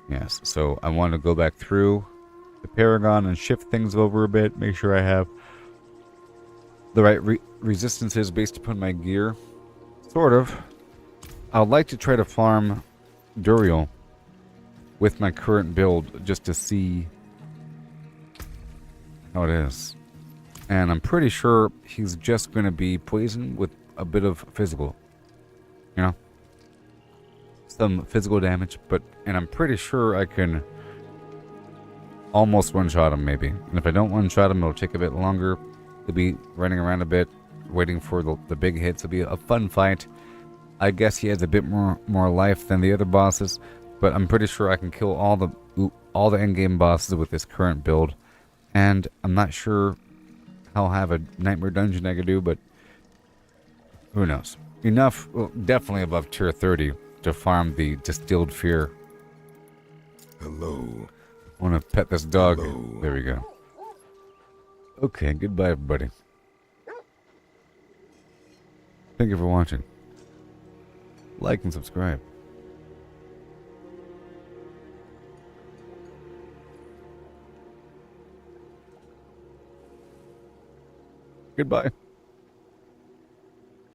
Yes, so I want to go back through the Paragon and shift things over a bit. Make sure I have the right resistances based upon my gear. Sort of. I'd like to try to farm Duriel with my current build just to see how it is. And I'm pretty sure he's just going to be poison with a bit of physical. You know? Some physical damage, and I'm pretty sure I can almost one-shot him maybe. And if I don't one-shot him, it'll take a bit longer. He'll be running around a bit, waiting for the big hits. It'll be a fun fight. I guess he has a bit more life than the other bosses, but I'm pretty sure I can kill all the endgame bosses with this current build. And I'm not sure how I have a Nightmare Dungeon I could do, but who knows? Enough, well, definitely above tier 30 to farm the Distilled Fear.
Hello.
I want to pet this dog.
Hello.
There we go. Okay, goodbye everybody. Thank you for watching. Like and subscribe. Goodbye.